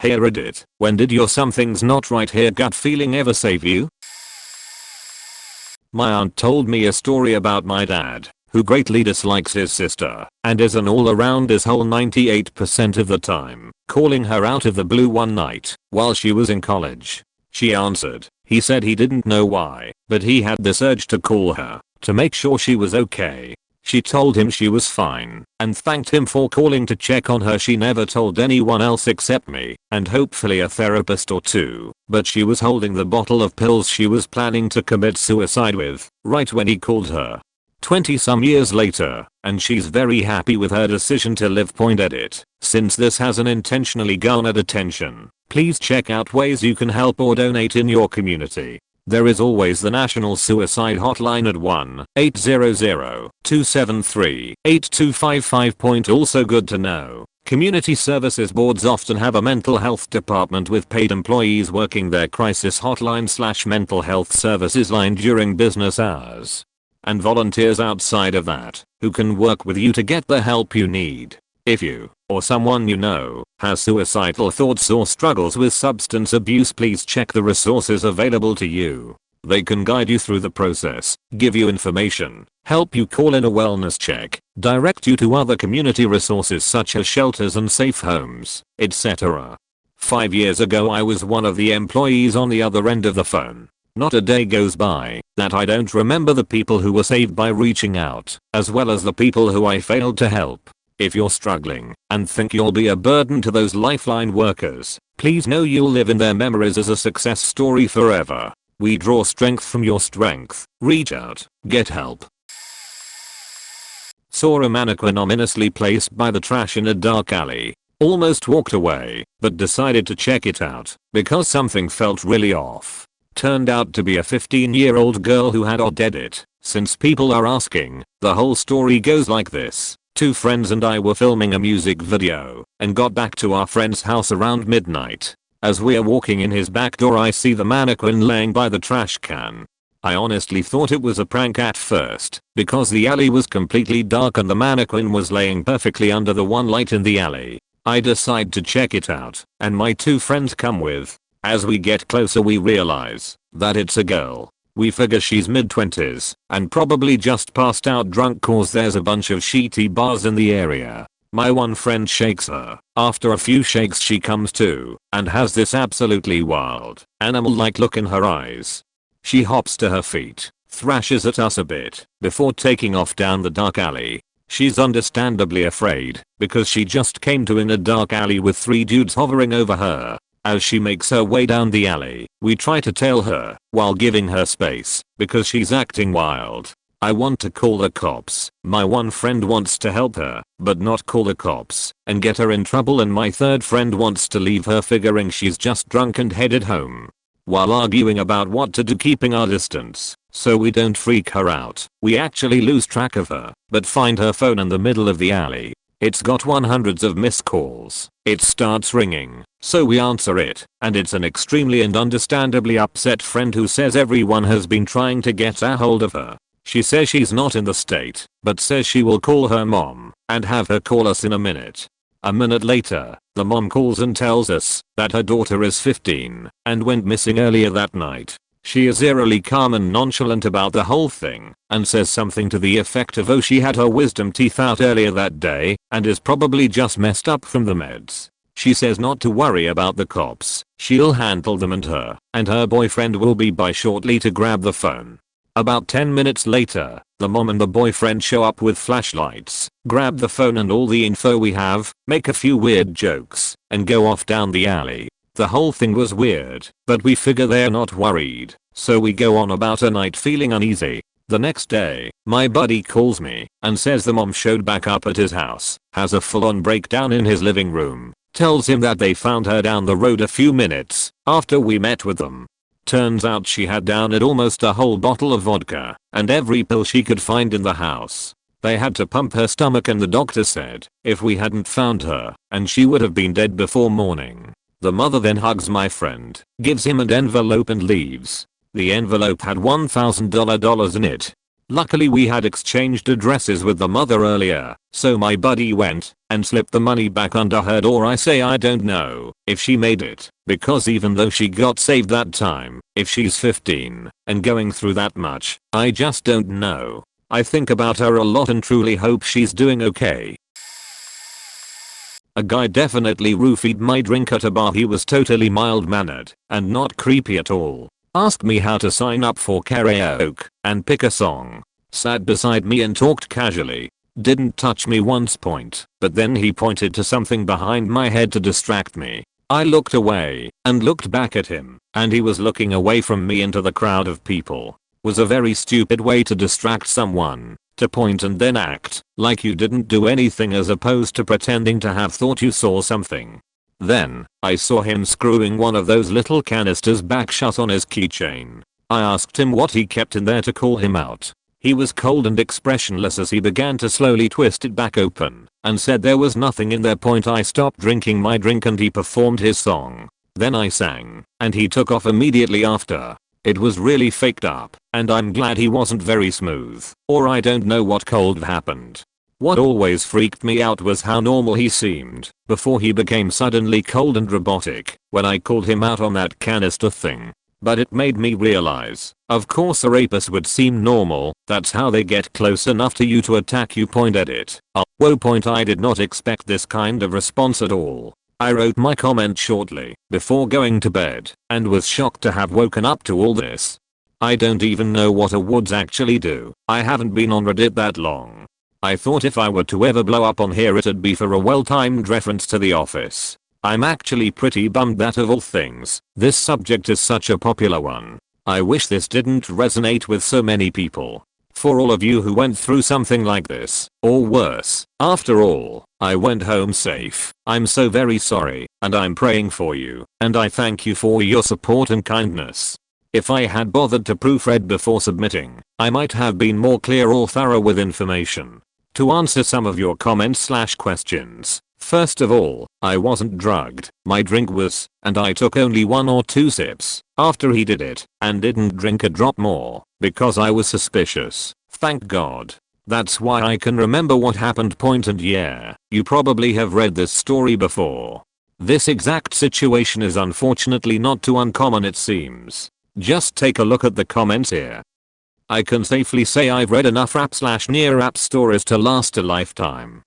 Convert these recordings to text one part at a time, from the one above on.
Hey Reddit, when did your something's not right here gut feeling ever save you? My aunt told me a story about my dad, who greatly dislikes his sister, and is an all-around asshole 98% of the time, calling her out of the blue one night, while she was in college. She answered. He said he didn't know why, but he had this urge to call her, to make sure she was okay. She told him she was fine, and thanked him for calling to check on her. She never told anyone else except me, and hopefully a therapist or two, but she was holding the bottle of pills she was planning to commit suicide with, right when he called her. 20 some years later, and she's very happy with her decision to live. Edit. Since this hasn't intentionally garnered attention, please check out ways you can help or donate in your community. There is always the National Suicide Hotline at 1-800-273-8255. Also good to know, community services boards often have a mental health department with paid employees working their crisis hotline / mental health services line during business hours. And volunteers outside of that, who can work with you to get the help you need. If you, or someone you know, has suicidal thoughts or struggles with substance abuse, please check the resources available to you. They can guide you through the process, give you information, help you call in a wellness check, direct you to other community resources such as shelters and safe homes, etc. 5 years ago I was one of the employees on the other end of the phone. Not a day goes by that I don't remember the people who were saved by reaching out, as well as the people who I failed to help. If you're struggling and think you'll be a burden to those lifeline workers, please know you'll live in their memories as a success story forever. We draw strength from your strength. Reach out, get help. Saw a mannequin ominously placed by the trash in a dark alley. Almost walked away, but decided to check it out because something felt really off. Turned out to be a 15-year-old girl who had odd edit. Since people are asking, the whole story goes like this. 2 friends and I were filming a music video and got back to our friend's house around midnight. As we are walking in his back door, I see the mannequin laying by the trash can. I honestly thought it was a prank at first because the alley was completely dark and the mannequin was laying perfectly under the one light in the alley. I decide to check it out and my 2 friends come with. As we get closer we realize that it's a girl. We figure she's mid-20s and probably just passed out drunk cause there's a bunch of shitty bars in the area. My one friend shakes her. After a few shakes she comes to and has this absolutely wild, animal-like look in her eyes. She hops to her feet, thrashes at us a bit before taking off down the dark alley. She's understandably afraid because she just came to in a dark alley with 3 dudes hovering over her. As she makes her way down the alley, we try to tail her while giving her space because she's acting wild. I want to call the cops. My one friend wants to help her, but not call the cops and get her in trouble, and my third friend wants to leave her figuring she's just drunk and headed home. While arguing about what to do, keeping our distance so we don't freak her out, we actually lose track of her, but find her phone in the middle of the alley. It's got hundreds of missed calls. It starts ringing, so we answer it, and it's an extremely and understandably upset friend who says everyone has been trying to get a hold of her. She says she's not in the state, but says she will call her mom and have her call us in a minute. A minute later, the mom calls and tells us that her daughter is 15 and went missing earlier that night. She is eerily calm and nonchalant about the whole thing and says something to the effect of, oh, she had her wisdom teeth out earlier that day and is probably just messed up from the meds. She says not to worry about the cops, she'll handle them and her boyfriend will be by shortly to grab the phone. About 10 minutes later, the mom and the boyfriend show up with flashlights, grab the phone and all the info we have, make a few weird jokes, and go off down the alley. The whole thing was weird, but we figure they're not worried, so we go on about a night feeling uneasy. The next day, my buddy calls me and says the mom showed back up at his house, has a full-on breakdown in his living room, tells him that they found her down the road a few minutes after we met with them. Turns out she had downed almost a whole bottle of vodka and every pill she could find in the house. They had to pump her stomach and the doctor said if we hadn't found her and she would have been dead before morning. The mother then hugs my friend, gives him an envelope and leaves. The envelope had $1,000 in it. Luckily we had exchanged addresses with the mother earlier, so my buddy went and slipped the money back under her door. I say I don't know if she made it, because even though she got saved that time, if she's 15 and going through that much, I just don't know. I think about her a lot and truly hope she's doing okay. A guy definitely roofied my drink at a bar. He was totally mild-mannered and not creepy at all. Asked me how to sign up for karaoke and pick a song. Sat beside me and talked casually. Didn't touch me once but then he pointed to something behind my head to distract me. I looked away and looked back at him, and he was looking away from me into the crowd of people. Was a very stupid way to distract someone, to point and then act like you didn't do anything as opposed to pretending to have thought you saw something. Then, I saw him screwing one of those little canisters back shut on his keychain. I asked him what he kept in there to call him out. He was cold and expressionless as he began to slowly twist it back open, and said there was nothing in there. I stopped drinking my drink and he performed his song. Then I sang, and he took off immediately after. It was really faked up, and I'm glad he wasn't very smooth, or I don't know what cold happened. What always freaked me out was how normal he seemed before he became suddenly cold and robotic when I called him out on that canister thing. But it made me realize, of course a rapist would seem normal, that's how they get close enough to you to attack you. Edit. I did not expect this kind of response at all. I wrote my comment shortly before going to bed and was shocked to have woken up to all this. I don't even know what awards actually do. I haven't been on Reddit that long. I thought if I were to ever blow up on here it'd be for a well-timed reference to The Office. I'm actually pretty bummed that of all things, this subject is such a popular one. I wish this didn't resonate with so many people. For all of you who went through something like this, or worse, after all, I went home safe. I'm so very sorry, and I'm praying for you, and I thank you for your support and kindness. If I had bothered to proofread before submitting, I might have been more clear or thorough with information. To answer some of your comments/questions, first of all, I wasn't drugged, my drink was, and I took only 1 or 2 sips after he did it, and didn't drink a drop more, because I was suspicious, thank God. That's why I can remember what happened. And yeah, you probably have read this story before. This exact situation is unfortunately not too uncommon it seems. Just take a look at the comments here. I can safely say I've read enough rap/near rap stories to last a lifetime.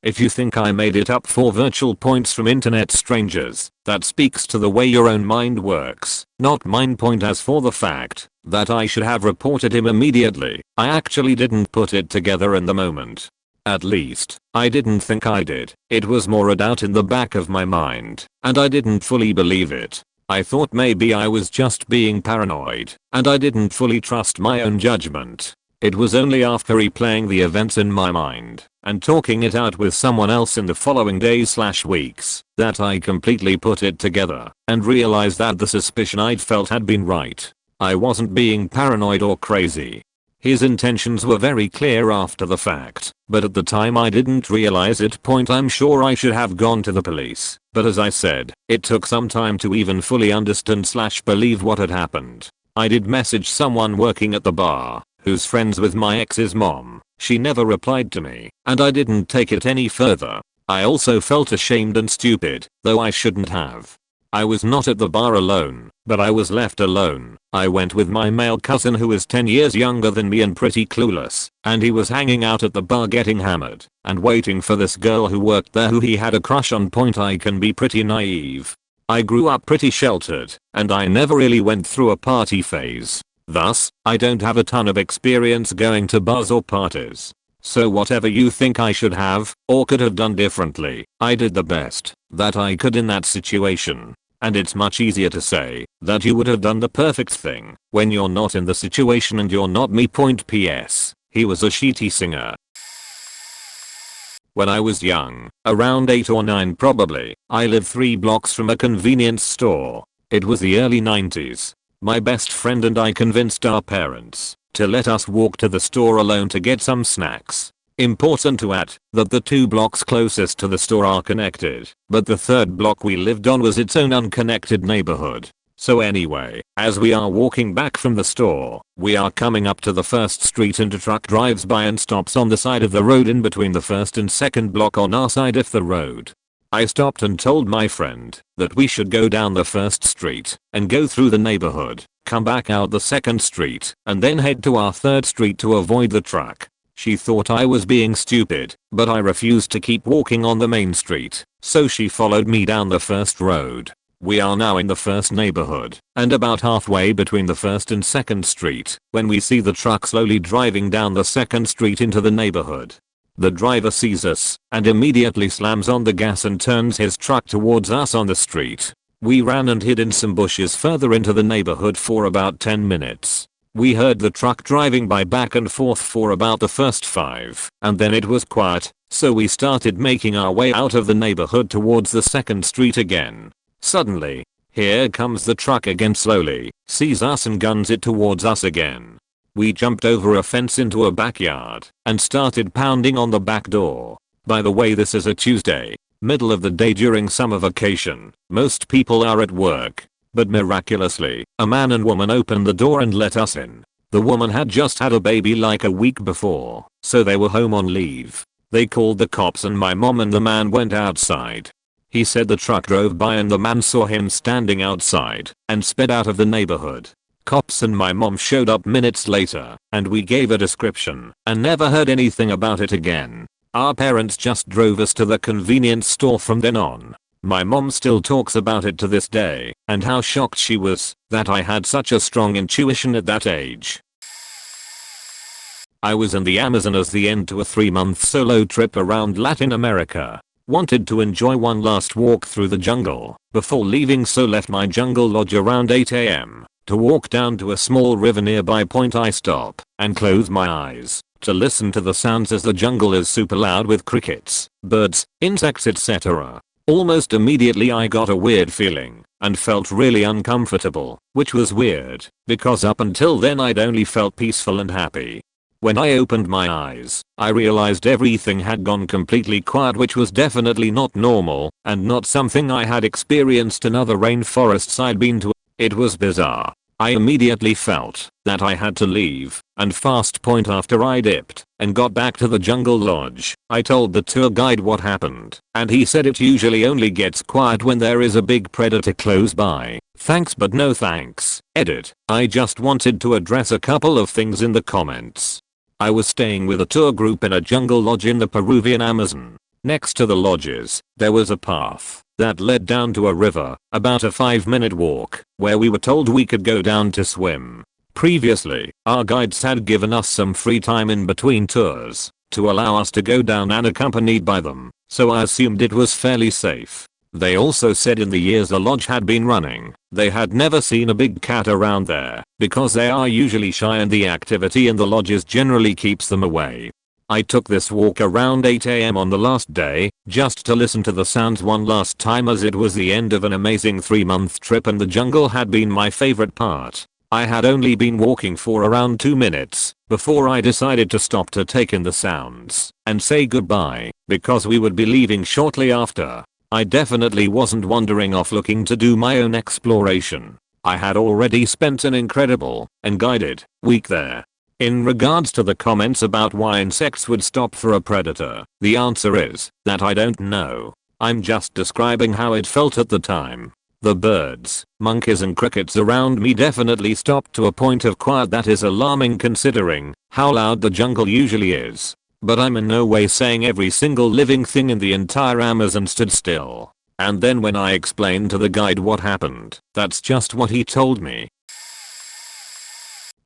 If you think I made it up for virtual points from internet strangers, that speaks to the way your own mind works, not mine. As for the fact that I should have reported him immediately, I actually didn't put it together in the moment. At least, I didn't think I did. It was more a doubt in the back of my mind, and I didn't fully believe it. I thought maybe I was just being paranoid, and I didn't fully trust my own judgment. It was only after replaying the events in my mind and talking it out with someone else in the following days/weeks that I completely put it together and realized that the suspicion I'd felt had been right. I wasn't being paranoid or crazy. His intentions were very clear after the fact, but at the time I didn't realize it. I'm sure I should have gone to the police, but as I said, it took some time to even fully understand/believe what had happened. I did message someone working at the bar, who's friends with my ex's mom. She never replied to me, and I didn't take it any further. I also felt ashamed and stupid, though I shouldn't have. I was not at the bar alone, but I was left alone. I went with my male cousin who is 10 years younger than me and pretty clueless, and he was hanging out at the bar getting hammered and waiting for this girl who worked there who he had a crush on. I can be pretty naive. I grew up pretty sheltered, and I never really went through a party phase. Thus, I don't have a ton of experience going to bars or parties. So whatever you think I should have, or could have done differently, I did the best that I could in that situation. And it's much easier to say that you would have done the perfect thing when you're not in the situation and you're not me. P.S. He was a shitty singer. When I was young, around 8 or 9 probably, I lived 3 blocks from a convenience store. It was the early 90s. My best friend and I convinced our parents to let us walk to the store alone to get some snacks. Important to add that the 2 blocks closest to the store are connected, but the 3rd block we lived on was its own unconnected neighborhood. So anyway, as we are walking back from the store, we are coming up to the first street and a truck drives by and stops on the side of the road in between the first and second block on our side of the road. I stopped and told my friend that we should go down the first street and go through the neighborhood, come back out the second street, and then head to our third street to avoid the truck. She thought I was being stupid, but I refused to keep walking on the main street, so she followed me down the first road. We are now in the first neighborhood, and about halfway between the first and second street, when we see the truck slowly driving down the second street into the neighborhood. The driver sees us, and immediately slams on the gas and turns his truck towards us on the street. We ran and hid in some bushes further into the neighborhood for about 10 minutes. We heard the truck driving by back and forth for about the first 5, and then it was quiet, so we started making our way out of the neighborhood towards the second street again. Suddenly, here comes the truck again slowly, sees us and guns it towards us again. We jumped over a fence into a backyard and started pounding on the back door. By the way, this is a Tuesday, middle of the day during summer vacation. Most people are at work. But miraculously, a man and woman opened the door and let us in. The woman had just had a baby like a week before, so they were home on leave. They called the cops and my mom and the man went outside. He said the truck drove by and the man saw him standing outside and sped out of the neighborhood. Cops and my mom showed up minutes later, and we gave a description and never heard anything about it again. Our parents just drove us to the convenience store from then on. My mom still talks about it to this day, and how shocked she was that I had such a strong intuition at that age. I was in the Amazon as the end to a 3-month solo trip around Latin America. Wanted to enjoy one last walk through the jungle before leaving, so left my jungle lodge around 8 AM to walk down to a small river nearby. I stop and close my eyes to listen to the sounds as the jungle is super loud with crickets, birds, insects, etc. Almost immediately I got a weird feeling and felt really uncomfortable, which was weird because up until then I'd only felt peaceful and happy. When I opened my eyes, I realized everything had gone completely quiet, which was definitely not normal and not something I had experienced in other rainforests I'd been to. It was bizarre. I immediately felt that I had to leave and fast. After I dipped and got back to the jungle lodge, I told the tour guide what happened, and he said it usually only gets quiet when there is a big predator close by. Thanks but no thanks. Edit. I just wanted to address a couple of things in the comments. I was staying with a tour group in a jungle lodge in the Peruvian Amazon. Next to the lodges, there was a path that led down to a river, about a 5-minute walk, where we were told we could go down to swim. Previously, our guides had given us some free time in between tours to allow us to go down unaccompanied by them, so I assumed it was fairly safe. They also said in the years the lodge had been running, they had never seen a big cat around there because they are usually shy and the activity in the lodges generally keeps them away. I took this walk around 8 AM on the last day just to listen to the sounds one last time, as it was the end of an amazing 3-month trip and the jungle had been my favorite part. I had only been walking for around 2 minutes before I decided to stop to take in the sounds and say goodbye because we would be leaving shortly after. I definitely wasn't wandering off looking to do my own exploration. I had already spent an incredible and guided week there. In regards to the comments about why insects would stop for a predator, the answer is that I don't know. I'm just describing how it felt at the time. The birds, monkeys and crickets around me definitely stopped to a point of quiet that is alarming considering how loud the jungle usually is. But I'm in no way saying every single living thing in the entire Amazon stood still. And then when I explained to the guide what happened, that's just what he told me.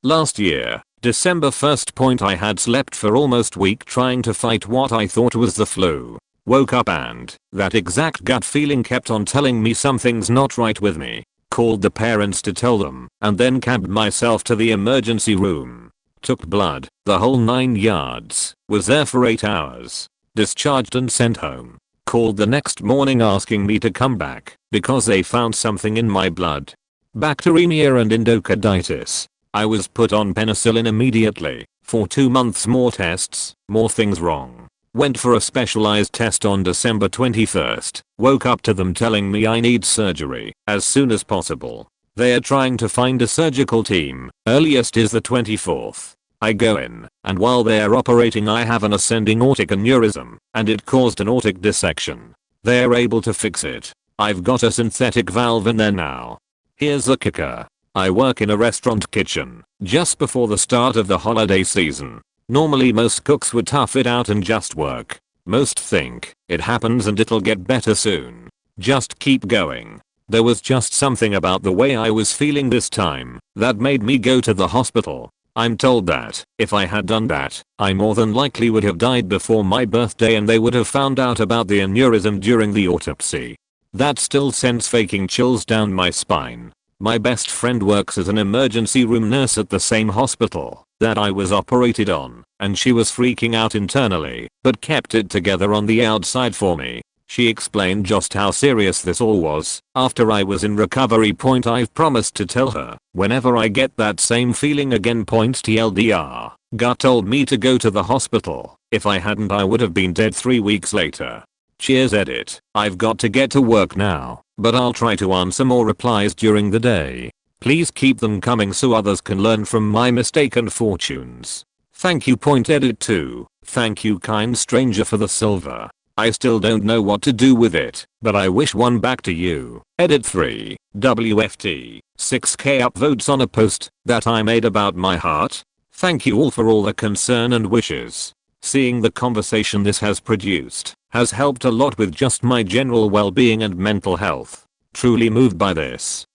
Last year, December 1st. I had slept for almost a week trying to fight what I thought was the flu. Woke up and that exact gut feeling kept on telling me something's not right with me. Called the parents to tell them, and then cabbed myself to the emergency room. Took blood, the whole 9 yards, was there for 8 hours. Discharged and sent home. Called the next morning asking me to come back because they found something in my blood. Bacteremia and endocarditis. I was put on penicillin immediately. For 2 months more tests, more things wrong. Went for a specialized test on December 21st. Woke up to them telling me I need surgery as soon as possible. They are trying to find a surgical team. Earliest is the 24th. I go in, and while they are operating I have an ascending aortic aneurysm, and it caused an aortic dissection. They are able to fix it. I've got a synthetic valve in there now. Here's the kicker. I work in a restaurant kitchen, just before the start of the holiday season. Normally most cooks would tough it out and just work. Most think, it happens and it'll get better soon. Just keep going. There was just something about the way I was feeling this time that made me go to the hospital. I'm told that, if I had done that, I more than likely would have died before my birthday and they would have found out about the aneurysm during the autopsy. That still sends faking chills down my spine. My best friend works as an emergency room nurse at the same hospital that I was operated on, and she was freaking out internally, but kept it together on the outside for me. She explained just how serious this all was. After I was in recovery. I've promised to tell her whenever I get that same feeling again. TLDR. Gut told me to go to the hospital. If I hadn't I would have been dead 3 weeks later. Cheers edit. I've got to get to work now, but I'll try to answer more replies during the day. Please keep them coming so others can learn from my mistake and fortunes. Thank you. Edit 2. Thank you kind stranger for the silver. I still don't know what to do with it, but I wish one back to you. Edit 3. WFT. 6k upvotes on a post that I made about my heart. Thank you all for all the concern and wishes. Seeing the conversation this has produced has helped a lot with just my general well-being and mental health. Truly moved by this.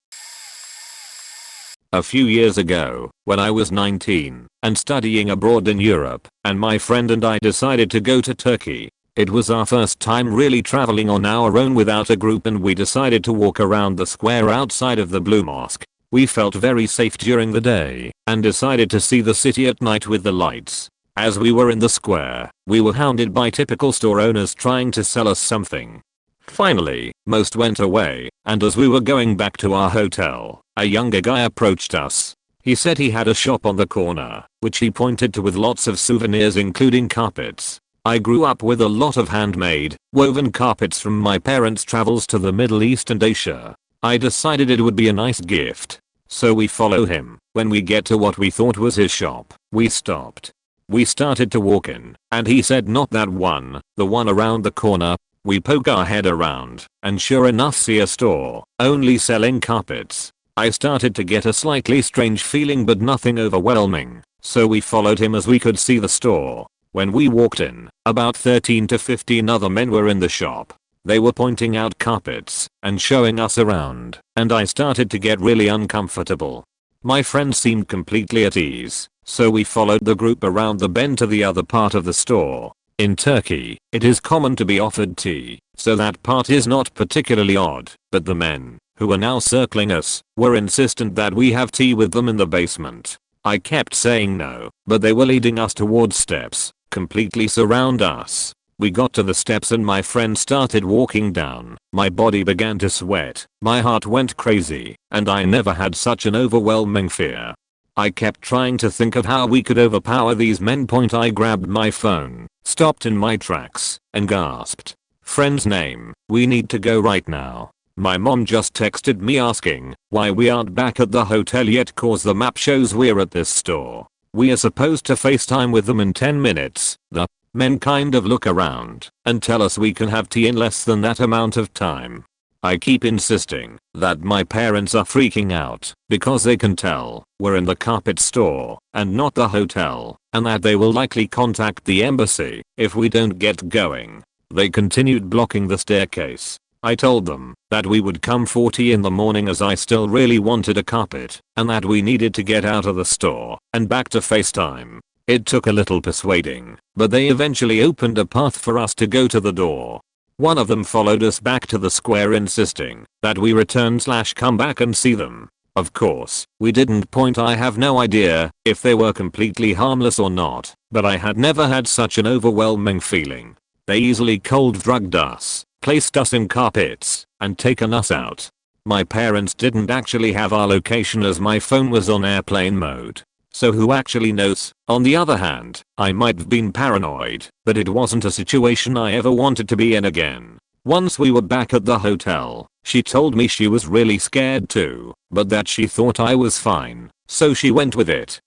A few years ago, when I was 19 and studying abroad in Europe, and my friend and I decided to go to Turkey. It was our first time really traveling on our own without a group, and we decided to walk around the square outside of the Blue Mosque. We felt very safe during the day and decided to see the city at night with the lights. As we were in the square, we were hounded by typical store owners trying to sell us something. Finally, most went away, and as we were going back to our hotel, a younger guy approached us. He said he had a shop on the corner, which he pointed to with lots of souvenirs including carpets. I grew up with a lot of handmade, woven carpets from my parents' travels to the Middle East and Asia. I decided it would be a nice gift. So we follow him. When we get to what we thought was his shop, we stopped. We started to walk in, and he said not that one, the one around the corner. We poke our head around, and sure enough see a store, only selling carpets. I started to get a slightly strange feeling but nothing overwhelming, so we followed him as we could see the store. When we walked in, about 13 to 15 other men were in the shop. They were pointing out carpets and showing us around, and I started to get really uncomfortable. My friend seemed completely at ease, so we followed the group around the bend to the other part of the store. In Turkey, it is common to be offered tea, so that part is not particularly odd, but the men, who were now circling us, were insistent that we have tea with them in the basement. I kept saying no, but they were leading us towards steps, completely surround us. We got to the steps and my friend started walking down. My body began to sweat, my heart went crazy, and I never had such an overwhelming fear. I kept trying to think of how we could overpower these men. I grabbed my phone, stopped in my tracks, and gasped. Friend's name, we need to go right now. My mom just texted me asking why we aren't back at the hotel yet cause the map shows we're at this store. We are supposed to FaceTime with them in 10 minutes. The men kind of look around and tell us we can have tea in less than that amount of time. I keep insisting that my parents are freaking out because they can tell we're in the carpet store and not the hotel, and that they will likely contact the embassy if we don't get going. They continued blocking the staircase. I told them that we would come 40 in the morning as I still really wanted a carpet and that we needed to get out of the store and back to FaceTime. It took a little persuading, but they eventually opened a path for us to go to the door. One of them followed us back to the square insisting that we return/come back and see them. Of course, we didn't. I have no idea if they were completely harmless or not, but I had never had such an overwhelming feeling. They easily cold drugged us, placed us in carpets, and taken us out. My parents didn't actually have our location as my phone was on airplane mode. So who actually knows? On the other hand, I might have been paranoid, but it wasn't a situation I ever wanted to be in again. Once we were back at the hotel, She told me she was really scared too, but that she thought I was fine, so she went with it.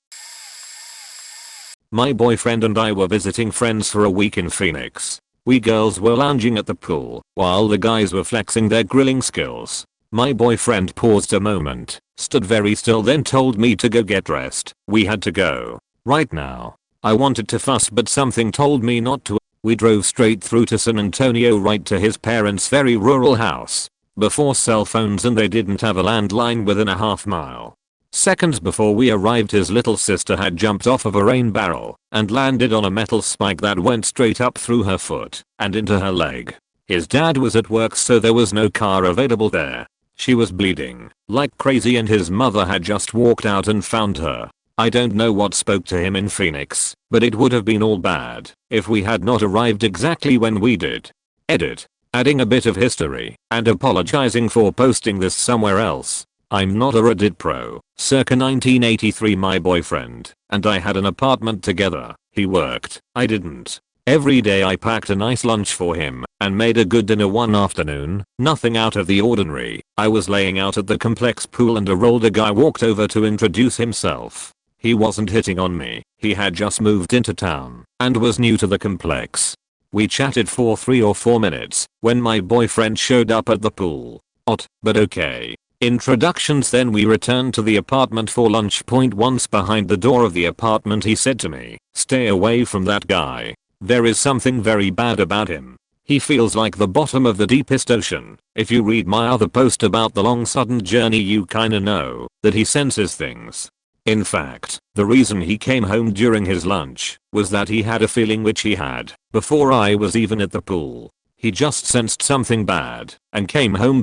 My boyfriend and I were visiting friends for a week in Phoenix. We girls were lounging at the pool, while the guys were flexing their grilling skills. My boyfriend paused a moment, stood very still, then told me to go get dressed. We had to go right now. I wanted to fuss, but something told me not to. We drove straight through to San Antonio, right to his parents' very rural house. Before cell phones, and they didn't have a landline within a half mile. Seconds before we arrived, his little sister had jumped off of a rain barrel and landed on a metal spike that went straight up through her foot and into her leg. His dad was at work, so there was no car available there. She was bleeding like crazy, and his mother had just walked out and found her. I don't know what spoke to him in Phoenix, but it would have been all bad if we had not arrived exactly when we did. Edit. Adding a bit of history and apologizing for posting this somewhere else. I'm not a Reddit pro. Circa 1983, my boyfriend and I had an apartment together. He worked, I didn't. Every day I packed a nice lunch for him and made a good dinner. One afternoon, nothing out of the ordinary, I was laying out at the complex pool and a older guy walked over to introduce himself. He wasn't hitting on me, he had just moved into town and was new to the complex. We chatted for 3 or 4 minutes when my boyfriend showed up at the pool. Odd, but okay. Introductions. Then we returned to the apartment for lunch. Once behind the door of the apartment, he said to me, "Stay away from that guy. There is something very bad about him. He feels like the bottom of the deepest ocean. If you read my other post about the long sudden journey, you kinda know that he senses things." In fact, the reason he came home during his lunch was that he had a feeling, which he had before I was even at the pool. He just sensed something bad and came home.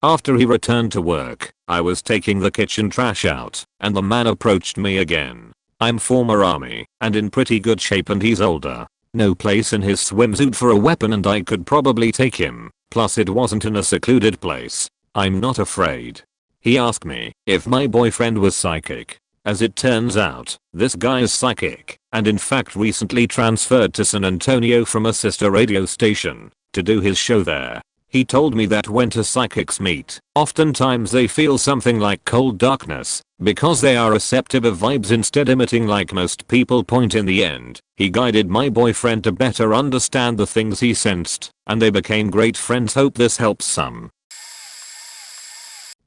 After he returned to work, I was taking the kitchen trash out and the man approached me again. I'm former army and in pretty good shape, and he's older. No place in his swimsuit for a weapon, and I could probably take him. Plus it wasn't in a secluded place. I'm not afraid. He asked me if my boyfriend was psychic. As it turns out, this guy is psychic and in fact recently transferred to San Antonio from a sister radio station to do his show there. He told me that when two psychics meet, oftentimes they feel something like cold darkness because they are receptive of vibes instead emitting like most people. In the end, he guided my boyfriend to better understand the things he sensed and they became great friends. Hope this helps some.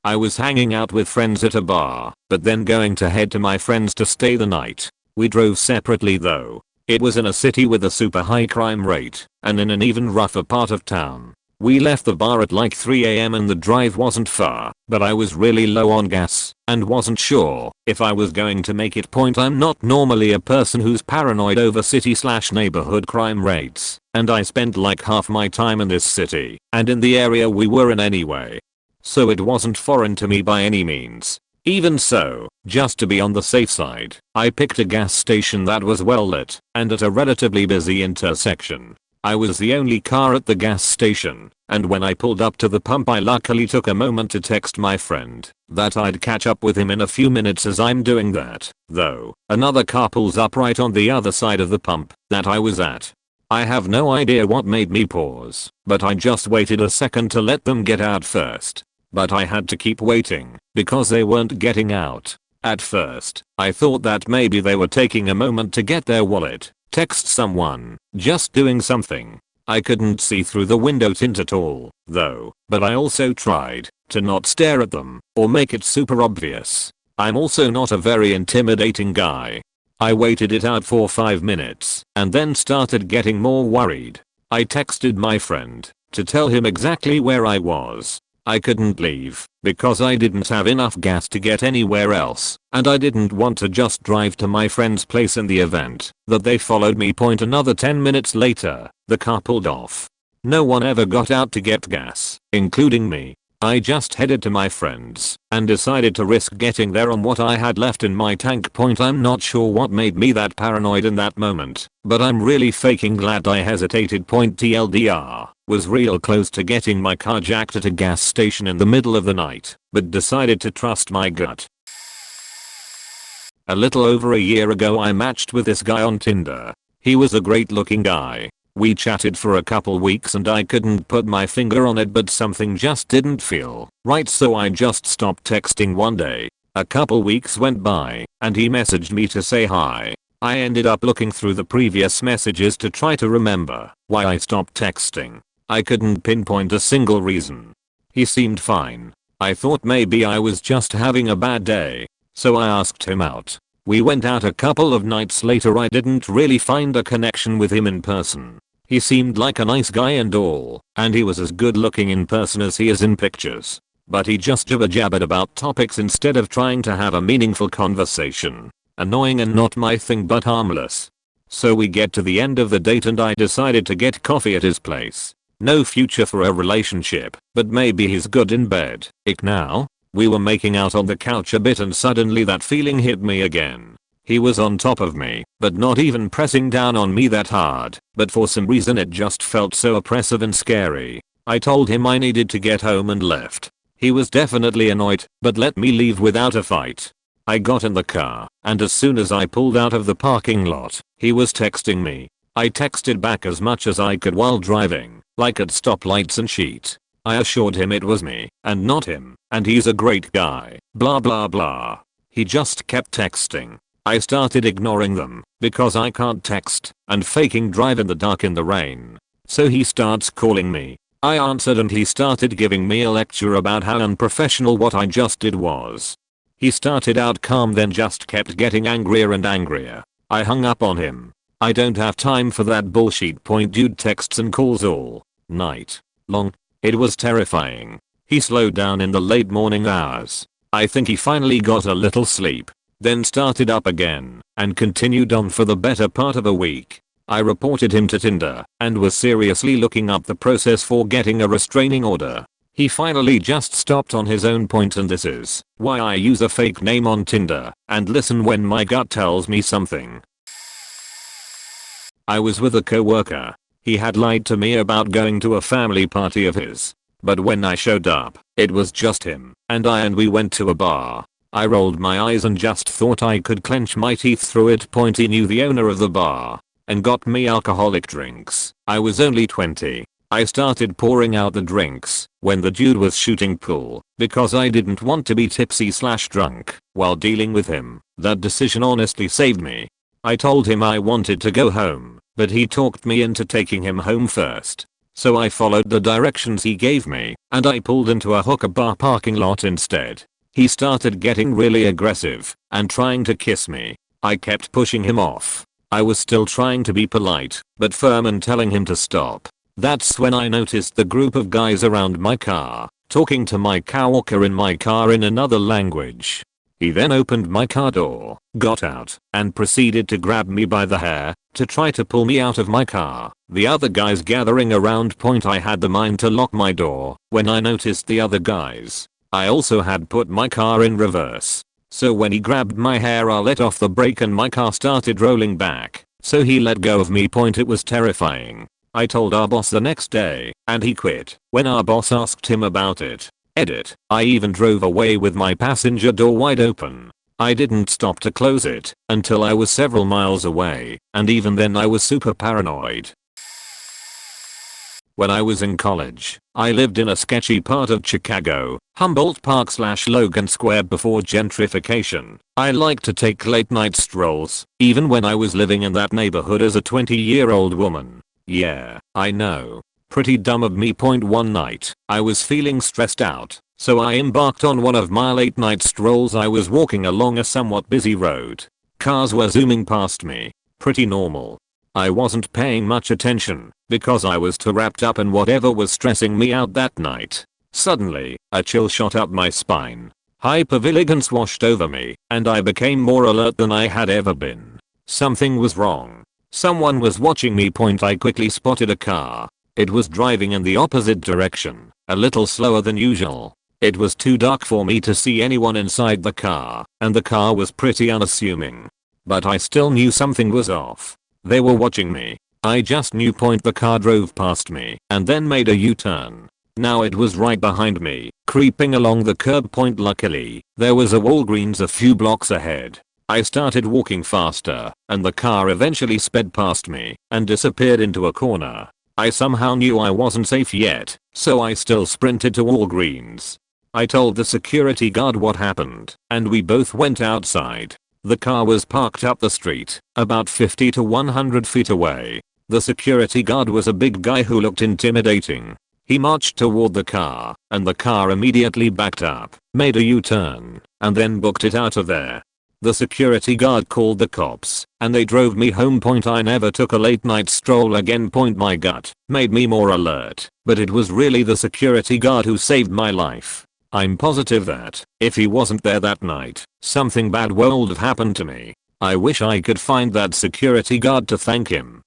I was hanging out with friends at a bar, but then going to head to my friends to stay the night. We drove separately though. It was in a city with a super high crime rate and in an even rougher part of town. We left the bar at like 3 AM and the drive wasn't far, but I was really low on gas and wasn't sure if I was going to make it. I'm not normally a person who's paranoid over city/neighborhood crime rates, and I spent like half my time in this city and in the area we were in anyway. So it wasn't foreign to me by any means. Even so, just to be on the safe side, I picked a gas station that was well lit and at a relatively busy intersection. I was the only car at the gas station, and when I pulled up to the pump I luckily took a moment to text my friend that I'd catch up with him in a few minutes. As I'm doing that, though, another car pulls up right on the other side of the pump that I was at. I have no idea what made me pause, but I just waited a second to let them get out first. But I had to keep waiting because they weren't getting out. At first, I thought that maybe they were taking a moment to get their wallet, text someone, just doing something. I couldn't see through the window tint at all, though, but I also tried to not stare at them or make it super obvious. I'm also not a very intimidating guy. I waited it out for 5 minutes and then started getting more worried. I texted my friend to tell him exactly where I was. I couldn't leave because I didn't have enough gas to get anywhere else, and I didn't want to just drive to my friend's place in the event that they followed me. Another 10 minutes later, the car pulled off. No one ever got out to get gas, including me. I just headed to my friend's and decided to risk getting there on what I had left in my tank. I'm not sure what made me that paranoid in that moment, but I'm really faking glad I hesitated. TLDR, was real close to getting my car jacked at a gas station in the middle of the night, but decided to trust my gut. A little over a year ago I matched with this guy on Tinder. He was a great looking guy. We chatted for a couple weeks and I couldn't put my finger on it, but something just didn't feel right, so I just stopped texting one day. A couple weeks went by and he messaged me to say hi. I ended up looking through the previous messages to try to remember why I stopped texting. I couldn't pinpoint a single reason. He seemed fine. I thought maybe I was just having a bad day, so I asked him out. We went out a couple of nights later. I didn't really find a connection with him in person. He seemed like a nice guy and all, and he was as good looking in person as he is in pictures. But he just jibber-jabbered about topics instead of trying to have a meaningful conversation. Annoying and not my thing, but harmless. So we get to the end of the date and I decided to get coffee at his place. No future for a relationship, but maybe he's good in bed. Ick now? We were making out on the couch a bit and suddenly that feeling hit me again. He was on top of me, but not even pressing down on me that hard, but for some reason it just felt so oppressive and scary. I told him I needed to get home and left. He was definitely annoyed, but let me leave without a fight. I got in the car, and as soon as I pulled out of the parking lot, he was texting me. I texted back as much as I could while driving, like at stoplights and shit. I assured him it was me, and not him, and he's a great guy, blah blah blah. He just kept texting. I started ignoring them, because I can't text, and faking drive in the dark in the rain. So he starts calling me. I answered and he started giving me a lecture about how unprofessional what I just did was. He started out calm, then just kept getting angrier and angrier. I hung up on him. I don't have time for that bullshit. Dude texts and calls all night long. It was terrifying. He slowed down in the late morning hours. I think he finally got a little sleep, then started up again and continued on for the better part of a week. I reported him to Tinder and was seriously looking up the process for getting a restraining order. He finally just stopped on his own point, and this is why I use a fake name on Tinder and listen when my gut tells me something. I was with a coworker. He had lied to me about going to a family party of his. But when I showed up, it was just him and we went to a bar. I rolled my eyes and just thought I could clench my teeth through it. He knew the owner of the bar and got me alcoholic drinks. I was only 20. I started pouring out the drinks when the dude was shooting pool because I didn't want to be tipsy/drunk while dealing with him. That decision honestly saved me. I told him I wanted to go home, but he talked me into taking him home first. So I followed the directions he gave me and I pulled into a hookah bar parking lot instead. He started getting really aggressive and trying to kiss me. I kept pushing him off. I was still trying to be polite but firm and telling him to stop. That's when I noticed the group of guys around my car, talking to my coworker in my car in another language. He then opened my car door, got out, and proceeded to grab me by the hair to try to pull me out of my car. The other guys gathering around. I had the mind to lock my door when I noticed the other guys. I also had put my car in reverse. So when he grabbed my hair, I let off the brake and my car started rolling back. So he let go of me. It was terrifying. I told our boss the next day and he quit when our boss asked him about it. Edit. I even drove away with my passenger door wide open. I didn't stop to close it until I was several miles away, and even then I was super paranoid. When I was in college, I lived in a sketchy part of Chicago, Humboldt Park/Logan Square before gentrification. I liked to take late night strolls, even when I was living in that neighborhood as a 20-year-old woman. Yeah, I know. Pretty dumb of me. One night, I was feeling stressed out, so I embarked on one of my late night strolls. I was walking along a somewhat busy road. Cars were zooming past me. Pretty normal. I wasn't paying much attention because I was too wrapped up in whatever was stressing me out that night. Suddenly, a chill shot up my spine. Hypervigilance washed over me, and I became more alert than I had ever been. Something was wrong. Someone was watching me. I quickly spotted a car. It was driving in the opposite direction, a little slower than usual. It was too dark for me to see anyone inside the car, and the car was pretty unassuming. But I still knew something was off. They were watching me. I just knew. The car drove past me and then made a U-turn. Now it was right behind me, creeping along the curb. Luckily, there was a Walgreens a few blocks ahead. I started walking faster, and the car eventually sped past me and disappeared into a corner. I somehow knew I wasn't safe yet, so I still sprinted to Walgreens. I told the security guard what happened, and we both went outside. The car was parked up the street, about 50 to 100 feet away. The security guard was a big guy who looked intimidating. He marched toward the car, and the car immediately backed up, made a U-turn, and then booked it out of there. The security guard called the cops, and they drove me home. I never took a late night stroll again. My gut made me more alert, but it was really the security guard who saved my life. I'm positive that, if he wasn't there that night, something bad would have happened to me. I wish I could find that security guard to thank him.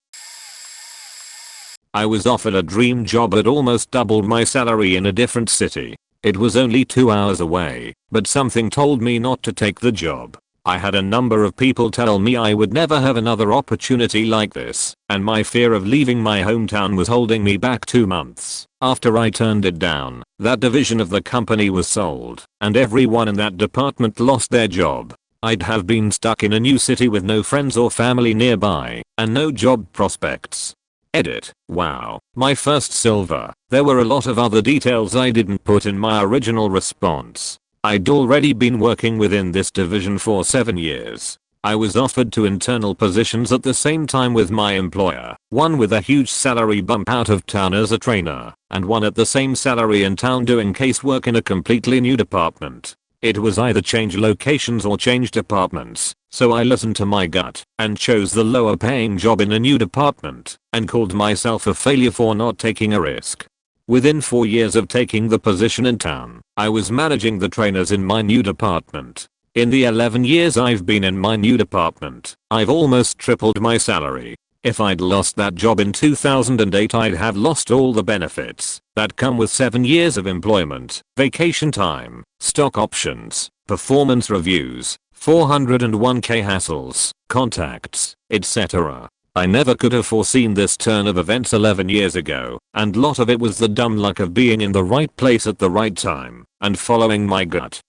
I was offered a dream job at almost double my salary in a different city. It was only 2 hours away, but something told me not to take the job. I had a number of people tell me I would never have another opportunity like this, and my fear of leaving my hometown was holding me back 2 months. After I turned it down, that division of the company was sold, and everyone in that department lost their job. I'd have been stuck in a new city with no friends or family nearby, and no job prospects. Edit. Wow, my first silver. There were a lot of other details I didn't put in my original response. I'd already been working within this division for 7 years. I was offered 2 internal positions at the same time with my employer, one with a huge salary bump out of town as a trainer, and one at the same salary in town doing casework in a completely new department. It was either change locations or change departments, so I listened to my gut and chose the lower paying job in a new department and called myself a failure for not taking a risk. Within 4 years of taking the position in town, I was managing the trainers in my new department. In the 11 years I've been in my new department, I've almost tripled my salary. If I'd lost that job in 2008, I'd have lost all the benefits that come with 7 years of employment, vacation time, stock options, performance reviews, 401k hassles, contacts, etc. I never could have foreseen this turn of events 11 years ago, and lot of it was the dumb luck of being in the right place at the right time and following my gut.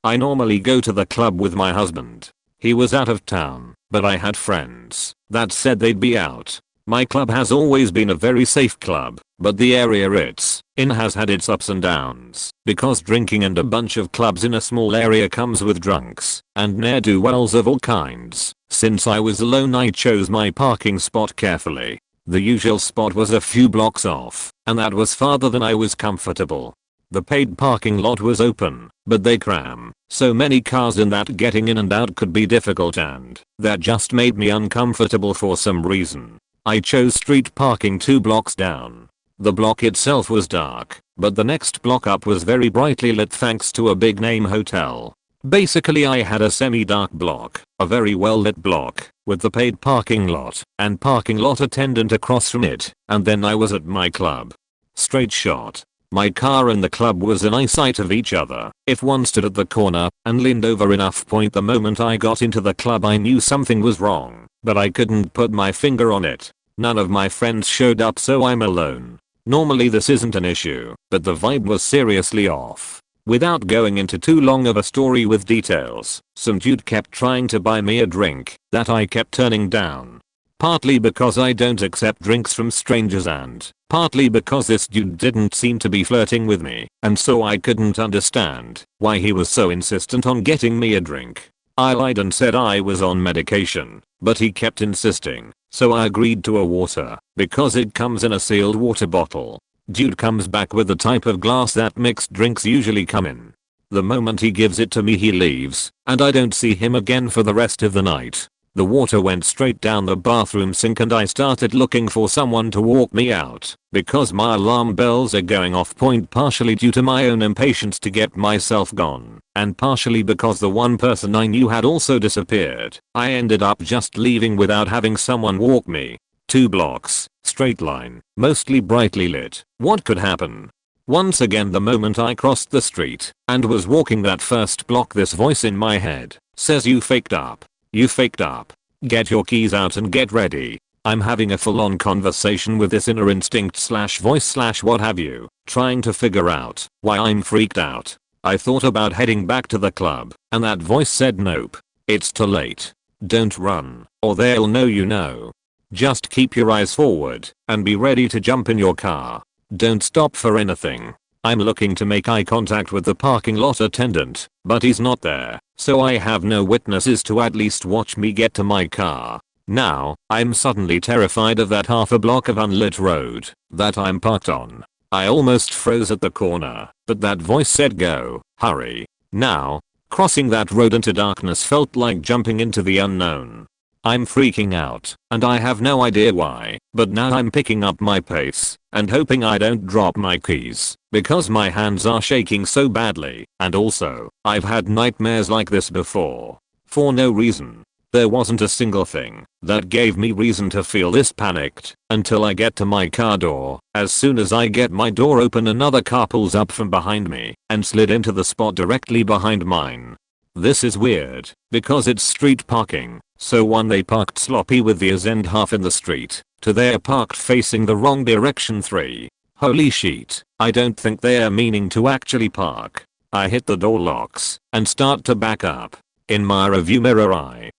I normally go to the club with my husband. He was out of town, but I had friends that said they'd be out. My club has always been a very safe club, but the area it's in has had its ups and downs, because drinking and a bunch of clubs in a small area comes with drunks and ne'er-do-wells of all kinds. Since I was alone, I chose my parking spot carefully. The usual spot was a few blocks off, and that was farther than I was comfortable. The paid parking lot was open, but they cram so many cars in that getting in and out could be difficult, and that just made me uncomfortable for some reason. I chose street parking 2 blocks down. The block itself was dark, but the next block up was very brightly lit thanks to a big name hotel. Basically I had a semi-dark block, a very well lit block, with the paid parking lot and parking lot attendant across from it, and then I was at my club. Straight shot. My car and the club was in eyesight of each other. If one stood at the corner and leaned over enough, the moment I got into the club I knew something was wrong, but I couldn't put my finger on it. None of my friends showed up, so I'm alone. Normally this isn't an issue, but the vibe was seriously off. Without going into too long of a story with details, some dude kept trying to buy me a drink that I kept turning down. Partly because I don't accept drinks from strangers, and partly because this dude didn't seem to be flirting with me, and so I couldn't understand why he was so insistent on getting me a drink. I lied and said I was on medication, but he kept insisting, so I agreed to a water, because it comes in a sealed water bottle. Dude comes back with the type of glass that mixed drinks usually come in. The moment he gives it to me he leaves, and I don't see him again for the rest of the night. The water went straight down the bathroom sink, and I started looking for someone to walk me out, because my alarm bells are going off, partially due to my own impatience to get myself gone, and partially because the one person I knew had also disappeared. I ended up just leaving without having someone walk me. 2 blocks, straight line, mostly brightly lit. What could happen? Once again, the moment I crossed the street and was walking that first block, this voice in my head says, "You faked up. You faked up. Get your keys out and get ready." I'm having a full-on conversation with this inner instinct / voice / what have you, trying to figure out why I'm freaked out. I thought about heading back to the club, and that voice said nope. It's too late. Don't run, or they'll know you know. Just keep your eyes forward, and be ready to jump in your car. Don't stop for anything. I'm looking to make eye contact with the parking lot attendant, but he's not there, so I have no witnesses to at least watch me get to my car. Now, I'm suddenly terrified of that half a block of unlit road that I'm parked on. I almost froze at the corner, but that voice said go, hurry. Now, crossing that road into darkness felt like jumping into the unknown. I'm freaking out, and I have no idea why, but now I'm picking up my pace and hoping I don't drop my keys because my hands are shaking so badly, and also, I've had nightmares like this before. For no reason. There wasn't a single thing that gave me reason to feel this panicked until I get to my car door. As soon as I get my door open, another car pulls up from behind me and slid into the spot directly behind mine. This is weird because it's street parking, so one, they parked sloppy with the end half in the street, two, they are parked facing the wrong direction, 3. Holy shit, I don't think they are meaning to actually park. I hit the door locks and start to back up. In my rearview mirror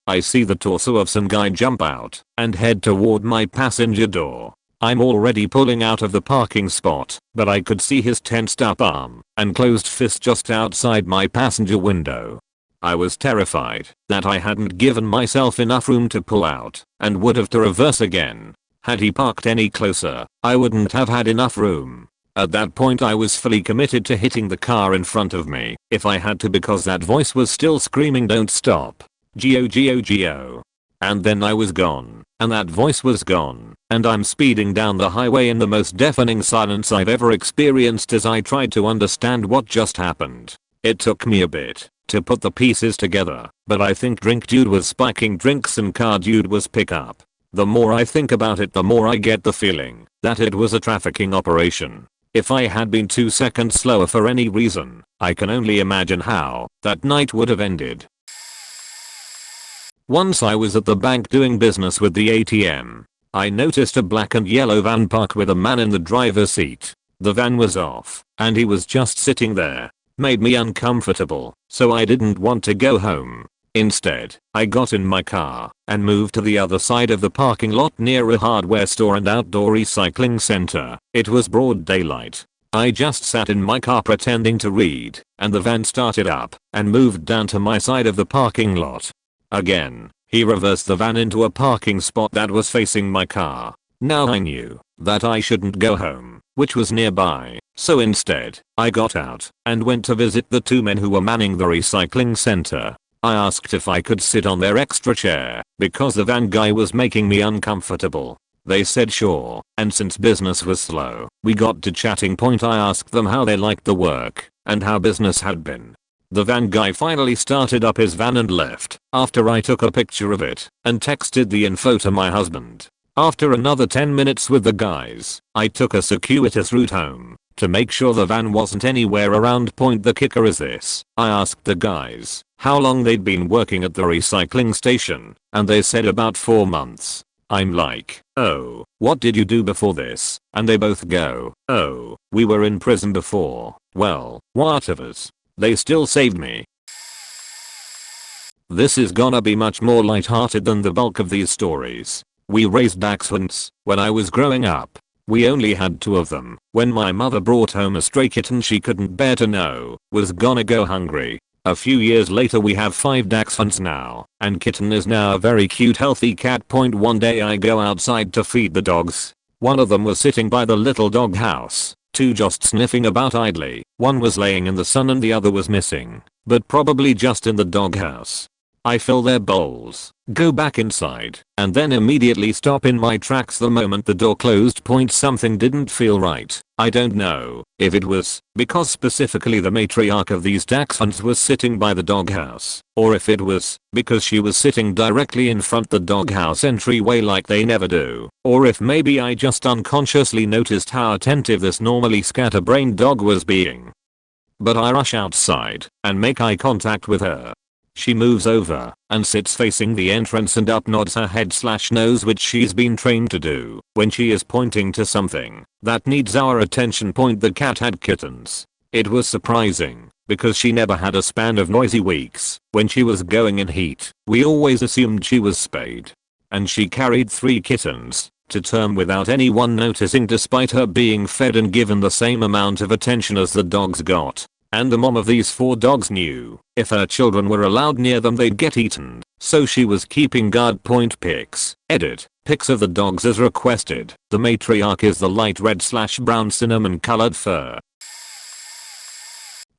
I see the torso of some guy jump out and head toward my passenger door. I'm already pulling out of the parking spot, but I could see his tensed up arm and closed fist just outside my passenger window. I was terrified that I hadn't given myself enough room to pull out and would have to reverse again. Had he parked any closer, I wouldn't have had enough room. At that point I was fully committed to hitting the car in front of me if I had to, because that voice was still screaming don't stop. Go go go. And then I was gone, and that voice was gone, and I'm speeding down the highway in the most deafening silence I've ever experienced as I tried to understand what just happened. It took me a bit to put the pieces together, but I think drink dude was spiking drinks and car dude was pickup. The more I think about it, the more I get the feeling that it was a trafficking operation. If I had been 2 seconds slower for any reason, I can only imagine how that night would have ended. Once I was at the bank doing business with the ATM. I noticed a black and yellow van parked with a man in the driver's seat. The van was off, and he was just sitting there. Made me uncomfortable, so I didn't want to go home. Instead, I got in my car and moved to the other side of the parking lot near a hardware store and outdoor recycling center. It was broad daylight. I just sat in my car pretending to read, and the van started up and moved down to my side of the parking lot. Again, he reversed the van into a parking spot that was facing my car. Now I knew that I shouldn't go home, which was nearby, so instead, I got out and went to visit the 2 men who were manning the recycling center. I asked if I could sit on their extra chair because the van guy was making me uncomfortable. They said sure, and since business was slow, we got to chatting point. I asked them how they liked the work and how business had been. The van guy finally started up his van and left after I took a picture of it and texted the info to my husband. After another 10 minutes with the guys, I took a circuitous route home to make sure the van wasn't anywhere around. The kicker is this: I asked the guys how long they'd been working at the recycling station, and they said about 4 months. I'm like, oh, what did you do before this? And they both go, oh, we were in prison before. Well, whatever. They still saved me. This is gonna be much more lighthearted than the bulk of these stories. We raised dachshunds when I was growing up. We only had 2 of them when my mother brought home a stray kitten she couldn't bear to know was gonna go hungry. A few years later we have 5 dachshunds now, and kitten is now a very cute healthy cat. One day I go outside to feed the dogs. One of them was sitting by the little dog house, 2 just sniffing about idly, one was laying in the sun and the other was missing, but probably just in the dog house. I fill their bowls, go back inside, and then immediately stop in my tracks the moment the door closed. Something didn't feel right. I don't know if it was because specifically the matriarch of these dachshunds was sitting by the doghouse, or if it was because she was sitting directly in front the doghouse entryway like they never do, or if maybe I just unconsciously noticed how attentive this normally scatterbrained dog was being. But I rush outside and make eye contact with her. She moves over and sits facing the entrance and up nods her head/nose, which she's been trained to do when she is pointing to something that needs our attention. The cat had kittens. It was surprising because she never had a span of noisy weeks. When she was going in heat, we always assumed she was spayed. And she carried 3 kittens to term without anyone noticing, despite her being fed and given the same amount of attention as the dogs got. And the mom of these 4 dogs knew if her children were allowed near them they'd get eaten, so she was keeping guard. Pics. Edit. Pics of the dogs as requested. The matriarch is the light red/brown cinnamon colored fur.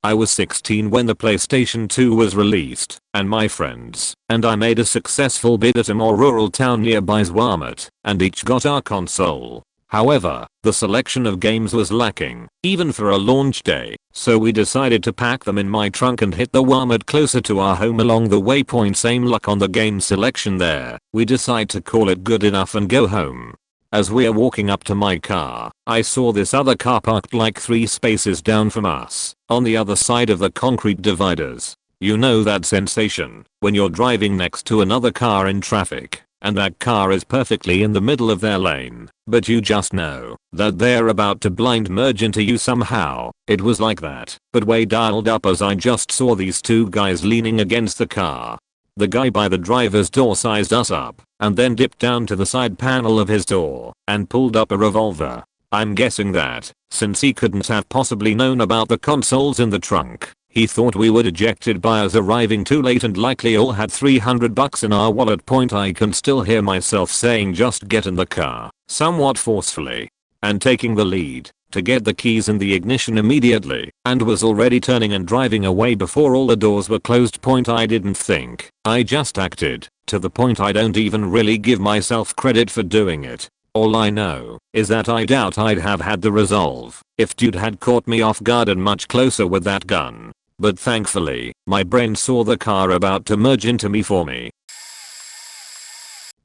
I was 16 when the PlayStation 2 was released, and my friends and I made a successful bid at a more rural town nearby's Walmart, and each got our console. However, the selection of games was lacking, even for a launch day, so we decided to pack them in my trunk and hit the Walmart closer to our home along the way. Same luck on the game selection there. We decide to call it good enough and go home. As we are walking up to my car, I saw this other car parked like 3 spaces down from us, on the other side of the concrete dividers. You know that sensation when you're driving next to another car in traffic, and that car is perfectly in the middle of their lane, but you just know that they're about to blind merge into you somehow. It was like that, but way dialed up, as I just saw these 2 guys leaning against the car. The guy by the driver's door sized us up, and then dipped down to the side panel of his door and pulled up a revolver. I'm guessing that, since he couldn't have possibly known about the consoles in the trunk, he thought we were dejected buyers arriving too late and likely all had $300 in our wallet. I can still hear myself saying just get in the car, somewhat forcefully, and taking the lead to get the keys in the ignition immediately, and was already turning and driving away before all the doors were closed. I didn't think, I just acted, to the point I don't even really give myself credit for doing it. All I know is that I doubt I'd have had the resolve if dude had caught me off guard and much closer with that gun. But thankfully, my brain saw the car about to merge into me for me.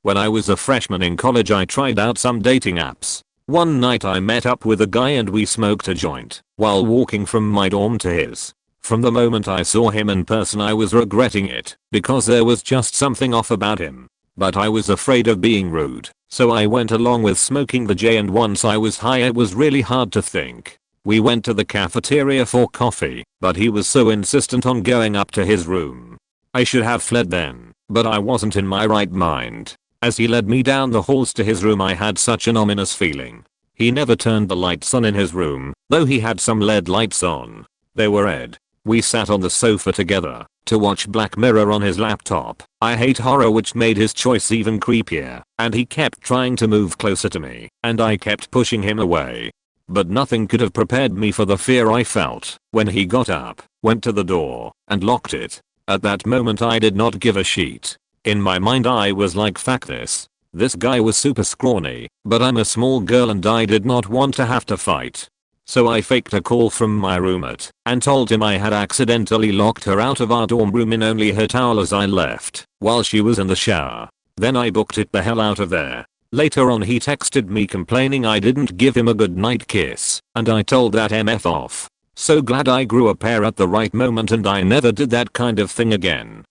When I was a freshman in college, I tried out some dating apps. One night I met up with a guy and we smoked a joint while walking from my dorm to his. From the moment I saw him in person I was regretting it, because there was just something off about him. But I was afraid of being rude, so I went along with smoking the J, and once I was high it was really hard to think. We went to the cafeteria for coffee, but he was so insistent on going up to his room. I should have fled then, but I wasn't in my right mind. As he led me down the halls to his room I had such an ominous feeling. He never turned the lights on in his room, though he had some LED lights on. They were red. We sat on the sofa together to watch Black Mirror on his laptop. I hate horror, which made his choice even creepier, and he kept trying to move closer to me, and I kept pushing him away. But nothing could have prepared me for the fear I felt when he got up, went to the door, and locked it. At that moment I did not give a shit. In my mind I was like, fuck this. This guy was super scrawny, but I'm a small girl and I did not want to have to fight. So I faked a call from my roommate and told him I had accidentally locked her out of our dorm room in only her towel as I left while she was in the shower. Then I booked it the hell out of there. Later on he texted me complaining I didn't give him a goodnight kiss, and I told that MF off. So glad I grew a pair at the right moment and I never did that kind of thing again.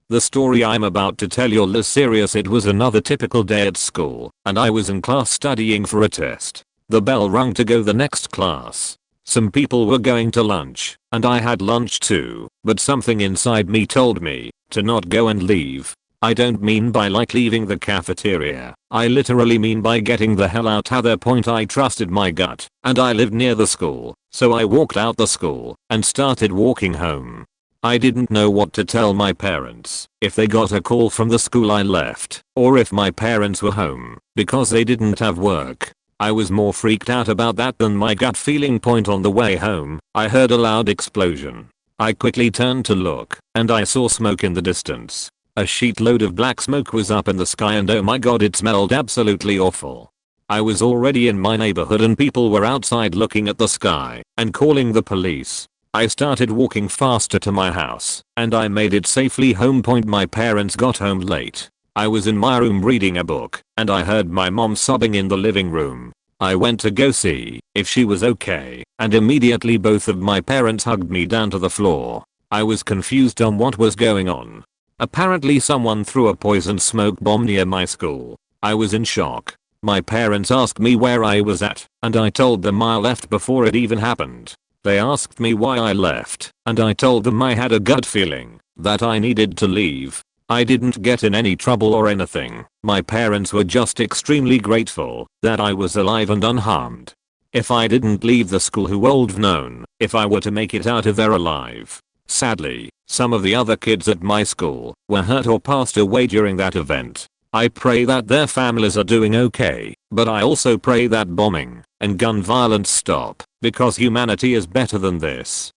The story I'm about to tell you're serious. It was another typical day at school, and I was in class studying for a test. The bell rang to go the next class. Some people were going to lunch, and I had lunch too, but something inside me told me to not go and leave. I don't mean by like leaving the cafeteria, I literally mean by getting the hell out of there. I trusted my gut, and I lived near the school, so I walked out the school and started walking home. I didn't know what to tell my parents, if they got a call from the school I left, or if my parents were home, because they didn't have work. I was more freaked out about that than my gut feeling. On the way home, I heard a loud explosion. I quickly turned to look, and I saw smoke in the distance. A sheet load of black smoke was up in the sky, and oh my god, it smelled absolutely awful. I was already in my neighborhood and people were outside looking at the sky and calling the police. I started walking faster to my house, and I made it safely home. My parents got home late. I was in my room reading a book, and I heard my mom sobbing in the living room. I went to go see if she was okay, and immediately both of my parents hugged me down to the floor. I was confused on what was going on. Apparently someone threw a poison smoke bomb near my school. I was in shock. My parents asked me where I was at, and I told them I left before it even happened. They asked me why I left, and I told them I had a gut feeling that I needed to leave. I didn't get in any trouble or anything. My parents were just extremely grateful that I was alive and unharmed. If I didn't leave the school, who would have known if I were to make it out of there alive? Sadly, some of the other kids at my school were hurt or passed away during that event. I pray that their families are doing okay, but I also pray that bombing and gun violence stop, because humanity is better than this.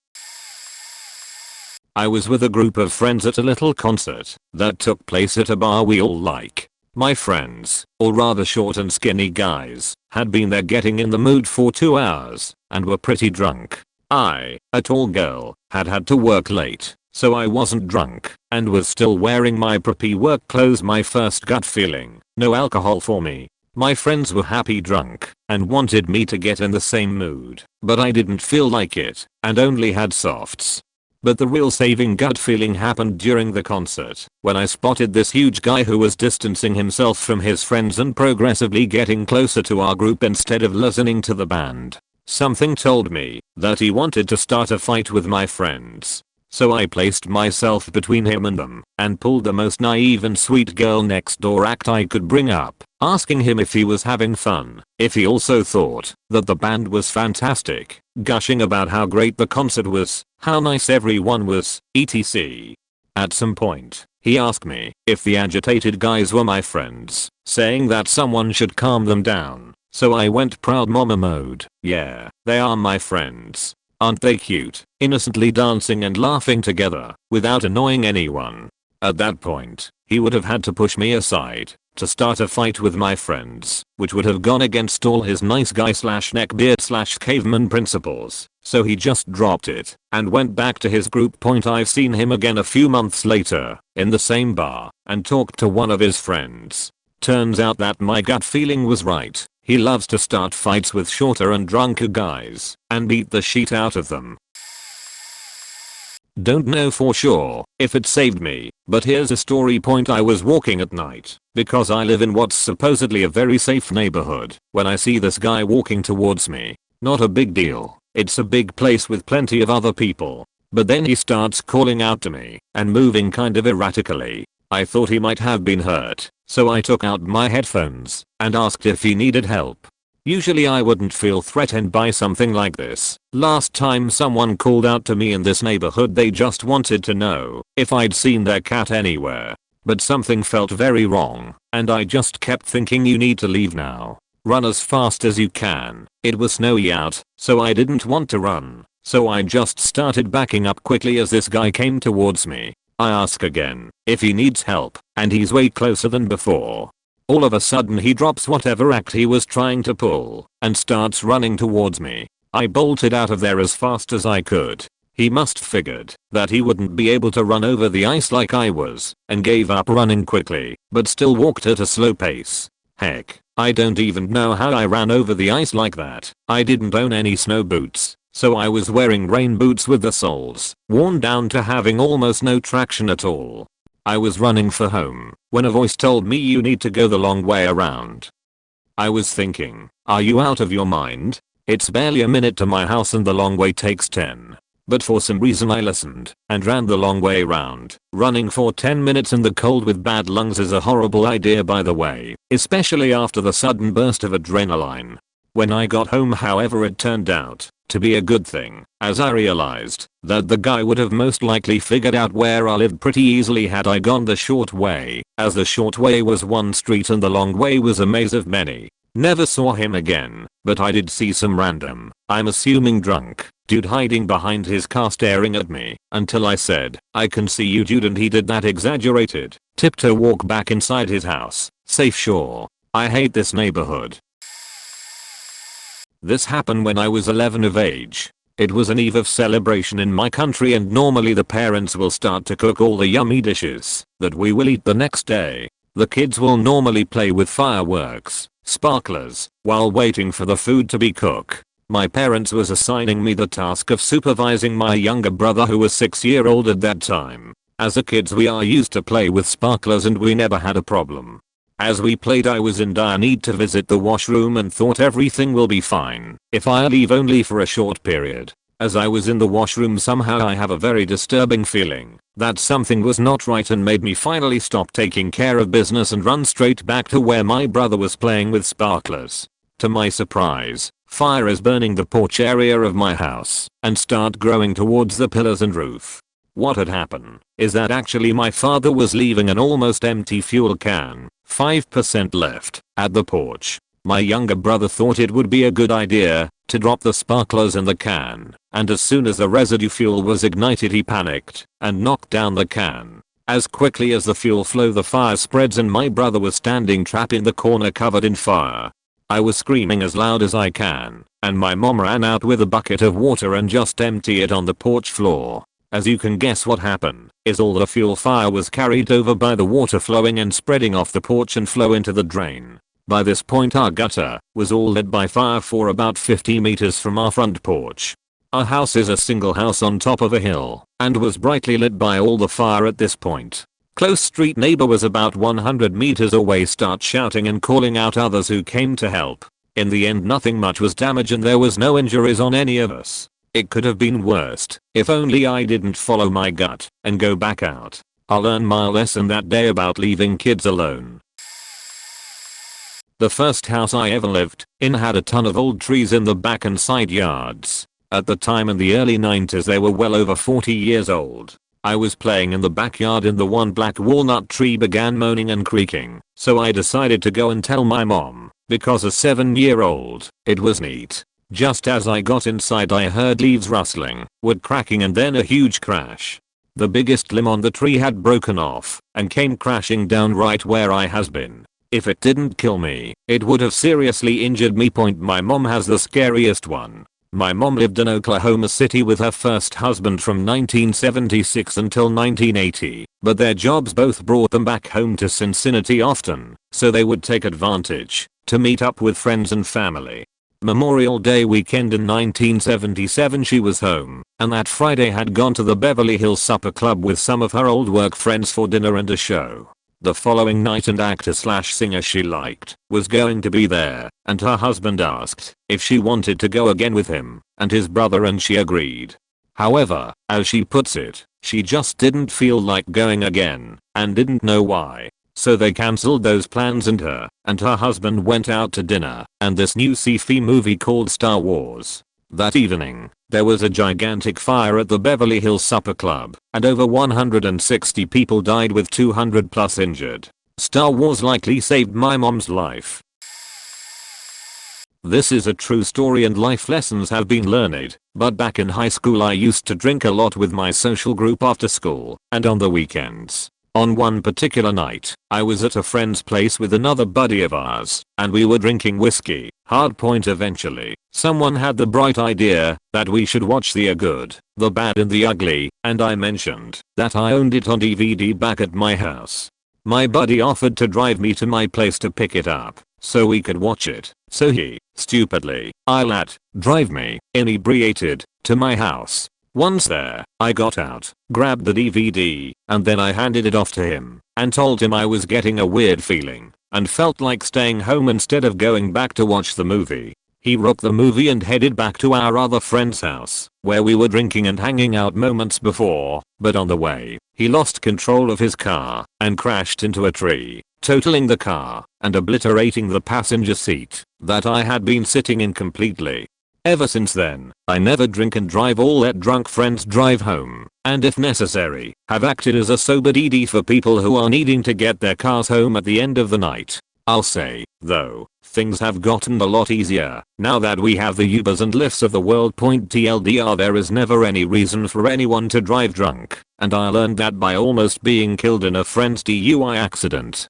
I was with a group of friends at a little concert that took place at a bar we all like. My friends, or rather short and skinny guys, had been there getting in the mood for 2 hours and were pretty drunk. I, a tall girl, had to work late, so I wasn't drunk and was still wearing my preppy work clothes. My first gut feeling, no alcohol for me. My friends were happy drunk and wanted me to get in the same mood, but I didn't feel like it and only had softs. But the real saving gut feeling happened during the concert, when I spotted this huge guy who was distancing himself from his friends and progressively getting closer to our group instead of listening to the band. Something told me that he wanted to start a fight with my friends. So I placed myself between him and them and pulled the most naive and sweet girl next door act I could bring up, asking him if he was having fun, if he also thought that the band was fantastic, gushing about how great the concert was, how nice everyone was, etc. At some point, he asked me if the agitated guys were my friends, saying that someone should calm them down. So I went proud mama mode. Yeah, they are my friends. Aren't they cute, innocently dancing and laughing together, without annoying anyone? At that point, he would have had to push me aside to start a fight with my friends, which would have gone against all his nice guy slash neckbeard slash caveman principles. So he just dropped it and went back to his group. I've seen him again a few months later, in the same bar, and talked to one of his friends. Turns out that my gut feeling was right. He loves to start fights with shorter and drunker guys and beat the shit out of them. Don't know for sure if it saved me, but here's a story. I was walking at night because I live in what's supposedly a very safe neighborhood when I see this guy walking towards me. Not a big deal. It's a big place with plenty of other people. But then he starts calling out to me and moving kind of erratically. I thought he might have been hurt, so I took out my headphones and asked if he needed help. Usually I wouldn't feel threatened by something like this. Last time someone called out to me in this neighborhood, they just wanted to know if I'd seen their cat anywhere. But something felt very wrong, and I just kept thinking, you need to leave now. Run as fast as you can. It was snowy out, so I didn't want to run. So I just started backing up quickly as this guy came towards me. I ask again if he needs help, and he's way closer than before. All of a sudden he drops whatever act he was trying to pull and starts running towards me. I bolted out of there as fast as I could. He must figured that he wouldn't be able to run over the ice like I was and gave up running quickly, but still walked at a slow pace. Heck, I don't even know how I ran over the ice like that. I didn't own any snow boots. So I was wearing rain boots with the soles worn down to having almost no traction at all. I was running for home when a voice told me, you need to go the long way around. I was thinking, are you out of your mind? It's barely a minute to my house and the long way takes 10. But for some reason I listened and ran the long way around. Running for 10 minutes in the cold with bad lungs is a horrible idea, by the way, especially after the sudden burst of adrenaline. When I got home, however, it turned out to be a good thing, as I realized that the guy would have most likely figured out where I lived pretty easily had I gone the short way, as the short way was one street and the long way was a maze of many. Never saw him again, but I did see some random, I'm assuming drunk, dude hiding behind his car staring at me until I said, I can see you dude, and he did that exaggerated tiptoe walk back inside his house. Safe sure. I hate this neighborhood. This happened when I was 11 of age. It was an eve of celebration in my country, and normally the parents will start to cook all the yummy dishes that we will eat the next day. The kids will normally play with fireworks, sparklers, while waiting for the food to be cooked. My parents was assigning me the task of supervising my younger brother, who was 6-year-old at that time. As a kids we are used to play with sparklers and we never had a problem. As we played, I was in dire need to visit the washroom and thought everything will be fine if I leave only for a short period. As I was in the washroom, somehow I have a very disturbing feeling that something was not right and made me finally stop taking care of business and run straight back to where my brother was playing with sparklers. To my surprise, fire is burning the porch area of my house and start growing towards the pillars and roof. What had happened is that actually my father was leaving an almost empty fuel can, 5% left, at the porch. My younger brother thought it would be a good idea to drop the sparklers in the can, and as soon as the residue fuel was ignited he panicked and knocked down the can. As quickly as the fuel flow, the fire spreads and my brother was standing trapped in the corner covered in fire. I was screaming as loud as I can, and my mom ran out with a bucket of water and just emptied it on the porch floor. As you can guess, what happened is all the fuel fire was carried over by the water flowing and spreading off the porch and flow into the drain. By this point our gutter was all lit by fire for about 50 meters from our front porch. Our house is a single house on top of a hill and was brightly lit by all the fire at this point. Close street neighbor was about 100 meters away start shouting and calling out others who came to help. In the end nothing much was damaged and there was no injuries on any of us. It could have been worst if only I didn't follow my gut and go back out. I learned my lesson that day about leaving kids alone. The first house I ever lived in had a ton of old trees in the back and side yards. At the time in the early 90s they were well over 40 years old. I was playing in the backyard and the one black walnut tree began moaning and creaking, so I decided to go and tell my mom, because as a 7-year-old, it was neat. Just as I got inside I heard leaves rustling, wood cracking and then a huge crash. The biggest limb on the tree had broken off and came crashing down right where I has been. If it didn't kill me, it would have seriously injured me. My mom has the scariest one. My mom lived in Oklahoma City with her first husband from 1976 until 1980, but their jobs both brought them back home to Cincinnati often, so they would take advantage to meet up with friends and family. Memorial Day weekend in 1977 she was home, and that Friday had gone to the Beverly Hills Supper Club with some of her old work friends for dinner and a show. The following night an actor/singer she liked was going to be there, and her husband asked if she wanted to go again with him and his brother, and she agreed. However, as she puts it, she just didn't feel like going again and didn't know why. So they cancelled those plans and her husband went out to dinner and this new sci-fi movie called Star Wars. That evening, there was a gigantic fire at the Beverly Hills Supper Club, and over 160 people died with 200 plus injured. Star Wars likely saved my mom's life. This is a true story and life lessons have been learned, but back in high school I used to drink a lot with my social group after school and on the weekends. On one particular night, I was at a friend's place with another buddy of ours, and we were drinking whiskey. Hard point eventually, someone had the bright idea that we should watch The Good, the Bad and the Ugly, and I mentioned that I owned it on DVD back at my house. My buddy offered to drive me to my place to pick it up, so we could watch it. So he, stupidly, I let drive me, inebriated, to my house. Once there, I got out, grabbed the DVD, and then I handed it off to him and told him I was getting a weird feeling and felt like staying home instead of going back to watch the movie. He wrote the movie and headed back to our other friend's house, where we were drinking and hanging out moments before, but on the way, he lost control of his car and crashed into a tree, totaling the car and obliterating the passenger seat that I had been sitting in completely. Ever since then, I never drink and drive or let drunk friends drive home, and if necessary, have acted as a sober DD for people who are needing to get their cars home at the end of the night. I'll say, though, things have gotten a lot easier now that we have the Ubers and Lyfts of the world. TLDR, there is never any reason for anyone to drive drunk, and I learned that by almost being killed in a friend's DUI accident.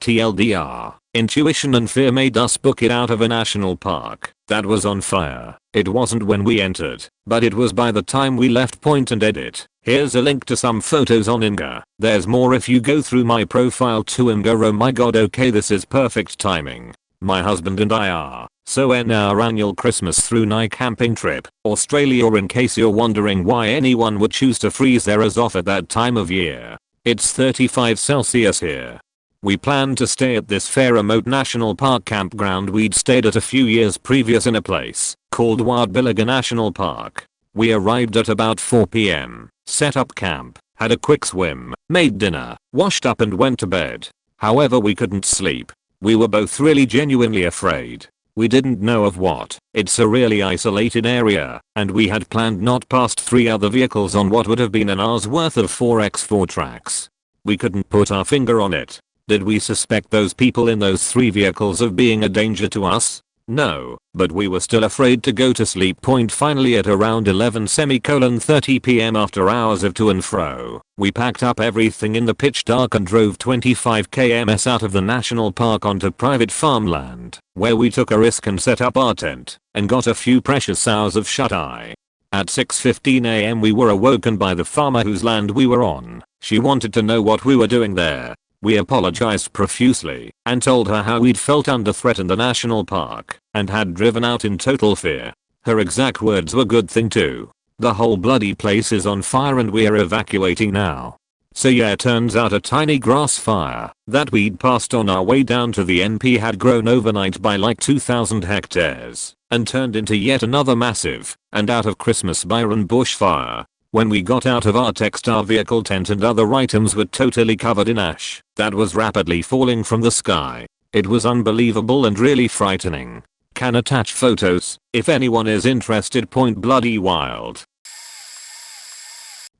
TLDR, intuition and fear made us book it out of a national park that was on fire. It wasn't when we entered, but it was by the time we left. Point and edit. Here's a link to some photos on Imgur. There's more if you go through my profile to Imgur. Oh my god, okay, this is perfect timing. My husband and I are so in our annual Christmas through night camping trip, Australia. In case you're wondering why anyone would choose to freeze their ass off at that time of year. It's 35 Celsius here. We planned to stay at this fair remote national park campground we'd stayed at a few years previous in a place called Wildbilliga National Park. We arrived at about 4 p.m, set up camp, had a quick swim, made dinner, washed up and went to bed. However, we couldn't sleep. We were both really genuinely afraid. We didn't know of what. It's a really isolated area, and we had planned not past 3 other vehicles on what would have been an hour's worth of 4x4 tracks. We couldn't put our finger on it. Did we suspect those people in those 3 vehicles of being a danger to us? No, but we were still afraid to go to sleep. Finally at around 11:30 p.m. after hours of to and fro, we packed up everything in the pitch dark and drove 25 km out of the national park onto private farmland, where we took a risk and set up our tent, and got a few precious hours of shut-eye. At 6:15 a.m. we were awoken by the farmer whose land we were on. She wanted to know what we were doing there. We apologized profusely and told her how we'd felt under threat in the national park and had driven out in total fear. Her exact words were, "Good thing too. The whole bloody place is on fire and we're evacuating now." So yeah, turns out a tiny grass fire that we'd passed on our way down to the NP had grown overnight by like 2,000 hectares and turned into yet another massive and out of Christmas Byron bushfire. When we got out of our textile vehicle, tent and other items were totally covered in ash that was rapidly falling from the sky. It was unbelievable and really frightening. Can attach photos if anyone is interested. Bloody wild.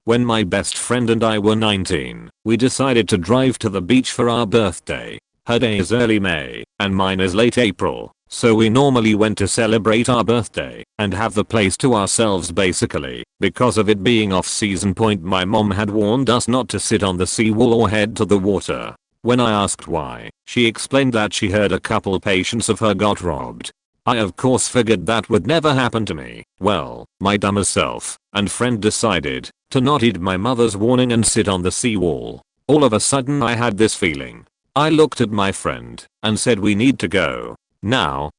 When my best friend and I were 19, we decided to drive to the beach for our birthday. Her day is early May and mine is late April, so we normally went to celebrate our birthday and have the place to ourselves basically. Because of it being off season. My mom had warned us not to sit on the seawall or head to the water. When I asked why, she explained that she heard a couple patients of her got robbed. I of course figured that would never happen to me. Well, my dumber self and friend decided to not heed my mother's warning and sit on the seawall. All of a sudden I had this feeling. I looked at my friend and said, "We need to go now."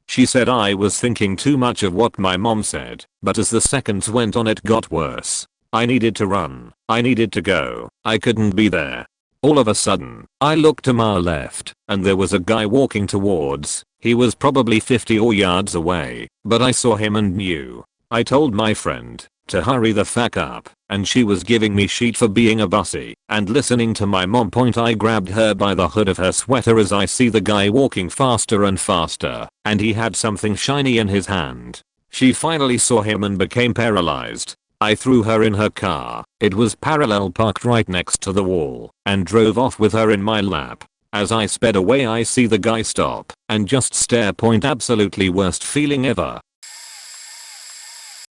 She said I was thinking too much of what my mom said, but as the seconds went on it got worse. I needed to run. I needed to go. I couldn't be there. All of a sudden, I looked to my left and there was a guy walking towards. He was probably 50 or yards away, but I saw him and knew. I told my friend to hurry the fuck up, and she was giving me shit for being a bussy and listening to my mom. I grabbed her by the hood of her sweater as I see the guy walking faster and faster, and he had something shiny in his hand. She finally saw him and became paralyzed. I threw her in her car. It was parallel parked right next to the wall, and drove off with her in my lap. As I sped away I see the guy stop and just stare. Absolutely worst feeling ever.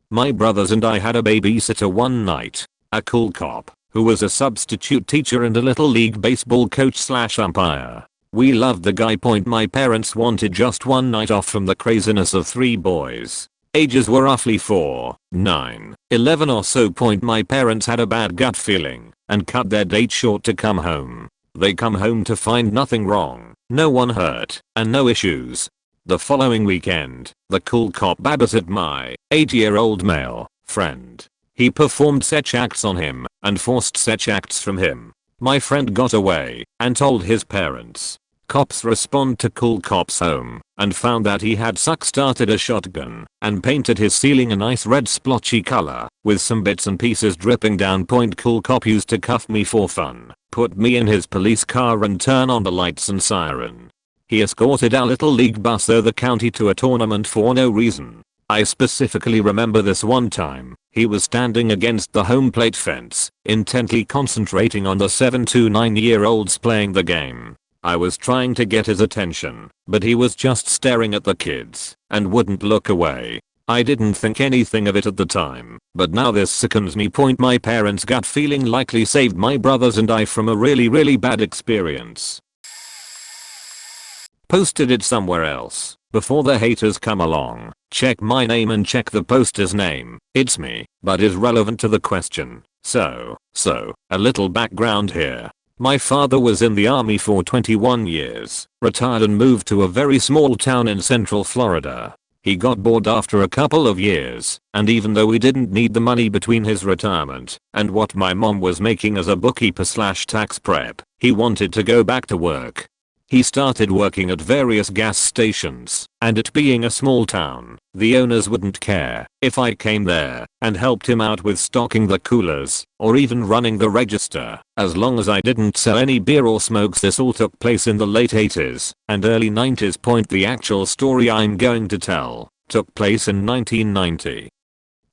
My brothers and I had a babysitter one night, a cool cop, who was a substitute teacher and a little league baseball coach / umpire. We loved the guy. My parents wanted just one night off from the craziness of 3 boys. Ages were roughly 4, 9, 11 or so. My parents had a bad gut feeling and cut their date short to come home. They come home to find nothing wrong, no one hurt, and no issues. The following weekend, the cool cop babysat my 8-year-old male friend. He performed such acts on him and forced such acts from him. My friend got away and told his parents. Cops respond to cool cop's home and found that he had started a shotgun and painted his ceiling a nice red splotchy color with some bits and pieces dripping down. Cool cop used to cuff me for fun, put me in his police car and turn on the lights and siren. He escorted our little league bus through the county to a tournament for no reason. I specifically remember this one time. He was standing against the home plate fence, intently concentrating on the 7 to 9-year-olds playing the game. I was trying to get his attention, but he was just staring at the kids and wouldn't look away. I didn't think anything of it at the time, but now this sickens me. My parents' gut feeling likely saved my brothers and I from a really bad experience. Posted it somewhere else before the haters come along. Check my name and check the poster's name. It's me, but is relevant to the question. So, a little background here. My father was in the army for 21 years, retired and moved to a very small town in central Florida. He got bored after a couple of years, and even though we didn't need the money between his retirement and what my mom was making as a bookkeeper slash tax prep, he wanted to go back to work. He started working at various gas stations, and it being a small town, the owners wouldn't care if I came there and helped him out with stocking the coolers or even running the register, as long as I didn't sell any beer or smokes. This all took place in the late 80s and early 90s. The actual story I'm going to tell took place in 1990.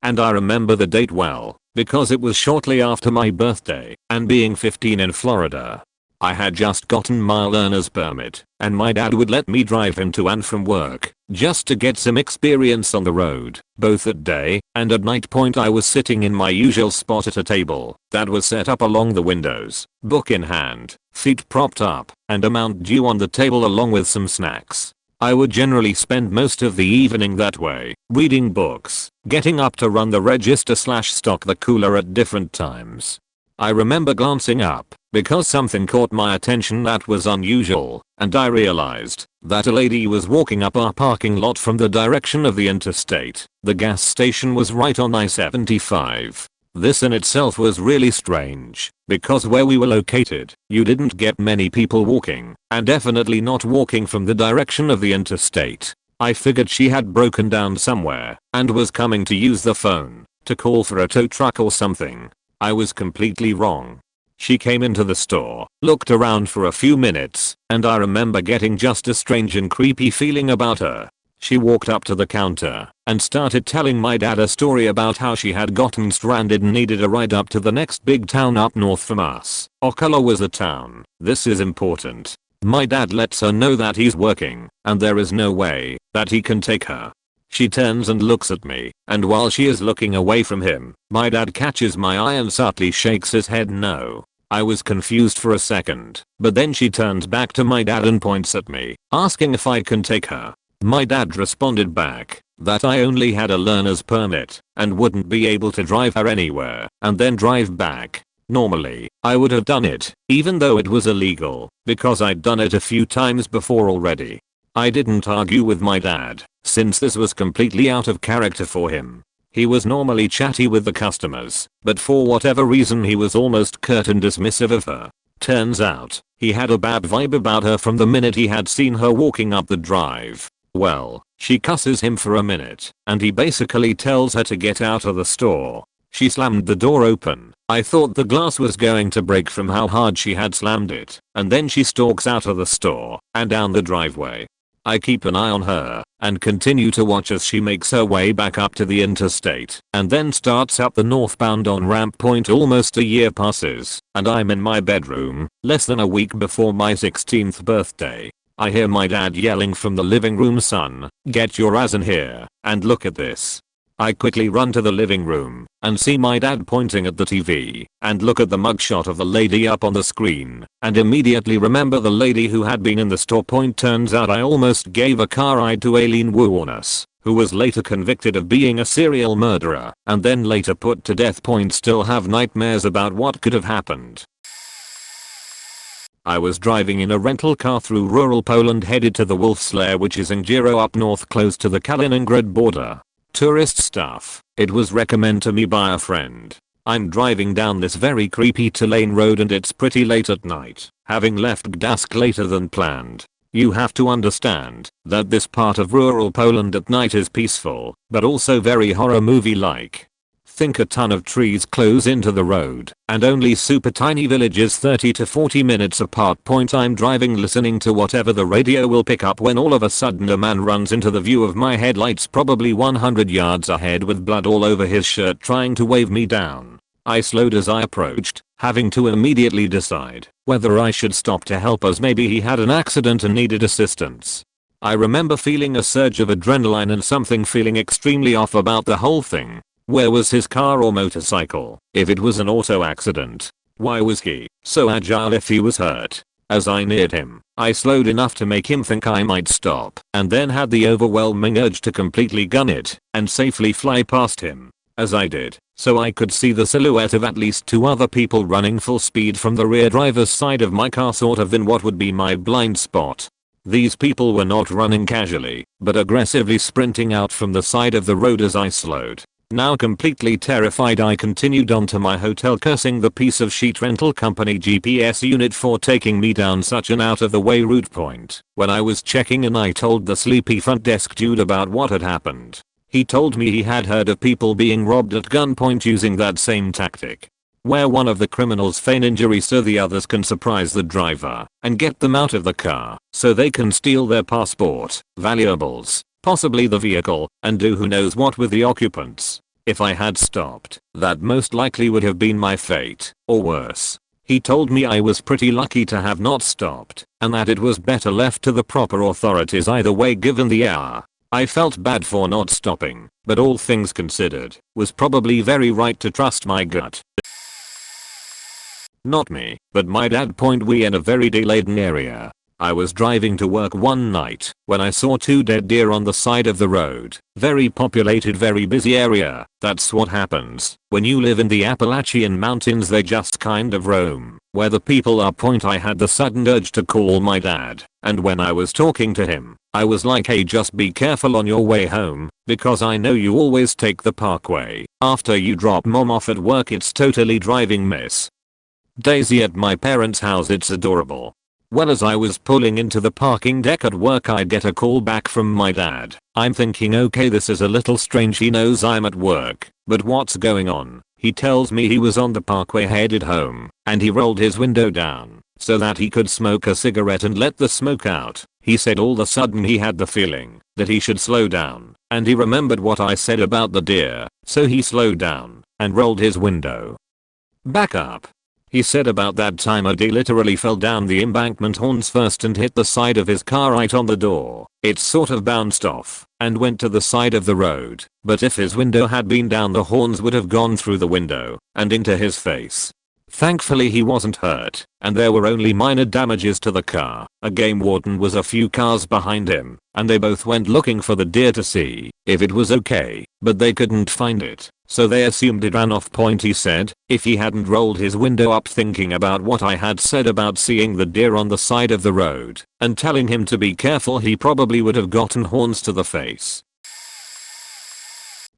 And I remember the date well because it was shortly after my birthday, and being 15 in Florida, I had just gotten my learner's permit, and my dad would let me drive him to and from work, just to get some experience on the road, both at day and at night. I was sitting in my usual spot at a table that was set up along the windows, book in hand, feet propped up, and a Mountain Dew on the table along with some snacks. I would generally spend most of the evening that way, reading books, getting up to run the register slash stock the cooler at different times. I remember glancing up because something caught my attention that was unusual, and I realized that a lady was walking up our parking lot from the direction of the interstate. The gas station was right on I-75. This in itself was really strange, because where we were located, you didn't get many people walking, and definitely not walking from the direction of the interstate. I figured she had broken down somewhere and was coming to use the phone to call for a tow truck or something. I was completely wrong. She came into the store, looked around for a few minutes, and I remember getting just a strange and creepy feeling about her. She walked up to the counter and started telling my dad a story about how she had gotten stranded and needed a ride up to the next big town up north from us. Ocala was the town. This is important. My dad lets her know that he's working, and there is no way that he can take her. She turns and looks at me, and while she is looking away from him, my dad catches my eye and subtly shakes his head no. I was confused for a second, but then she turns back to my dad and points at me, asking if I can take her. My dad responded back that I only had a learner's permit and wouldn't be able to drive her anywhere and then drive back. Normally, I would have done it, even though it was illegal, because I'd done it a few times before already. I didn't argue with my dad, since this was completely out of character for him. He was normally chatty with the customers, but for whatever reason he was almost curt and dismissive of her. Turns out, he had a bad vibe about her from the minute he had seen her walking up the drive. Well, she cusses him for a minute, and he basically tells her to get out of the store. She slammed the door open. I thought the glass was going to break from how hard she had slammed it, and then she stalks out of the store and down the driveway. I keep an eye on her and continue to watch as she makes her way back up to the interstate and then starts up the northbound on-ramp. Almost a year passes and I'm in my bedroom, less than a week before my 16th birthday. I hear my dad yelling from the living room, "Son, get your ass in here and look at this." I quickly run to the living room and see my dad pointing at the TV and look at the mugshot of the lady up on the screen and immediately remember the lady who had been in the store. Turns out I almost gave a car ride to Aileen Wuornos, who was later convicted of being a serial murderer and then later put to death. Still have nightmares about what could have happened. I was driving in a rental car through rural Poland headed to the Wolf's Lair, which is in Giro up north close to the Kaliningrad border. Tourist stuff. It was recommended to me by a friend. I'm driving down this very creepy 2-lane road and it's pretty late at night, having left Gdańsk later than planned. You have to understand that this part of rural Poland at night is peaceful, but also very horror movie-like. Think a ton of trees close into the road, and only super tiny villages 30 to 40 minutes apart. I'm driving listening to whatever the radio will pick up when all of a sudden a man runs into the view of my headlights probably 100 yards ahead with blood all over his shirt trying to wave me down. I slowed as I approached, having to immediately decide whether I should stop to help as maybe he had an accident and needed assistance. I remember feeling a surge of adrenaline and something feeling extremely off about the whole thing. Where was his car or motorcycle? If it was an auto accident, why was he so agile if he was hurt? As I neared him, I slowed enough to make him think I might stop, and then had the overwhelming urge to completely gun it and safely fly past him. As I did, so I could see the silhouette of at least 2 other people running full speed from the rear driver's side of my car, sort of in what would be my blind spot. These people were not running casually, but aggressively sprinting out from the side of the road as I slowed. Now completely terrified, I continued on to my hotel, cursing the piece of shit rental company GPS unit for taking me down such an out of the way route point. When I was checking in, I told the sleepy front desk dude about what had happened. He told me he had heard of people being robbed at gunpoint using that same tactic, where one of the criminals feign injury so the others can surprise the driver and get them out of the car so they can steal their passport, valuables, possibly the vehicle, and do who knows what with the occupants. If I had stopped, that most likely would have been my fate, or worse. He told me I was pretty lucky to have not stopped, and that it was better left to the proper authorities either way given the hour. I felt bad for not stopping, but all things considered, was probably very right to trust my gut. Not me, but my dad. We in a very deer-laden area. I was driving to work one night when I saw 2 dead deer on the side of the road. Very populated, very busy area. That's what happens when you live in the Appalachian Mountains. They just kind of roam where the people are. I had the sudden urge to call my dad, and when I was talking to him, I was like, hey, just be careful on your way home, because I know you always take the parkway after you drop mom off at work. It's totally driving Miss Daisy at my parents' house. It's adorable. Well, as I was pulling into the parking deck at work, I get a call back from my dad. I'm thinking, okay, this is a little strange. He knows I'm at work, but what's going on? He tells me he was on the parkway headed home, and he rolled his window down so that he could smoke a cigarette and let the smoke out. He said all of a sudden he had the feeling that he should slow down, and he remembered what I said about the deer, so he slowed down and rolled his window back up. He said about that time a deer literally fell down the embankment horns first and hit the side of his car right on the door. It sort of bounced off and went to the side of the road, but if his window had been down, the horns would have gone through the window and into his face. Thankfully he wasn't hurt, and there were only minor damages to the car. A game warden was a few cars behind him, and they both went looking for the deer to see if it was okay, but they couldn't find it, so they assumed it ran off. He said if he hadn't rolled his window up thinking about what I had said about seeing the deer on the side of the road and telling him to be careful, he probably would have gotten horns to the face.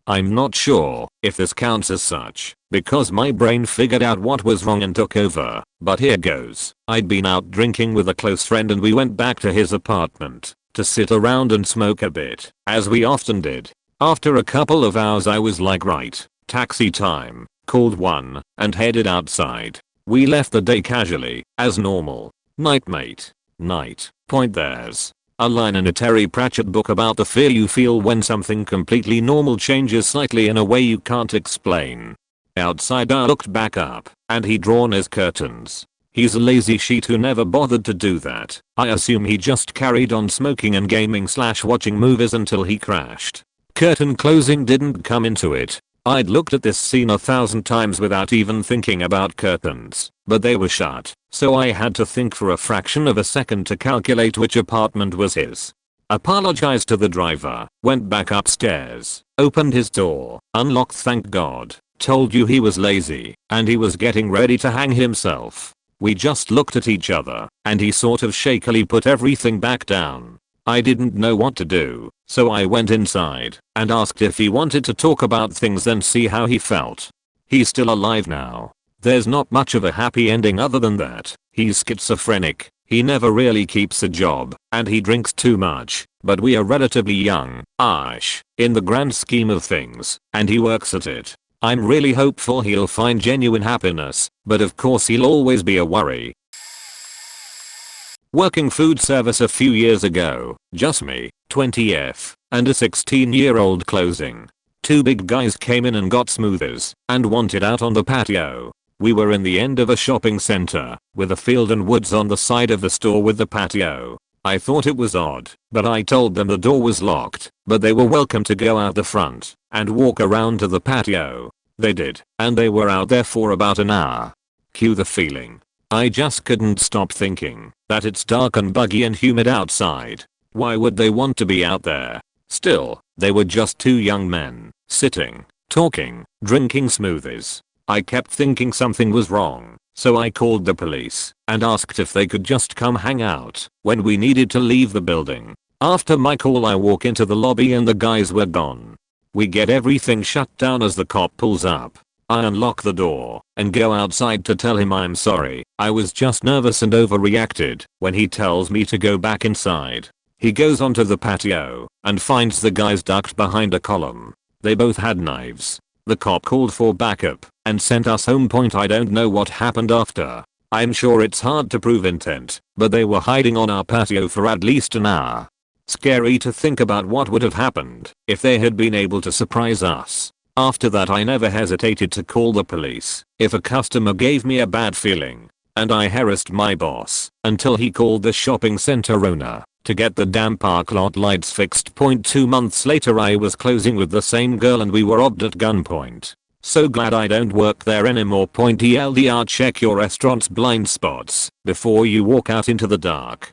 I'm not sure if this counts as such, because my brain figured out what was wrong and took over, but here goes. I'd been out drinking with a close friend and we went back to his apartment to sit around and smoke a bit, as we often did. After a couple of hours I was like, right, taxi time, called one, and headed outside. We left the day casually, as normal. Night mate. Night. There's a line in a Terry Pratchett book about the fear you feel when something completely normal changes slightly in a way you can't explain. Outside I looked back up, and he'd drawn his curtains. He's a lazy sheet who never bothered to do that. I assume he just carried on smoking and gaming / watching movies until he crashed. Curtain closing didn't come into it. I'd looked at this scene 1,000 times without even thinking about curtains, but they were shut, so I had to think for a fraction of a second to calculate which apartment was his. Apologized to the driver, went back upstairs, opened his door, unlocked, thank God, told you he was lazy, and he was getting ready to hang himself. We just looked at each other, and he sort of shakily put everything back down. I didn't know what to do, so I went inside and asked if he wanted to talk about things and see how he felt. He's still alive now. There's not much of a happy ending other than that. He's schizophrenic, he never really keeps a job, and he drinks too much, but we are relatively young-ish in the grand scheme of things, and he works at it. I'm really hopeful he'll find genuine happiness, but of course he'll always be a worry. Working food service a few years ago, just me, 20th, and a 16-year-old closing. 2 big guys came in and got smoothies and wanted out on the patio. We were in the end of a shopping center, with a field and woods on the side of the store with the patio. I thought it was odd, but I told them the door was locked, but they were welcome to go out the front and walk around to the patio. They did, and they were out there for about an hour. Cue the feeling. I just couldn't stop thinking that it's dark and buggy and humid outside. Why would they want to be out there? Still, they were just 2 young men, sitting, talking, drinking smoothies. I kept thinking something was wrong, so I called the police and asked if they could just come hang out when we needed to leave the building. After my call I walk into the lobby and the guys were gone. We get everything shut down as the cop pulls up. I unlock the door and go outside to tell him I'm sorry, I was just nervous and overreacted. When he tells me to go back inside, he goes onto the patio and finds the guys ducked behind a column. They both had knives. The cop called for backup and sent us home. I don't know what happened after. I'm sure it's hard to prove intent, but they were hiding on our patio for at least an hour. Scary to think about what would have happened if they had been able to surprise us. After that I never hesitated to call the police if a customer gave me a bad feeling, and I harassed my boss until he called the shopping center owner to get the damn park lot lights fixed. 2 months later I was closing with the same girl and we were robbed at gunpoint. So glad I don't work there anymore. TLDR, check your restaurant's blind spots before you walk out into the dark.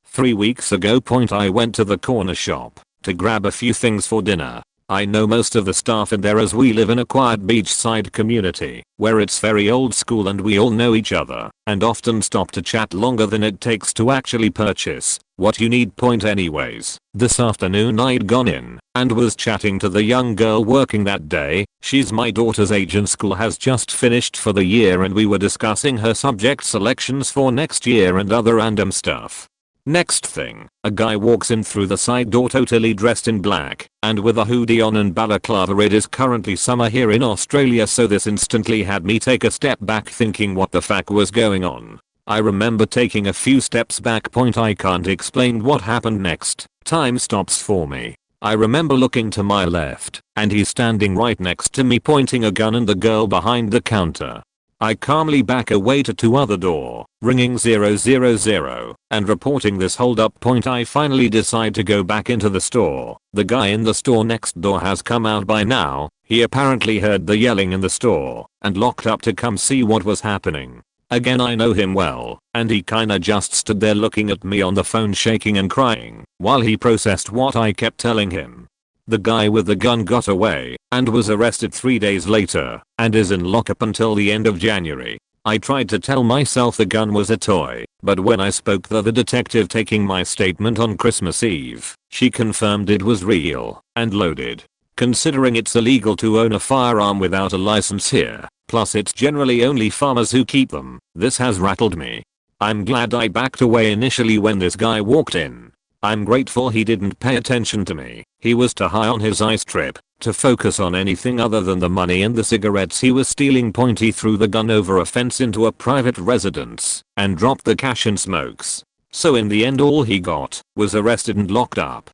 3 weeks ago. I went to the corner shop to grab a few things for dinner. I know most of the staff in there as we live in a quiet beachside community where it's very old school and we all know each other and often stop to chat longer than it takes to actually purchase what you need. Anyways, this afternoon I'd gone in and was chatting to the young girl working that day. She's my daughter's age and school has just finished for the year and we were discussing her subject selections for next year and other random stuff. Next thing, a guy walks in through the side door totally dressed in black and with a hoodie on and balaclava. It is currently summer here in Australia, so this instantly had me take a step back thinking what the fuck was going on. I remember taking a few steps back. I can't explain what happened next. Time stops for me. I remember looking to my left and he's standing right next to me pointing a gun and the girl behind the counter. I calmly back away to other door, ringing 000 and reporting this hold up. I finally decide to go back into the store. The guy in the store next door has come out by now. He apparently heard the yelling in the store and locked up to come see what was happening. Again, I know him well, and he kinda just stood there looking at me on the phone shaking and crying while he processed what I kept telling him. The guy with the gun got away and was arrested 3 days later and is in lockup until the end of January. I tried to tell myself the gun was a toy, but when I spoke to the detective taking my statement on Christmas Eve, she confirmed it was real and loaded. Considering it's illegal to own a firearm without a license here, plus it's generally only farmers who keep them, this has rattled me. I'm glad I backed away initially when this guy walked in. I'm grateful he didn't pay attention to me. He was too high on his ice trip to focus on anything other than the money and the cigarettes he was stealing. He threw the gun over a fence into a private residence and dropped the cash in smokes. So in the end all he got was arrested and locked up.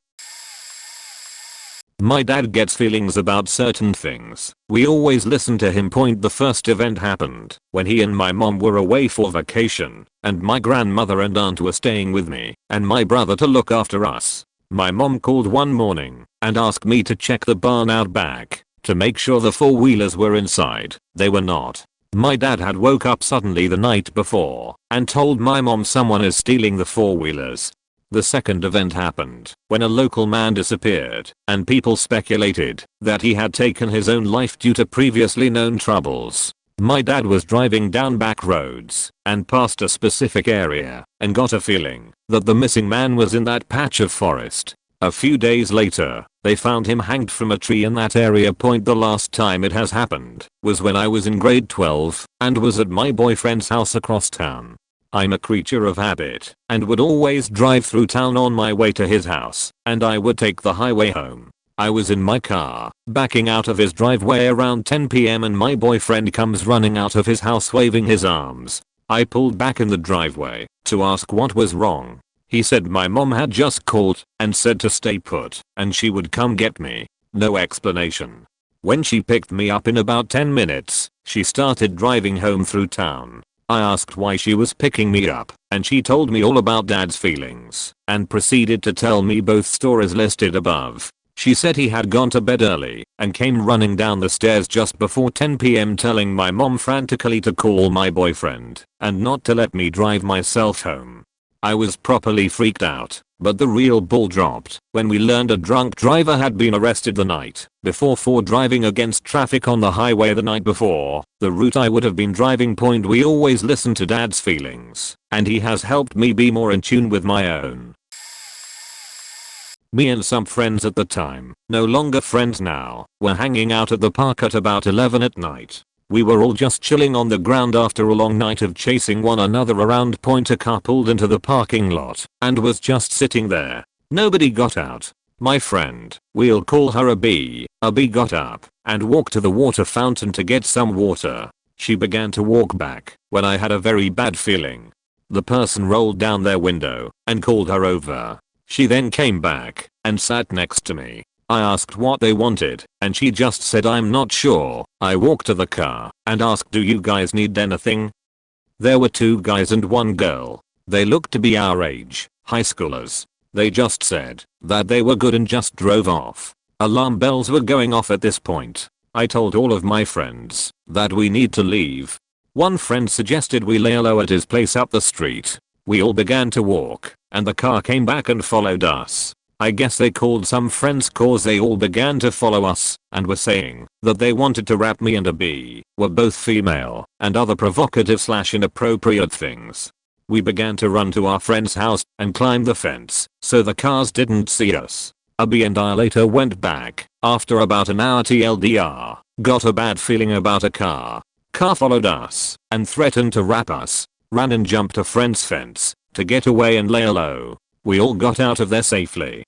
My dad gets feelings about certain things. We always listen to him. The first event happened when he and my mom were away for vacation, and my grandmother and aunt were staying with me and my brother to look after us. My mom called one morning and asked me to check the barn out back to make sure the four-wheelers were inside. They were not. My dad had woke up suddenly the night before and told my mom someone is stealing the four-wheelers. The second event happened when a local man disappeared and people speculated that he had taken his own life due to previously known troubles. My dad was driving down back roads and passed a specific area and got a feeling that the missing man was in that patch of forest. A few days later, they found him hanged from a tree in that area. The last time it has happened was when I was in grade 12 and was at my boyfriend's house across town. I'm a creature of habit and would always drive through town on my way to his house, and I would take the highway home. I was in my car, backing out of his driveway around 10 PM and my boyfriend comes running out of his house waving his arms. I pulled back in the driveway to ask what was wrong. He said my mom had just called and said to stay put and she would come get me. No explanation. When she picked me up in about 10 minutes, she started driving home through town. I asked why she was picking me up and she told me all about dad's feelings and proceeded to tell me both stories listed above. She said he had gone to bed early and came running down the stairs just before 10 PM telling my mom frantically to call my boyfriend and not to let me drive myself home. I was properly freaked out, but the real ball dropped when we learned a drunk driver had been arrested the night before for driving against traffic on the highway the night before. The route I would have been driving. We always listen to dad's feelings, and he has helped me be more in tune with my own. Me and some friends at the time, no longer friends now, were hanging out at the park at about 11 at night. We were all just chilling on the ground after a long night of chasing one another around. A car pulled into the parking lot and was just sitting there. Nobody got out. My friend, we'll call her a B, got up and walked to the water fountain to get some water. She began to walk back when I had a very bad feeling. The person rolled down their window and called her over. She then came back and sat next to me. I asked what they wanted and she just said I'm not sure. I walked to the car and asked, do you guys need anything? There were 2 guys and 1 girl. They looked to be our age, high schoolers. They just said that they were good and just drove off. Alarm bells were going off at this point. I told all of my friends that we need to leave. One friend suggested we lay low at his place up the street. We all began to walk and the car came back and followed us. I guess they called some friends cause they all began to follow us and were saying that they wanted to rap me and a B, were both female, and other provocative / inappropriate things. We began to run to our friend's house and climb the fence so the cars didn't see us. A B and I later went back after about an hour TLDR, got a bad feeling about a car. Car followed us and threatened to rap us, ran and jumped a friend's fence to get away and lay low. We all got out of there safely.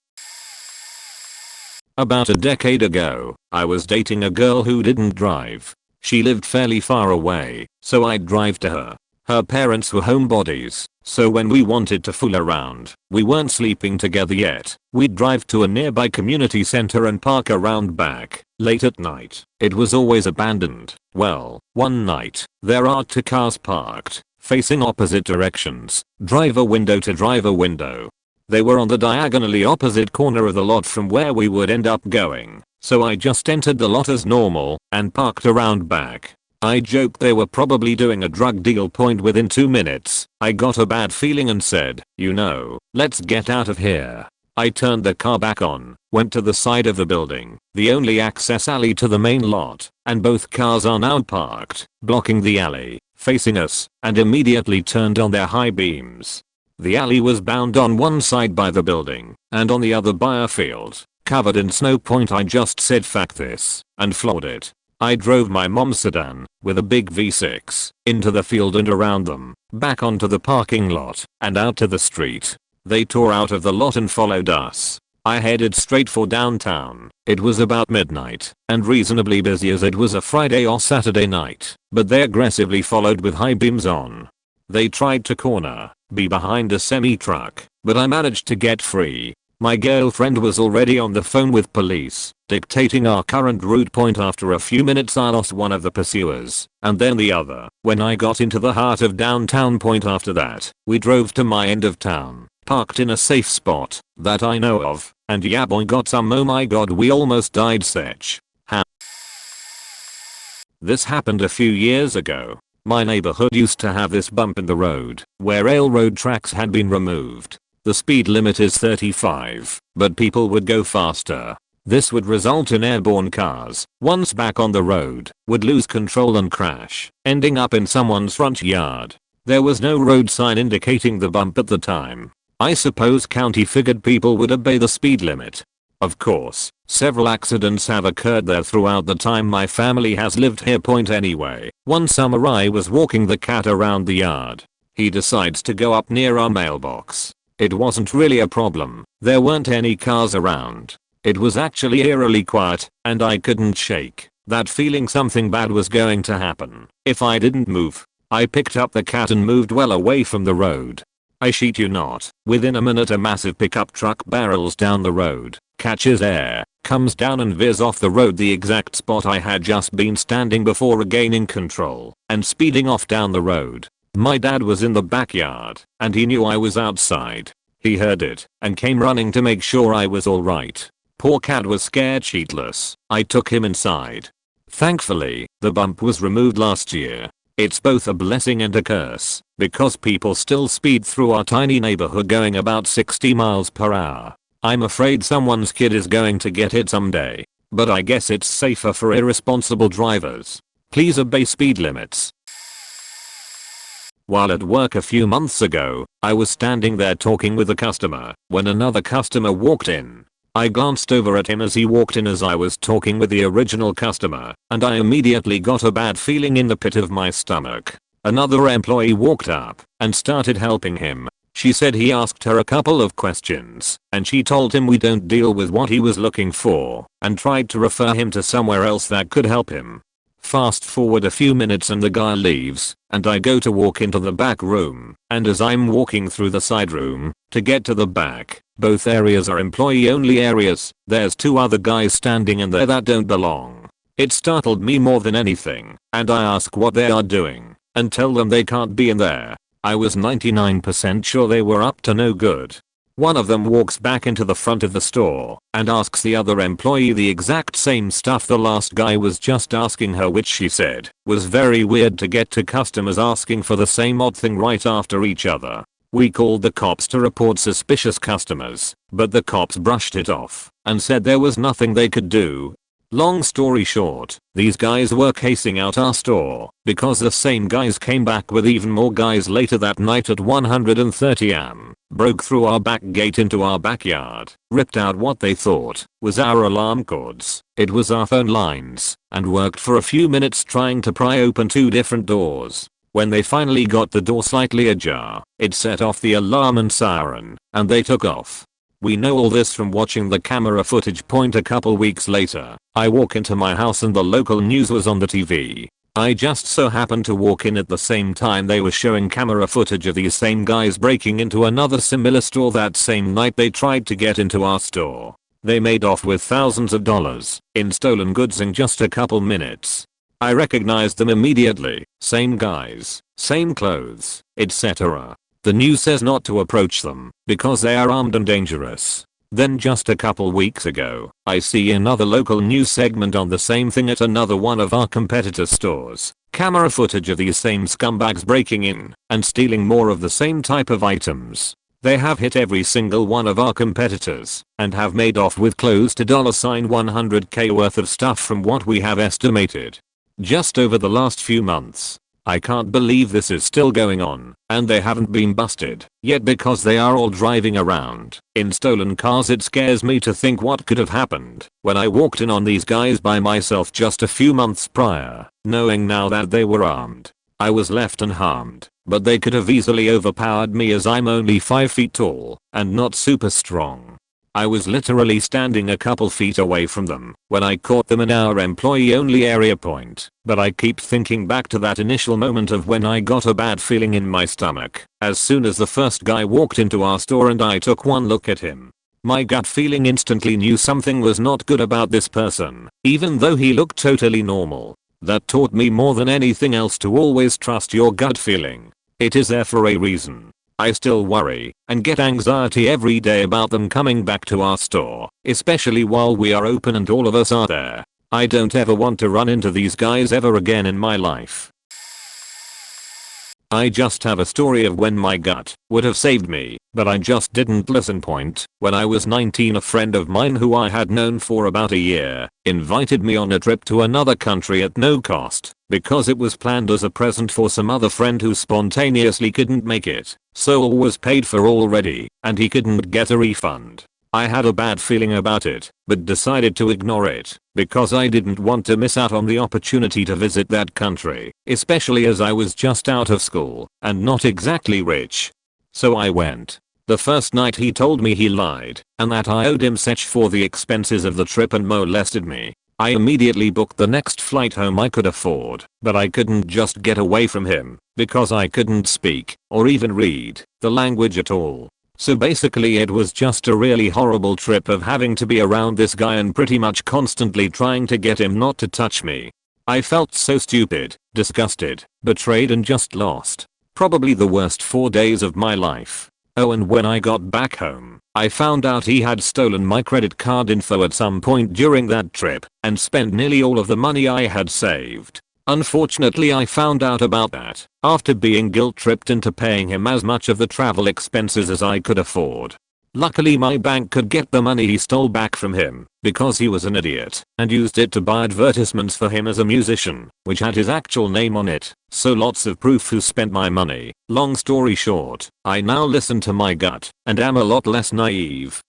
About a decade ago, I was dating a girl who didn't drive. She lived fairly far away, so I'd drive to her. Her parents were homebodies, so when we wanted to fool around, we weren't sleeping together yet, we'd drive to a nearby community center and park around back. Late at night, it was always abandoned. Well, one night, there are 2 cars parked, facing opposite directions, driver window to driver window. They were on the diagonally opposite corner of the lot from where we would end up going, so I just entered the lot as normal and parked around back. I joked they were probably doing a drug deal. Within 2 minutes, I got a bad feeling and said, you know, let's get out of here. I turned the car back on, went to the side of the building, the only access alley to the main lot, and both cars are now parked, blocking the alley, facing us, and immediately turned on their high beams. The alley was bound on one side by the building and on the other by a field covered in snow. I just said fuck this and floored it. I drove my mom's sedan with a big V6 into the field and around them, back onto the parking lot and out to the street. They tore out of the lot and followed us. I headed straight for downtown. It was about midnight and reasonably busy as it was a Friday or Saturday night, but they aggressively followed with high beams on. They tried to corner me behind a semi-truck, but I managed to get free. My girlfriend was already on the phone with police, dictating our current route. After a few minutes I lost one of the pursuers, and then the other, when I got into the heart of downtown. After that, we drove to my end of town, parked in a safe spot that I know of, and yeah boy got some. Oh my god, we almost died. This happened a few years ago. My neighborhood used to have this bump in the road where railroad tracks had been removed. The speed limit is 35, but people would go faster. This would result in airborne cars, once back on the road, would lose control and crash, ending up in someone's front yard. There was no road sign indicating the bump at the time. I suppose county figured people would obey the speed limit. Of course, several accidents have occurred there throughout the time my family has lived here. Anyway, one summer I was walking the cat around the yard. He decides to go up near our mailbox. It wasn't really a problem. There weren't any cars around. It was actually eerily quiet, and I couldn't shake that feeling something bad was going to happen if I didn't move. I picked up the cat and moved well away from the road. I shit you not, within a minute a massive pickup truck barrels down the road, catches air, comes down and veers off the road the exact spot I had just been standing before, regaining control and speeding off down the road. My dad was in the backyard and he knew I was outside. He heard it and came running to make sure I was alright. Poor cat was scared shitless. I took him inside. Thankfully, the bump was removed last year. It's both a blessing and a curse, because people still speed through our tiny neighborhood going about 60 miles per hour. I'm afraid someone's kid is going to get hit someday. But I guess it's safer for irresponsible drivers. Please obey speed limits. While at work a few months ago, I was standing there talking with a customer when another customer walked in. I glanced over at him as he walked in as I was talking with the original customer, and I immediately got a bad feeling in the pit of my stomach. Another employee walked up and started helping him. She said he asked her a couple of questions, and she told him we don't deal with what he was looking for, and tried to refer him to somewhere else that could help him. Fast forward a few minutes and the guy leaves, and I go to walk into the back room, and as I'm walking through the side room to get to the back, both areas are employee only areas, there's 2 other guys standing in there that don't belong. It startled me more than anything, and I ask what they are doing, and tell them they can't be in there. I was 99% sure they were up to no good. One of them walks back into the front of the store and asks the other employee the exact same stuff the last guy was just asking her, which she said was very weird to get to customers asking for the same odd thing right after each other. We called the cops to report suspicious customers, but the cops brushed it off and said there was nothing they could do. Long story short, these guys were casing out our store because the same guys came back with even more guys later that night at 1:30 am, broke through our back gate into our backyard, ripped out what they thought was our alarm cords, it was our phone lines, and worked for a few minutes trying to pry open 2 different doors. When they finally got the door slightly ajar, it set off the alarm and siren, and they took off. We know all this from watching the camera footage. A couple weeks later, I walk into my house and the local news was on the TV. I just so happened to walk in at the same time they were showing camera footage of these same guys breaking into another similar store that same night they tried to get into our store. They made off with thousands of dollars in stolen goods in just a couple minutes. I recognized them immediately, same guys, same clothes, etc. The news says not to approach them because they are armed and dangerous. Then just a couple weeks ago, I see another local news segment on the same thing at another one of our competitor stores. Camera footage of these same scumbags breaking in and stealing more of the same type of items. They have hit every single one of our competitors and have made off with close to $100K worth of stuff from what we have estimated. Just over the last few months. I can't believe this is still going on, and they haven't been busted yet because they are all driving around in stolen cars. It scares me to think what could have happened when I walked in on these guys by myself just a few months prior, knowing now that they were armed. I was left unharmed, but they could have easily overpowered me as I'm only 5 feet tall and not super strong. I was literally standing a couple feet away from them when I caught them in our employee only area point, but I keep thinking back to that initial moment of when I got a bad feeling in my stomach as soon as the first guy walked into our store and I took one look at him. My gut feeling instantly knew something was not good about this person, even though he looked totally normal. That taught me more than anything else to always trust your gut feeling. It is there for a reason. I still worry and get anxiety every day about them coming back to our store, especially while we are open and all of us are there. I don't ever want to run into these guys ever again in my life. I just have a story of when my gut would have saved me, but I just didn't listen. When I was 19, a friend of mine who I had known for about a year invited me on a trip to another country at no cost because it was planned as a present for some other friend who spontaneously couldn't make it, so all was paid for already and he couldn't get a refund. I had a bad feeling about it, but decided to ignore it because I didn't want to miss out on the opportunity to visit that country, especially as I was just out of school and not exactly rich. So I went. The first night he told me he lied and that I owed him such for the expenses of the trip and molested me. I immediately booked the next flight home I could afford, but I couldn't just get away from him because I couldn't speak or even read the language at all. So basically it was just a really horrible trip of having to be around this guy and pretty much constantly trying to get him not to touch me. I felt so stupid, disgusted, betrayed and just lost. Probably the worst 4 days of my life. Oh, and when I got back home, I found out he had stolen my credit card info at some point during that trip and spent nearly all of the money I had saved. Unfortunately, I found out about that after being guilt-tripped into paying him as much of the travel expenses as I could afford. Luckily, my bank could get the money he stole back from him because he was an idiot and used it to buy advertisements for him as a musician, which had his actual name on it. So lots of proof who spent my money. Long story short, I now listen to my gut and am a lot less naive.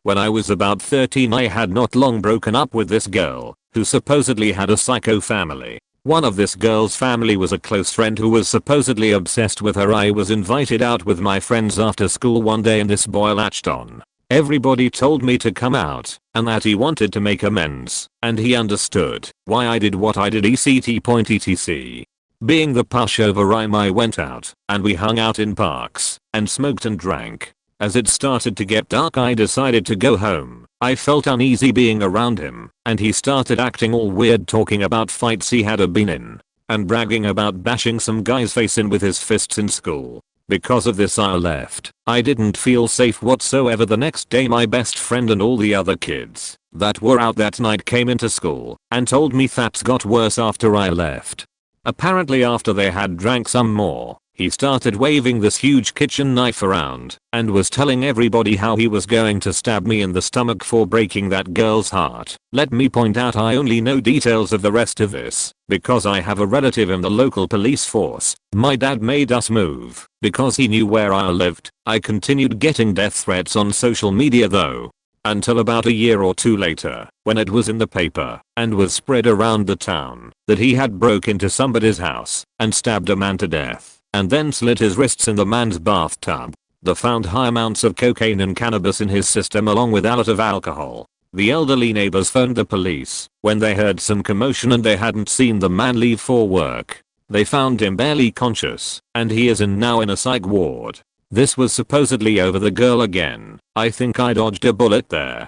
When I was about 13, I had not long broken up with this girl who supposedly had a psycho family. One of this girl's family was a close friend who was supposedly obsessed with her. I was invited out with my friends after school one day and this boy latched on. Everybody told me to come out and that he wanted to make amends and he understood why I did what I did etc. Being the pushover I went out and we hung out in parks and smoked and drank. As it started to get dark, I decided to go home. I felt uneasy being around him and he started acting all weird, talking about fights he had been in and bragging about bashing some guy's face in with his fists in school. Because of this I left. I didn't feel safe whatsoever. The next day my best friend and all the other kids that were out that night came into school and told me that got worse after I left. Apparently after they had drank some more, he started waving this huge kitchen knife around and was telling everybody how he was going to stab me in the stomach for breaking that girl's heart. Let me point out I only know details of the rest of this because I have a relative in the local police force. My dad made us move because he knew where I lived. I continued getting death threats on social media though. Until about a year or two later, when it was in the paper and was spread around the town that he had broke into somebody's house and stabbed a man to death and then slit his wrists in the man's bathtub. They found high amounts of cocaine and cannabis in his system along with a lot of alcohol. The elderly neighbors phoned the police when they heard some commotion and they hadn't seen the man leave for work. They found him barely conscious and he is now in a psych ward. This was supposedly over the girl again. I think I dodged a bullet there.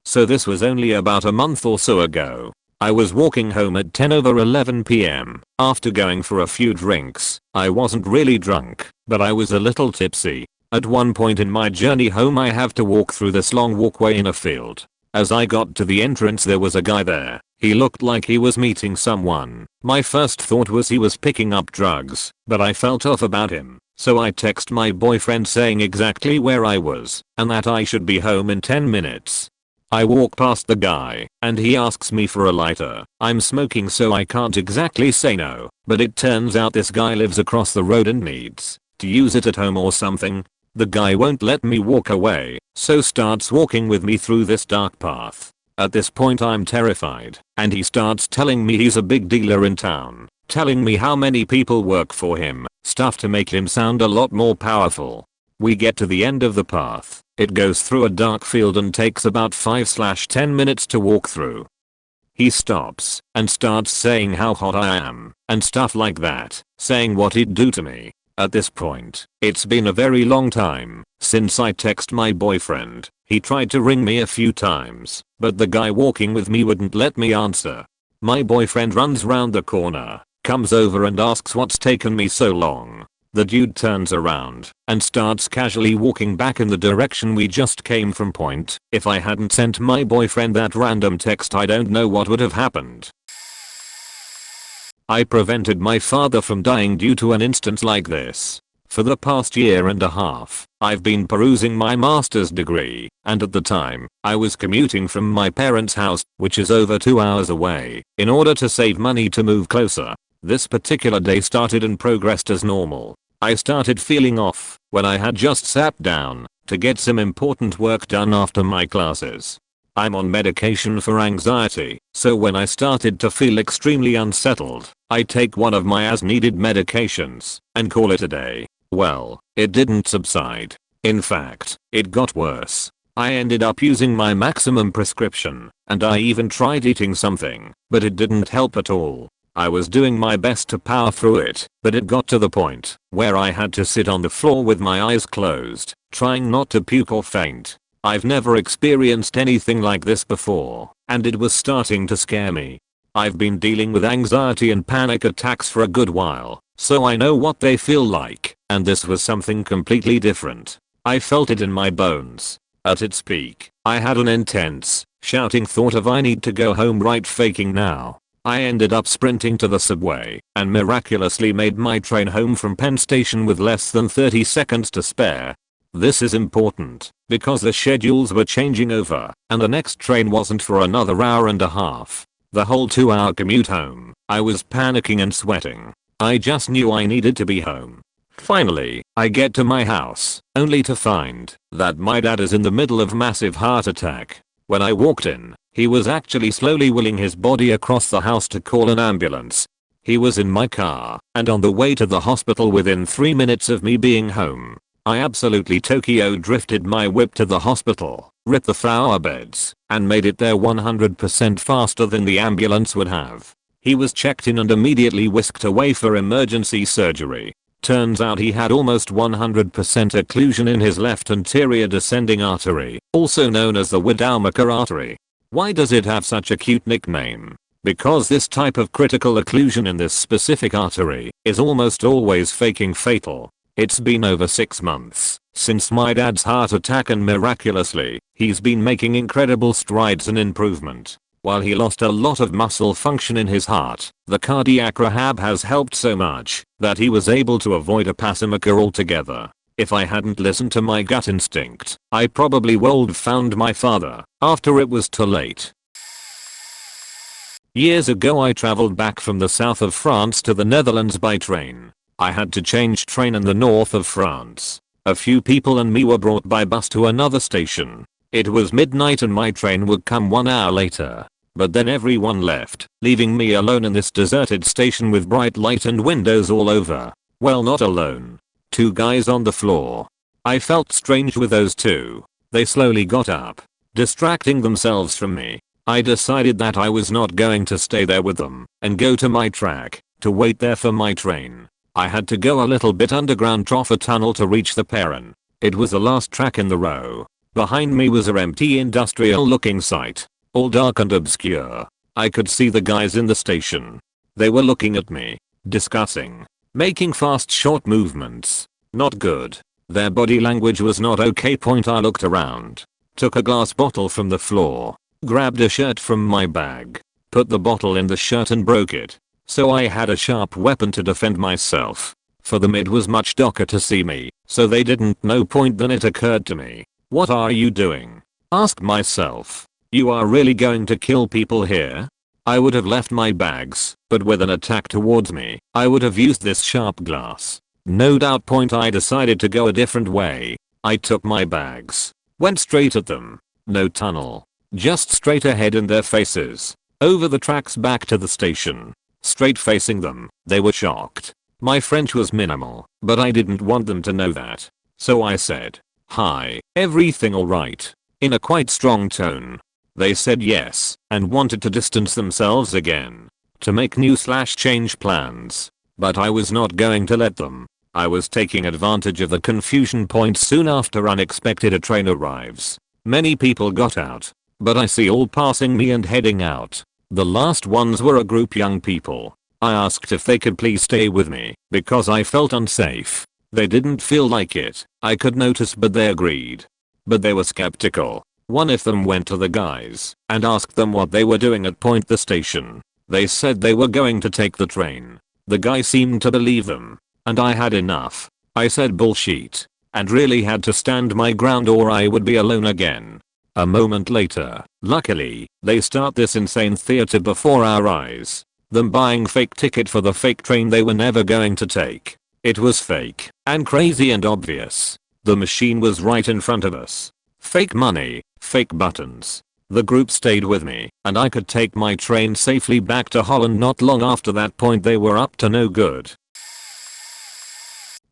So this was only about a month or so ago. I was walking home at 10:11 p.m. after going for a few drinks. I wasn't really drunk, but I was a little tipsy. At one point in my journey home I have to walk through this long walkway in a field. As I got to the entrance there was a guy there. He looked like he was meeting someone. My first thought was he was picking up drugs, but I felt off about him. So I text my boyfriend saying exactly where I was and that I should be home in 10 minutes. I walk past the guy and he asks me for a lighter. I'm smoking so I can't exactly say no, but it turns out this guy lives across the road and needs to use it at home or something. The guy won't let me walk away, so starts walking with me through this dark path. At this point I'm terrified and he starts telling me he's a big dealer in town, telling me how many people work for him, stuff to make him sound a lot more powerful. We get to the end of the path. It goes through a dark field and takes about 5-10 minutes to walk through. He stops and starts saying how hot I am and stuff like that, saying what he'd do to me. At this point, it's been a very long time since I text my boyfriend. He tried to ring me a few times, but the guy walking with me wouldn't let me answer. My boyfriend runs round the corner, comes over and asks what's taken me so long. The dude turns around and starts casually walking back in the direction we just came from. Point. If I hadn't sent my boyfriend that random text I don't know what would have happened. I prevented my father from dying due to an instance like this. For the past year and a half, I've been perusing my master's degree, and at the time, I was commuting from my parents' house, which is over 2 hours away, in order to save money to move closer. This particular day started and progressed as normal. I started feeling off when I had just sat down to get some important work done after my classes. I'm on medication for anxiety, so when I started to feel extremely unsettled, I take one of my as-needed medications and call it a day. Well, it didn't subside. In fact, it got worse. I ended up using my maximum prescription, and I even tried eating something, but it didn't help at all. I was doing my best to power through it, but it got to the point where I had to sit on the floor with my eyes closed, trying not to puke or faint. I've never experienced anything like this before, and it was starting to scare me. I've been dealing with anxiety and panic attacks for a good while, so I know what they feel like, and this was something completely different. I felt it in my bones. At its peak, I had an intense, shouting thought of I need to go home right faking now. I ended up sprinting to the subway and miraculously made my train home from Penn Station with less than 30 seconds to spare. This is important because the schedules were changing over and the next train wasn't for another hour and a half. The whole 2-hour commute home, I was panicking and sweating. I just knew I needed to be home. Finally, I get to my house, only to find that my dad is in the middle of massive heart attack. When I walked in, he was actually slowly willing his body across the house to call an ambulance. He was in my car and on the way to the hospital within 3 minutes of me being home. I absolutely Tokyo drifted my whip to the hospital, ripped the flower beds, and made it there 100% faster than the ambulance would have. He was checked in and immediately whisked away for emergency surgery. Turns out he had almost 100% occlusion in his left anterior descending artery, also known as the Widowmaker artery. Why does it have such a cute nickname? Because this type of critical occlusion in this specific artery is almost always faking fatal. It's been over 6 months since my dad's heart attack and miraculously, he's been making incredible strides in improvement. While he lost a lot of muscle function in his heart, the cardiac rehab has helped so much that he was able to avoid a pacemaker altogether. If I hadn't listened to my gut instinct, I probably would have found my father after it was too late. Years ago I traveled back from the south of France to the Netherlands by train. I had to change train in the north of France. A few people and me were brought by bus to another station. It was midnight and my train would come 1 hour later. But then everyone left, leaving me alone in this deserted station with bright light and windows all over. Well, not alone. 2 guys on the floor. I felt strange with those 2. They slowly got up, distracting themselves from me. I decided that I was not going to stay there with them and go to my track to wait there for my train. I had to go a little bit underground off a tunnel to reach the perron. It was the last track in the row. Behind me was an empty industrial looking site, all dark and obscure. I could see the guys in the station. They were looking at me, discussing, making fast short movements. Not good. Their body language was not okay. I looked around, took a glass bottle from the floor, grabbed a shirt from my bag, put the bottle in the shirt and broke it. So I had a sharp weapon to defend myself. For them it was much darker to see me, so they didn't know. Then it occurred to me. What are you doing? Asked myself. You are really going to kill people here? I would have left my bags, but with an attack towards me, I would have used this sharp glass. No doubt. I decided to go a different way. I took my bags, went straight at them. No tunnel, just straight ahead in their faces. Over the tracks back to the station. Straight facing them. They were shocked. My French was minimal, but I didn't want them to know that. So I said, "Hi, everything alright?" in a quite strong tone. They said yes and wanted to distance themselves again to make new/change plans. But I was not going to let them. I was taking advantage of the confusion. Soon after unexpected a train arrives. Many people got out, but I see all passing me and heading out. The last ones were a group young people. I asked if they could please stay with me because I felt unsafe. They didn't feel like it, I could notice, but they agreed. But they were skeptical. One of them went to the guys and asked them what they were doing at the station. They said they were going to take the train. The guy seemed to believe them, and I had enough. I said bullshit and really had to stand my ground or I would be alone again. A moment later, luckily, they start this insane theater before our eyes. Them buying fake ticket for the fake train they were never going to take. It was fake and crazy and obvious. The machine was right in front of us. Fake money, fake buttons. The group stayed with me and I could take my train safely back to Holland. Not long after that point they were up to no good.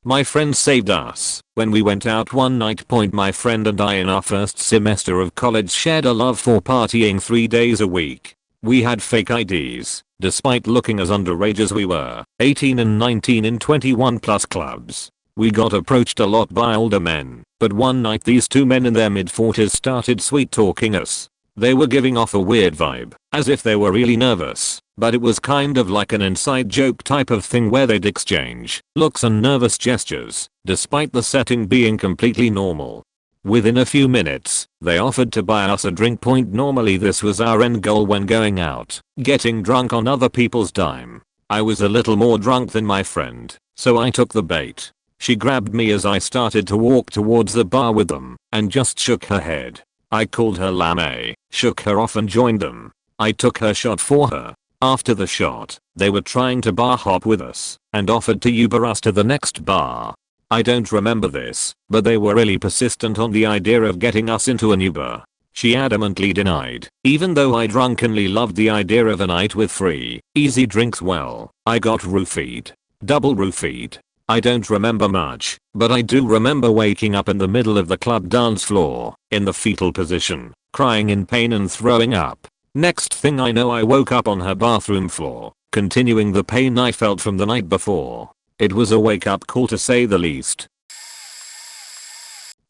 My friend saved us when we went out one night. My friend and I in our first semester of college shared a love for partying 3 days a week. We had fake IDs, despite looking as underage as we were, 18 and 19 in 21 plus clubs. We got approached a lot by older men, but one night these 2 men in their mid-40s started sweet talking us. They were giving off a weird vibe, as if they were really nervous, but it was kind of like an inside joke type of thing where they'd exchange looks and nervous gestures, despite the setting being completely normal. Within a few minutes, they offered to buy us a drink. Normally this was our end goal when going out, getting drunk on other people's dime. I was a little more drunk than my friend, so I took the bait. She grabbed me as I started to walk towards the bar with them, and just shook her head. I called her lame, shook her off and joined them. I took her shot for her. After the shot, they were trying to bar hop with us, and offered to Uber us to the next bar. I don't remember this, but they were really persistent on the idea of getting us into an Uber. She adamantly denied, even though I drunkenly loved the idea of a night with free, easy drinks. Well, I got roofied. Double roofied. I don't remember much, but I do remember waking up in the middle of the club dance floor, in the fetal position, crying in pain and throwing up. Next thing I know I woke up on her bathroom floor, continuing the pain I felt from the night before. It was a wake-up call to say the least.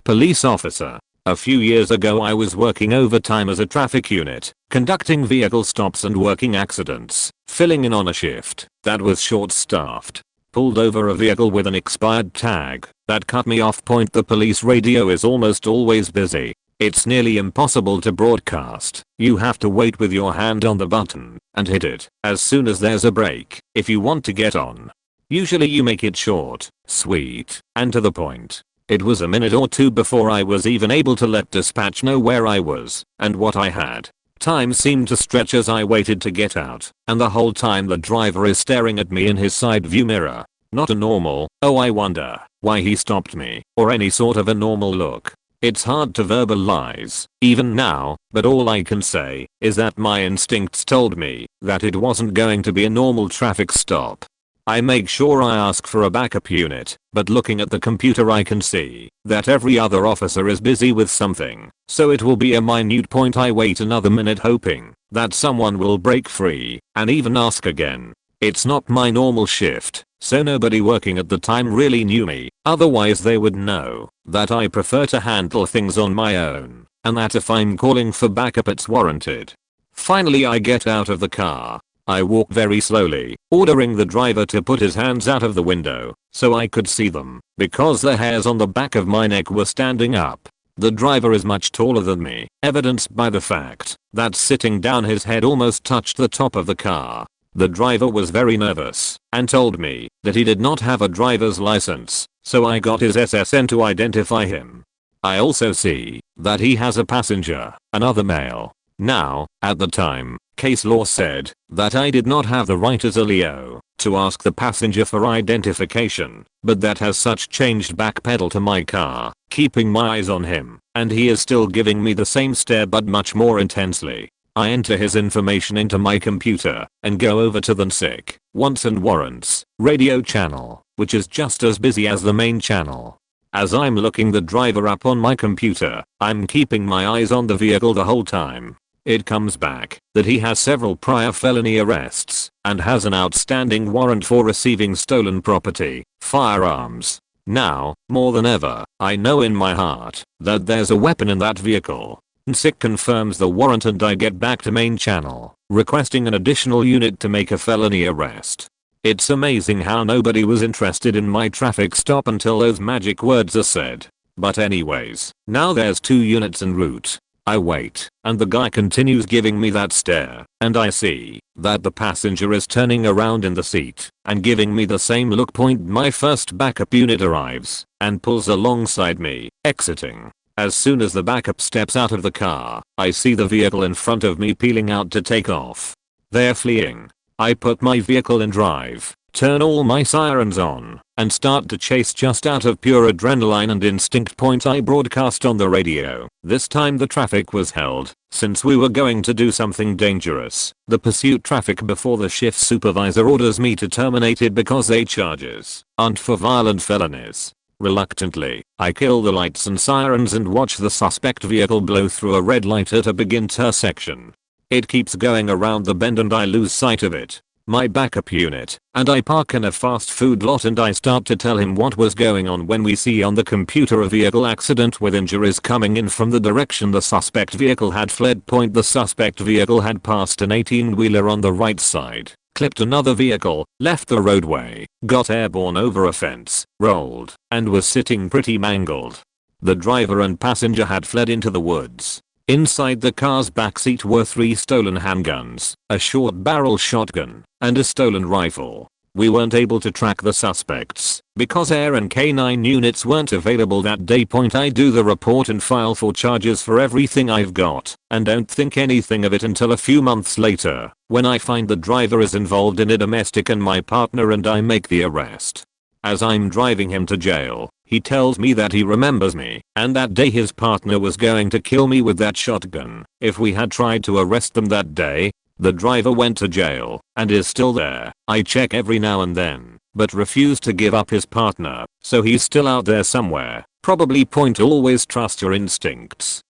Police officer. A few years ago I was working overtime as a traffic unit, conducting vehicle stops and working accidents, filling in on a shift that was short-staffed. Pulled over a vehicle with an expired tag that cut me off. The police radio is almost always busy. It's nearly impossible to broadcast. You have to wait with your hand on the button and hit it as soon as there's a break if you want to get on. Usually you make it short, sweet, and to the point. It was a minute or two before I was even able to let dispatch know where I was and what I had. Time seemed to stretch as I waited to get out, and the whole time the driver is staring at me in his side view mirror. Not a normal, "Oh I wonder why he stopped me," or any sort of a normal look. It's hard to verbalize, even now, but all I can say is that my instincts told me that it wasn't going to be a normal traffic stop. I make sure I ask for a backup unit, but looking at the computer I can see that every other officer is busy with something, so it will be a minute point. I wait another minute hoping that someone will break free and even ask again. It's not my normal shift, so nobody working at the time really knew me, otherwise they would know that I prefer to handle things on my own, and that if I'm calling for backup it's warranted. Finally I get out of the car. I walk very slowly, ordering the driver to put his hands out of the window so I could see them, because the hairs on the back of my neck were standing up. The driver is much taller than me, evidenced by the fact that sitting down his head almost touched the top of the car. The driver was very nervous and told me that he did not have a driver's license, so I got his SSN to identify him. I also see that he has a passenger, another male. Now, at the time, case law said that I did not have the right as a Leo to ask the passenger for identification, but that has such changed. Backpedal to my car, keeping my eyes on him, and he is still giving me the same stare but much more intensely. I enter his information into my computer and go over to the NSIC, wants and warrants, radio channel, which is just as busy as the main channel. As I'm looking the driver up on my computer, I'm keeping my eyes on the vehicle the whole time. It comes back that he has several prior felony arrests and has an outstanding warrant for receiving stolen property, firearms. Now, more than ever, I know in my heart that there's a weapon in that vehicle. NSIC confirms the warrant and I get back to main channel, requesting an additional unit to make a felony arrest. It's amazing how nobody was interested in my traffic stop until those magic words are said. But anyways, now there's 2 units en route. I wait, and the guy continues giving me that stare, and I see that the passenger is turning around in the seat and giving me the same look. My first backup unit arrives and pulls alongside me, exiting. As soon as the backup steps out of the car, I see the vehicle in front of me peeling out to take off. They're fleeing. I put my vehicle in drive, turn all my sirens on, and start to chase just out of pure adrenaline and instinct. I broadcast on the radio. This time the traffic was held, since we were going to do something dangerous. The pursuit traffic before the shift supervisor orders me to terminate it because they charges aren't for violent felonies. Reluctantly, I kill the lights and sirens and watch the suspect vehicle blow through a red light at a big intersection. It keeps going around the bend and I lose sight of it. My backup unit, and I park in a fast food lot and I start to tell him what was going on when we see on the computer a vehicle accident with injuries coming in from the direction the suspect vehicle had fled. The suspect vehicle had passed an 18-wheeler on the right side, clipped another vehicle, left the roadway, got airborne over a fence, rolled, and was sitting pretty mangled. The driver and passenger had fled into the woods. Inside the car's backseat were 3 stolen handguns, a short barrel shotgun, and a stolen rifle. We weren't able to track the suspects because air and K9 units weren't available that day. I do the report and file for charges for everything I've got, and don't think anything of it until a few months later, when I find the driver is involved in a domestic and my partner and I make the arrest. As I'm driving him to jail, he tells me that he remembers me and that day his partner was going to kill me with that shotgun if we had tried to arrest them that day. The driver went to jail and is still there. I check every now and then, but refuse to give up his partner, so he's still out there somewhere. Probably. Always trust your instincts.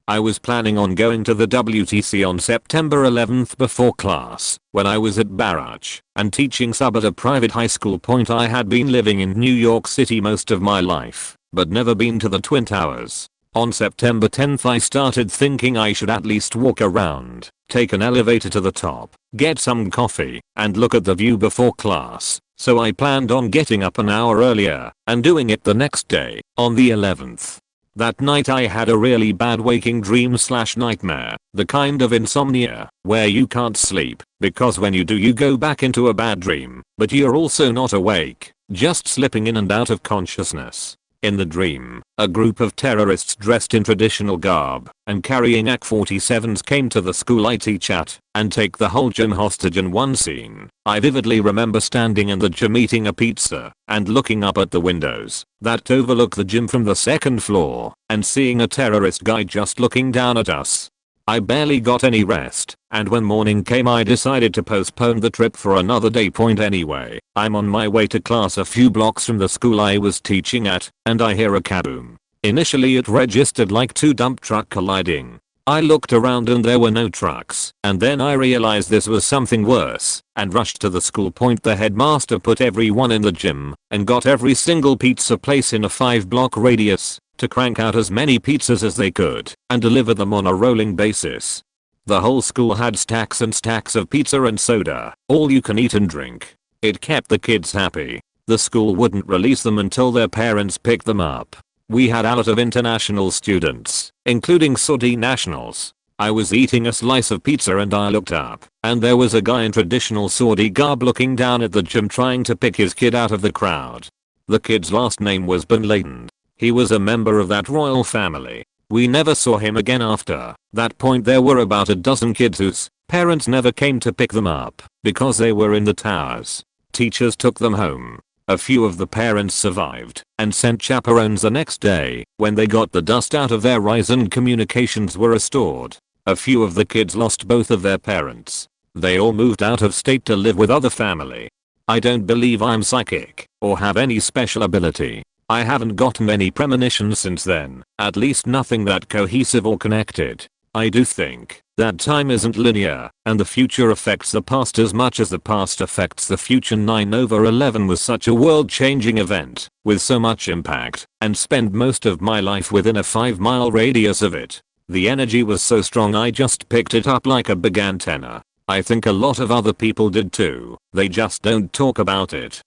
I was planning on going to the WTC on September 11th before class when I was at Barrach and teaching sub at a private high school. I had been living in New York City most of my life, but never been to the Twin Towers. On September 10th I started thinking I should at least walk around, take an elevator to the top, get some coffee, and look at the view before class, so I planned on getting up an hour earlier and doing it the next day, on the 11th. That night I had a really bad waking dream/nightmare, the kind of insomnia where you can't sleep because when you do you go back into a bad dream, but you're also not awake, just slipping in and out of consciousness. In the dream, a group of terrorists dressed in traditional garb and carrying AK-47s came to the school I teach at and take the whole gym hostage. In one scene, I vividly remember standing in the gym eating a pizza and looking up at the windows that overlook the gym from the second floor and seeing a terrorist guy just looking down at us. I barely got any rest, and when morning came I decided to postpone the trip for another day. Anyway, I'm on my way to class a few blocks from the school I was teaching at, and I hear a kaboom. Initially it registered like 2 dump truck colliding. I looked around and there were no trucks, and then I realized this was something worse, and rushed to the school. The headmaster put everyone in the gym, and got every single pizza place in a 5-block radius to crank out as many pizzas as they could and deliver them on a rolling basis. The whole school had stacks and stacks of pizza and soda, all you can eat and drink. It kept the kids happy. The school wouldn't release them until their parents picked them up. We had a lot of international students, including Saudi nationals. I was eating a slice of pizza and I looked up, and there was a guy in traditional Saudi garb looking down at the gym trying to pick his kid out of the crowd. The kid's last name was Bin Laden. He was a member of that royal family. We never saw him again after that point. There were about a dozen kids whose parents never came to pick them up because they were in the towers. Teachers took them home. A few of the parents survived and sent chaperones the next day when they got the dust out of their eyes and communications were restored. A few of the kids lost both of their parents. They all moved out of state to live with other family. I don't believe I'm psychic or have any special ability. I haven't gotten any premonitions since then, at least nothing that cohesive or connected. I do think that time isn't linear, and the future affects the past as much as the past affects the future. 9/11 was such a world-changing event, with so much impact, and spent most of my life within a 5-mile radius of it. The energy was so strong I just picked it up like a big antenna. I think a lot of other people did too, they just don't talk about it.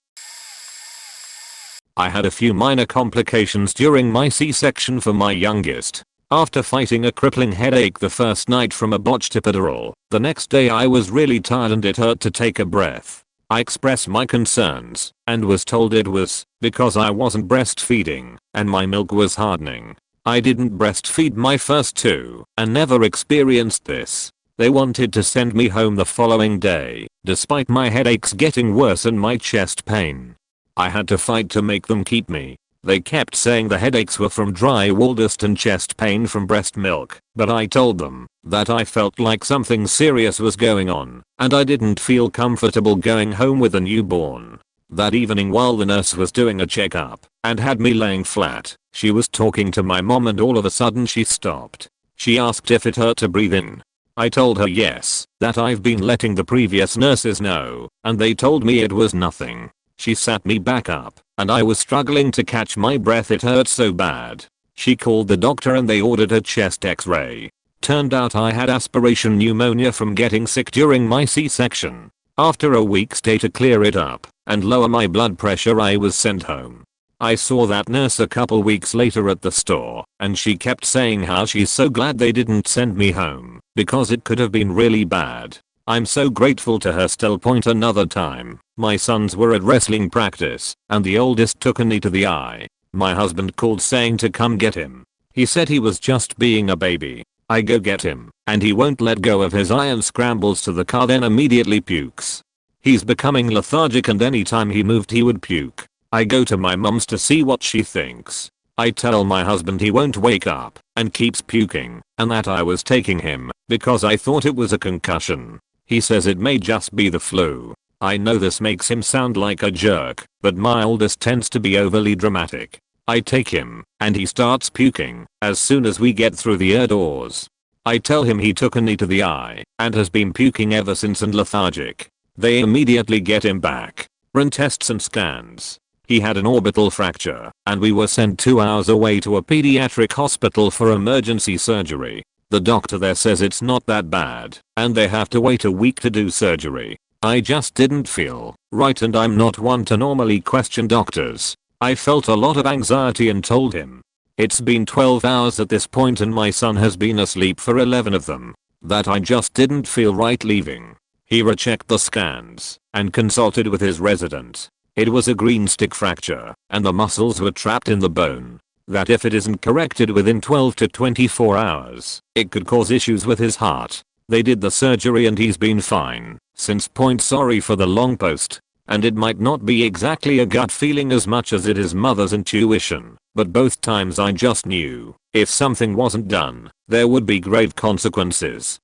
I had a few minor complications during my C-section for my youngest. After fighting a crippling headache the first night from a botched epidural, the next day I was really tired and it hurt to take a breath. I expressed my concerns and was told it was because I wasn't breastfeeding and my milk was hardening. I didn't breastfeed my first 2 and never experienced this. They wanted to send me home the following day, despite my headaches getting worse and my chest pain. I had to fight to make them keep me. They kept saying the headaches were from dry wall dust and chest pain from breast milk, but I told them that I felt like something serious was going on, and I didn't feel comfortable going home with a newborn. That evening while the nurse was doing a checkup and had me laying flat, she was talking to my mom and all of a sudden she stopped. She asked if it hurt to breathe in. I told her yes, that I've been letting the previous nurses know, and they told me it was nothing. She sat me back up, and I was struggling to catch my breath, it hurt so bad. She called the doctor and they ordered a chest x-ray. Turned out I had aspiration pneumonia from getting sick during my C-section. After a week stay to clear it up and lower my blood pressure I was sent home. I saw that nurse a couple weeks later at the store, and she kept saying how she's so glad they didn't send me home, because it could have been really bad. I'm so grateful to her still. Another time, my sons were at wrestling practice, and the oldest took a knee to the eye. My husband called saying to come get him. He said he was just being a baby. I go get him, and he won't let go of his eye and scrambles to the car, then immediately pukes. He's becoming lethargic, and anytime he moved he would puke. I go to my mom's to see what she thinks. I tell my husband he won't wake up, and keeps puking, and that I was taking him, because I thought it was a concussion. He says it may just be the flu. I know this makes him sound like a jerk, but my oldest tends to be overly dramatic. I take him, and he starts puking, as soon as we get through the doors. I tell him he took a knee to the eye, and has been puking ever since and lethargic. They immediately get him back, run tests and scans. He had an orbital fracture, and we were sent 2 hours away to a pediatric hospital for emergency surgery. The doctor there says it's not that bad, and they have to wait a week to do surgery. I just didn't feel right, and I'm not one to normally question doctors. I felt a lot of anxiety and told him. It's been 12 hours at this point and my son has been asleep for 11 of them. That I just didn't feel right leaving. He rechecked the scans and consulted with his resident. It was a green stick fracture, and the muscles were trapped in the bone. That if it isn't corrected within 12 to 24 hours, it could cause issues with his heart. They did the surgery and he's been fine since. Sorry for the long post. And it might not be exactly a gut feeling as much as it is mother's intuition, but both times I just knew, if something wasn't done, there would be grave consequences.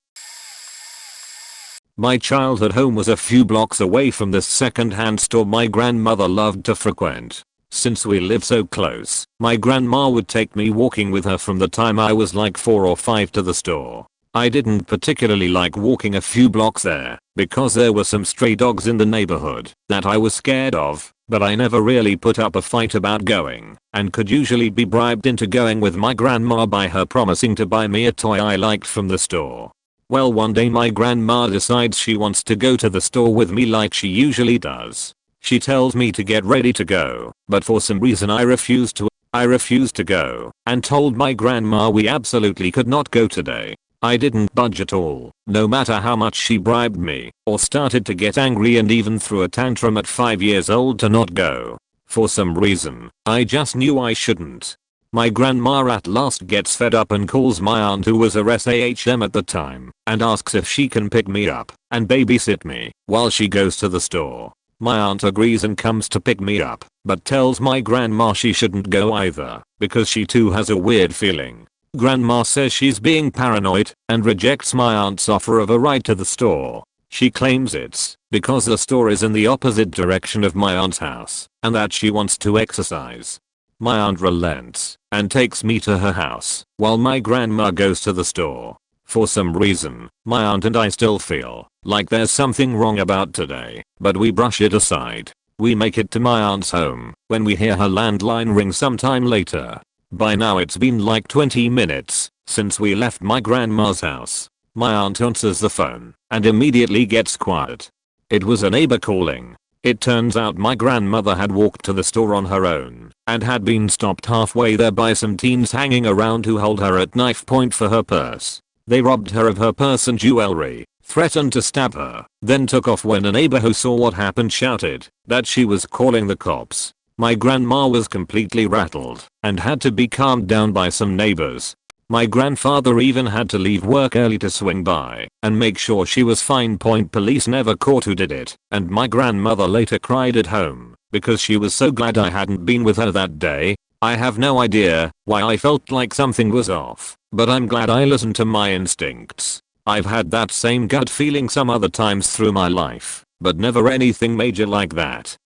My childhood home was a few blocks away from this second-hand store my grandmother loved to frequent. Since we lived so close, my grandma would take me walking with her from the time I was like 4 or 5 to the store. I didn't particularly like walking a few blocks there, because there were some stray dogs in the neighborhood that I was scared of, but I never really put up a fight about going, and could usually be bribed into going with my grandma by her promising to buy me a toy I liked from the store. Well, one day my grandma decides she wants to go to the store with me like she usually does. She tells me to get ready to go, but for some reason I refused to go, and told my grandma we absolutely could not go today. I didn't budge at all, no matter how much she bribed me, or started to get angry and even threw a tantrum at 5 years old to not go. For some reason, I just knew I shouldn't. My grandma at last gets fed up and calls my aunt, who was a SAHM at the time, and asks if she can pick me up and babysit me while she goes to the store. My aunt agrees and comes to pick me up, but tells my grandma she shouldn't go either, because she too has a weird feeling. Grandma says she's being paranoid and rejects my aunt's offer of a ride to the store. She claims it's because the store is in the opposite direction of my aunt's house and that she wants to exercise. My aunt relents and takes me to her house while my grandma goes to the store. For some reason, my aunt and I still feel like there's something wrong about today, but we brush it aside. We make it to my aunt's home when we hear her landline ring sometime later. By now it's been like 20 minutes since we left my grandma's house. My aunt answers the phone and immediately gets quiet. It was a neighbor calling. It turns out my grandmother had walked to the store on her own and had been stopped halfway there by some teens hanging around who held her at knife point for her purse. They robbed her of her purse and jewelry, threatened to stab her, then took off when a neighbor who saw what happened shouted that she was calling the cops. My grandma was completely rattled and had to be calmed down by some neighbors. My grandfather even had to leave work early to swing by and make sure she was fine. Police never caught who did it, and my grandmother later cried at home because she was so glad I hadn't been with her that day. I have no idea why I felt like something was off, but I'm glad I listened to my instincts. I've had that same gut feeling some other times through my life, but never anything major like that.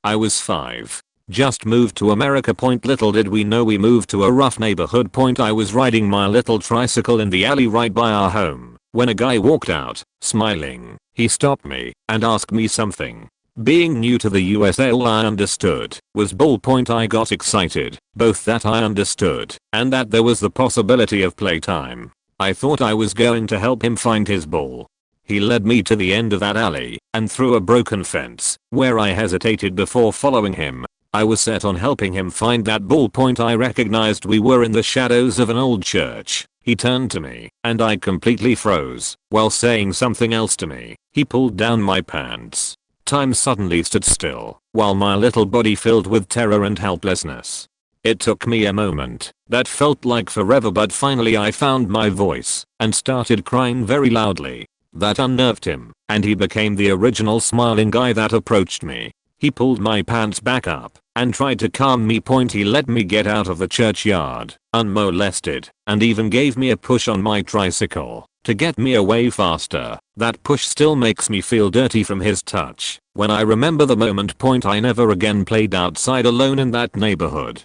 I was 5. Just moved to America. Little did we know we moved to a rough neighborhood. I was riding my little tricycle in the alley right by our home when a guy walked out, smiling. He stopped me and asked me something. Being new to the US, all I understood was ball. I got excited, both that I understood and that there was the possibility of playtime. I thought I was going to help him find his ball. He led me to the end of that alley and through a broken fence where I hesitated before following him. I was set on helping him find that ballpoint. I recognized we were in the shadows of an old church. He turned to me and I completely froze while saying something else to me. He pulled down my pants. Time suddenly stood still while my little body filled with terror and helplessness. It took me a moment that felt like forever, but finally I found my voice and started crying very loudly. That unnerved him and he became the original smiling guy that approached me. He pulled my pants back up and tried to calm me. He let me get out of the churchyard unmolested and even gave me a push on my tricycle to get me away faster. That push still makes me feel dirty from his touch when I remember the moment. I never again played outside alone in that neighborhood.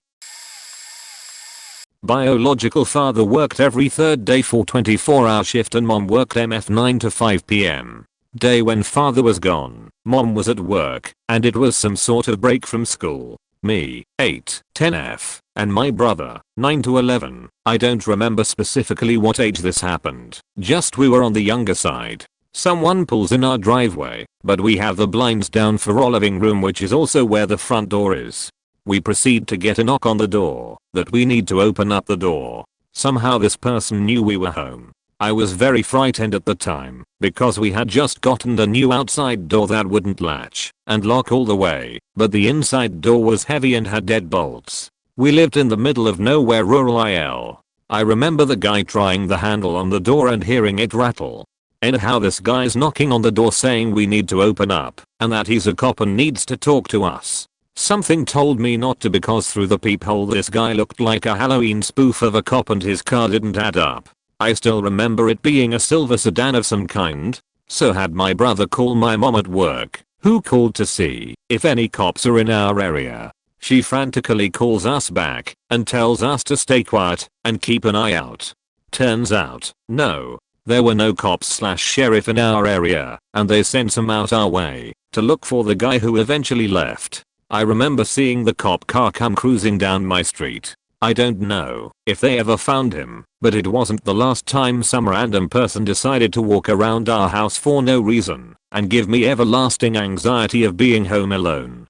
Biological father worked every third day for 24-hour shift and mom worked MF 9 to 5 p.m. Day when father was gone, mom was at work and it was some sort of break from school. Me, 8, 10F, and my brother, 9 to 11. I don't remember specifically what age this happened, just we were on the younger side. Someone pulls in our driveway, but we have the blinds down for our living room, which is also where the front door is. We proceed to get a knock on the door that we need to open up the door. Somehow this person knew we were home. I was very frightened at the time because we had just gotten a new outside door that wouldn't latch and lock all the way, but the inside door was heavy and had dead bolts. We lived in the middle of nowhere, rural IL. I remember the guy trying the handle on the door and hearing it rattle. Anyhow, this guy's knocking on the door saying we need to open up and that he's a cop and needs to talk to us. Something told me not to because through the peephole this guy looked like a Halloween spoof of a cop and his car didn't add up. I still remember it being a silver sedan of some kind. So had my brother call my mom at work, who called to see if any cops are in our area. She frantically calls us back and tells us to stay quiet and keep an eye out. Turns out, no, there were no cops/sheriff in our area and they sent some out our way to look for the guy who eventually left. I remember seeing the cop car come cruising down my street. I don't know if they ever found him, but it wasn't the last time some random person decided to walk around our house for no reason and give me everlasting anxiety of being home alone.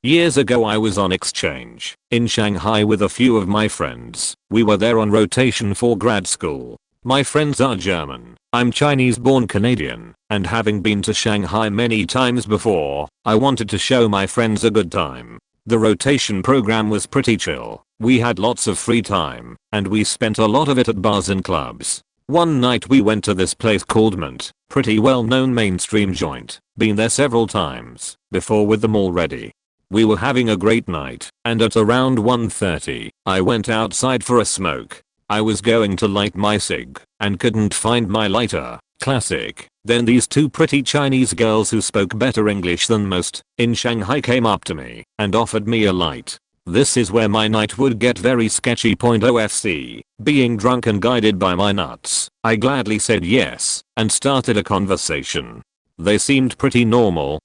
Years ago I was on exchange in Shanghai with a few of my friends. We were there on rotation for grad school. My friends are German, I'm Chinese-born Canadian, and having been to Shanghai many times before, I wanted to show my friends a good time. The rotation program was pretty chill. We had lots of free time, and we spent a lot of it at bars and clubs. One night we went to this place called Mint, pretty well-known mainstream joint, been there several times before with them already. We were having a great night, and at around 1:30, I went outside for a smoke. I was going to light my cig and couldn't find my lighter. Classic. Then these two pretty Chinese girls who spoke better English than most in Shanghai came up to me and offered me a light. This is where my night would get very sketchy. OFC. Being drunk and guided by my nuts, I gladly said yes and started a conversation. They seemed pretty normal,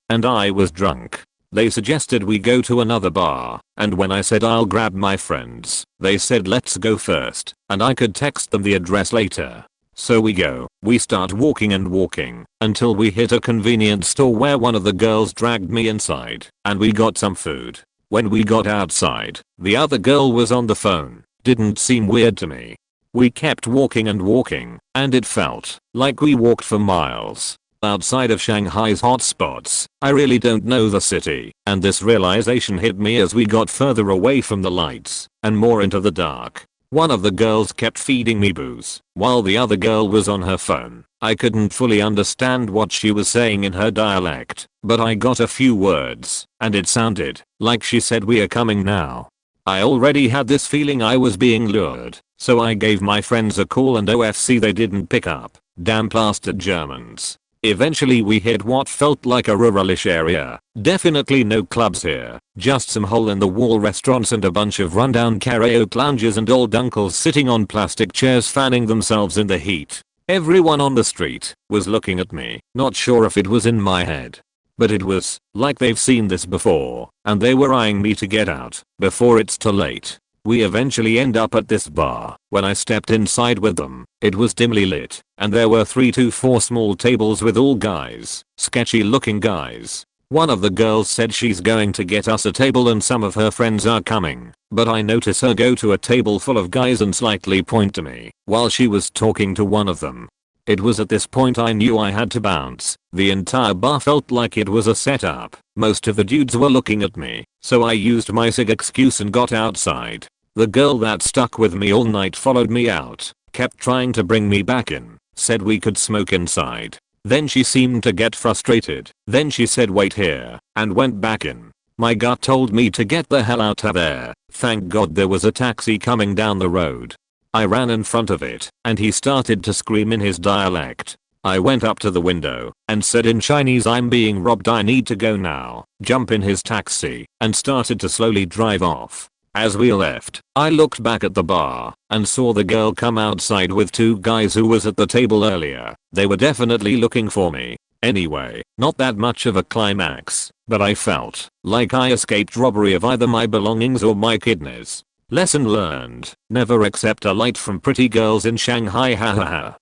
and I was drunk. They suggested we go to another bar, and when I said I'll grab my friends, they said let's go first, and I could text them the address later. So we go. We start walking and walking until we hit a convenience store where one of the girls dragged me inside, and we got some food. When we got outside, the other girl was on the phone. Didn't seem weird to me. We kept walking and walking, and it felt like we walked for miles. Outside of Shanghai's hotspots, I really don't know the city, and this realization hit me as we got further away from the lights and more into the dark. One of the girls kept feeding me booze, while the other girl was on her phone. I couldn't fully understand what she was saying in her dialect, but I got a few words, and it sounded like she said we are coming now. I already had this feeling I was being lured, so I gave my friends a call and OFC they didn't pick up. Damn blasted Germans. Eventually we hit what felt like a ruralish area. Definitely no clubs here, just some hole-in-the-wall restaurants and a bunch of rundown karaoke lounges and old uncles sitting on plastic chairs fanning themselves in the heat. Everyone on the street was looking at me, not sure if it was in my head. But it was like they've seen this before, and they were eyeing me to get out before it's too late. We eventually end up at this bar. When I stepped inside with them, it was dimly lit, and there were 3 to 4 small tables with all guys, sketchy looking guys. One of the girls said she's going to get us a table and some of her friends are coming, but I notice her go to a table full of guys and slightly point to me while she was talking to one of them. It was at this point I knew I had to bounce. The entire bar felt like it was a setup. Most of the dudes were looking at me, so I used my SIG excuse and got outside. The girl that stuck with me all night followed me out, kept trying to bring me back in, said we could smoke inside. Then she seemed to get frustrated. Then she said wait here, and went back in. My gut told me to get the hell out of there. Thank God there was a taxi coming down the road. I ran in front of it, and he started to scream in his dialect. I went up to the window and said in Chinese, I'm being robbed, I need to go now. Jump in his taxi, and started to slowly drive off. As we left, I looked back at the bar and saw the girl come outside with 2 guys who was at the table earlier. They were definitely looking for me. Anyway, not that much of a climax, but I felt like I escaped robbery of either my belongings or my kidneys. Lesson learned, never accept a light from pretty girls in Shanghai. Hahaha.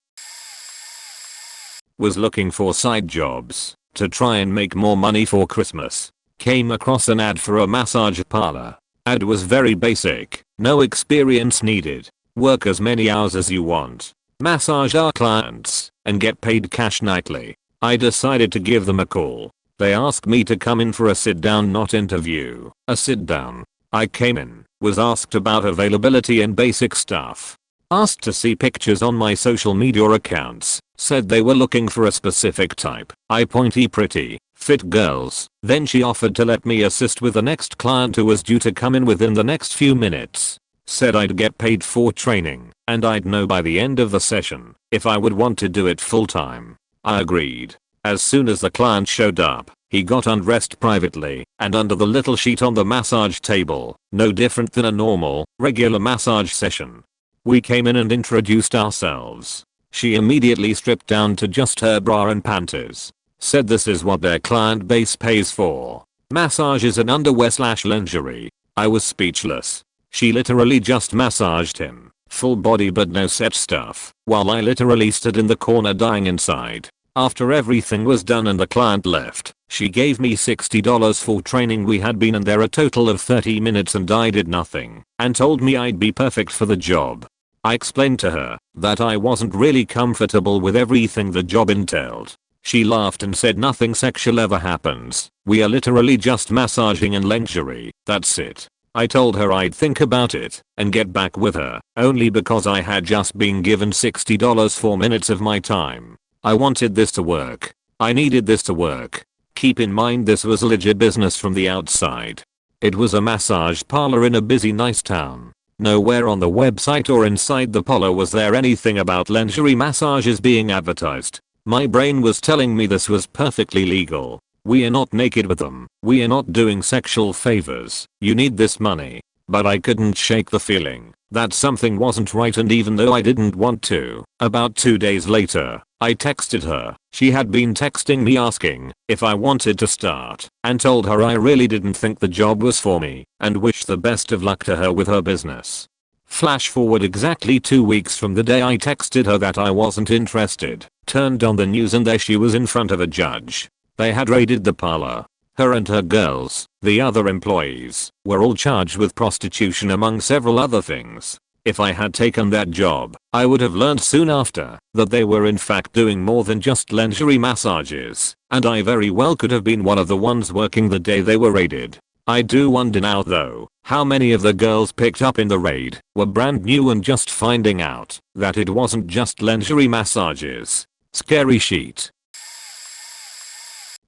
Was looking for side jobs to try and make more money for Christmas. Came across an ad for a massage parlor. Ad was very basic, no experience needed. Work as many hours as you want. Massage our clients and get paid cash nightly. I decided to give them a call. They asked me to come in for a sit down, not interview, a sit down. I came in, was asked about availability and basic stuff. Asked to see pictures on my social media accounts. Said they were looking for a specific type. Pointy pretty, fit girls. Then she offered to let me assist with the next client who was due to come in within the next few minutes. Said I'd get paid for training, and I'd know by the end of the session if I would want to do it full time. I agreed. As soon as the client showed up, he got undressed privately and under the little sheet on the massage table, no different than a normal, regular massage session. We came in and introduced ourselves. She immediately stripped down to just her bra and panties. Said this is what their client base pays for. Massages and underwear/lingerie. I was speechless. She literally just massaged him, full body but no set stuff, while I literally stood in the corner dying inside. After everything was done and the client left, she gave me $60 for training. We had been in there a total of 30 minutes and I did nothing, and told me I'd be perfect for the job. I explained to her that I wasn't really comfortable with everything the job entailed. She laughed and said nothing sexual ever happens. We are literally just massaging and lingerie, that's it. I told her I'd think about it and get back with her, only because I had just been given $60 for minutes of my time. I wanted this to work. I needed this to work. Keep in mind this was legit business from the outside. It was a massage parlor in a busy nice town. Nowhere on the website or inside the parlor was there anything about lingerie massages being advertised. My brain was telling me this was perfectly legal. We are not naked with them. We are not doing sexual favors. You need this money. But I couldn't shake the feeling that something wasn't right, and even though I didn't want to, about 2 days later, I texted her. She had been texting me asking if I wanted to start, and told her I really didn't think the job was for me and wished the best of luck to her with her business. Flash forward exactly 2 weeks from the day I texted her that I wasn't interested. Turned on the news and there she was in front of a judge. They had raided the parlor. Her and her girls, the other employees, were all charged with prostitution among several other things. If I had taken that job, I would have learned soon after that they were in fact doing more than just lingerie massages, and I very well could have been one of the ones working the day they were raided. I do wonder now though, how many of the girls picked up in the raid were brand new and just finding out that it wasn't just lingerie massages. Scary sheet.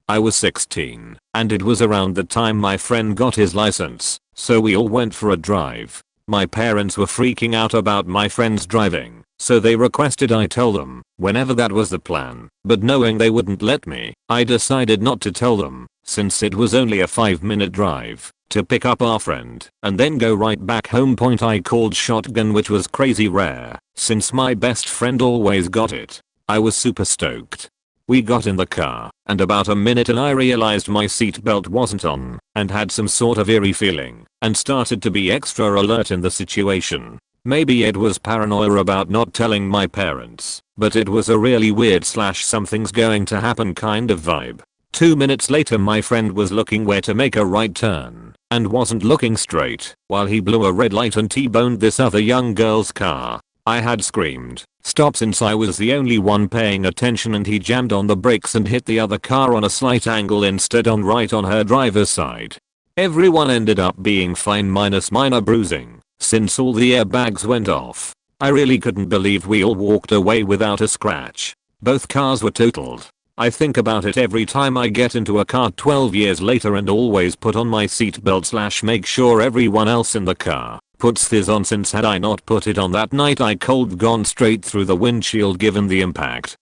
I was 16, and it was around the time my friend got his license, so we all went for a drive. My parents were freaking out about my friends driving, so they requested I tell them whenever that was the plan, but knowing they wouldn't let me, I decided not to tell them, since it was only a 5-minute drive to pick up our friend and then go right back home. I called shotgun, which was crazy rare, since my best friend always got it. I was super stoked. We got in the car, and about a minute and I realized my seatbelt wasn't on, and had some sort of eerie feeling, and started to be extra alert in the situation. Maybe it was paranoia about not telling my parents, but it was a really weird / something's going to happen kind of vibe. 2 minutes later my friend was looking where to make a right turn, and wasn't looking straight, while he blew a red light and T-boned this other young girl's car. I had screamed, "Stop," since I was the only one paying attention, and he jammed on the brakes and hit the other car on a slight angle instead on right on her driver's side. Everyone ended up being fine minus minor bruising, since all the airbags went off. I really couldn't believe we all walked away without a scratch. Both cars were totaled. I think about it every time I get into a car 12 years later, and always put on my seatbelt / make sure everyone else in the car puts this on, since had I not put it on that night I could've gone straight through the windshield given the impact.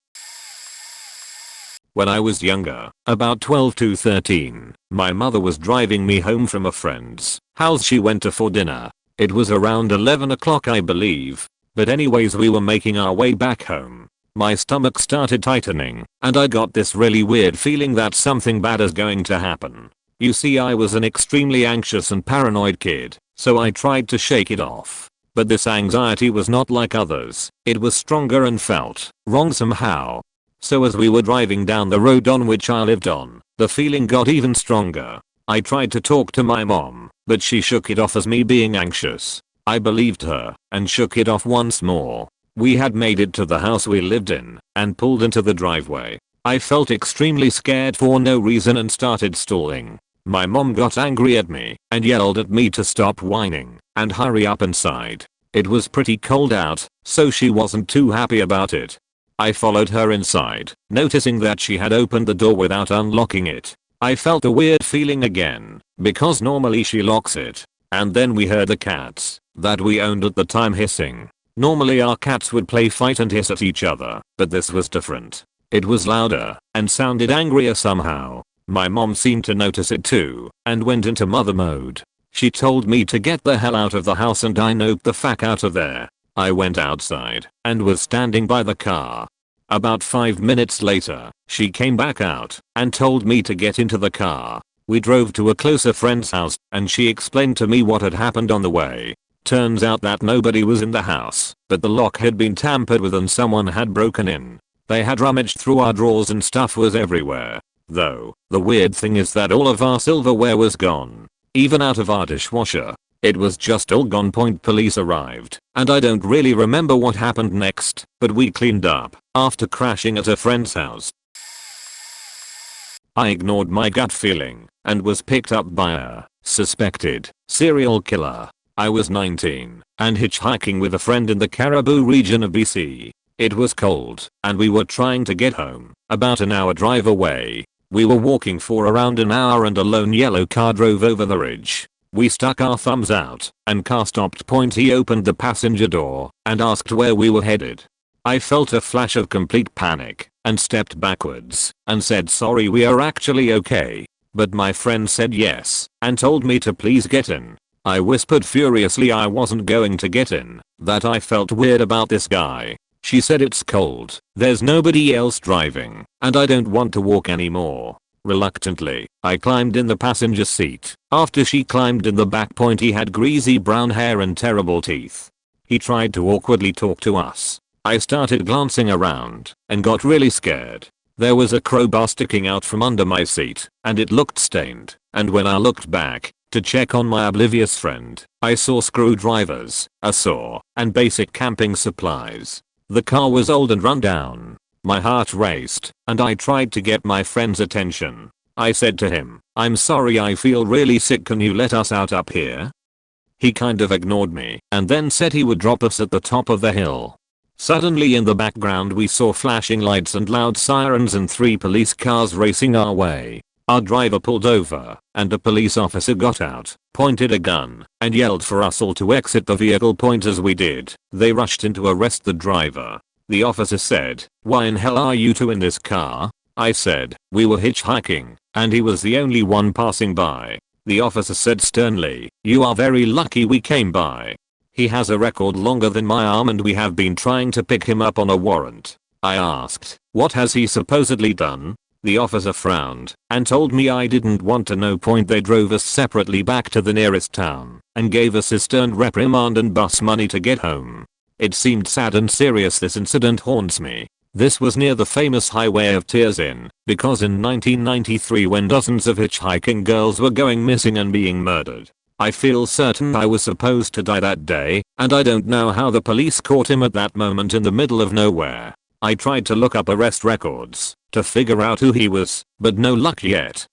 When I was younger, about 12 to 13, my mother was driving me home from a friend's house she went to for dinner. It was around 11 o'clock I believe. But anyways, we were making our way back home. My stomach started tightening, and I got this really weird feeling that something bad is going to happen. You see, I was an extremely anxious and paranoid kid, so I tried to shake it off. But this anxiety was not like others. It was stronger and felt wrong somehow. So as we were driving down the road on which I lived on, the feeling got even stronger. I tried to talk to my mom, but she shook it off as me being anxious. I believed her, and shook it off once more. We had made it to the house we lived in, and pulled into the driveway. I felt extremely scared for no reason and started stalling. My mom got angry at me, and yelled at me to stop whining, and hurry up inside. It was pretty cold out, so she wasn't too happy about it. I followed her inside, noticing that she had opened the door without unlocking it. I felt a weird feeling again, because normally she locks it. And then we heard the cats that we owned at the time hissing. Normally our cats would play fight and hiss at each other, but this was different. It was louder, and sounded angrier somehow. My mom seemed to notice it too, and went into mother mode. She told me to get the hell out of the house, and I noped the fuck out of there. I went outside, and was standing by the car. About 5 minutes later, she came back out, and told me to get into the car. We drove to a closer friend's house, and she explained to me what had happened on the way. Turns out that nobody was in the house, but the lock had been tampered with and someone had broken in. They had rummaged through our drawers and stuff was everywhere. Though, the weird thing is that all of our silverware was gone. Even out of our dishwasher. It was just all gone. Police arrived, and I don't really remember what happened next, but we cleaned up after crashing at a friend's house. I ignored my gut feeling, and was picked up by a suspected serial killer. I was 19, and hitchhiking with a friend in the Caribou region of BC. It was cold, and we were trying to get home, about an hour drive away. We were walking for around an hour and a lone yellow car drove over the ridge. We stuck our thumbs out, and car stopped. He opened the passenger door, and asked where we were headed. I felt a flash of complete panic, and stepped backwards, and said sorry, we are actually okay. But my friend said yes, and told me to please get in. I whispered furiously I wasn't going to get in, that I felt weird about this guy. She said it's cold, there's nobody else driving, and I don't want to walk anymore. Reluctantly, I climbed in the passenger seat. After she climbed in the back. He had greasy brown hair and terrible teeth. He tried to awkwardly talk to us. I started glancing around, and got really scared. There was a crowbar sticking out from under my seat, and it looked stained, and when I looked back to check on my oblivious friend, I saw screwdrivers, a saw, and basic camping supplies. The car was old and run down. My heart raced, and I tried to get my friend's attention. I said to him, I'm sorry, I feel really sick, can you let us out up here? He kind of ignored me, and then said he would drop us at the top of the hill. Suddenly in the background we saw flashing lights and loud sirens and 3 police cars racing our way. Our driver pulled over, and a police officer got out, pointed a gun, and yelled for us all to exit the vehicle. As we did, they rushed in to arrest the driver. The officer said, why in hell are you two in this car? I said, we were hitchhiking, and he was the only one passing by. The officer said sternly, you are very lucky we came by. He has a record longer than my arm and we have been trying to pick him up on a warrant. I asked, what has he supposedly done? The officer frowned and told me I didn't want to know. They drove us separately back to the nearest town and gave us a stern reprimand and bus money to get home. It seemed sad and serious. This incident haunts me. This was near the famous Highway of Tears because in 1993, when dozens of hitchhiking girls were going missing and being murdered, I feel certain I was supposed to die that day, and I don't know how the police caught him at that moment in the middle of nowhere. I tried to look up arrest records to figure out who he was, but no luck yet.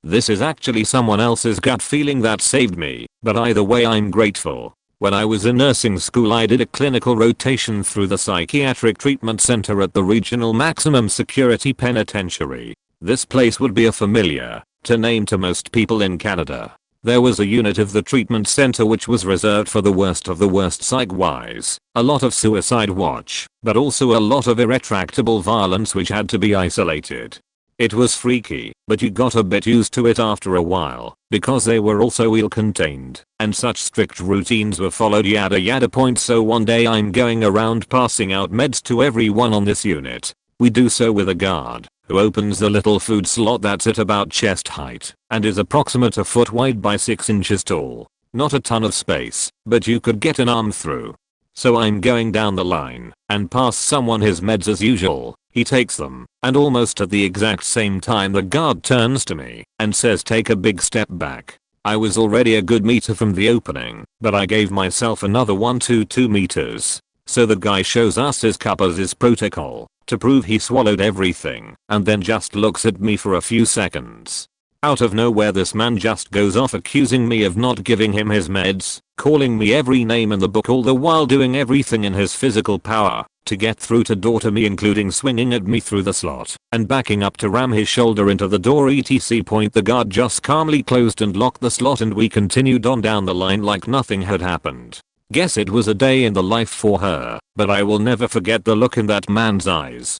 This is actually someone else's gut feeling that saved me, but either way I'm grateful. When I was in nursing school, I did a clinical rotation through the psychiatric treatment center at the regional maximum security penitentiary. This place would be a familiar name to most people in Canada. There was a unit of the treatment center which was reserved for the worst of the worst psych-wise. A lot of suicide watch, but also a lot of irretractable violence which had to be isolated. It was freaky, but you got a bit used to it after a while, because they were also wheel contained, and such strict routines were followed, yada yada. So one day I'm going around passing out meds to everyone on this unit. We do so with a guard who opens the little food slot that's at about chest height and is approximate a foot wide by 6 inches tall. Not a ton of space, but you could get an arm through. So I'm going down the line and pass someone his meds as usual. He takes them, and almost at the exact same time the guard turns to me and says, take a big step back. I was already a good meter from the opening, but I gave myself another 1 to 2 meters. So the guy shows us his cup as his protocol to prove he swallowed everything, and then just looks at me for a few seconds. Out of nowhere this man just goes off accusing me of not giving him his meds, calling me every name in the book, all the while doing everything in his physical power to get through to door to me, including swinging at me through the slot and backing up to ram his shoulder into the door etc. The guard just calmly closed and locked the slot, and we continued on down the line like nothing had happened. Guess it was a day in the life for her, but I will never forget the look in that man's eyes.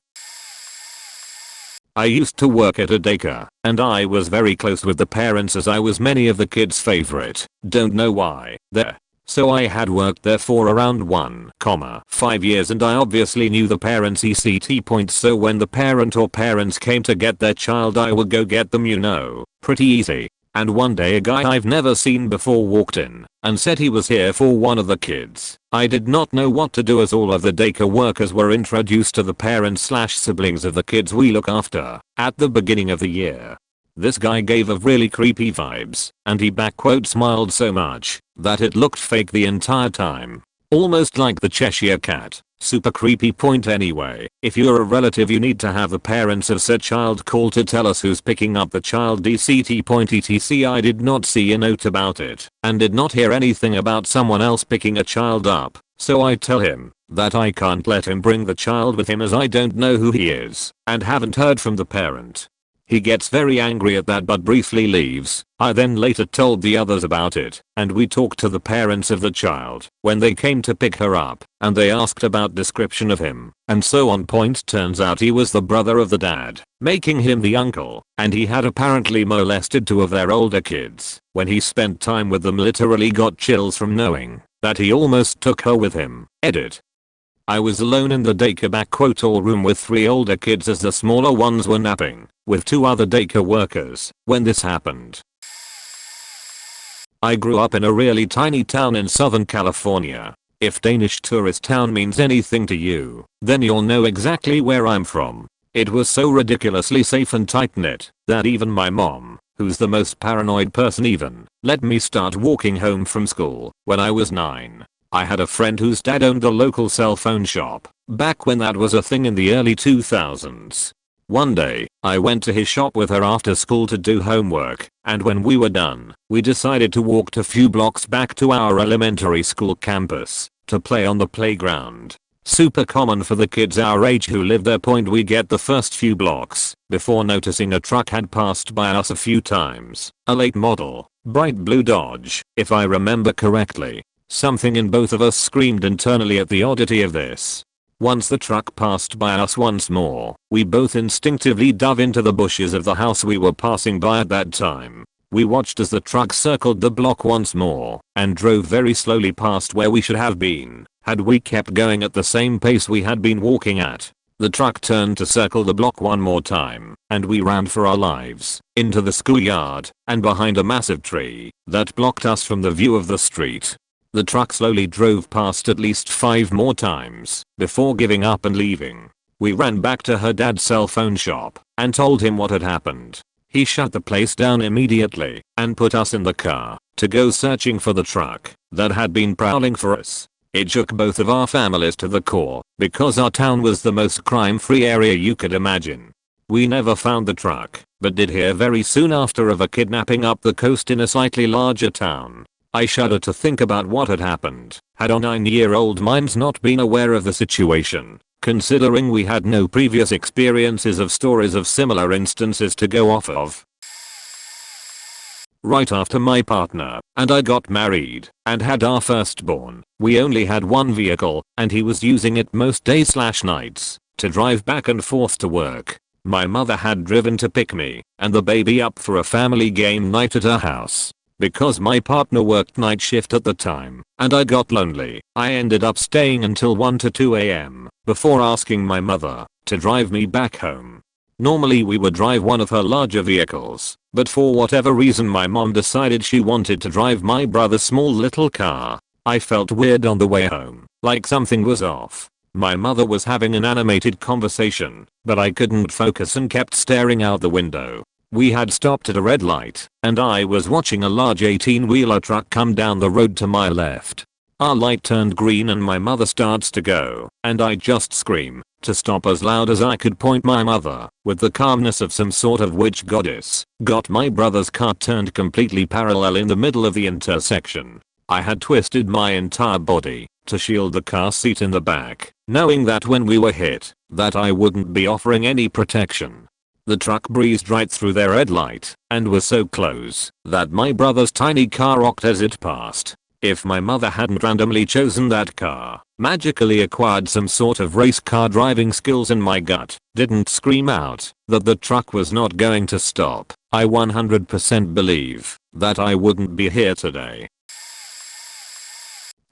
I used to work at a daycare, and I was very close with the parents as I was many of the kids' favorite. Don't know why, there. So I had worked there for around 1,5 years, and I obviously knew the parents etc. So when the parent or parents came to get their child, I would go get them, pretty easy. And one day a guy I've never seen before walked in and said he was here for one of the kids. I did not know what to do as all of the daycare workers were introduced to the parents/siblings of the kids we look after at the beginning of the year. This guy gave off really creepy vibes, and he smiled so much that it looked fake the entire time. Almost like the Cheshire Cat. Super creepy. Anyway, if you're a relative, you need to have the parents of said child call to tell us who's picking up the child etc. I did not see a note about it and did not hear anything about someone else picking a child up, so I tell him that I can't let him bring the child with him as I don't know who he is and haven't heard from the parent. He gets very angry at that but briefly leaves. I then later told the others about it, and we talked to the parents of the child when they came to pick her up, and they asked about description of him, and so on. Turns out he was the brother of the dad, making him the uncle, and he had apparently molested 2 of their older kids. When he spent time with them, literally got chills from knowing that he almost took her with him. Edit. I was alone in the daycare all room with 3 older kids as the smaller ones were napping, with 2 other daycare workers, when this happened. I grew up in a really tiny town in Southern California. If Danish tourist town means anything to you, then you'll know exactly where I'm from. It was so ridiculously safe and tight-knit that even my mom, who's the most paranoid person, let me start walking home from school when I was 9. I had a friend whose dad owned a local cell phone shop, back when that was a thing in the early 2000s. One day, I went to his shop with her after school to do homework, and when we were done, we decided to walk a few blocks back to our elementary school campus to play on the playground. Super common for the kids our age who live there. We get the first few blocks before noticing a truck had passed by us a few times. A late model, bright blue Dodge, if I remember correctly. Something in both of us screamed internally at the oddity of this. Once the truck passed by us once more, we both instinctively dove into the bushes of the house we were passing by at that time. We watched as the truck circled the block once more and drove very slowly past where we should have been. Had we kept going at the same pace we had been walking at, the truck turned to circle the block one more time, and we ran for our lives into the schoolyard and behind a massive tree that blocked us from the view of the street. The truck slowly drove past at least 5 more times before giving up and leaving. We ran back to her dad's cell phone shop and told him what had happened. He shut the place down immediately and put us in the car to go searching for the truck that had been prowling for us. It shook both of our families to the core because our town was the most crime-free area you could imagine. We never found the truck, but did hear very soon after of a kidnapping up the coast in a slightly larger town. I shudder to think about what had happened had our 9-year-old minds not been aware of the situation, considering we had no previous experiences of stories of similar instances to go off of. Right after my partner and I got married and had our firstborn, we only had one vehicle and he was using it most days/nights to drive back and forth to work. My mother had driven to pick me and the baby up for a family game night at her house. Because my partner worked night shift at the time and I got lonely, I ended up staying until 1 to 2 AM before asking my mother to drive me back home. Normally we would drive one of her larger vehicles, but for whatever reason my mom decided she wanted to drive my brother's small little car. I felt weird on the way home, like something was off. My mother was having an animated conversation, but I couldn't focus and kept staring out the window. We had stopped at a red light, and I was watching a large 18-wheeler truck come down the road to my left. Our light turned green and my mother starts to go, and I just scream to stop as loud as I could. Point my mother, with the calmness of some sort of witch goddess, got my brother's car turned completely parallel in the middle of the intersection. I had twisted my entire body to shield the car seat in the back, knowing that when we were hit, that I wouldn't be offering any protection. The truck breezed right through their red light and was so close that my brother's tiny car rocked as it passed. If my mother hadn't randomly chosen that car, magically acquired some sort of race car driving skills and my gut didn't scream out that the truck was not going to stop, I 100% believe that I wouldn't be here today.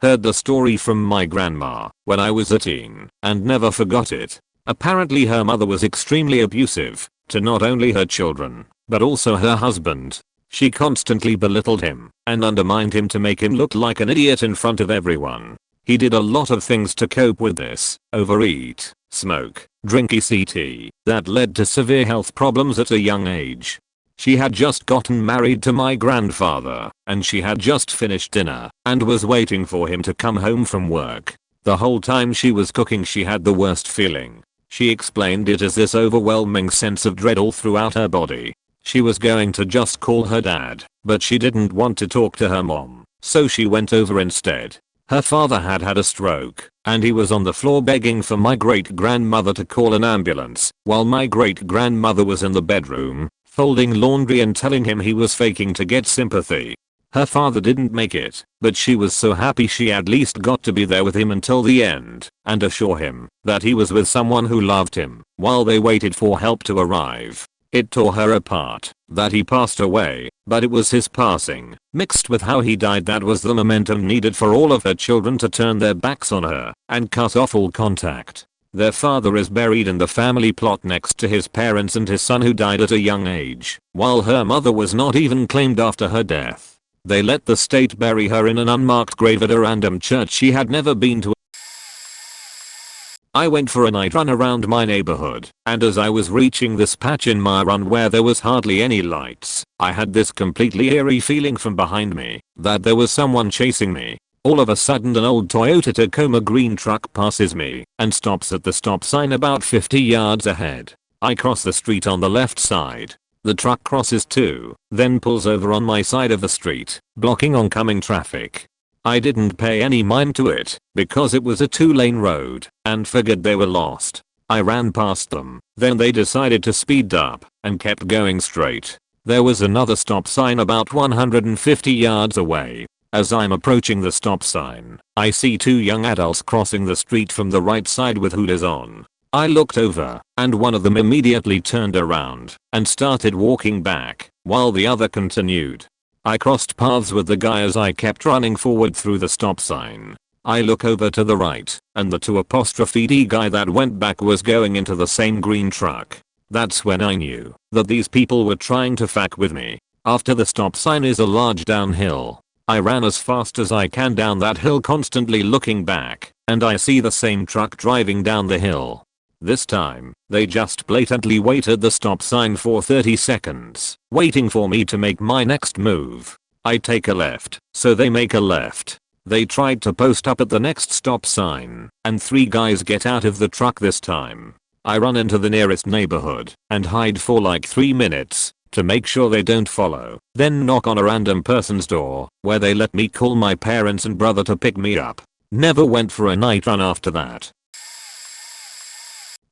Heard the story from my grandma when I was a teen and never forgot it. Apparently her mother was extremely abusive to not only her children, but also her husband. She constantly belittled him and undermined him to make him look like an idiot in front of everyone. He did a lot of things to cope with this: overeat, smoke, drink etc. that led to severe health problems at a young age. She had just gotten married to my grandfather and she had just finished dinner and was waiting for him to come home from work. The whole time she was cooking she had the worst feeling. She explained it as this overwhelming sense of dread all throughout her body. She was going to just call her dad, but she didn't want to talk to her mom, so she went over instead. Her father had had a stroke, and he was on the floor begging for my great-grandmother to call an ambulance, while my great-grandmother was in the bedroom, folding laundry and telling him he was faking to get sympathy. Her father didn't make it, but she was so happy she at least got to be there with him until the end, and assure him that he was with someone who loved him while they waited for help to arrive. It tore her apart that he passed away, but it was his passing, mixed with how he died, that was the momentum needed for all of her children to turn their backs on her and cut off all contact. Their father is buried in the family plot next to his parents and his son who died at a young age, while her mother was not even claimed after her death. They let the state bury her in an unmarked grave at a random church she had never been to. I went for a night run around my neighborhood, and as I was reaching this patch in my run where there was hardly any lights, I had this completely eerie feeling from behind me that there was someone chasing me. All of a sudden an old Toyota Tacoma green truck passes me and stops at the stop sign about 50 yards ahead. I cross the street on the left side. The truck crosses too, then pulls over on my side of the street, blocking oncoming traffic. I didn't pay any mind to it because it was a 2-lane road and figured they were lost. I ran past them, then they decided to speed up and kept going straight. There was another stop sign about 150 yards away. As I'm approaching the stop sign, I see 2 young adults crossing the street from the right side with hoodies on. I looked over, and one of them immediately turned around and started walking back, while the other continued. I crossed paths with the guy as I kept running forward through the stop sign. I look over to the right, and the 2'D guy that went back was going into the same green truck. That's when I knew that these people were trying to fuck with me. After the stop sign is a large downhill. I ran as fast as I can down that hill, constantly looking back, and I see the same truck driving down the hill. This time, they just blatantly waited the stop sign for 30 seconds, waiting for me to make my next move. I take a left, so they make a left. They tried to post up at the next stop sign, and 3 guys get out of the truck this time. I run into the nearest neighborhood and hide for like 3 minutes to make sure they don't follow, then knock on a random person's door where they let me call my parents and brother to pick me up. Never went for a night run after that.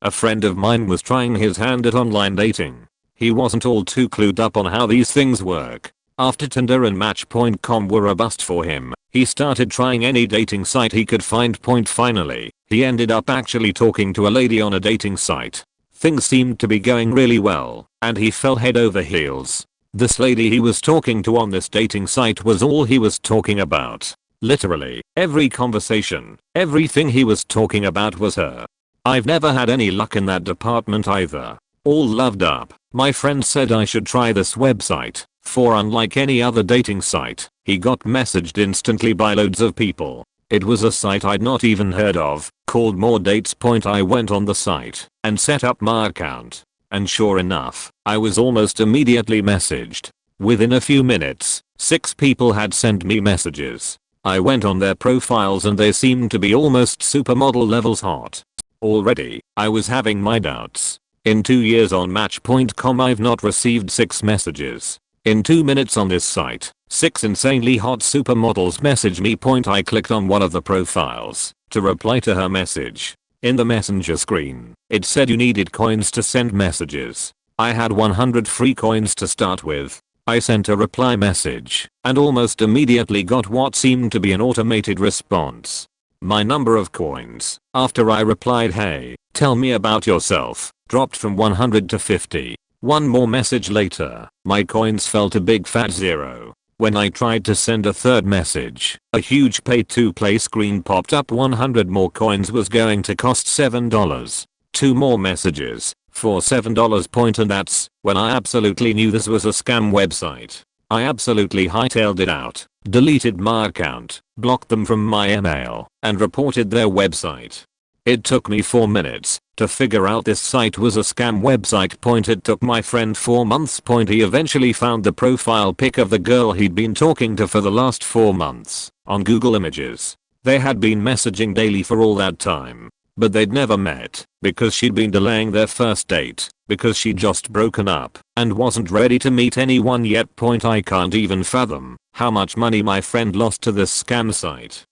A friend of mine was trying his hand at online dating. He wasn't all too clued up on how these things work. After Tinder and Match.com were a bust for him, he started trying any dating site he could find. Finally, he ended up actually talking to a lady on a dating site. Things seemed to be going really well, and he fell head over heels. This lady he was talking to on this dating site was all he was talking about. Literally, every conversation, everything he was talking about was her. I've never had any luck in that department either. All loved up, my friend said I should try this website, for unlike any other dating site, he got messaged instantly by loads of people. It was a site I'd not even heard of, called More Dates. I went on the site and set up my account. And sure enough, I was almost immediately messaged. Within a few minutes, 6 people had sent me messages. I went on their profiles and they seemed to be almost supermodel levels hot. Already, I was having my doubts. In 2 years on Match.com I've not received 6 messages. In 2 minutes on this site, 6 insanely hot supermodels messaged me. I clicked on one of the profiles to reply to her message. In the messenger screen, it said you needed coins to send messages. I had 100 free coins to start with. I sent a reply message and almost immediately got what seemed to be an automated response. My number of coins, after I replied hey, tell me about yourself, dropped from 100 to 50. One more message later, my coins fell to big fat 0. When I tried to send a third message, a huge pay to play screen popped up. 100 more coins was going to cost $7. 2 more messages for $7. And that's when I absolutely knew this was a scam website. I absolutely hightailed it out, deleted my account, blocked them from my email, and reported their website. It took me 4 minutes to figure out this site was a scam website. It took my friend 4 months. He eventually found the profile pic of the girl he'd been talking to for the last 4 months on Google Images. They had been messaging daily for all that time, but they'd never met because she'd been delaying their first date because she'd just broken up and wasn't ready to meet anyone yet. I can't even fathom how much money my friend lost to this scam site.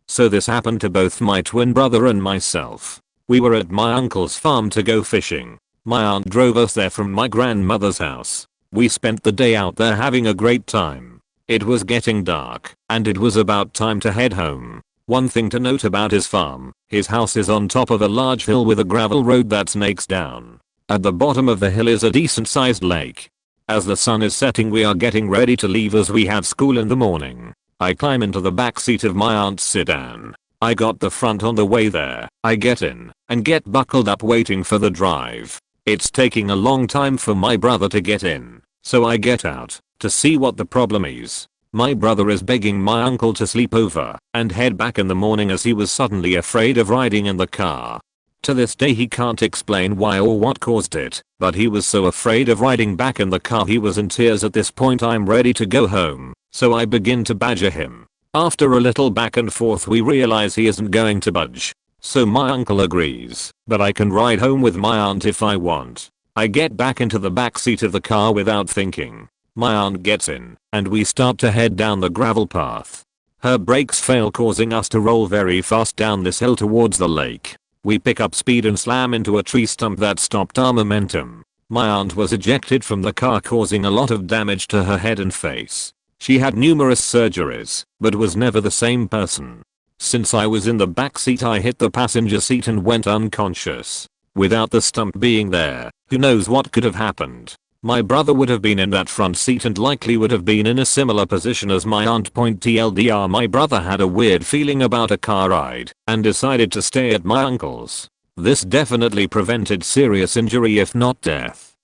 So this happened to both my twin brother and myself. We were at my uncle's farm to go fishing. My aunt drove us there from my grandmother's house. We spent the day out there having a great time. It was getting dark, and it was about time to head home. One thing to note about his farm, his house is on top of a large hill with a gravel road that snakes down. At the bottom of the hill is a decent sized lake. As the sun is setting we are getting ready to leave as we have school in the morning. I climb into the back seat of my aunt's sedan. I got the front on the way there. I get in and get buckled up waiting for the drive. It's taking a long time for my brother to get in, so I get out to see what the problem is. My brother is begging my uncle to sleep over and head back in the morning as he was suddenly afraid of riding in the car. To this day he can't explain why or what caused it, but he was so afraid of riding back in the car he was in tears. At this point I'm ready to go home, so I begin to badger him. After a little back and forth we realize he isn't going to budge. So my uncle agrees, but I can ride home with my aunt if I want. I get back into the back seat of the car without thinking. My aunt gets in, and we start to head down the gravel path. Her brakes fail, causing us to roll very fast down this hill towards the lake. We pick up speed and slam into a tree stump that stopped our momentum. My aunt was ejected from the car, causing a lot of damage to her head and face. She had numerous surgeries, but was never the same person. Since I was in the back seat I hit the passenger seat and went unconscious. Without the stump being there, who knows what could have happened. My brother would have been in that front seat and likely would have been in a similar position as my aunt. TLDR, my brother had a weird feeling about a car ride and decided to stay at my uncle's. This definitely prevented serious injury if not death.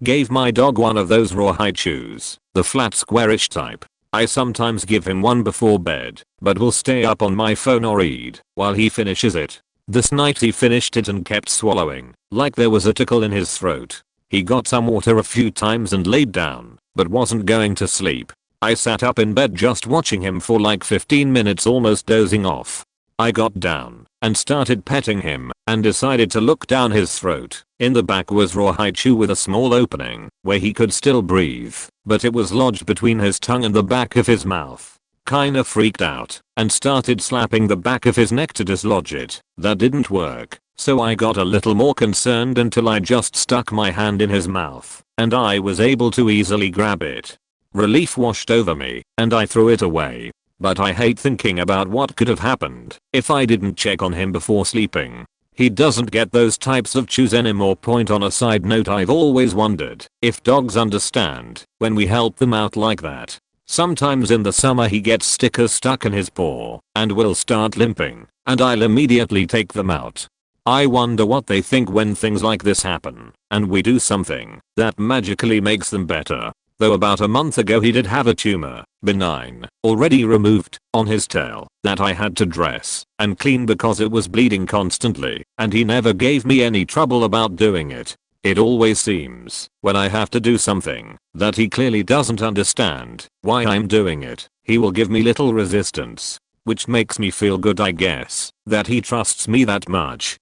Gave my dog one of those rawhide chews, the flat squarish type. I sometimes give him one before bed, but will stay up on my phone or read while he finishes it. This night he finished it and kept swallowing, like there was a tickle in his throat. He got some water a few times and laid down, but wasn't going to sleep. I sat up in bed just watching him for like 15 minutes, almost dozing off. I got down and started petting him and decided to look down his throat. In the back was rawhide chew with a small opening where he could still breathe, but it was lodged between his tongue and the back of his mouth. Kinda freaked out and started slapping the back of his neck to dislodge it. That didn't work, so I got a little more concerned until I just stuck my hand in his mouth and I was able to easily grab it. Relief washed over me and I threw it away. But I hate thinking about what could have happened if I didn't check on him before sleeping. He doesn't get those types of chews anymore. On a side note, I've always wondered if dogs understand when we help them out like that. Sometimes in the summer he gets stickers stuck in his paw and will start limping, and I'll immediately take them out. I wonder what they think when things like this happen and we do something that magically makes them better. Though about a month ago he did have a tumor, benign, already removed, on his tail that I had to dress and clean because it was bleeding constantly, and he never gave me any trouble about doing it. It always seems, when I have to do something that he clearly doesn't understand why I'm doing it, he will give me little resistance. Which makes me feel good, I guess, that he trusts me that much.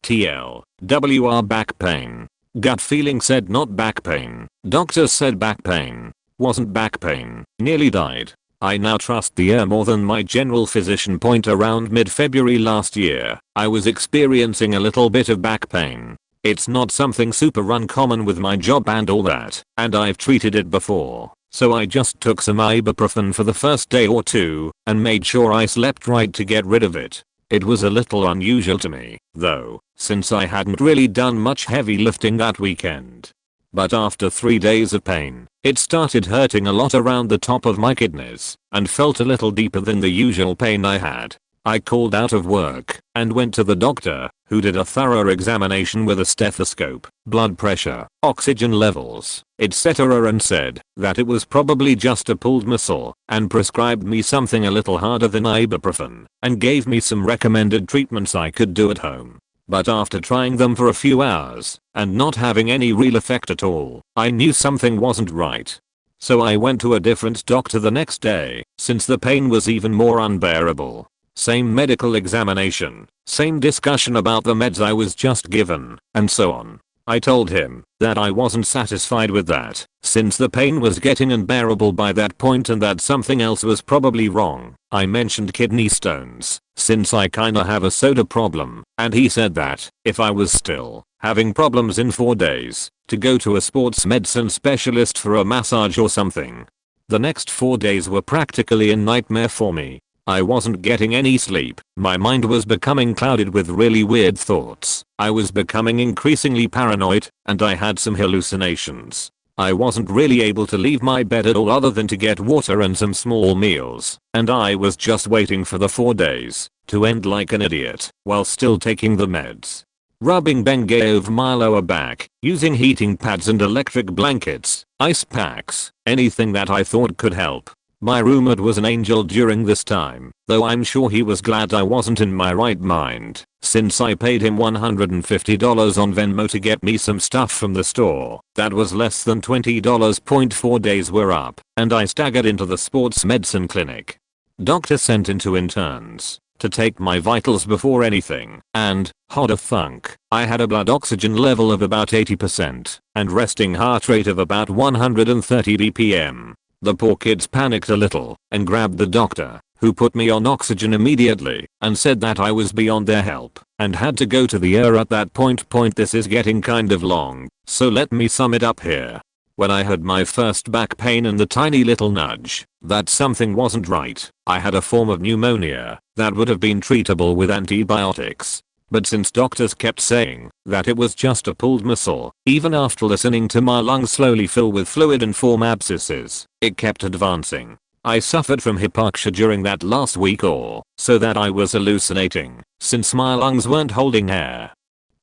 TLWR back pain. Gut feeling said not back pain. Doctor said back pain. Wasn't back pain. Nearly died. I now trust the ear more than my general physician. Around mid-February last year, I was experiencing a little bit of back pain. It's not something super uncommon with my job and all that, and I've treated it before. So I just took some ibuprofen for the first day or two and made sure I slept right to get rid of it. It was a little unusual to me, though, since I hadn't really done much heavy lifting that weekend. But after 3 days of pain, it started hurting a lot around the top of my kidneys and felt a little deeper than the usual pain I had. I called out of work and went to the doctor, who did a thorough examination with a stethoscope, blood pressure, oxygen levels, etc., and said that it was probably just a pulled muscle and prescribed me something a little harder than ibuprofen and gave me some recommended treatments I could do at home. But after trying them for a few hours and not having any real effect at all, I knew something wasn't right. So I went to a different doctor the next day, since the pain was even more unbearable. Same medical examination, same discussion about the meds I was just given, and so on. I told him that I wasn't satisfied with that, since the pain was getting unbearable by that point and that something else was probably wrong. I mentioned kidney stones, since I kinda have a soda problem, and he said that if I was still having problems in 4 days, to go to a sports medicine specialist for a massage or something. The next 4 days were practically a nightmare for me. I wasn't getting any sleep, my mind was becoming clouded with really weird thoughts, I was becoming increasingly paranoid, and I had some hallucinations. I wasn't really able to leave my bed at all other than to get water and some small meals, and I was just waiting for the 4 days to end like an idiot while still taking the meds. Rubbing Bengay over my lower back, using heating pads and electric blankets, ice packs, anything that I thought could help. My roommate was an angel during this time, though I'm sure he was glad I wasn't in my right mind, since I paid him $150 on Venmo to get me some stuff from the store that was less than $20. 4 days were up, and I staggered into the sports medicine clinic. Doctor sent in 2 interns to take my vitals before anything, and, hoda thunk, I had a blood oxygen level of about 80% and resting heart rate of about 130 BPM. The poor kids panicked a little and grabbed the doctor, who put me on oxygen immediately and said that I was beyond their help and had to go to the ER at that point. This is getting kind of long, so let me sum it up here. When I had my first back pain and the tiny little nudge that something wasn't right, I had a form of pneumonia that would have been treatable with antibiotics. But since doctors kept saying that it was just a pulled muscle, even after listening to my lungs slowly fill with fluid and form abscesses, it kept advancing. I suffered from hypoxia during that last week or so that I was hallucinating, since my lungs weren't holding air.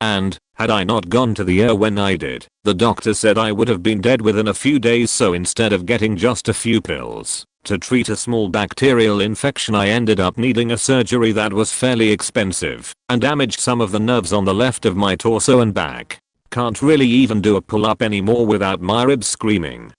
And, had I not gone to the ER when I did, the doctor said I would have been dead within a few days, so instead of getting just a few pills to treat a small bacterial infection, I ended up needing a surgery that was fairly expensive and damaged some of the nerves on the left of my torso and back. Can't really even do a pull-up anymore without my ribs screaming.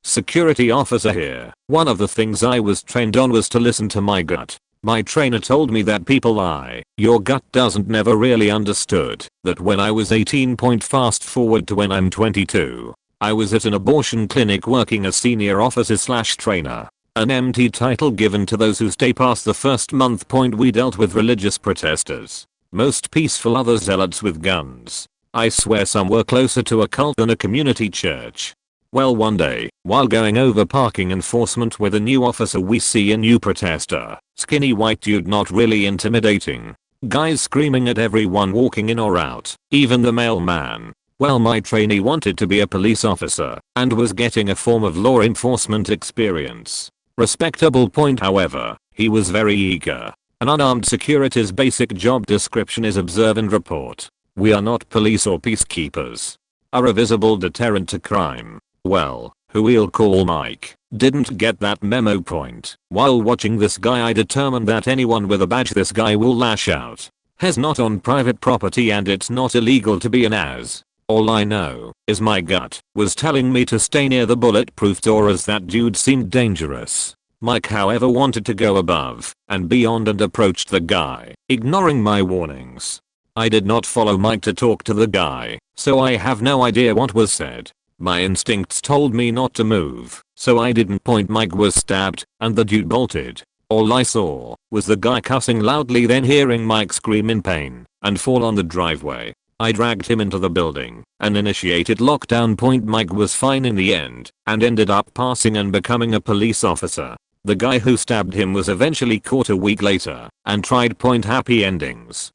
Security officer here. One of the things I was trained on was to listen to my gut. My trainer told me that people lie. Your gut doesn't. Never really understood that when I was 18. Fast forward to when I'm 22. I was at an abortion clinic working as senior officer/trainer. An MT title given to those who stay past the first month. We dealt with religious protesters. Most peaceful, others zealots with guns. I swear some were closer to a cult than a community church. Well, one day, while going over parking enforcement with a new officer, we see a new protester. Skinny white dude, not really intimidating. Guys screaming at everyone walking in or out, even the mailman. Well, my trainee wanted to be a police officer and was getting a form of law enforcement experience. Respectable point, however, he was very eager. An unarmed security's basic job description is observe and report. We are not police or peacekeepers. Are a visible deterrent to crime. Well, who we'll call Mike, didn't get that memo point. While watching this guy, I determined that anyone with a badge, this guy will lash out. Has not on private property and it's not illegal to be an ass. All I know is my gut was telling me to stay near the bulletproof door as that dude seemed dangerous. Mike, however, wanted to go above and beyond and approached the guy, ignoring my warnings. I did not follow Mike to talk to the guy, so I have no idea what was said. My instincts told me not to move, so I didn't point. Mike was stabbed, and the dude bolted. All I saw was the guy cussing loudly, then hearing Mike scream in pain and fall on the driveway. I dragged him into the building and initiated lockdown. Mike was fine in the end and ended up passing and becoming a police officer. The guy who stabbed him was eventually caught a week later and tried. Happy endings.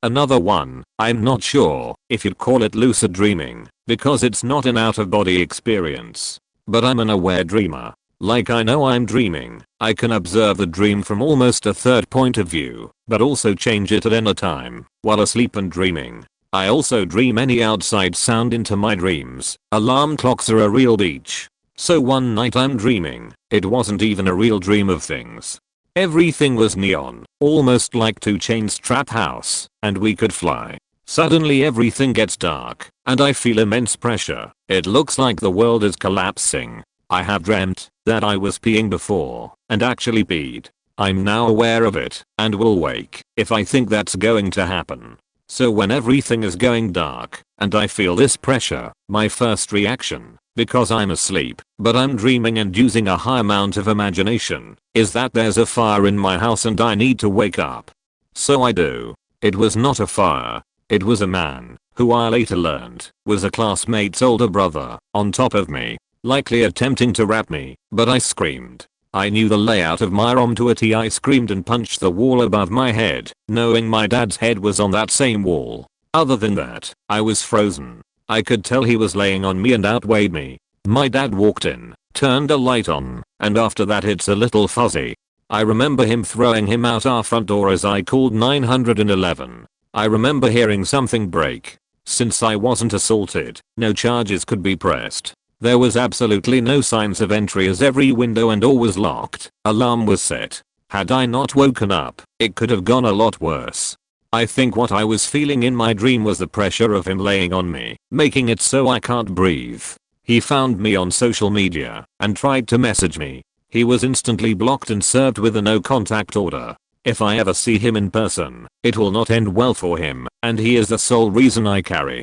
Another one, I'm not sure if you'd call it lucid dreaming, because it's not an out-of-body experience. But I'm an aware dreamer. Like, I know I'm dreaming. I can observe the dream from almost a third point of view, but also change it at any time, while asleep and dreaming. I also dream any outside sound into my dreams. Alarm clocks are a real beach. So one night I'm dreaming. It wasn't even a real dream of things. Everything was neon, almost like 2 Chainz Trap House, and we could fly. Suddenly everything gets dark, and I feel immense pressure. It looks like the world is collapsing. I have dreamt that I was peeing before, and actually peed. I'm now aware of it, and will wake if I think that's going to happen. So when everything is going dark, and I feel this pressure, my first reaction, because I'm asleep, but I'm dreaming and using a high amount of imagination, is that there's a fire in my house and I need to wake up. So I do. It was not a fire. It was a man, who I later learned was a classmate's older brother, on top of me, likely attempting to wrap me, but I screamed. I knew the layout of my room to a T. I screamed and punched the wall above my head, knowing my dad's head was on that same wall. Other than that, I was frozen. I could tell he was laying on me and outweighed me. My dad walked in, turned a light on, and after that it's a little fuzzy. I remember him throwing him out our front door as I called 911. I remember hearing something break. Since I wasn't assaulted, no charges could be pressed. There was absolutely no signs of entry as every window and door was locked. Alarm was set. Had I not woken up, it could have gone a lot worse. I think what I was feeling in my dream was the pressure of him laying on me, making it so I can't breathe. He found me on social media and tried to message me. He was instantly blocked and served with a no contact order. If I ever see him in person, it will not end well for him, and he is the sole reason I carry.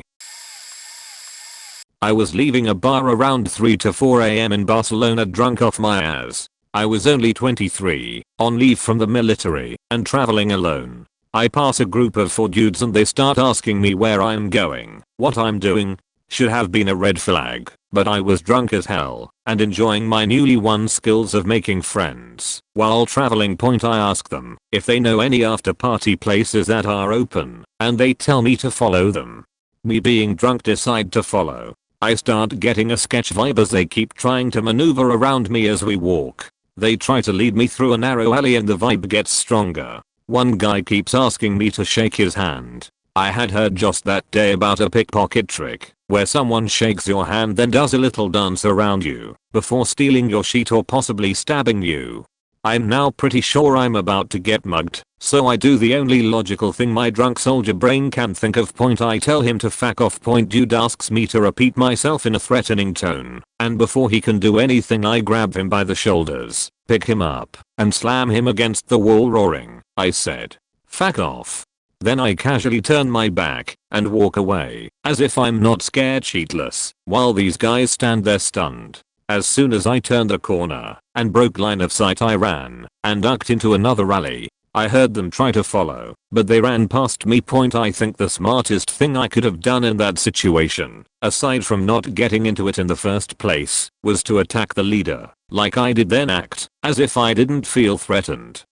I was leaving a bar around 3 to 4 AM in Barcelona, drunk off my ass. I was only 23, on leave from the military, and traveling alone. I pass a group of 4 dudes and they start asking me where I'm going, what I'm doing. Should have been a red flag. but I was drunk as hell and enjoying my newly won skills of making friends. While traveling, I ask them if they know any after party places that are open, and they tell me to follow them. Me being drunk decide to follow. I start getting a sketch vibe as they keep trying to maneuver around me as we walk. They try to lead me through a narrow alley and the vibe gets stronger. One guy keeps asking me to shake his hand. I had heard just that day about a pickpocket trick where someone shakes your hand then does a little dance around you before stealing your sheet or possibly stabbing you. I'm now pretty sure I'm about to get mugged, so I do the only logical thing my drunk soldier brain can think of. I tell him to fuck off. Dude asks me to repeat myself in a threatening tone, and before he can do anything I grab him by the shoulders, pick him up, and slam him against the wall roaring. I said, "Fuck off." Then I casually turn my back and walk away, as if I'm not scared shitless, while these guys stand there stunned. As soon as I turned the corner and broke line of sight, I ran and ducked into another alley. I heard them try to follow, but they ran past me. I think the smartest thing I could have done in that situation, aside from not getting into it in the first place, was to attack the leader, like I did, then act as if I didn't feel threatened.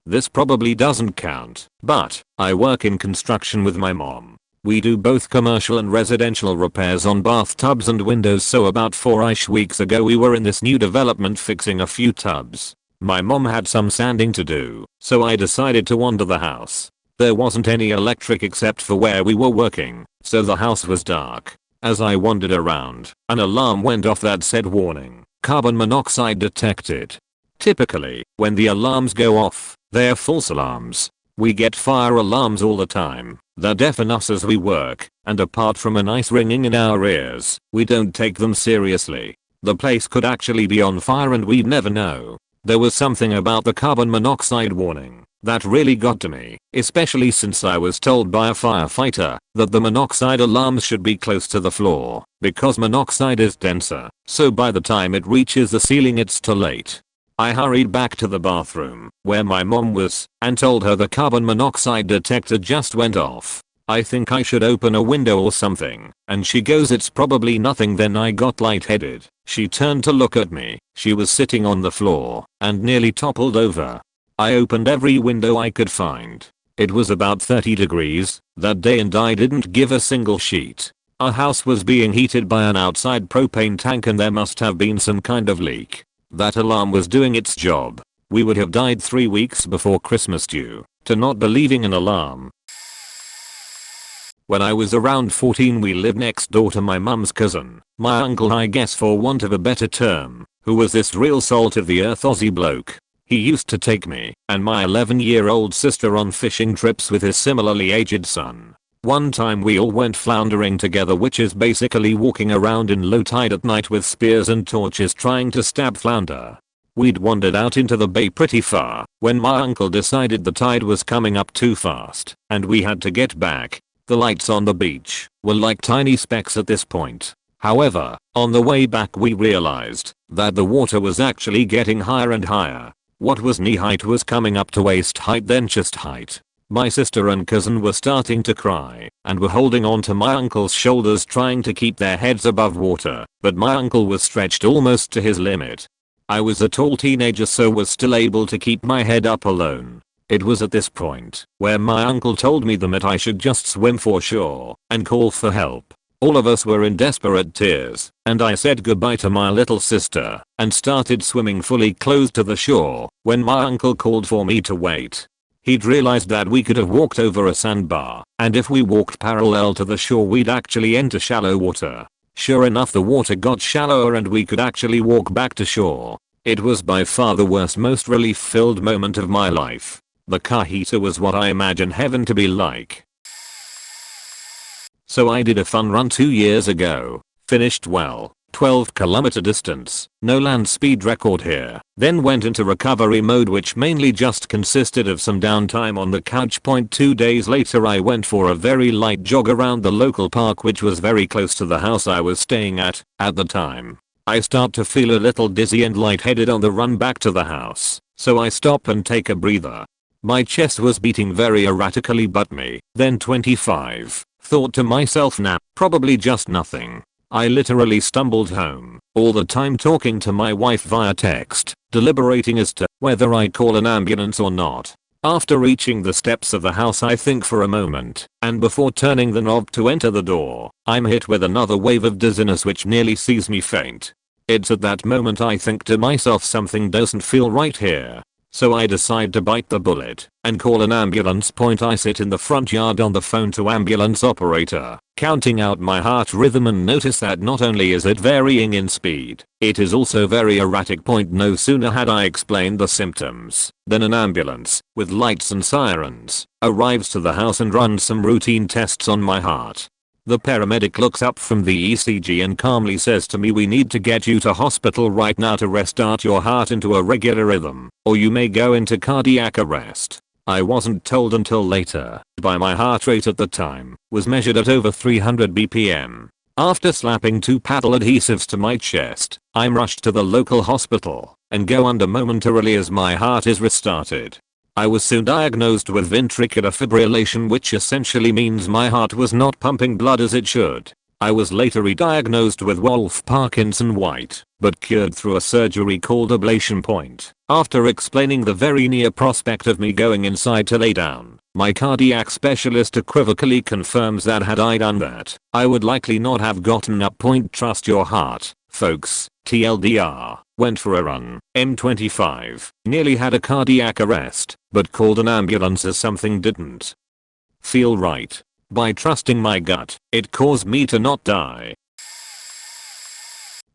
This probably doesn't count, but I work in construction with my mom. We do both commercial and residential repairs on bathtubs and windows, so about 4ish weeks ago we were in this new development fixing a few tubs. My mom had some sanding to do, so I decided to wander the house. There wasn't any electric except for where we were working, so the house was dark. As I wandered around, an alarm went off that said, "Warning, carbon monoxide detected." Typically, when the alarms go off, they're false alarms. We get fire alarms all the time that deafen us as we work, and apart from a nice ringing in our ears, we don't take them seriously. The place could actually be on fire and we'd never know. There was something about the carbon monoxide warning that really got to me, especially since I was told by a firefighter that the monoxide alarms should be close to the floor because monoxide is denser, so by the time it reaches the ceiling it's too late. I hurried back to the bathroom where my mom was and told her the carbon monoxide detector just went off. I think I should open a window or something, and she goes, "It's probably nothing." Then I got lightheaded. She turned to look at me. She was sitting on the floor and nearly toppled over. I opened every window I could find. It was about 30 degrees that day and I didn't give a single shit. Our house was being heated by an outside propane tank and there must have been some kind of leak. That alarm was doing its job. We would have died 3 weeks before Christmas due to not believing an alarm. When I was around 14 we lived next door to my mum's cousin, my uncle I guess for want of a better term, who was this real salt of the earth Aussie bloke. He used to take me and my 11-year-old sister on fishing trips with his similarly aged son. One time we all went floundering together, which is basically walking around in low tide at night with spears and torches trying to stab flounder. We'd wandered out into the bay pretty far when my uncle decided the tide was coming up too fast and we had to get back. The lights on the beach were like tiny specks at this point. However, on the way back we realized that the water was actually getting higher and higher. What was knee height was coming up to waist height, then chest height. My sister and cousin were starting to cry and were holding on to my uncle's shoulders trying to keep their heads above water, but my uncle was stretched almost to his limit. I was a tall teenager so was still able to keep my head up alone. It was at this point where my uncle told me that I should just swim for shore and call for help. All of us were in desperate tears, and I said goodbye to my little sister and started swimming fully clothed to the shore when my uncle called for me to wait. He'd realized that we could have walked over a sandbar, and if we walked parallel to the shore we'd actually enter shallow water. Sure enough, the water got shallower and we could actually walk back to shore. It was by far the worst, most relief-filled moment of my life. The car heater was what I imagine heaven to be like. So I did a fun run 2 years ago. Finished well. 12-kilometer distance, no land speed record here. Then went into recovery mode, which mainly just consisted of some downtime on the couch. 2 days later I went for a very light jog around the local park, which was very close to the house I was staying at the time. I start to feel a little dizzy and lightheaded on the run back to the house, so I stop and take a breather. My chest was beating very erratically, but me, then 25, thought to myself, nah, probably just nothing. I literally stumbled home, all the time talking to my wife via text, deliberating as to whether I call an ambulance or not. After reaching the steps of the house I think for a moment, and before turning the knob to enter the door, I'm hit with another wave of dizziness which nearly sees me faint. It's at that moment I think to myself something doesn't feel right here. So I decide to bite the bullet and call an ambulance. I sit in the front yard on the phone to ambulance operator, counting out my heart rhythm and notice that not only is it varying in speed, it is also very erratic. No sooner had I explained the symptoms than an ambulance, with lights and sirens, arrives to the house and runs some routine tests on my heart. The paramedic looks up from the ECG and calmly says to me, "We need to get you to hospital right now to restart your heart into a regular rhythm, or you may go into cardiac arrest." I wasn't told until later, but my heart rate at the time was measured at over 300 BPM. After slapping 2 paddle adhesives to my chest, I'm rushed to the local hospital and go under momentarily as my heart is restarted. I was soon diagnosed with ventricular fibrillation, which essentially means my heart was not pumping blood as it should. I was later re-diagnosed with Wolff-Parkinson-White, but cured through a surgery called ablation. After explaining the very near prospect of me going inside to lay down, my cardiac specialist equivocally confirms that had I done that, I would likely not have gotten up. Trust your heart, folks. TLDR, went for a run, M25, nearly had a cardiac arrest, but called an ambulance as something didn't feel right. By trusting my gut, it caused me to not die.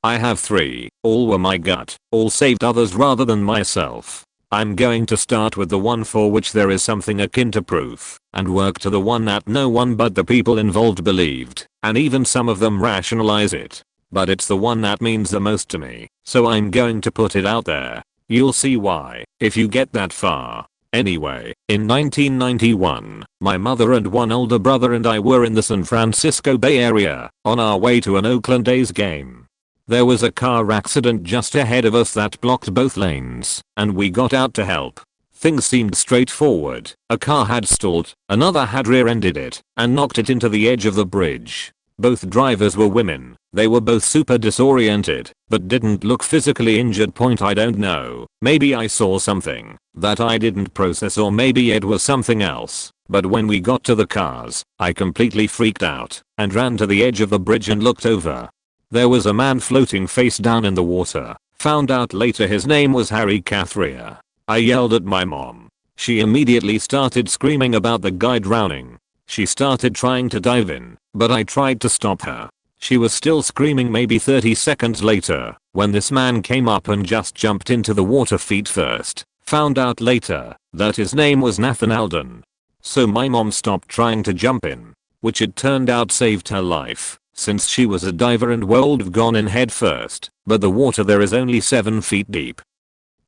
I have 3, all were my gut, all saved others rather than myself. I'm going to start with the one for which there is something akin to proof, and work to the one that no one but the people involved believed, and even some of them rationalize it. But it's the one that means the most to me, so I'm going to put it out there. You'll see why, if you get that far. Anyway, in 1991, my mother and one older brother and I were in the San Francisco Bay Area, on our way to an Oakland A's game. There was a car accident just ahead of us that blocked both lanes, and we got out to help. Things seemed straightforward. A car had stalled, another had rear-ended it, and knocked it into the edge of the bridge. Both drivers were women. They were both super disoriented, but didn't look physically injured. I don't know, maybe I saw something that I didn't process, or maybe it was something else. But when we got to the cars, I completely freaked out and ran to the edge of the bridge and looked over. There was a man floating face down in the water. Found out later his name was Harry Cathria. I yelled at my mom. She immediately started screaming about the guy drowning. She started trying to dive in, but I tried to stop her. She was still screaming. Maybe 30 seconds later, when this man came up and just jumped into the water feet first. Found out later that his name was Nathan Alden. So my mom stopped trying to jump in, which it turned out saved her life, since she was a diver and would have gone in head first, but the water there is only 7 feet deep.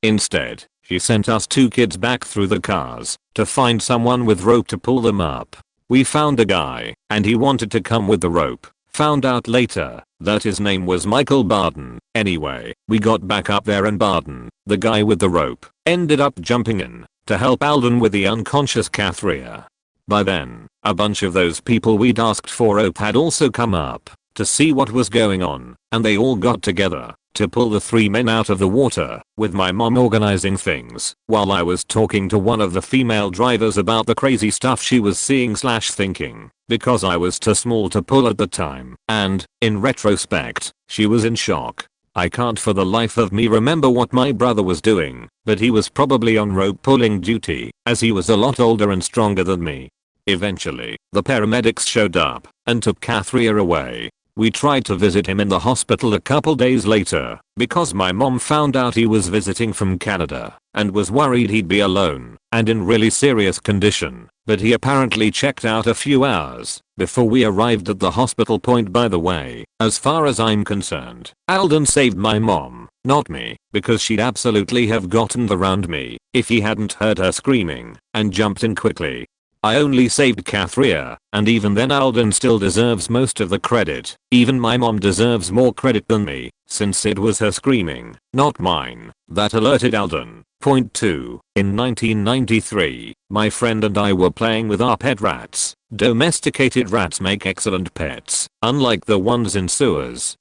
Instead, she sent us 2 kids back through the cars to find someone with rope to pull them up. We found a guy, and he wanted to come with the rope. Found out later that his name was Michael Barden. Anyway, we got back up there and Barden, the guy with the rope, ended up jumping in to help Alden with the unconscious Cathria. By then, a bunch of those people we'd asked for rope had also come up to see what was going on, and they all got together to pull the 3 men out of the water, with my mom organizing things while I was talking to one of the female drivers about the crazy stuff she was seeing/thinking, because I was too small to pull at the time, and, in retrospect, she was in shock. I can't for the life of me remember what my brother was doing, but he was probably on rope pulling duty, as he was a lot older and stronger than me. Eventually, the paramedics showed up and took Cathria away. We tried to visit him in the hospital a couple days later, because my mom found out he was visiting from Canada, and was worried he'd be alone, and in really serious condition, but he apparently checked out a few hours before we arrived at the hospital. By the way, as far as I'm concerned, Alden saved my mom, not me, because she'd absolutely have gotten around me if he hadn't heard her screaming and jumped in quickly. I only saved Cathria, and even then Alden still deserves most of the credit. Even my mom deserves more credit than me, since it was her screaming, not mine, that alerted Alden. Point 2. In 1993, my friend and I were playing with our pet rats. Domesticated rats make excellent pets, unlike the ones in sewers.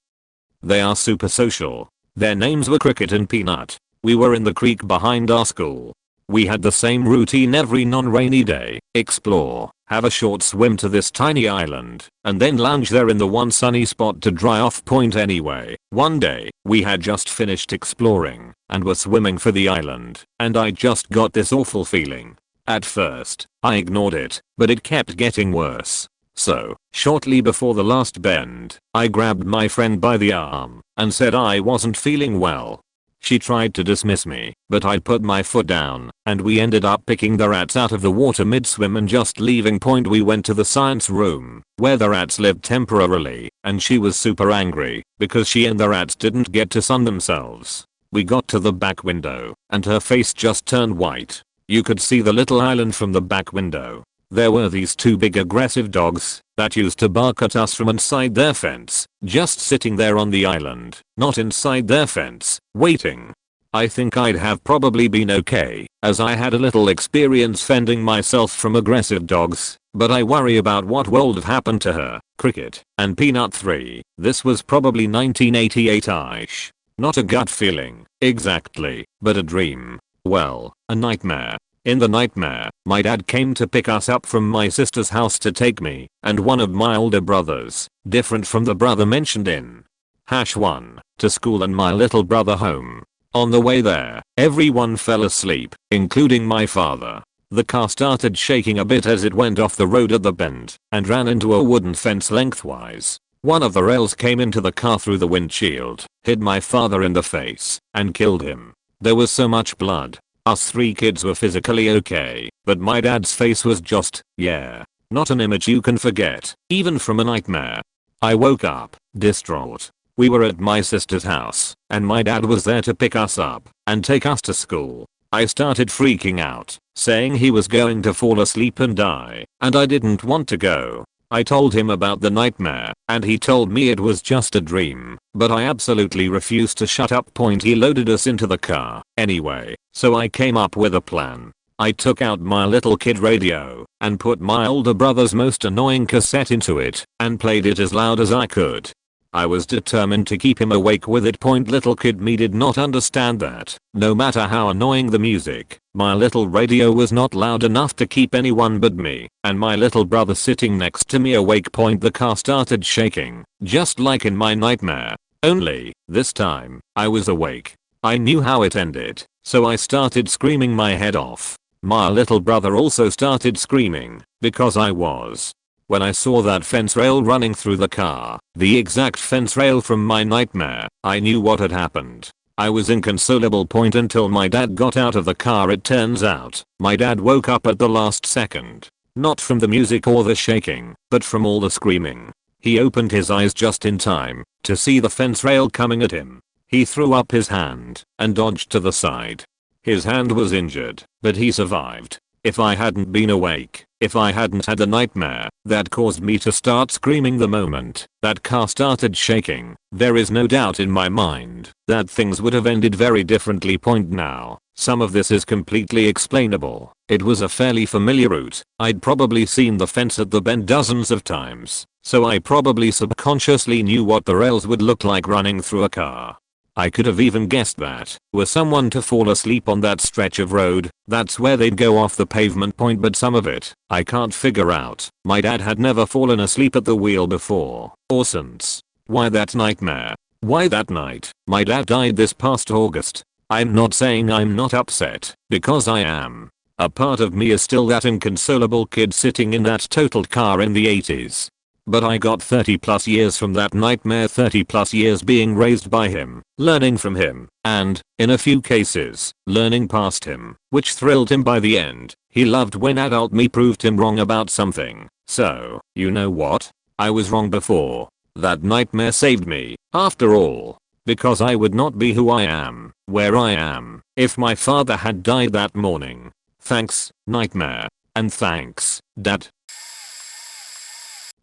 They are super social. Their names were Cricket and Peanut. We were in the creek behind our school. We had the same routine every non-rainy day: explore, have a short swim to this tiny island, and then lounge there in the one sunny spot to dry off. Point anyway, one day, we had just finished exploring, and were swimming for the island, and I just got this awful feeling. At first, I ignored it, but it kept getting worse. So, shortly before the last bend, I grabbed my friend by the arm, and said I wasn't feeling well. She tried to dismiss me, but I put my foot down, and we ended up picking the rats out of the water mid-swim and just leaving. Point we went to the science room, where the rats lived temporarily, and she was super angry, because she and the rats didn't get to sun themselves. We got to the back window, and her face just turned white. You could see the little island from the back window. There were these two big aggressive dogs that used to bark at us from inside their fence, just sitting there on the island, not inside their fence, waiting. I think I'd have probably been okay, as I had a little experience fending myself from aggressive dogs, but I worry about what would have happened to her, Cricket, and Peanut 3. This was probably 1988-ish. Not a gut feeling, exactly, but a dream. Well, a nightmare. In the nightmare, my dad came to pick us up from my sister's house to take me and one of my older brothers, different from the brother mentioned in #1, to school and my little brother home. On the way there, everyone fell asleep, including my father. The car started shaking a bit as it went off the road at the bend and ran into a wooden fence lengthwise. One of the rails came into the car through the windshield, hit my father in the face, and killed him. There was so much blood. Us 3 kids were physically okay, but my dad's face was just, yeah, not an image you can forget, even from a nightmare. I woke up, distraught. We were at my sister's house, and my dad was there to pick us up and take us to school. I started freaking out, saying he was going to fall asleep and die, and I didn't want to go. I told him about the nightmare, and he told me it was just a dream, but I absolutely refused to shut up. He loaded us into the car anyway, so I came up with a plan. I took out my little kid radio and put my older brother's most annoying cassette into it and played it as loud as I could. I was determined to keep him awake with it. Little kid me did not understand that, no matter how annoying the music, my little radio was not loud enough to keep anyone but me and my little brother sitting next to me awake. The car started shaking, just like in my nightmare. Only, this time, I was awake. I knew how it ended, so I started screaming my head off. My little brother also started screaming, because I was. When I saw that fence rail running through the car, the exact fence rail from my nightmare, I knew what had happened. I was inconsolable. Until my dad got out of the car. It turns out, my dad woke up at the last second. Not from the music or the shaking, but from all the screaming. He opened his eyes just in time to see the fence rail coming at him. He threw up his hand and dodged to the side. His hand was injured, but he survived. If I hadn't been awake, if I hadn't had the nightmare that caused me to start screaming the moment that car started shaking, there is no doubt in my mind that things would have ended very differently. Now, some of this is completely explainable. It was a fairly familiar route. I'd probably seen the fence at the bend dozens of times, so I probably subconsciously knew what the rails would look like running through a car. I could have even guessed that, were someone to fall asleep on that stretch of road, that's where they'd go off the pavement. But some of it, I can't figure out. My dad had never fallen asleep at the wheel before, or since. Why that nightmare? Why that night? My dad died this past August. I'm not saying I'm not upset, because I am. A part of me is still that inconsolable kid sitting in that totaled car in the 80s. But I got 30+ years from that nightmare, 30+ years being raised by him, learning from him, and, in a few cases, learning past him, which thrilled him by the end. He loved when adult me proved him wrong about something. So, you know what? I was wrong before. That nightmare saved me, after all. Because I would not be who I am, where I am, if my father had died that morning. Thanks, nightmare. And thanks, Dad.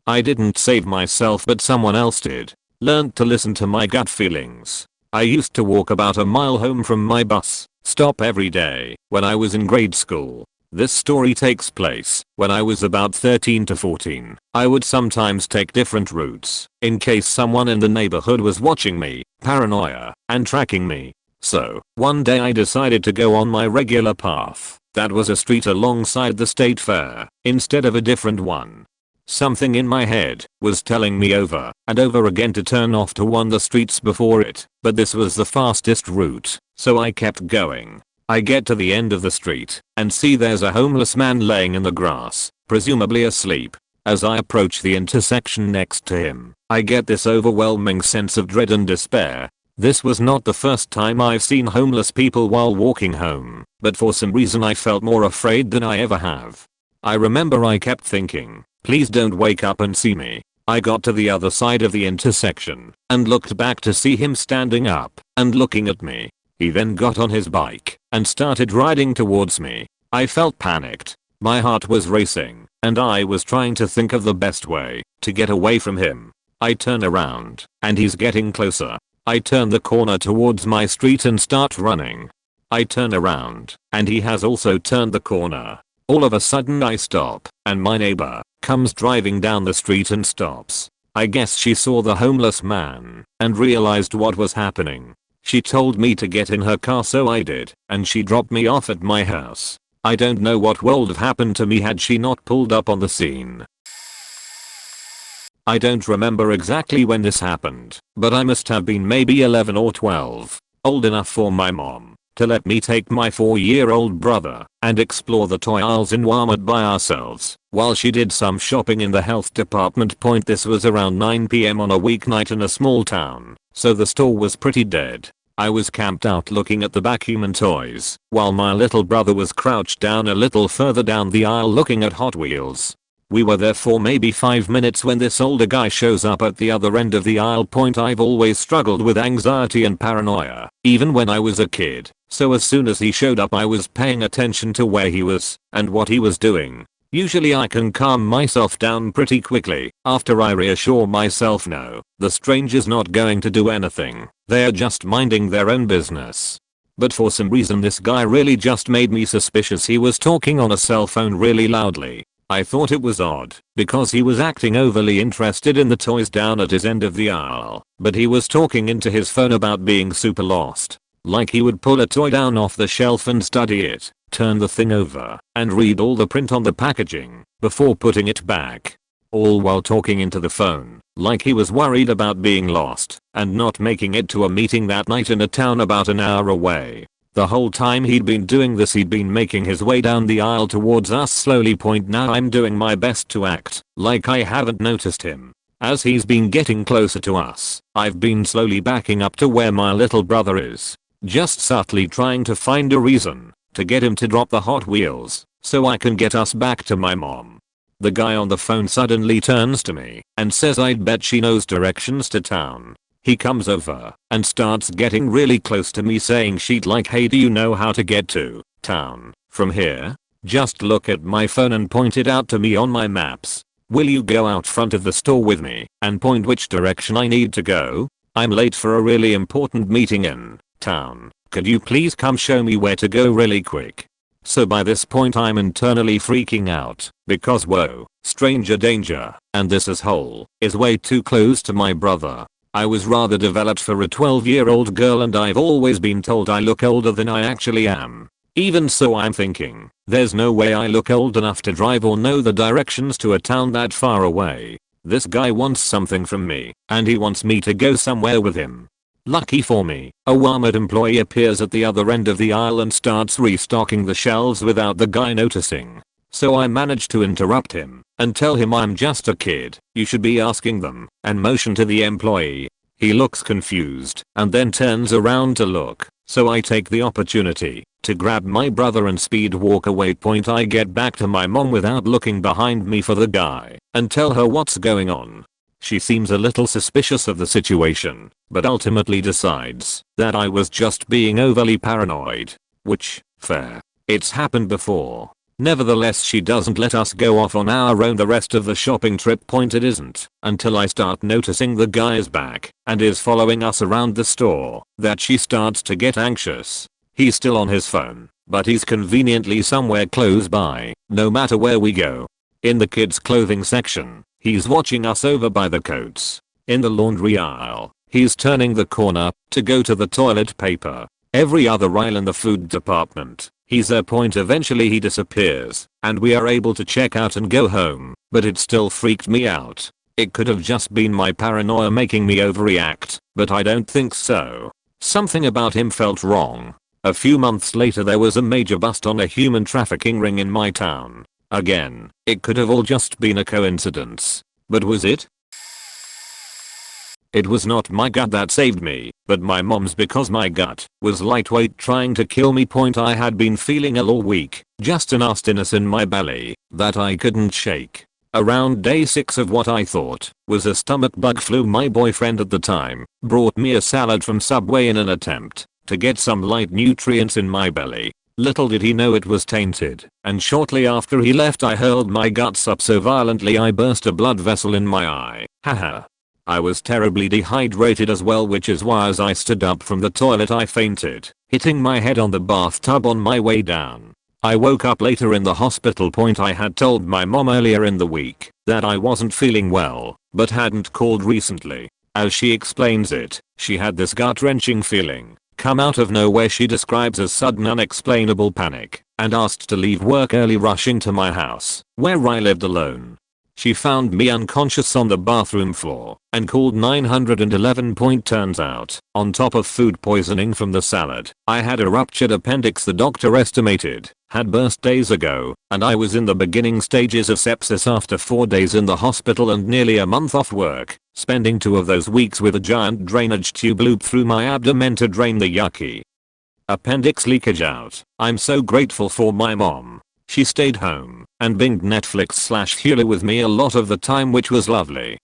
I didn't save myself, but someone else did. Learned to listen to my gut feelings. I used to walk about a mile home from my bus, stop every day when I was in grade school. This story takes place when I was about 13 to 14. I would sometimes take different routes in case someone in the neighborhood was watching me, paranoia, and tracking me. So, one day I decided to go on my regular path. That was a street alongside the state fair, instead of a different one. Something in my head was telling me over and over again to turn off to one of the streets before it, but this was the fastest route, so I kept going. I get to the end of the street and see there's a homeless man laying in the grass, presumably asleep. As I approach the intersection next to him, I get this overwhelming sense of dread and despair. This was not the first time I've seen homeless people while walking home, but for some reason I felt more afraid than I ever have. I remember I kept thinking, please don't wake up and see me. I got to the other side of the intersection and looked back to see him standing up and looking at me. He then got on his bike and started riding towards me. I felt panicked. My heart was racing and I was trying to think of the best way to get away from him. I turn around and he's getting closer. I turn the corner towards my street and start running. I turn around and he has also turned the corner. All of a sudden I stop and my neighbor comes driving down the street and stops. I guess she saw the homeless man and realized what was happening. She told me to get in her car, so I did, and she dropped me off at my house. I don't know what would have happened to me had she not pulled up on the scene. I don't remember exactly when this happened, but I must have been maybe 11 or 12, old enough for my mom to let me take my 4-year-old brother and explore the toy aisles in Walmart by ourselves while she did some shopping in the health department. This was around 9 PM on a weeknight in a small town, so the store was pretty dead. I was camped out looking at the vacuum and toys, while my little brother was crouched down a little further down the aisle looking at Hot Wheels. We were there for maybe 5 minutes when this older guy shows up at the other end of the aisle. I've always struggled with anxiety and paranoia, even when I was a kid, so as soon as he showed up I was paying attention to where he was and what he was doing. Usually I can calm myself down pretty quickly after I reassure myself no, the stranger's not going to do anything, they're just minding their own business. But for some reason this guy really just made me suspicious. He was talking on a cell phone really loudly. I thought it was odd because he was acting overly interested in the toys down at his end of the aisle, but he was talking into his phone about being super lost. Like he would pull a toy down off the shelf and study it, turn the thing over, and read all the print on the packaging before putting it back. All while talking into the phone, like he was worried about being lost and not making it to a meeting that night in a town about an hour away. The whole time he'd been doing this he'd been making his way down the aisle towards us slowly. Now I'm doing my best to act like I haven't noticed him. As he's been getting closer to us, I've been slowly backing up to where my little brother is, just subtly trying to find a reason to get him to drop the Hot Wheels so I can get us back to my mom. The guy on the phone suddenly turns to me and says I'd bet she knows directions to town. He comes over and starts getting really close to me saying she'd like, hey, do you know how to get to town from here? Just look at my phone and point it out to me on my maps. Will you go out front of the store with me and point which direction I need to go? I'm late for a really important meeting in town. Could you please come show me where to go really quick? So by this point I'm internally freaking out because whoa, stranger danger, and this asshole is way too close to my brother. I was rather developed for a 12-year-old girl and I've always been told I look older than I actually am. Even so I'm thinking, there's no way I look old enough to drive or know the directions to a town that far away. This guy wants something from me, and he wants me to go somewhere with him. Lucky for me, a Walmart employee appears at the other end of the aisle and starts restocking the shelves without the guy noticing. So I manage to interrupt him and tell him I'm just a kid, you should be asking them, and motion to the employee. He looks confused and then turns around to look, so I take the opportunity to grab my brother and speed walk away. I get back to my mom without looking behind me for the guy and tell her what's going on. She seems a little suspicious of the situation, but ultimately decides that I was just being overly paranoid, which, fair. It's happened before. Nevertheless, she doesn't let us go off on our own the rest of the shopping trip. It isn't until I start noticing the guy is back and is following us around the store that she starts to get anxious. He's still on his phone, but he's conveniently somewhere close by, no matter where we go. In the kids' clothing section, he's watching us over by the coats. In the laundry aisle, he's turning the corner to go to the toilet paper. Every other aisle in the food department, he's there. Eventually he disappears, and we are able to check out and go home, but it still freaked me out. It could have just been my paranoia making me overreact, but I don't think so. Something about him felt wrong. A few months later there was a major bust on a human trafficking ring in my town. Again, it could have all just been a coincidence. But was it? It was not my gut that saved me, but my mom's, because my gut was lightweight trying to kill me. I had been feeling ill all week, just a nastiness in my belly that I couldn't shake. Around day 6 of what I thought was a stomach bug flu, my boyfriend at the time brought me a salad from Subway in an attempt to get some light nutrients in my belly. Little did he know it was tainted, and shortly after he left I hurled my guts up so violently I burst a blood vessel in my eye. Haha. I was terribly dehydrated as well, which is why as I stood up from the toilet I fainted, hitting my head on the bathtub on my way down. I woke up later in the hospital. I had told my mom earlier in the week that I wasn't feeling well, but hadn't called recently. As she explains it, she had this gut-wrenching feeling come out of nowhere she describes as sudden unexplainable panic, and asked to leave work early, rushing to my house, where I lived alone. She found me unconscious on the bathroom floor and called 911. Turns out, on top of food poisoning from the salad, I had a ruptured appendix the doctor estimated had burst days ago, and I was in the beginning stages of sepsis after 4 days in the hospital and nearly a month off work, spending 2 of those weeks with a giant drainage tube loop through my abdomen to drain the yucky appendix leakage out. I'm so grateful for my mom. She stayed home and binged Netflix/Hulu with me a lot of the time, which was lovely.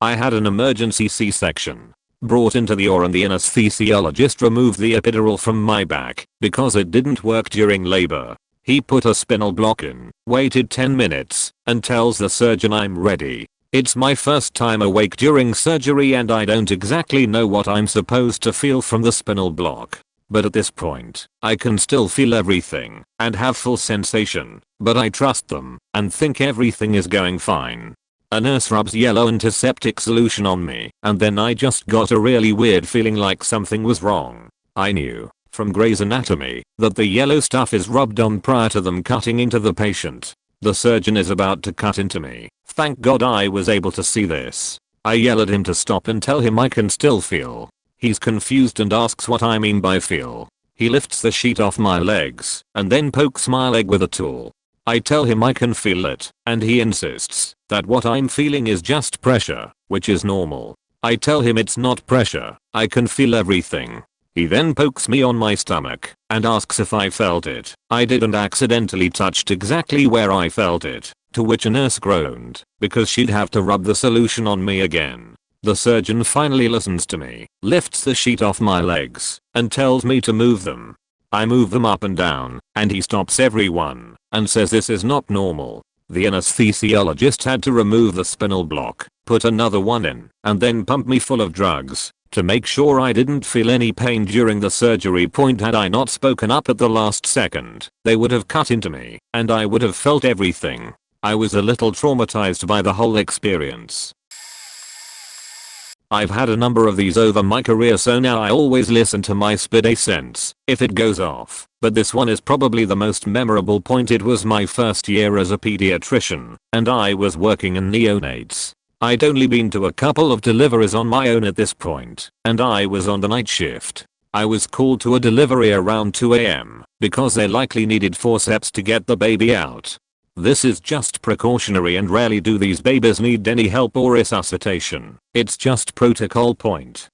I had an emergency C-section. Brought into the OR and the anesthesiologist removed the epidural from my back because it didn't work during labor. He put a spinal block in, waited 10 minutes, and tells the surgeon I'm ready. It's my first time awake during surgery and I don't exactly know what I'm supposed to feel from the spinal block. But at this point, I can still feel everything and have full sensation, but I trust them and think everything is going fine. A nurse rubs yellow antiseptic solution on me, and then I just got a really weird feeling like something was wrong. I knew, from Grey's Anatomy, that the yellow stuff is rubbed on prior to them cutting into the patient. The surgeon is about to cut into me. Thank God I was able to see this. I yell at him to stop and tell him I can still feel. He's confused and asks what I mean by feel. He lifts the sheet off my legs and then pokes my leg with a tool. I tell him I can feel it, and he insists that what I'm feeling is just pressure, which is normal. I tell him it's not pressure, I can feel everything. He then pokes me on my stomach and asks if I felt it. I did and accidentally touched exactly where I felt it, to which a nurse groaned because she'd have to rub the solution on me again. The surgeon finally listens to me, lifts the sheet off my legs, and tells me to move them. I move them up and down, and he stops everyone and says this is not normal. The anesthesiologist had to remove the spinal block, put another one in, and then pump me full of drugs to make sure I didn't feel any pain during the surgery. Had I not spoken up at the last second, they would have cut into me, and I would have felt everything. I was a little traumatized by the whole experience. I've had a number of these over my career, so now I always listen to my spidet sense if it goes off, but this one is probably the most memorable. It was my first year as a pediatrician, and I was working in neonates. I'd only been to a couple of deliveries on my own at this point, and I was on the night shift. I was called to a delivery around 2 AM because they likely needed forceps to get the baby out. This is just precautionary and rarely do these babies need any help or resuscitation. It's just protocol.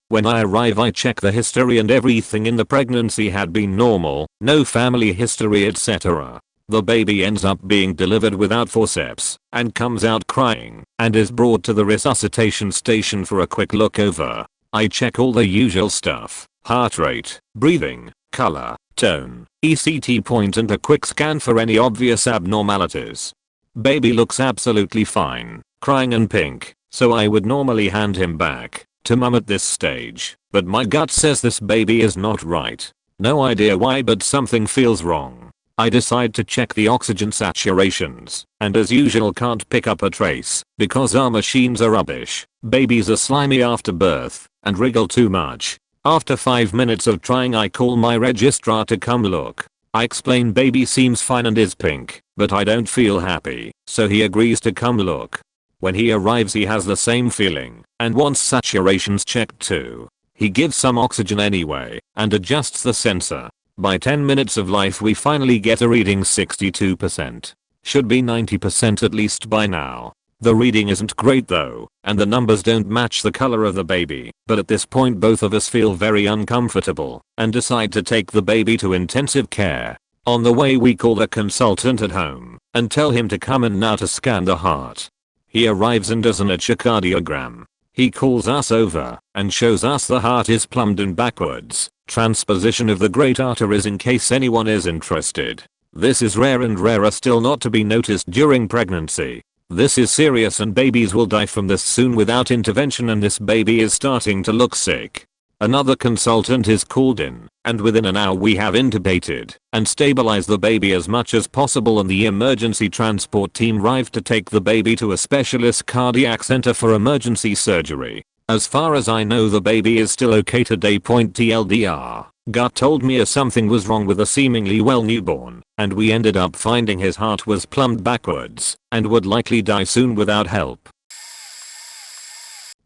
When I arrive I check the history and everything in the pregnancy had been normal, no family history etc. The baby ends up being delivered without forceps and comes out crying and is brought to the resuscitation station for a quick look over. I check all the usual stuff: heart rate, breathing, color, tone, ECT and a quick scan for any obvious abnormalities. Baby looks absolutely fine, crying and pink, so I would normally hand him back to mum at this stage, but my gut says this baby is not right. No idea why, but something feels wrong. I decide to check the oxygen saturations, and as usual can't pick up a trace, because our machines are rubbish. Babies are slimy after birth, and wriggle too much. After 5 minutes of trying, I call my registrar to come look. I explain baby seems fine and is pink, but I don't feel happy, so he agrees to come look. When he arrives he has the same feeling, and wants saturations checked too. He gives some oxygen anyway, and adjusts the sensor. By 10 minutes of life we finally get a reading 62%. Should be 90% at least by now. The reading isn't great though, and the numbers don't match the color of the baby, but at this point both of us feel very uncomfortable, and decide to take the baby to intensive care. On the way we call the consultant at home, and tell him to come in now to scan the heart. He arrives and does an echocardiogram. He calls us over, and shows us the heart is plumbed in backwards. Transposition of the great arteries in case anyone is interested. This is rare and rarer still not to be noticed during pregnancy. This is serious and babies will die from this soon without intervention, and this baby is starting to look sick. Another consultant is called in, and within an hour we have intubated and stabilized the baby as much as possible, and the emergency transport team arrived to take the baby to a specialist cardiac center for emergency surgery. As far as I know the baby is still okay today. TLDR. Gut told me something was wrong with a seemingly well newborn, and we ended up finding his heart was plumbed backwards and would likely die soon without help.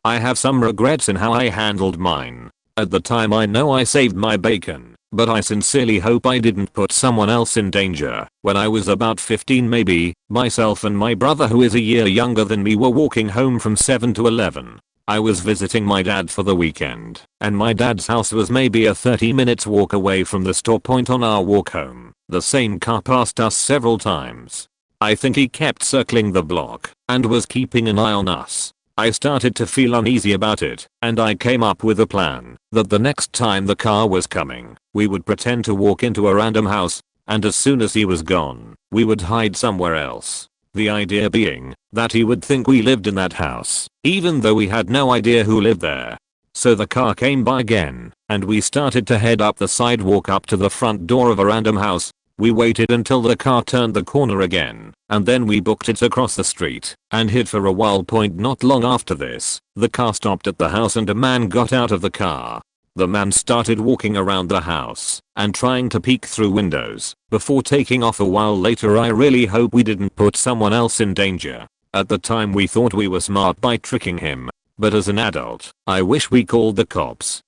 I have some regrets in how I handled mine. At the time I know I saved my bacon, but I sincerely hope I didn't put someone else in danger. When I was about 15 maybe, myself and my brother who is a year younger than me were walking home from 7-Eleven. I was visiting my dad for the weekend, and my dad's house was maybe a 30 minutes walk away from the store point. On our walk home, the same car passed us several times. I think he kept circling the block and was keeping an eye on us. I started to feel uneasy about it, and I came up with a plan that the next time the car was coming, we would pretend to walk into a random house, and as soon as he was gone, we would hide somewhere else. The idea being that he would think we lived in that house, even though we had no idea who lived there. So the car came by again, and we started to head up the sidewalk up to the front door of a random house. We waited until the car turned the corner again, and then we booked it across the street and hid for a while. Not long after this, the car stopped at the house and a man got out of the car. The man started walking around the house and trying to peek through windows before taking off a while later. I really hope we didn't put someone else in danger. At the time we thought we were smart by tricking him, but as an adult, I wish we called the cops.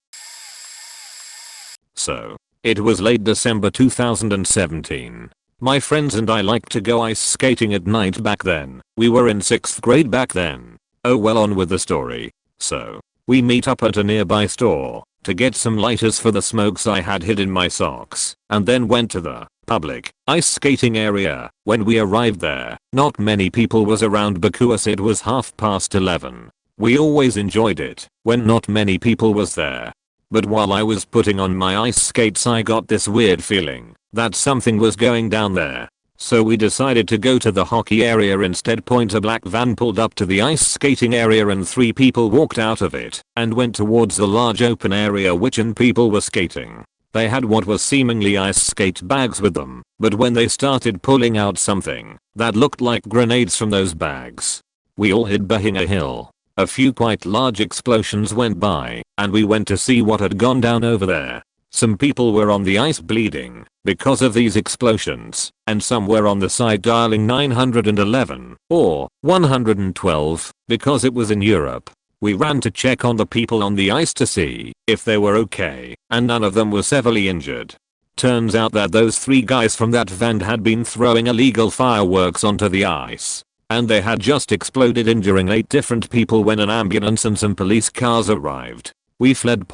So, it was late December 2017. My friends and I liked to go ice skating at night back then. We were in 6th grade back then. Oh well, on with the story. So, we meet up at a nearby store to get some lighters for the smokes I had hid in my socks, and then went to the public ice skating area. When we arrived there, not many people was around because it was 11:30. We always enjoyed it when not many people was there. But while I was putting on my ice skates I got this weird feeling that something was going down there. So we decided to go to the hockey area instead. A black van pulled up to the ice skating area and 3 people walked out of it and went towards the large open area wherein people were skating. They had what was seemingly ice skate bags with them, but when they started pulling out something that looked like grenades from those bags, we all hid behind a hill. A few quite large explosions went by, and we went to see what had gone down over there. Some people were on the ice bleeding because of these explosions, and some were on the side dialing 911 or 112 because it was in Europe. We ran to check on the people on the ice to see if they were okay, and none of them were severely injured. Turns out that those 3 guys from that van had been throwing illegal fireworks onto the ice, and they had just exploded, injuring 8 different people when an ambulance and some police cars arrived. We fled.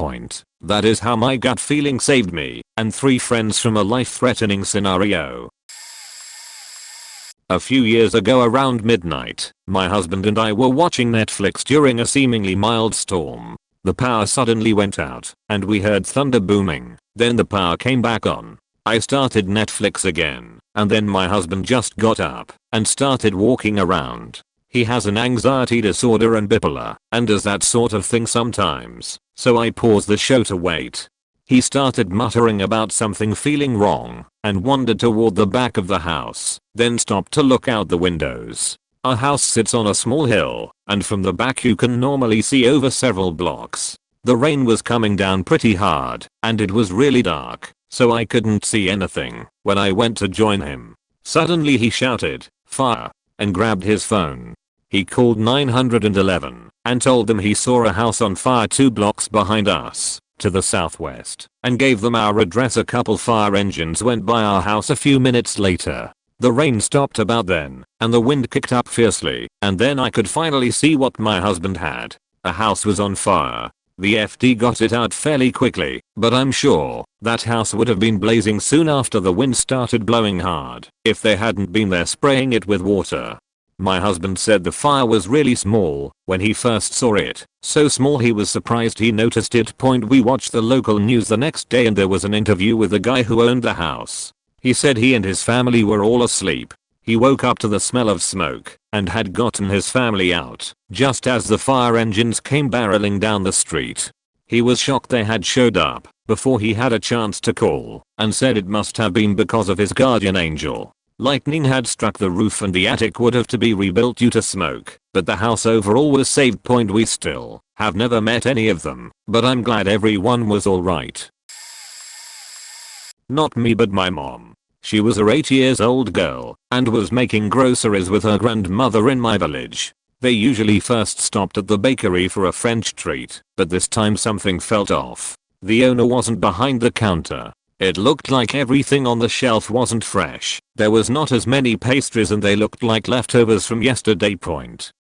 That is how my gut feeling saved me and 3 friends from a life-threatening scenario. A few years ago around midnight, my husband and I were watching Netflix during a seemingly mild storm. The power suddenly went out, and we heard thunder booming. Then the power came back on. I started Netflix again, and then my husband just got up and started walking around. He has an anxiety disorder and bipolar and does that sort of thing sometimes, so I paused the show to wait. He started muttering about something feeling wrong and wandered toward the back of the house, then stopped to look out the windows. Our house sits on a small hill, and from the back you can normally see over several blocks. The rain was coming down pretty hard, and it was really dark, so I couldn't see anything when I went to join him. Suddenly he shouted, "Fire!" and grabbed his phone. He called 911 and told them he saw a house on fire 2 blocks behind us, to the southwest, and gave them our address. A couple fire engines went by our house a few minutes later. The rain stopped about then, and the wind kicked up fiercely, and then I could finally see what my husband had. A house was on fire. The FD got it out fairly quickly, but I'm sure that house would have been blazing soon after the wind started blowing hard if they hadn't been there spraying it with water. My husband said the fire was really small when he first saw it, so small he was surprised he noticed it. We watched the local news the next day and there was an interview with the guy who owned the house. He said he and his family were all asleep. He woke up to the smell of smoke and had gotten his family out just as the fire engines came barreling down the street. He was shocked they had showed up before he had a chance to call, and said it must have been because of his guardian angel. Lightning had struck the roof and the attic would have to be rebuilt due to smoke, but the house overall was saved. We still have never met any of them, but I'm glad everyone was alright. Not me, but my mom. She was a 8 years old girl and was making groceries with her grandmother in my village. They usually first stopped at the bakery for a French treat, but this time something felt off. The owner wasn't behind the counter. It looked like everything on the shelf wasn't fresh. There was not as many pastries and they looked like leftovers from yesterday.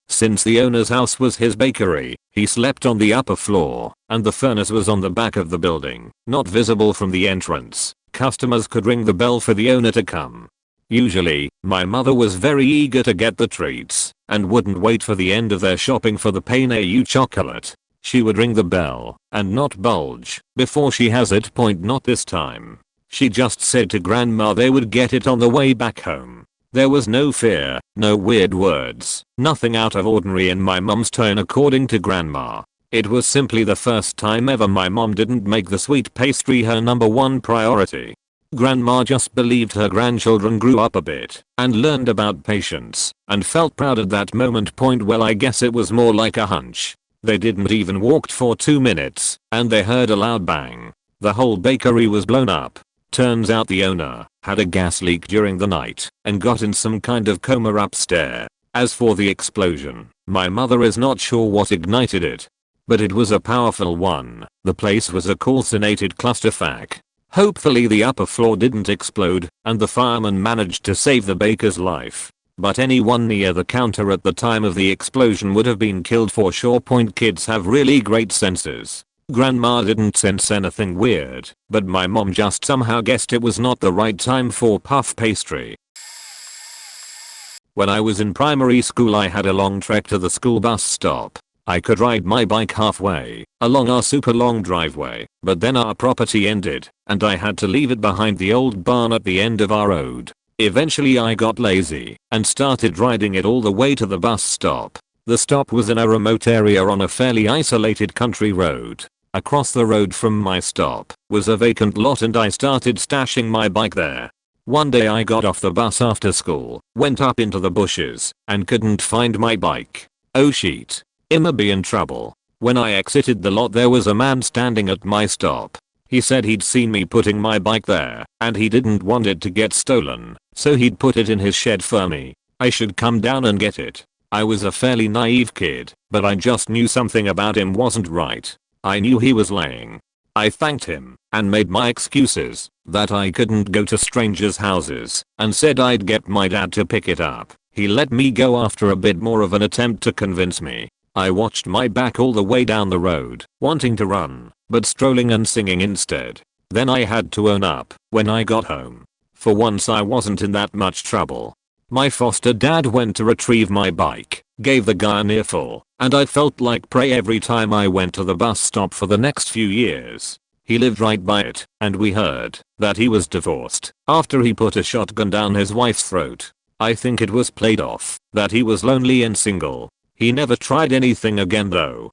Since the owner's house was his bakery, he slept on the upper floor, and the furnace was on the back of the building, not visible from the entrance. Customers could ring the bell for the owner to come. Usually, my mother was very eager to get the treats and wouldn't wait for the end of their shopping for the pain au chocolate. She would ring the bell and not bulge before she has it. Not this time. She just said to grandma they would get it on the way back home. There was no fear, no weird words, nothing out of ordinary in my mom's tone according to grandma. It was simply the first time ever my mom didn't make the sweet pastry her #1 priority. Grandma just believed her grandchildren grew up a bit and learned about patience and felt proud at that moment. Well, I guess it was more like a hunch. They didn't even walk for 2 minutes and they heard a loud bang. The whole bakery was blown up. Turns out the owner had a gas leak during the night and got in some kind of coma upstairs. As for the explosion, my mother is not sure what ignited it, but it was a powerful one. The place was a calcinated clusterfuck. Hopefully the upper floor didn't explode and the fireman managed to save the baker's life. But anyone near the counter at the time of the explosion would have been killed for sure. Kids have really great senses. Grandma didn't sense anything weird, but my mom just somehow guessed it was not the right time for puff pastry. When I was in primary school I had a long trek to the school bus stop. I could ride my bike halfway along our super long driveway, but then our property ended and I had to leave it behind the old barn at the end of our road. Eventually I got lazy and started riding it all the way to the bus stop. The stop was in a remote area on a fairly isolated country road. Across the road from my stop was a vacant lot and I started stashing my bike there. One day I got off the bus after school, went up into the bushes, and couldn't find my bike. Oh shit. I'ma be in trouble. When I exited the lot there was a man standing at my stop. He said he'd seen me putting my bike there and he didn't want it to get stolen, so he'd put it in his shed for me. I should come down and get it. I was a fairly naive kid, but I just knew something about him wasn't right. I knew he was lying. I thanked him and made my excuses that I couldn't go to strangers' houses and said I'd get my dad to pick it up. He let me go after a bit more of an attempt to convince me. I watched my back all the way down the road, wanting to run, but strolling and singing instead. Then I had to own up when I got home. For once I wasn't in that much trouble. My foster dad went to retrieve my bike, gave the guy an earful, and I felt like prey every time I went to the bus stop for the next few years. He lived right by it, and we heard that he was divorced after he put a shotgun down his wife's throat. I think it was played off that he was lonely and single. He never tried anything again though.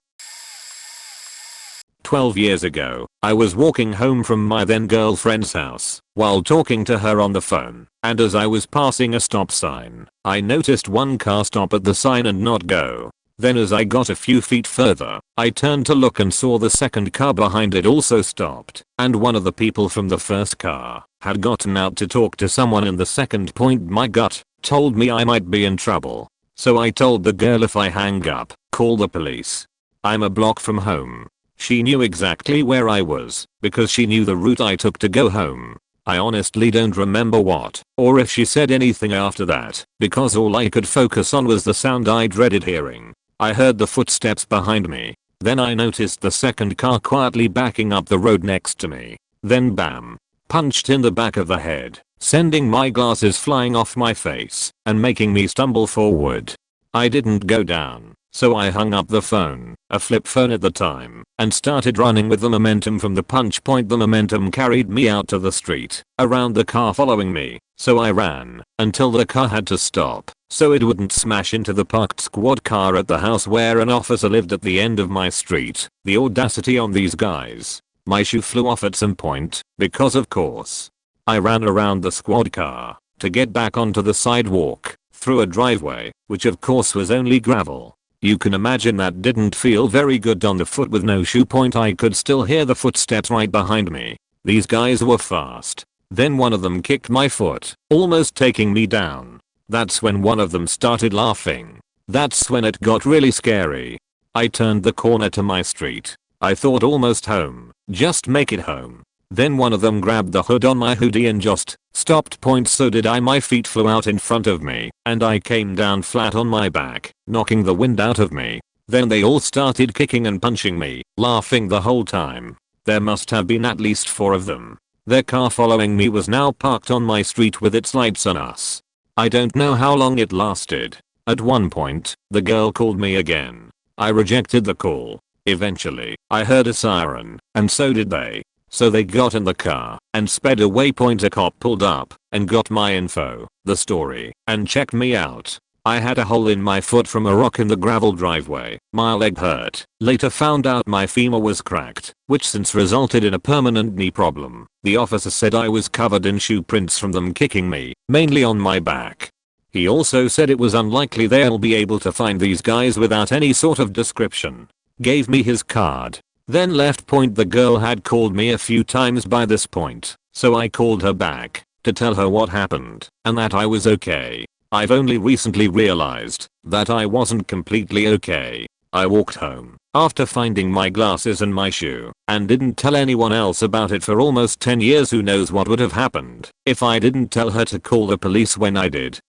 12 years ago, I was walking home from my then girlfriend's house while talking to her on the phone, and as I was passing a stop sign, I noticed one car stop at the sign and not go. Then as I got a few feet further, I turned to look and saw the second car behind it also stopped, and one of the people from the first car had gotten out to talk to someone in the second point. My gut told me I might be in trouble. So I told the girl if I hang up, call the police. I'm a block from home. She knew exactly where I was because she knew the route I took to go home. I honestly don't remember what or if she said anything after that because all I could focus on was the sound I dreaded hearing. I heard the footsteps behind me. Then I noticed the second car quietly backing up the road next to me. Then bam. Punched in the back of the head, sending my glasses flying off my face and making me stumble forward. I didn't go down. So I hung up the phone, a flip phone at the time, and started running with the momentum from the punch point. The momentum carried me out to the street, around the car following me, so I ran until the car had to stop so it wouldn't smash into the parked squad car at the house where an officer lived at the end of my street. The audacity on these guys. My shoe flew off at some point, because of course. I ran around the squad car to get back onto the sidewalk, through a driveway, which of course was only gravel. You can imagine that didn't feel very good on the foot with no shoe point. I could still hear the footsteps right behind me. These guys were fast. Then one of them kicked my foot, almost taking me down. That's when one of them started laughing. That's when it got really scary. I turned the corner to my street. I thought almost home, just make it home. Then one of them grabbed the hood on my hoodie and just stopped. So did I. My feet flew out in front of me and I came down flat on my back, knocking the wind out of me. Then they all started kicking and punching me, laughing the whole time. There must have been at least 4 of them. Their car following me was now parked on my street with its lights on us. I don't know how long it lasted. At one point, the girl called me again. I rejected the call. Eventually, I heard a siren, and so did they. So they got in the car and sped away. A cop pulled up and got my info, the story, and checked me out. I had a hole in my foot from a rock in the gravel driveway. My leg hurt. Later found out my femur was cracked, which since resulted in a permanent knee problem. The officer said I was covered in shoe prints from them kicking me, mainly on my back. He also said it was unlikely they'll be able to find these guys without any sort of description. Gave me his card. Then left. The girl had called me a few times by this point, so I called her back to tell her what happened and that I was okay. I've only recently realized that I wasn't completely okay. I walked home after finding my glasses and my shoe and didn't tell anyone else about it for almost 10 years. Who knows what would have happened if I didn't tell her to call the police when I did.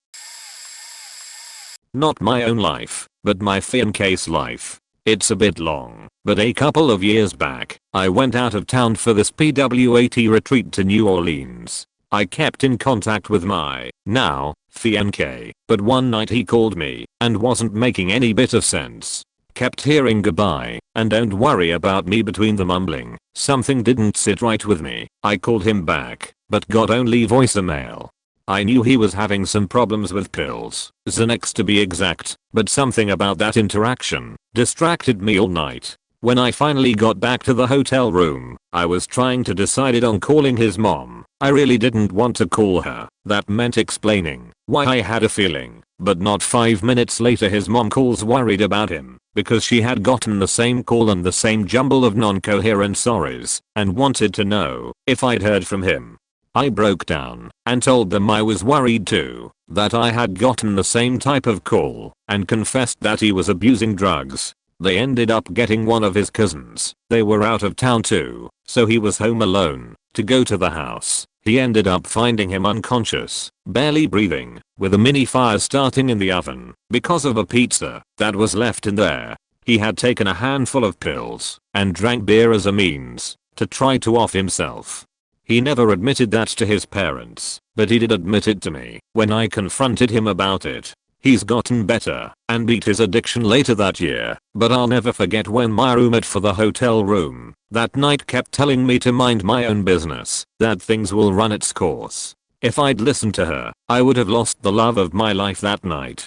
Not my own life, but my fiance's life. It's a bit long, but a couple of years back, I went out of town for this PWAT retreat to New Orleans. I kept in contact with my now fiancé, but one night he called me and wasn't making any bit of sense. Kept hearing goodbye and don't worry about me between the mumbling. Something didn't sit right with me. I called him back, but got only voicemail. I knew he was having some problems with pills, Xanax to be exact, but something about that interaction distracted me all night. When I finally got back to the hotel room, I was trying to decide on calling his mom. I really didn't want to call her. That meant explaining why I had a feeling, but not 5 minutes later his mom calls worried about him because she had gotten the same call and the same jumble of non-coherent sorries and wanted to know if I'd heard from him. I broke down and told them I was worried too, that I had gotten the same type of call, and confessed that he was abusing drugs. They ended up getting one of his cousins. They were out of town too, so he was home alone to go to the house. He ended up finding him unconscious, barely breathing, with a mini fire starting in the oven because of a pizza that was left in there. He had taken a handful of pills and drank beer as a means to try to off himself. He never admitted that to his parents, but he did admit it to me when I confronted him about it. He's gotten better and beat his addiction later that year, but I'll never forget when my roommate for the hotel room that night kept telling me to mind my own business, that things will run its course. If I'd listened to her, I would have lost the love of my life that night.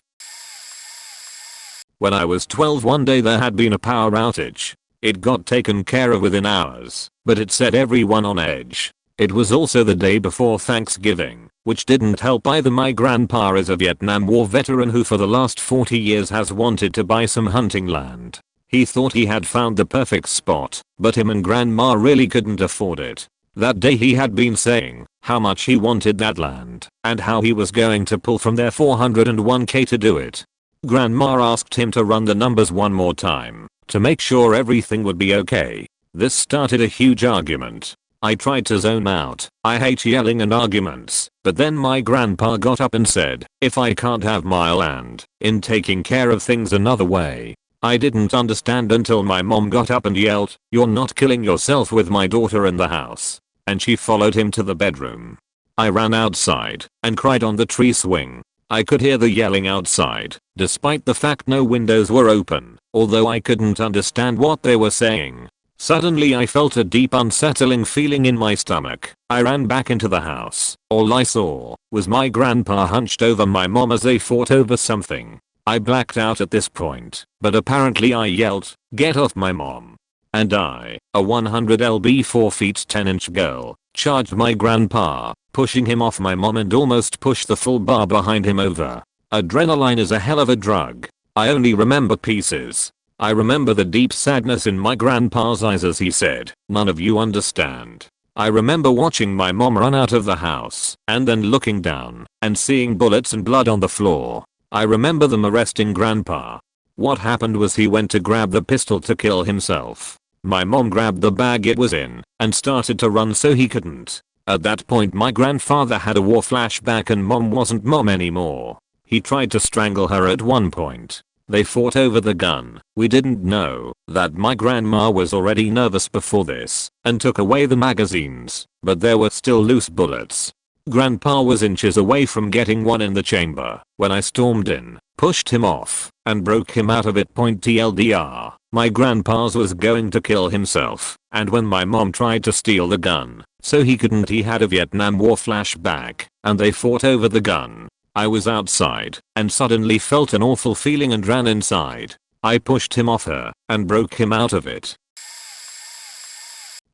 When I was 12 one day there had been a power outage. It got taken care of within hours, but it set everyone on edge. It was also the day before Thanksgiving, which didn't help either. My grandpa is a Vietnam War veteran who for the last 40 years has wanted to buy some hunting land. He thought he had found the perfect spot, but him and grandma really couldn't afford it. That day he had been saying how much he wanted that land and how he was going to pull from their 401k to do it. Grandma asked him to run the numbers one more time to make sure everything would be okay. This started a huge argument. I tried to zone out. I hate yelling and arguments, but then my grandpa got up and said, if I can't have my land, in taking care of things another way. I didn't understand until my mom got up and yelled, you're not killing yourself with my daughter in the house. And she followed him to the bedroom. I ran outside and cried on the tree swing. I could hear the yelling outside, despite the fact no windows were open, although I couldn't understand what they were saying. Suddenly I felt a deep unsettling feeling in my stomach. I ran back into the house. All I saw was my grandpa hunched over my mom as they fought over something. I blacked out at this point, but apparently I yelled, get off my mom. And I, a 100 lb 4 feet 10 inch girl, charged my grandpa, pushing him off my mom and almost pushed the full bar behind him over. Adrenaline is a hell of a drug. I only remember pieces. I remember the deep sadness in my grandpa's eyes as he said, none of you understand. I remember watching my mom run out of the house and then looking down and seeing bullets and blood on the floor. I remember them arresting grandpa. What happened was he went to grab the pistol to kill himself. My mom grabbed the bag it was in and started to run so he couldn't. At that point my grandfather had a war flashback and mom wasn't mom anymore. He tried to strangle her at one point. They fought over the gun. We didn't know that my grandma was already nervous before this and took away the magazines, but there were still loose bullets. Grandpa was inches away from getting one in the chamber when I stormed in, pushed him off, and broke him out of it. TLDR, my grandpa's was going to kill himself, and when my mom tried to steal the gun, so he couldn't, he had a Vietnam War flashback, and they fought over the gun. I was outside and suddenly felt an awful feeling and ran inside. I pushed him off her and broke him out of it.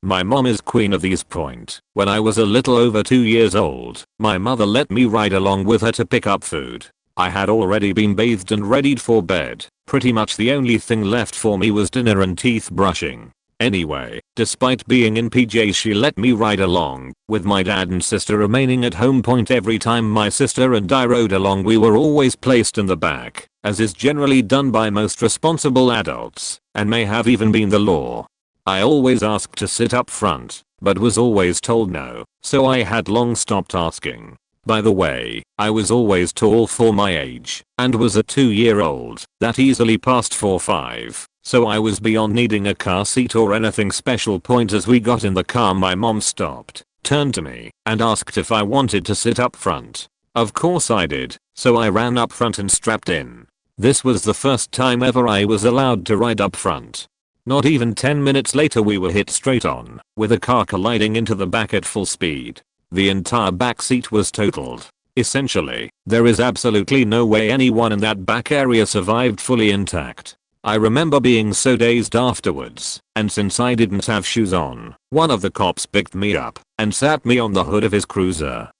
My mom is queen of these. When I was a little over 2 years old, my mother let me ride along with her to pick up food. I had already been bathed and readied for bed. Pretty much the only thing left for me was dinner and teeth brushing. Anyway, despite being in PJs she let me ride along, with my dad and sister remaining at home. Every time my sister and I rode along we were always placed in the back, as is generally done by most responsible adults, and may have even been the law. I always asked to sit up front, but was always told no, so I had long stopped asking. By the way, I was always tall for my age, and was a 2-year-old that easily passed 4'5". So I was beyond needing a car seat or anything special. As we got in the car my mom stopped, turned to me, and asked if I wanted to sit up front. Of course I did, so I ran up front and strapped in. This was the first time ever I was allowed to ride up front. Not even 10 minutes later we were hit straight on, with a car colliding into the back at full speed. The entire back seat was totaled. Essentially, there is absolutely no way anyone in that back area survived fully intact. I remember being so dazed afterwards, and since I didn't have shoes on, one of the cops picked me up and sat me on the hood of his cruiser.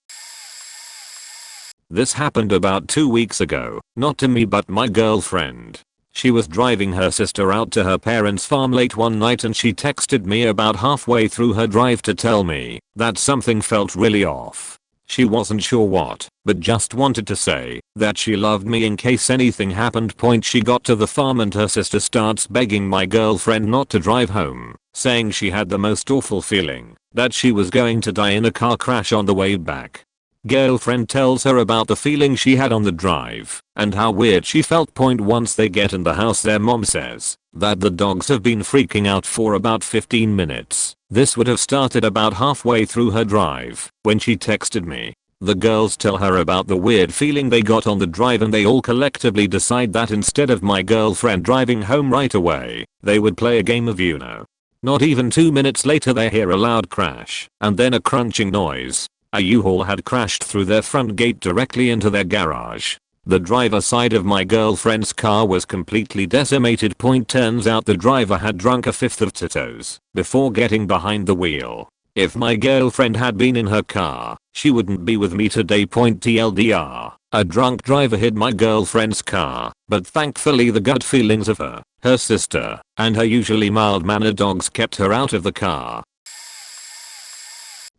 This happened about 2 weeks ago, not to me but my girlfriend. She was driving her sister out to her parents' farm late one night and she texted me about halfway through her drive to tell me that something felt really off. She wasn't sure what, but just wanted to say that she loved me in case anything happened. She got to the farm and her sister starts begging my girlfriend not to drive home, saying she had the most awful feeling that she was going to die in a car crash on the way back. Girlfriend tells her about the feeling she had on the drive and how weird she felt. Once they get in the house their mom says that the dogs have been freaking out for about 15 minutes. This would have started about halfway through her drive when she texted me. The girls tell her about the weird feeling they got on the drive and they all collectively decide that instead of my girlfriend driving home right away, they would play a game of Uno. Not even 2 minutes later they hear a loud crash and then a crunching noise. A U-Haul had crashed through their front gate directly into their garage. The driver's side of my girlfriend's car was completely decimated. Turns out the driver had drunk a fifth of Tito's before getting behind the wheel. If my girlfriend had been in her car, she wouldn't be with me today. TLDR. A drunk driver hit my girlfriend's car, but thankfully the gut feelings of her sister, and her usually mild-mannered dogs kept her out of the car.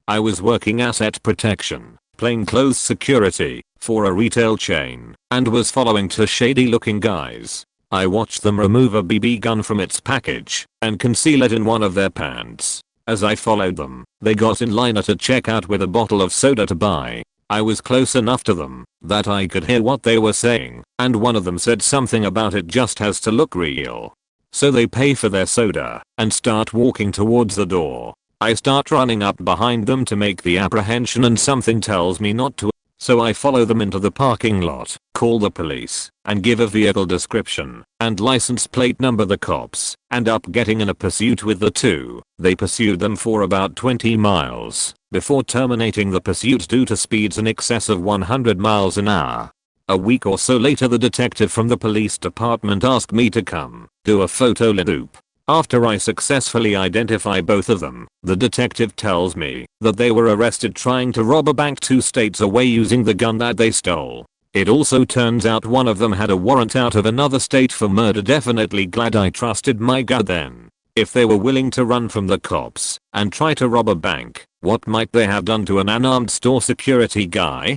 I was working asset protection, plainclothes security, for a retail chain, and was following two shady-looking guys. I watched them remove a BB gun from its package and conceal it in one of their pants. As I followed them, they got in line at a checkout with a bottle of soda to buy. I was close enough to them that I could hear what they were saying, and one of them said something about it just has to look real. So they pay for their soda and start walking towards the door. I start running up behind them to make the apprehension, and something tells me not to. So I follow them into the parking lot, call the police, and give a vehicle description and license plate number. The cops end up getting in a pursuit with the two. They pursued them for about 20 miles before terminating the pursuit due to speeds in excess of 100 miles an hour. A week or so later, the detective from the police department asked me to come do a photo loop. After I successfully identify both of them, the detective tells me that they were arrested trying to rob a bank 2 states away using the gun that they stole. It also turns out one of them had a warrant out of another state for murder. Definitely glad I trusted my gut then. If they were willing to run from the cops and try to rob a bank, what might they have done to an unarmed store security guy?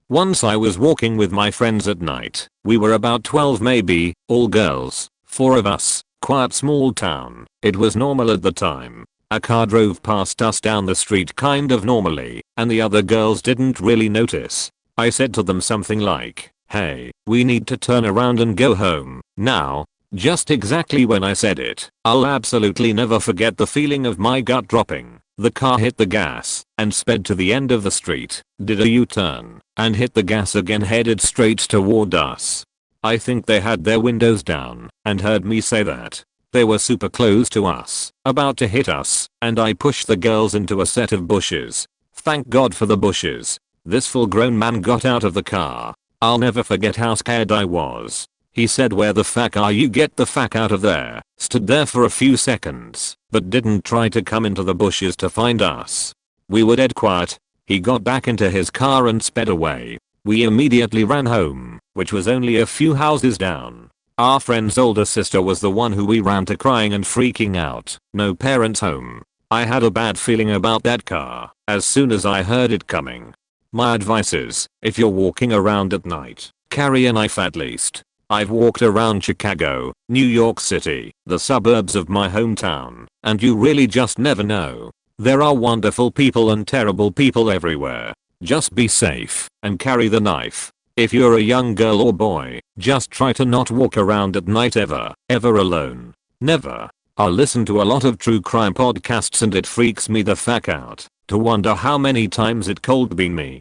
Once I was walking with my friends at night. We were about 12 maybe, all girls. 4 of us, quiet small town. It was normal at the time. A car drove past us down the street kind of normally, and the other girls didn't really notice. I said to them something like, "Hey, we need to turn around and go home now." Just exactly when I said it, I'll absolutely never forget the feeling of my gut dropping. The car hit the gas and sped to the end of the street, did a U-turn, and hit the gas again, headed straight toward us. I think they had their windows down and heard me say that. They were super close to us, about to hit us, and I pushed the girls into a set of bushes. Thank God for the bushes. This full-grown man got out of the car. I'll never forget how scared I was. He said, "Where the fuck are you? Get the fuck out of there." Stood there for a few seconds, but didn't try to come into the bushes to find us. We were dead quiet. He got back into his car and sped away. We immediately ran home, which was only a few houses down. Our friend's older sister was the one who we ran to, crying and freaking out. No parents home. I had a bad feeling about that car as soon as I heard it coming. My advice is, if you're walking around at night, carry a knife at least. I've walked around Chicago, New York City, the suburbs of my hometown, and you really just never know. There are wonderful people and terrible people everywhere. Just be safe and carry the knife. If you're a young girl or boy, just try to not walk around at night ever alone. Never. I listen to a lot of true crime podcasts and it freaks me the fuck out to wonder how many times it cold beamed me.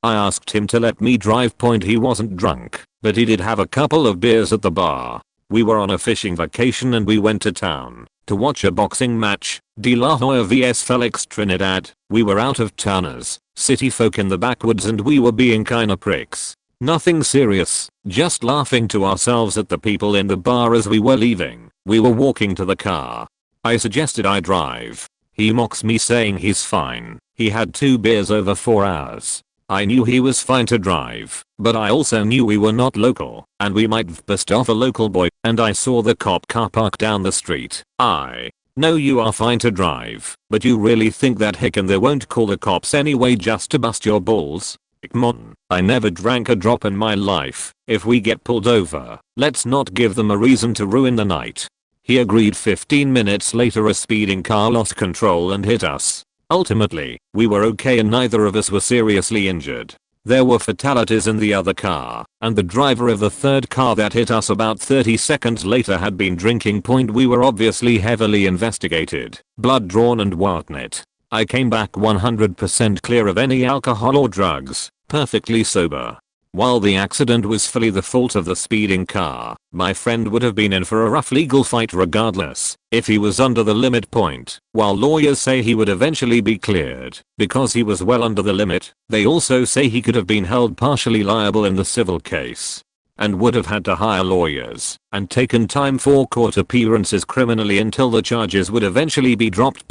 I asked him to let me drive. He wasn't drunk, but he did have a couple of beers at the bar. We were on a fishing vacation and we went to town to watch a boxing match, De La Hoya vs Felix Trinidad. We were out of towners, city folk in the backwoods, and we were being kinda pricks. Nothing serious, just laughing to ourselves at the people in the bar as we were leaving. We were walking to the car. I suggested I drive. He mocks me saying he's fine. He had 2 beers over 4 hours. I knew he was fine to drive, but I also knew we were not local, and we might have pissed off a local boy, and I saw the cop car park down the street. I know you are fine to drive, but you really think that hick and they won't call the cops anyway just to bust your balls? Come on, I never drank a drop in my life. If we get pulled over, let's not give them a reason to ruin the night. He agreed. 15 minutes later, a speeding car lost control and hit us. Ultimately, we were okay and neither of us were seriously injured. There were fatalities in the other car, and the driver of the third car that hit us about 30 seconds later had been drinking. We were obviously heavily investigated, blood drawn and whatnot. I came back 100% clear of any alcohol or drugs, perfectly sober. While the accident was fully the fault of the speeding car, my friend would have been in for a rough legal fight regardless if he was under the limit point. While lawyers say he would eventually be cleared because he was well under the limit, they also say he could have been held partially liable in the civil case and would have had to hire lawyers and taken time for court appearances criminally until the charges would eventually be dropped.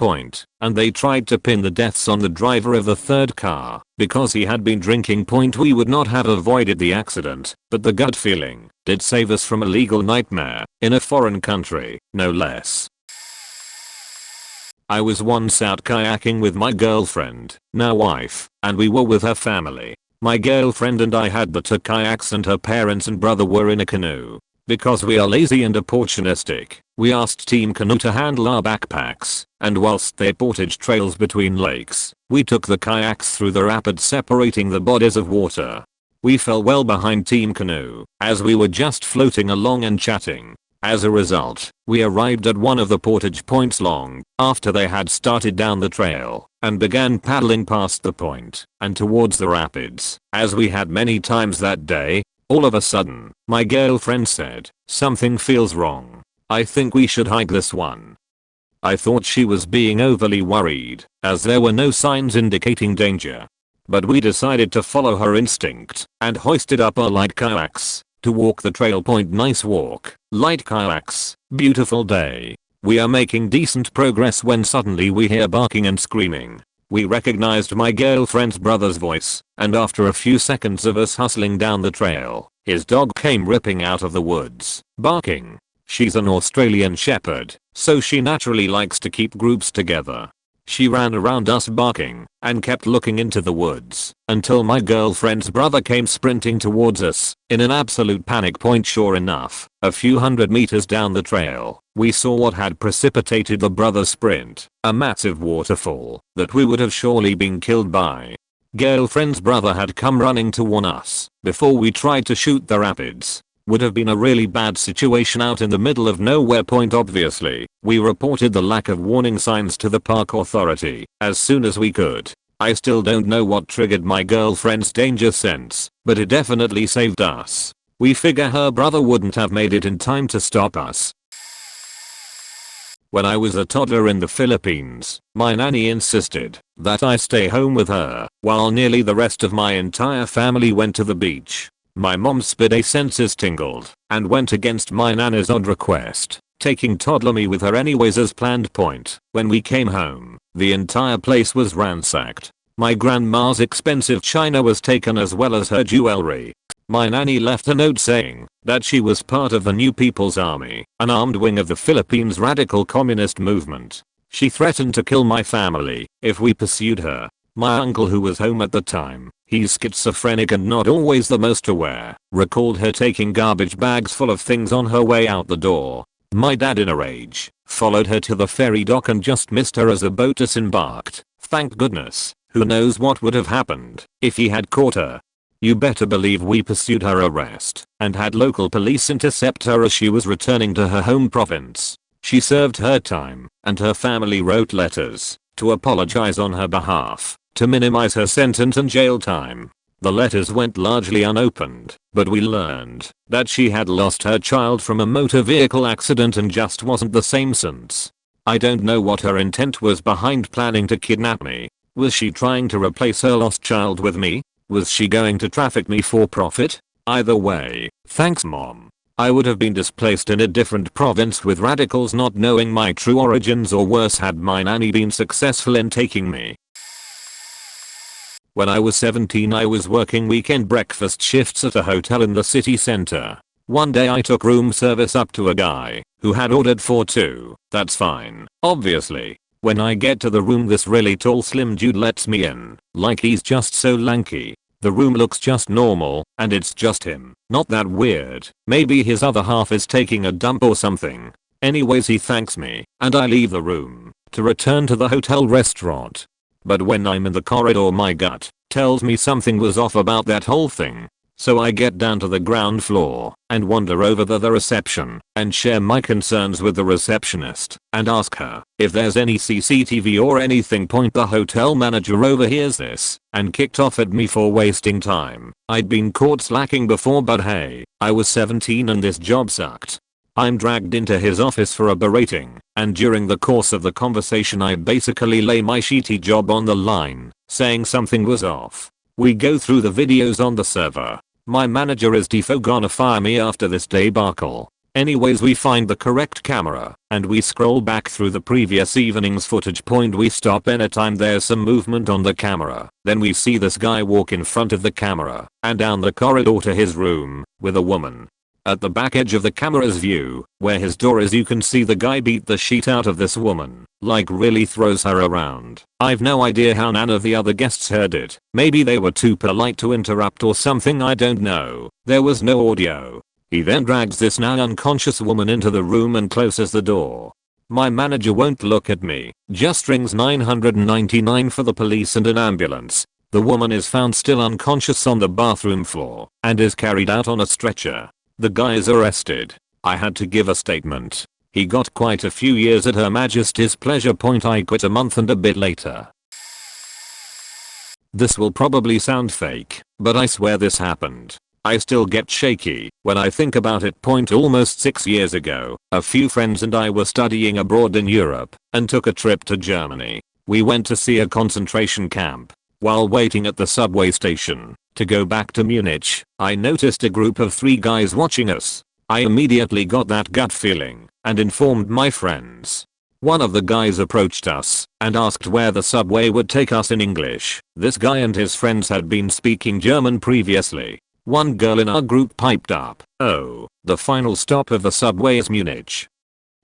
And they tried to pin the deaths on the driver of the third car because he had been drinking. We would not have avoided the accident, but the gut feeling did save us from a legal nightmare in a foreign country, no less. I was once out kayaking with my girlfriend, now wife, and we were with her family. My girlfriend and I had the two kayaks and her parents and brother were in a canoe. Because we are lazy and opportunistic, we asked Team Canoe to handle our backpacks, and whilst they portage trails between lakes, we took the kayaks through the rapids separating the bodies of water. We fell well behind Team Canoe, as we were just floating along and chatting. As a result, we arrived at one of the portage points long after they had started down the trail and began paddling past the point and towards the rapids. As we had many times that day, all of a sudden, my girlfriend said, "Something feels wrong. I think we should hike this one." I thought she was being overly worried, as there were no signs indicating danger. But we decided to follow her instinct and hoisted up our light kayaks to walk the trail. Nice walk, light kayaks, beautiful day. We are making decent progress when suddenly we hear barking and screaming. We recognized my girlfriend's brother's voice, and after a few seconds of us hustling down the trail, his dog came ripping out of the woods, barking. She's an Australian Shepherd, so she naturally likes to keep groups together. She ran around us barking and kept looking into the woods until my girlfriend's brother came sprinting towards us in an absolute panic. Sure enough, a few hundred meters down the trail, we saw what had precipitated the brother's sprint, a massive waterfall that we would have surely been killed by. Girlfriend's brother had come running to warn us before we tried to shoot the rapids. Would have been a really bad situation out in the middle of nowhere. Obviously, we reported the lack of warning signs to the park authority as soon as we could. I still don't know what triggered my girlfriend's danger sense, but it definitely saved us. We figure her brother wouldn't have made it in time to stop us. When I was a toddler in the Philippines, my nanny insisted that I stay home with her while nearly the rest of my entire family went to the beach. My mom's spidey senses tingled and went against my nana's odd request, taking toddler me with her anyways as planned. When we came home, the entire place was ransacked. My grandma's expensive china was taken as well as her jewelry. My nanny left a note saying that she was part of the New People's Army, an armed wing of the Philippines radical communist movement. She threatened to kill my family if we pursued her. My uncle, who was home at the time, he's schizophrenic and not always the most aware, recalled her taking garbage bags full of things on her way out the door. My dad, in a rage, followed her to the ferry dock and just missed her as the boat disembarked. Thank goodness. Who knows what would have happened if he had caught her. You better believe we pursued her arrest and had local police intercept her as she was returning to her home province. She served her time and her family wrote letters to apologize on her behalf to minimize her sentence and jail time. The letters went largely unopened, but we learned that she had lost her child from a motor vehicle accident and just wasn't the same since. I don't know what her intent was behind planning to kidnap me. Was she trying to replace her lost child with me? Was she going to traffic me for profit? Either way, thanks mom. I would have been displaced in a different province with radicals not knowing my true origins, or worse had my nanny been successful in taking me. When I was 17, I was working weekend breakfast shifts at a hotel in the city center. One day I took room service up to a guy who had ordered for two. That's fine, obviously. When I get to the room, this really tall slim dude lets me in, like he's just so lanky. The room looks just normal, and it's just him. Not that weird. Maybe his other half is taking a dump or something. Anyways, he thanks me, and I leave the room to return to the hotel restaurant. But when I'm in the corridor, my gut tells me something was off about that whole thing. So I get down to the ground floor and wander over to the reception and share my concerns with the receptionist and ask her if there's any CCTV or anything. The hotel manager overhears this and kicked off at me for wasting time. I'd been caught slacking before, but hey, I was 17 and this job sucked. I'm dragged into his office for a berating, and during the course of the conversation I basically lay my shitty job on the line, saying something was off. We go through the videos on the server. My manager is defo gonna fire me after this debacle. Anyways, we find the correct camera and we scroll back through the previous evening's footage. We stop anytime there's some movement on the camera. Then we see this guy walk in front of the camera and down the corridor to his room with a woman. At the back edge of the camera's view, where his door is, you can see the guy beat the shit out of this woman, like really throws her around. I've no idea how none of the other guests heard it. Maybe they were too polite to interrupt or something, I don't know. There was no audio. He then drags this now unconscious woman into the room and closes the door. My manager won't look at me, just rings 999 for the police and an ambulance. The woman is found still unconscious on the bathroom floor and is carried out on a stretcher. The guy is arrested. I had to give a statement. He got quite a few years at Her Majesty's pleasure. I quit a month and a bit later. This will probably sound fake, but I swear this happened. I still get shaky when I think about it. Almost 6 years ago, a few friends and I were studying abroad in Europe and took a trip to Germany. We went to see a concentration camp. While waiting at the subway station to go back to Munich, I noticed a group of 3 guys watching us. I immediately got that gut feeling and informed my friends. One of the guys approached us and asked where the subway would take us in English. This guy and his friends had been speaking German previously. One girl in our group piped up, "Oh, the final stop of the subway is Munich."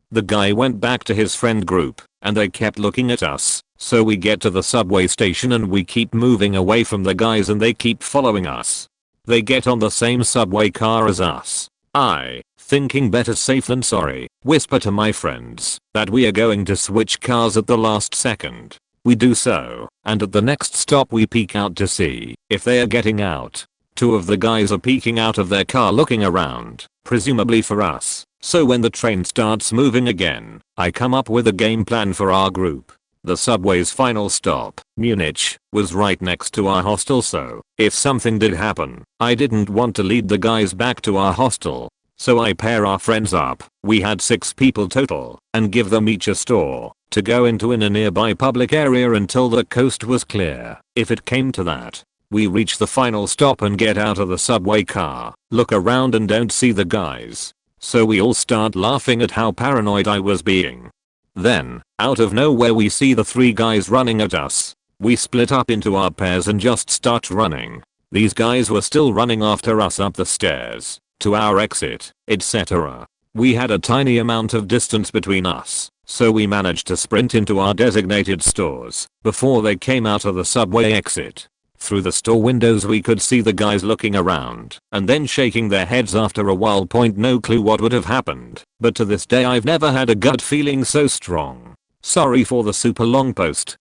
The guy went back to his friend group and they kept looking at us. So we get to the subway station and we keep moving away from the guys and they keep following us. They get on the same subway car as us. I, thinking better safe than sorry, whisper to my friends that we are going to switch cars at the last second. We do so, and at the next stop we peek out to see if they are getting out. 2 of the guys are peeking out of their car looking around, presumably for us. So when the train starts moving again, I come up with a game plan for our group. The subway's final stop, Munich, was right next to our hostel, so if something did happen, I didn't want to lead the guys back to our hostel. So I pair our friends up, we had 6 people total, and give them each a store to go into in a nearby public area until the coast was clear, if it came to that. We reach the final stop and get out of the subway car, look around and don't see the guys. So we all start laughing at how paranoid I was being. Then, out of nowhere we see the 3 guys running at us. We split up into our pairs and just start running. These guys were still running after us up the stairs, to our exit, etc. We had a tiny amount of distance between us, so we managed to sprint into our designated stores before they came out of the subway exit. Through the store windows we could see the guys looking around and then shaking their heads after a while. No clue what would have happened, but to this day I've never had a gut feeling so strong. Sorry for the super long post.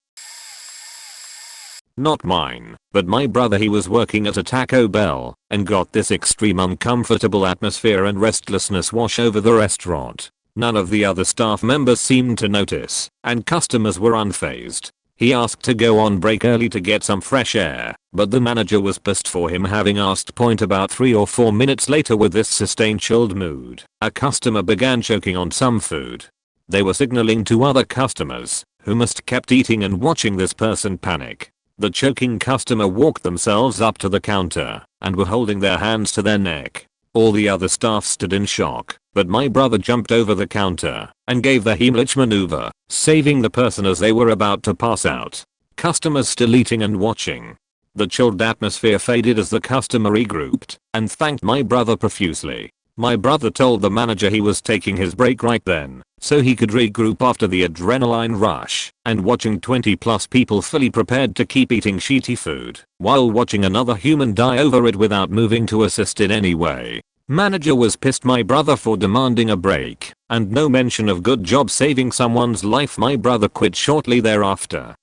Not mine, but my brother. He was working at a Taco Bell and got this extreme uncomfortable atmosphere and restlessness wash over the restaurant. None of the other staff members seemed to notice, and customers were unfazed. He asked to go on break early to get some fresh air, but the manager was pissed for him having asked. About 3 or 4 minutes later, with this sustained chilled mood, a customer began choking on some food. They were signaling to other customers, who must kept eating and watching this person panic. The choking customer walked themselves up to the counter and were holding their hands to their neck. All the other staff stood in shock, but my brother jumped over the counter and gave the Heimlich maneuver, saving the person as they were about to pass out. Customers still eating and watching. The chilled atmosphere faded as the customer regrouped and thanked my brother profusely. My brother told the manager he was taking his break right then, so he could regroup after the adrenaline rush and watching 20+ people fully prepared to keep eating shitty food while watching another human die over it without moving to assist in any way. Manager was pissed my brother for demanding a break, and no mention of good job saving someone's life. My brother quit shortly thereafter.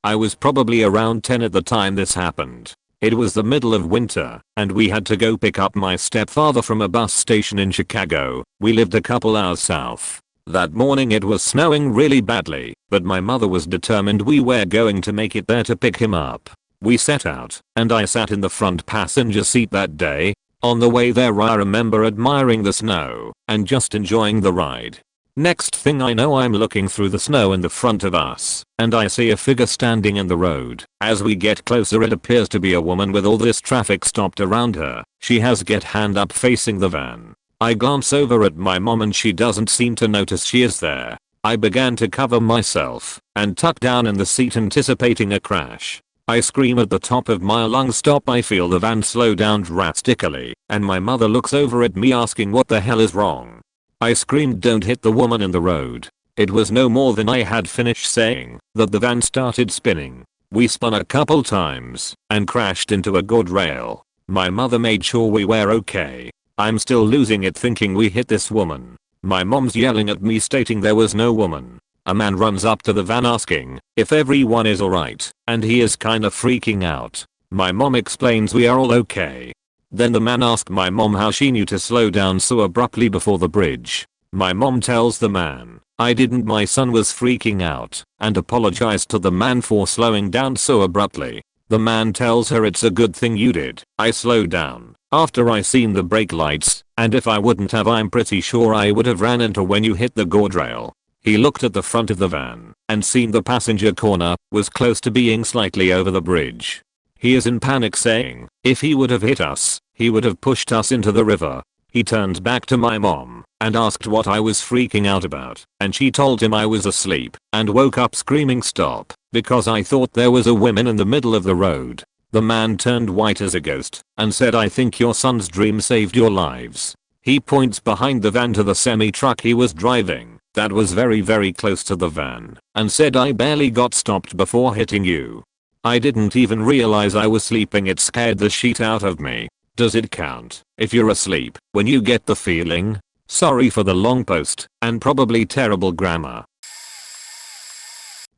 I was probably around 10 at the time this happened. It was the middle of winter, and we had to go pick up my stepfather from a bus station in Chicago. We lived a couple hours south. That morning it was snowing really badly, but my mother was determined we were going to make it there to pick him up. We set out, and I sat in the front passenger seat that day. On the way there I remember admiring the snow and just enjoying the ride. Next thing I know I'm looking through the snow in the front of us, and I see a figure standing in the road. As we get closer it appears to be a woman with all this traffic stopped around her. She has get hand up facing the van. I glance over at my mom and she doesn't seem to notice she is there. I began to cover myself and tuck down in the seat anticipating a crash. I scream at the top of my lungs, stop. I feel the van slow down drastically, and my mother looks over at me asking what the hell is wrong. I screamed, don't hit the woman in the road. It was no more than I had finished saying that the van started spinning. We spun a couple times and crashed into a guardrail. My mother made sure we were okay. I'm still losing it thinking we hit this woman. My mom's yelling at me stating there was no woman. A man runs up to the van asking if everyone is alright, and he is kinda freaking out. My mom explains we are all okay. Then the man asked my mom how she knew to slow down so abruptly before the bridge. My mom tells the man, I didn't, my son was freaking out, and apologized to the man for slowing down so abruptly. The man tells her it's a good thing you did. I slowed down after I seen the brake lights, and if I wouldn't have I'm pretty sure I would have ran into when you hit the guardrail. He looked at the front of the van and seen the passenger corner was close to being slightly over the bridge. He is in panic saying if he would have hit us, he would have pushed us into the river. He turned back to my mom and asked what I was freaking out about, and she told him I was asleep and woke up screaming stop because I thought there was a woman in the middle of the road. The man turned white as a ghost and said, I think your son's dream saved your lives. He points behind the van to the semi-truck he was driving that was very close to the van and said, I barely got stopped before hitting you. I didn't even realize I was sleeping. It scared the shit out of me. Does it count if you're asleep when you get the feeling? Sorry for the long post and probably terrible grammar.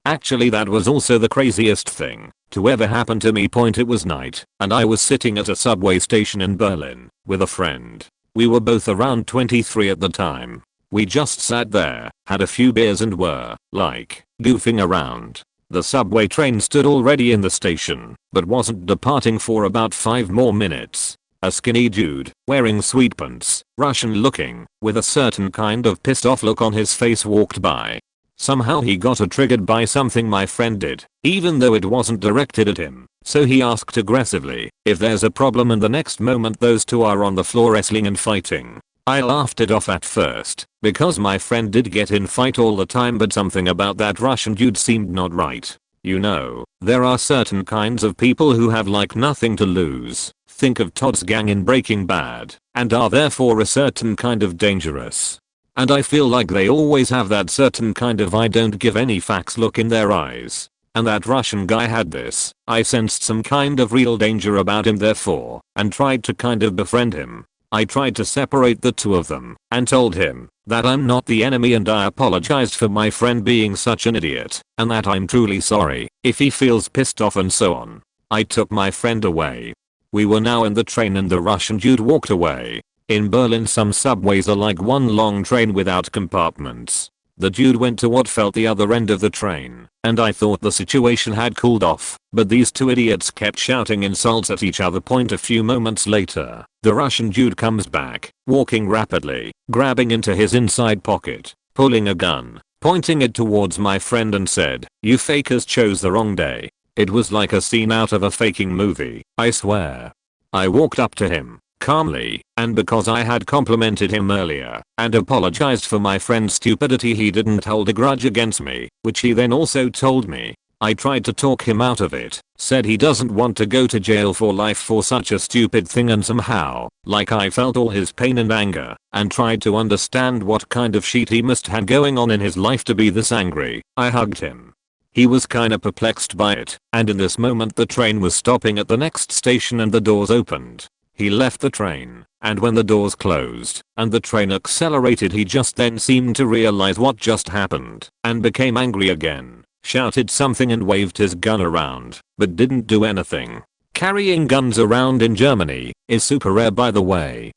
Actually that was also the craziest thing to ever happen to me. It was night and I was sitting at a subway station in Berlin with a friend. We were both around 23 at the time. We just sat there, had a few beers and were, like, goofing around. The subway train stood already in the station, but wasn't departing for about 5 more minutes. A skinny dude, wearing sweatpants, Russian looking, with a certain kind of pissed off look on his face walked by. Somehow he got triggered by something my friend did, even though it wasn't directed at him, so he asked aggressively if there's a problem, and the next moment those two are on the floor wrestling and fighting. I laughed it off at first, because my friend did get in fight all the time, but something about that Russian dude seemed not right. You know, there are certain kinds of people who have like nothing to lose. Think of Todd's gang in Breaking Bad, and are therefore a certain kind of dangerous. And I feel like they always have that certain kind of I don't give any fucks look in their eyes. And that Russian guy had this. I sensed some kind of real danger about him therefore, and tried to kind of befriend him. I tried to separate the two of them and told him that I'm not the enemy, and I apologized for my friend being such an idiot and that I'm truly sorry if he feels pissed off and so on. I took my friend away. We were now in the train and the Russian dude walked away. In Berlin some subways are like one long train without compartments. The dude went to what felt the other end of the train, and I thought the situation had cooled off, but these two idiots kept shouting insults at each other. A few moments later, the Russian dude comes back, walking rapidly, grabbing into his inside pocket, pulling a gun, pointing it towards my friend and said, "You fakers chose the wrong day." It was like a scene out of a faking movie, I swear. I walked up to him, calmly, and because I had complimented him earlier and apologized for my friend's stupidity, he didn't hold a grudge against me, which he then also told me. I tried to talk him out of it, said he doesn't want to go to jail for life for such a stupid thing, and somehow, like I felt all his pain and anger, and tried to understand what kind of shit he must have going on in his life to be this angry. I hugged him. He was kinda perplexed by it, and in this moment the train was stopping at the next station and the doors opened. He left the train, and when the doors closed and the train accelerated, he just then seemed to realize what just happened and became angry again, shouted something and waved his gun around, but didn't do anything. Carrying guns around in Germany is super rare, by the way.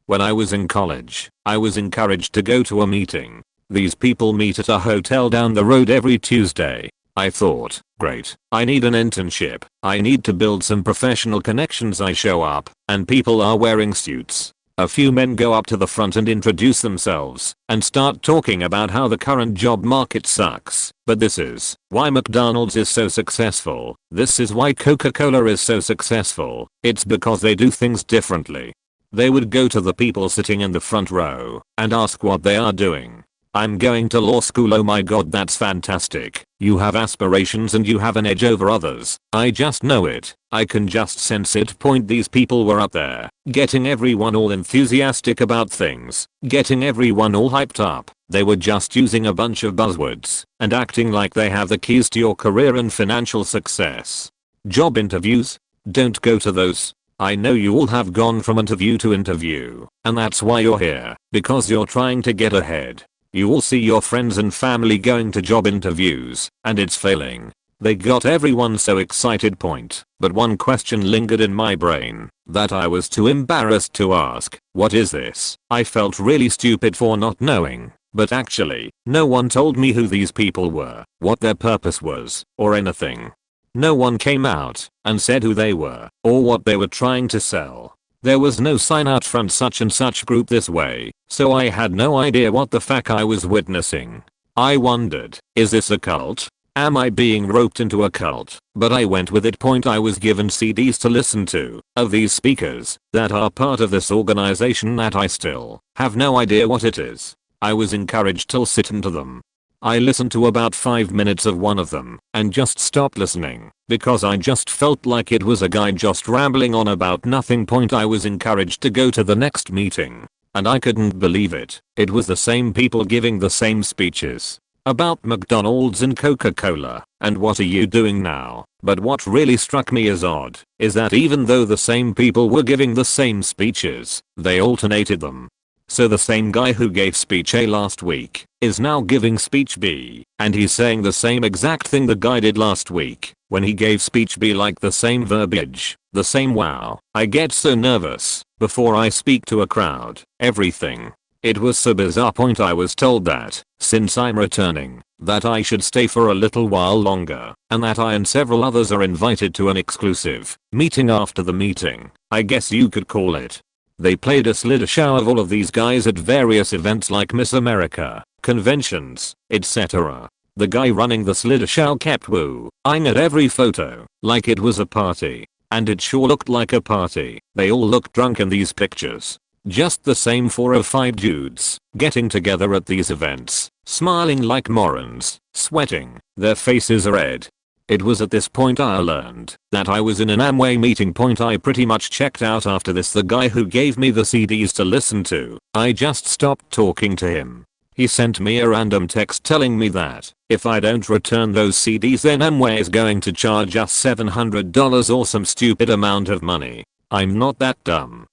When I was in college, I was encouraged to go to a meeting. These people meet at a hotel down the road every Tuesday. I thought, great, I need an internship. I need to build some professional connections. I show up, and people are wearing suits. A few men go up to the front and introduce themselves and start talking about how the current job market sucks. But this is why McDonald's is so successful. This is why Coca-Cola is so successful. It's because they do things differently. They would go to the people sitting in the front row and ask what they are doing. I'm going to law school. Oh my god, that's fantastic. You have aspirations and you have an edge over others. I just know it. I can just sense it. These people were up there, getting everyone all enthusiastic about things, getting everyone all hyped up. They were just using a bunch of buzzwords and acting like they have the keys to your career and financial success. Job interviews? Don't go to those. I know you all have gone from interview to interview, and that's why you're here, because you're trying to get ahead. You all see your friends and family going to job interviews, and it's failing. They got everyone so excited. But one question lingered in my brain that I was too embarrassed to ask. What is this? I felt really stupid for not knowing. But actually, no one told me who these people were, what their purpose was, or anything. No one came out and said who they were, or what they were trying to sell. There was no sign out front, such and such group this way, so I had no idea what the fuck I was witnessing. I wondered, is this a cult? Am I being roped into a cult? But I went with it. I was given CDs to listen to of these speakers that are part of this organization that I still have no idea what it is. I was encouraged to listen to them. I listened to about 5 minutes of one of them and just stopped listening because I just felt like it was a guy just rambling on about nothing. I was encouraged to go to the next meeting, and I couldn't believe it. It was the same people giving the same speeches about McDonald's and Coca-Cola and what are you doing now. But what really struck me as odd is that even though the same people were giving the same speeches, they alternated them. So the same guy who gave speech A last week is now giving speech B, and he's saying the same exact thing the guy did last week when he gave speech B, like the same verbiage, the same wow. I get so nervous before I speak to a crowd, everything. It was so bizarre. I was told that since I'm returning, that I should stay for a little while longer, and that I and several others are invited to an exclusive meeting after the meeting, I guess you could call it. They played a slideshow of all of these guys at various events like Miss America, conventions, etc. The guy running the slideshow kept woo-ing at every photo like it was a party. And it sure looked like a party. They all looked drunk in these pictures. Just the same 4 or 5 dudes getting together at these events, smiling like morons, sweating, their faces red. It was at this point I learned that I was in an Amway meeting. I pretty much checked out after this. The guy who gave me the CDs to listen to, I just stopped talking to him. He sent me a random text telling me that if I don't return those CDs, then Amway is going to charge us $700 or some stupid amount of money. I'm not that dumb.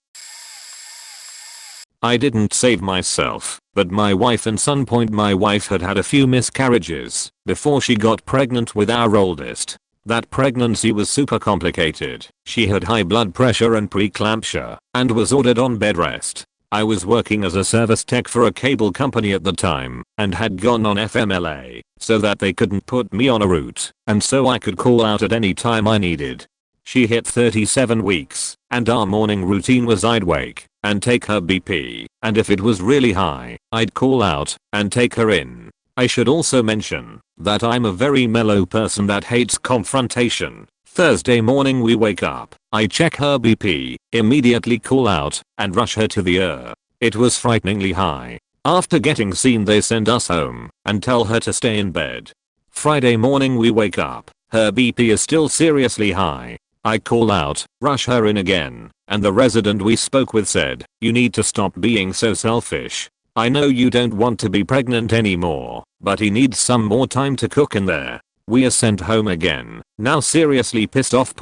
I didn't save myself, but my wife and son. My wife had had a few miscarriages before she got pregnant with our oldest. That pregnancy was super complicated. She had high blood pressure and preeclampsia and was ordered on bed rest. I was working as a service tech for a cable company at the time and had gone on FMLA so that they couldn't put me on a route, and so I could call out at any time I needed. She hit 37 weeks, and our morning routine was I'd wake and take her BP, and if it was really high, I'd call out and take her in. I should also mention that I'm a very mellow person that hates confrontation. Thursday morning we wake up, I check her BP, immediately call out, and rush her to the ER. It was frighteningly high. After getting seen they send us home and tell her to stay in bed. Friday morning we wake up, her BP is still seriously high. I call out, rush her in again, and the resident we spoke with said, you need to stop being so selfish. I know you don't want to be pregnant anymore, but he needs some more time to cook in there. We are sent home again, now seriously pissed off.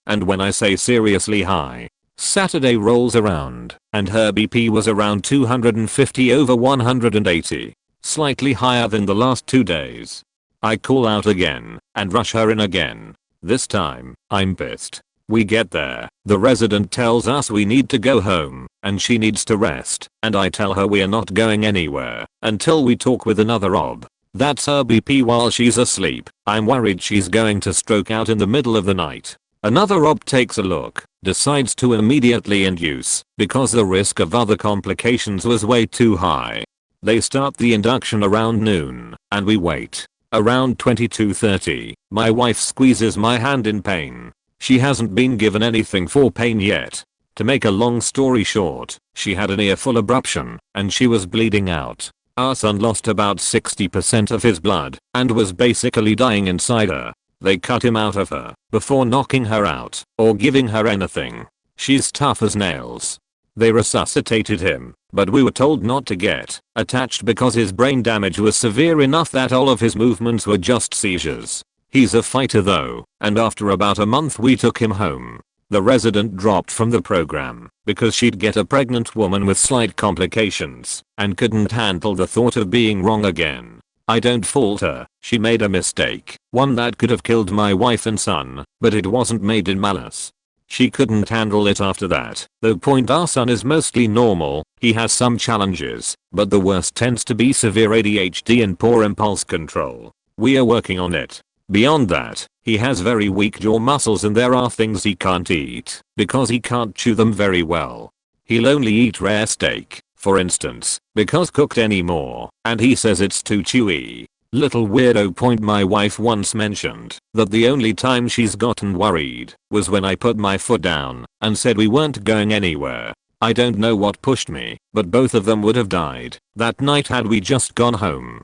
And when I say seriously high, Saturday rolls around, and her BP was around 250 over 180, slightly higher than the last 2 days. I call out again, and rush her in again. This time, I'm pissed. We get there, the resident tells us we need to go home, and she needs to rest, and I tell her we are not going anywhere until we talk with another ob. That's her BP while she's asleep. I'm worried she's going to stroke out in the middle of the night. Another ob takes a look, decides to immediately induce, because the risk of other complications was way too high. They start the induction around noon, and we wait. Around 22:30, my wife squeezes my hand in pain. She hasn't been given anything for pain yet. To make a long story short, she had an earful abruption, and she was bleeding out. Our son lost about 60% of his blood, and was basically dying inside her. They cut him out of her, before knocking her out, or giving her anything. She's tough as nails. They resuscitated him, but we were told not to get attached because his brain damage was severe enough that all of his movements were just seizures. He's a fighter though, and after about a month we took him home. The resident dropped from the program because she'd get a pregnant woman with slight complications and couldn't handle the thought of being wrong again. I don't fault her, she made a mistake, one that could have killed my wife and son, but it wasn't made in malice. She couldn't handle it after that, though our son is mostly normal, he has some challenges, but the worst tends to be severe ADHD and poor impulse control. We are working on it. Beyond that, he has very weak jaw muscles and there are things he can't eat, because he can't chew them very well. He'll only eat rare steak, for instance, because cooked anymore, and he says it's too chewy. Little weirdo point. My wife once mentioned that the only time she's gotten worried was when I put my foot down and said we weren't going anywhere. I don't know what pushed me, but both of them would have died that night had we just gone home.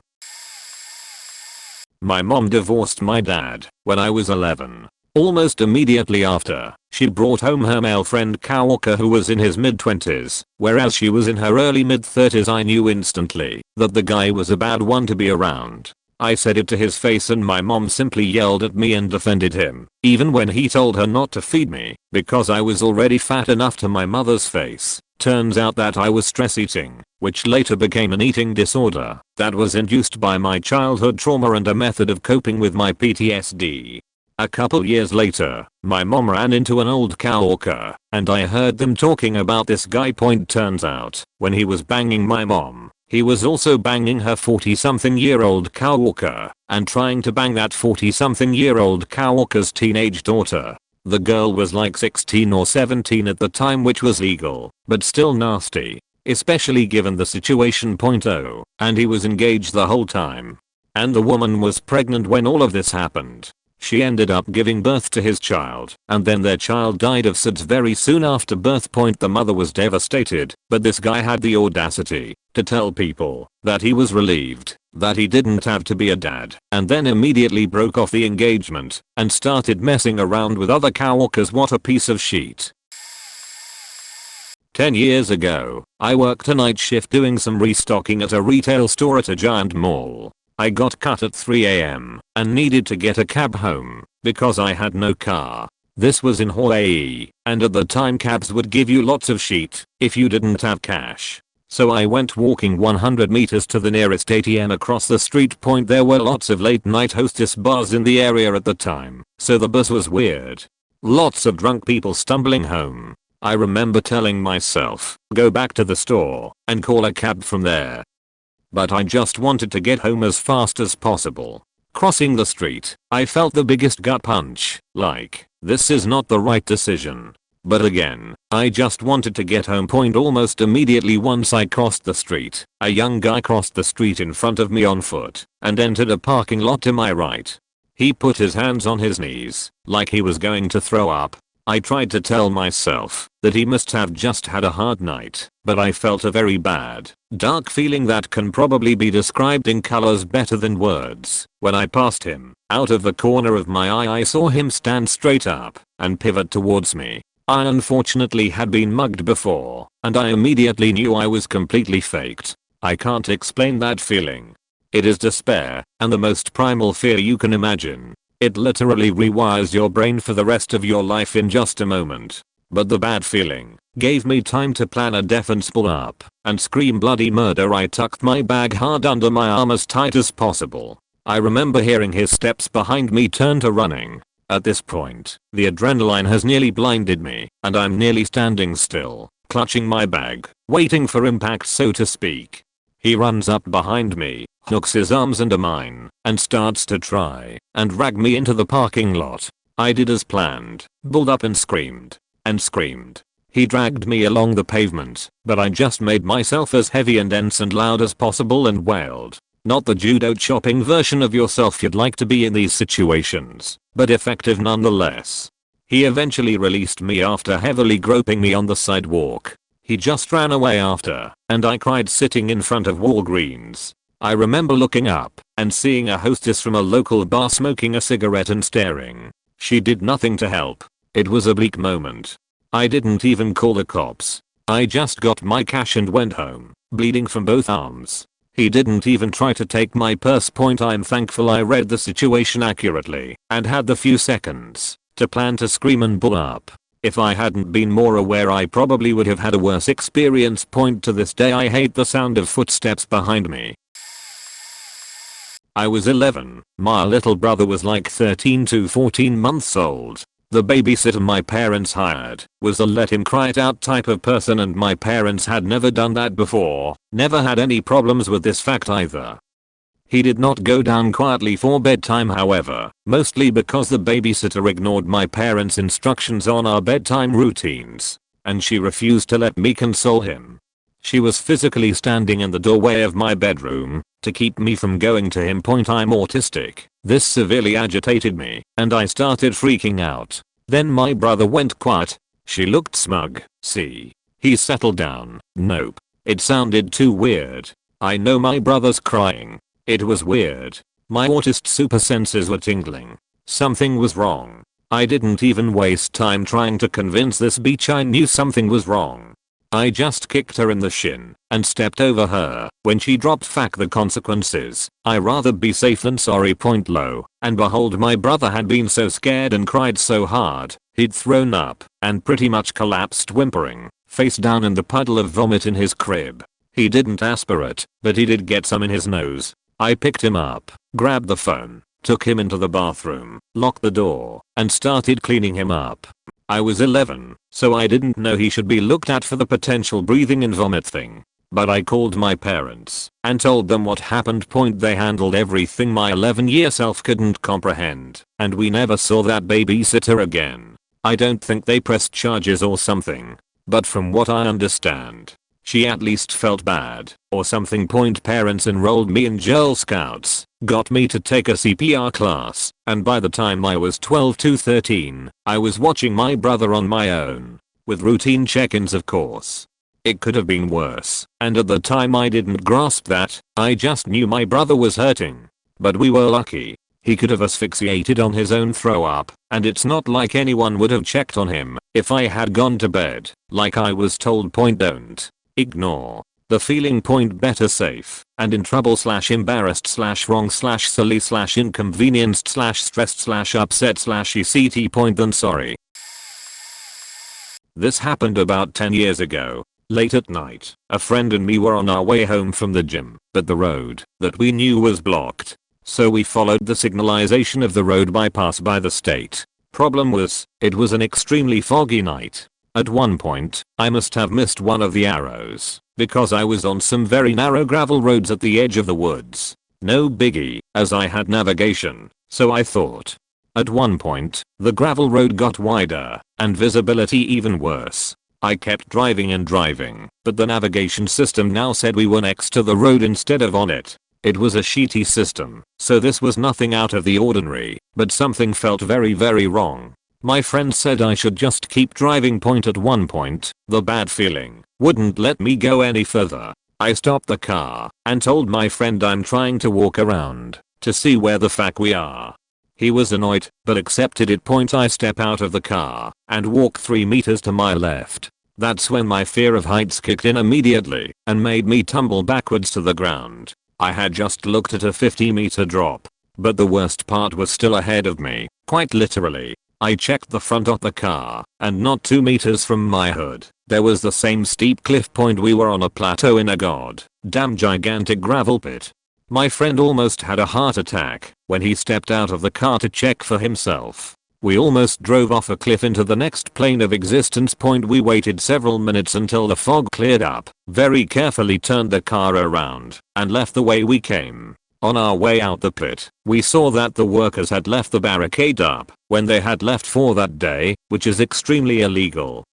My mom divorced my dad when I was 11. Almost immediately after, she brought home her male friend coworker who was in his mid-20s, whereas she was in her early mid-30s. I knew instantly that the guy was a bad one to be around. I said it to his face and my mom simply yelled at me and defended him, even when he told her not to feed me, because I was already fat enough to my mother's face. Turns out that I was stress eating, which later became an eating disorder that was induced by my childhood trauma and a method of coping with my PTSD. A couple years later, my mom ran into an old coworker, and I heard them talking about this guy. Turns out, when he was banging my mom, he was also banging her 40-something-year-old coworker, and trying to bang that 40-something-year-old coworker's teenage daughter. The girl was like 16 or 17 at the time, which was legal, but still nasty, especially given the situation. Oh, and he was engaged the whole time. And the woman was pregnant when all of this happened. She ended up giving birth to his child, and then their child died of SIDS very soon after birth. The mother was devastated, but this guy had the audacity to tell people that he was relieved that he didn't have to be a dad, and then immediately broke off the engagement and started messing around with other coworkers. What a piece of shit. 10 years ago, I worked a night shift doing some restocking at a retail store at a giant mall. I got cut at 3 AM and needed to get a cab home because I had no car. This was in Hawaii, and at the time cabs would give you lots of shit if you didn't have cash. So I went walking 100 meters to the nearest ATM across the street. There were lots of late night hostess bars in the area at the time, so the bus was weird. Lots of drunk people stumbling home. I remember telling myself, go back to the store and call a cab from there. But I just wanted to get home as fast as possible. Crossing the street, I felt the biggest gut punch, like, this is not the right decision. But again, I just wanted to get home. Almost immediately once I crossed the street, a young guy crossed the street in front of me on foot and entered a parking lot to my right. He put his hands on his knees, like he was going to throw up. I tried to tell myself that he must have just had a hard night, but I felt a very bad, dark feeling that can probably be described in colors better than words. When I passed him, out of the corner of my eye I saw him stand straight up and pivot towards me. I unfortunately had been mugged before, and I immediately knew I was completely faked. I can't explain that feeling. It is despair, and the most primal fear you can imagine. It literally rewires your brain for the rest of your life in just a moment. But the bad feeling gave me time to plan a defensible up and scream bloody murder. I tucked my bag hard under my arm as tight as possible. I remember hearing his steps behind me turn to running. At this point, the adrenaline has nearly blinded me, and I'm nearly standing still, clutching my bag, waiting for impact so to speak. He runs up behind me, hooks his arms under mine, and starts to try and drag me into the parking lot. I did as planned, pulled up and screamed. And screamed. He dragged me along the pavement, but I just made myself as heavy and dense and loud as possible and wailed. Not the judo chopping version of yourself you'd like to be in these situations, but effective nonetheless. He eventually released me after heavily groping me on the sidewalk. He just ran away after, and I cried sitting in front of Walgreens. I remember looking up and seeing a hostess from a local bar smoking a cigarette and staring. She did nothing to help. It was a bleak moment. I didn't even call the cops. I just got my cash and went home, bleeding from both arms. He didn't even try to take my purse. I'm thankful I read the situation accurately and had the few seconds to plan to scream and pull up. If I hadn't been more aware I probably would have had a worse experience. To this day I hate the sound of footsteps behind me. I was 11. My little brother was like 13 to 14 months old. The babysitter my parents hired was a let him cry it out type of person, and my parents had never done that before, never had any problems with this fact either. He did not go down quietly for bedtime however, mostly because the babysitter ignored my parents' instructions on our bedtime routines, and she refused to let me console him. She was physically standing in the doorway of my bedroom to keep me from going to him. I'm autistic. This severely agitated me, and I started freaking out. Then my brother went quiet. She looked smug. See? He settled down. Nope. It sounded too weird. I know my brother's crying. It was weird. My autist super senses were tingling. Something was wrong. I didn't even waste time trying to convince this bitch I knew something was wrong. I just kicked her in the shin and stepped over her when she dropped. Fuck the consequences. I rather be safe than sorry. Low. And behold, my brother had been so scared and cried so hard, he'd thrown up and pretty much collapsed whimpering, face down in the puddle of vomit in his crib. He didn't aspirate, but he did get some in his nose. I picked him up, grabbed the phone, took him into the bathroom, locked the door, and started cleaning him up. I was 11, so I didn't know he should be looked at for the potential breathing and vomit thing. But I called my parents and told them what happened. They handled everything my 11-year self couldn't comprehend, and we never saw that babysitter again. I don't think they pressed charges or something, but from what I understand, she at least felt bad or something. Parents enrolled me in Girl Scouts, got me to take a CPR class, and by the time I was 12 to 13, I was watching my brother on my own, with routine check-ins of course. It could have been worse, and at the time I didn't grasp that. I just knew my brother was hurting. But we were lucky. He could have asphyxiated on his own throw up, and it's not like anyone would have checked on him if I had gone to bed, like I was told. Don't ignore the feeling. Better safe and in trouble / embarrassed / wrong / silly / inconvenienced / stressed / upset / ect. Than sorry. This happened about 10 years ago. Late at night, a friend and me were on our way home from the gym, but the road that we knew was blocked. So we followed the signalization of the road bypass by the state. Problem was, it was an extremely foggy night. At one point, I must have missed one of the arrows, because I was on some very narrow gravel roads at the edge of the woods. No biggie, as I had navigation, so I thought. At one point, the gravel road got wider, and visibility even worse. I kept driving and driving, but the navigation system now said we were next to the road instead of on it. It was a sheety system, so this was nothing out of the ordinary, but something felt very wrong. My friend said I should just keep driving. At one point, the bad feeling wouldn't let me go any further. I stopped the car and told my friend I'm trying to walk around to see where the fuck we are. He was annoyed, but accepted it. I step out of the car and walk 3 meters to my left. That's when my fear of heights kicked in immediately and made me tumble backwards to the ground. I had just looked at a 50-meter drop, but the worst part was still ahead of me, quite literally. I checked the front of the car, and not 2 meters from my hood, there was the same steep cliff. We were on a plateau in a goddamn gigantic gravel pit. My friend almost had a heart attack when he stepped out of the car to check for himself. We almost drove off a cliff into the next plane of existence. We waited several minutes until the fog cleared up, very carefully turned the car around, and left the way we came. On our way out the pit, we saw that the workers had left the barricade up when they had left for that day, which is extremely illegal.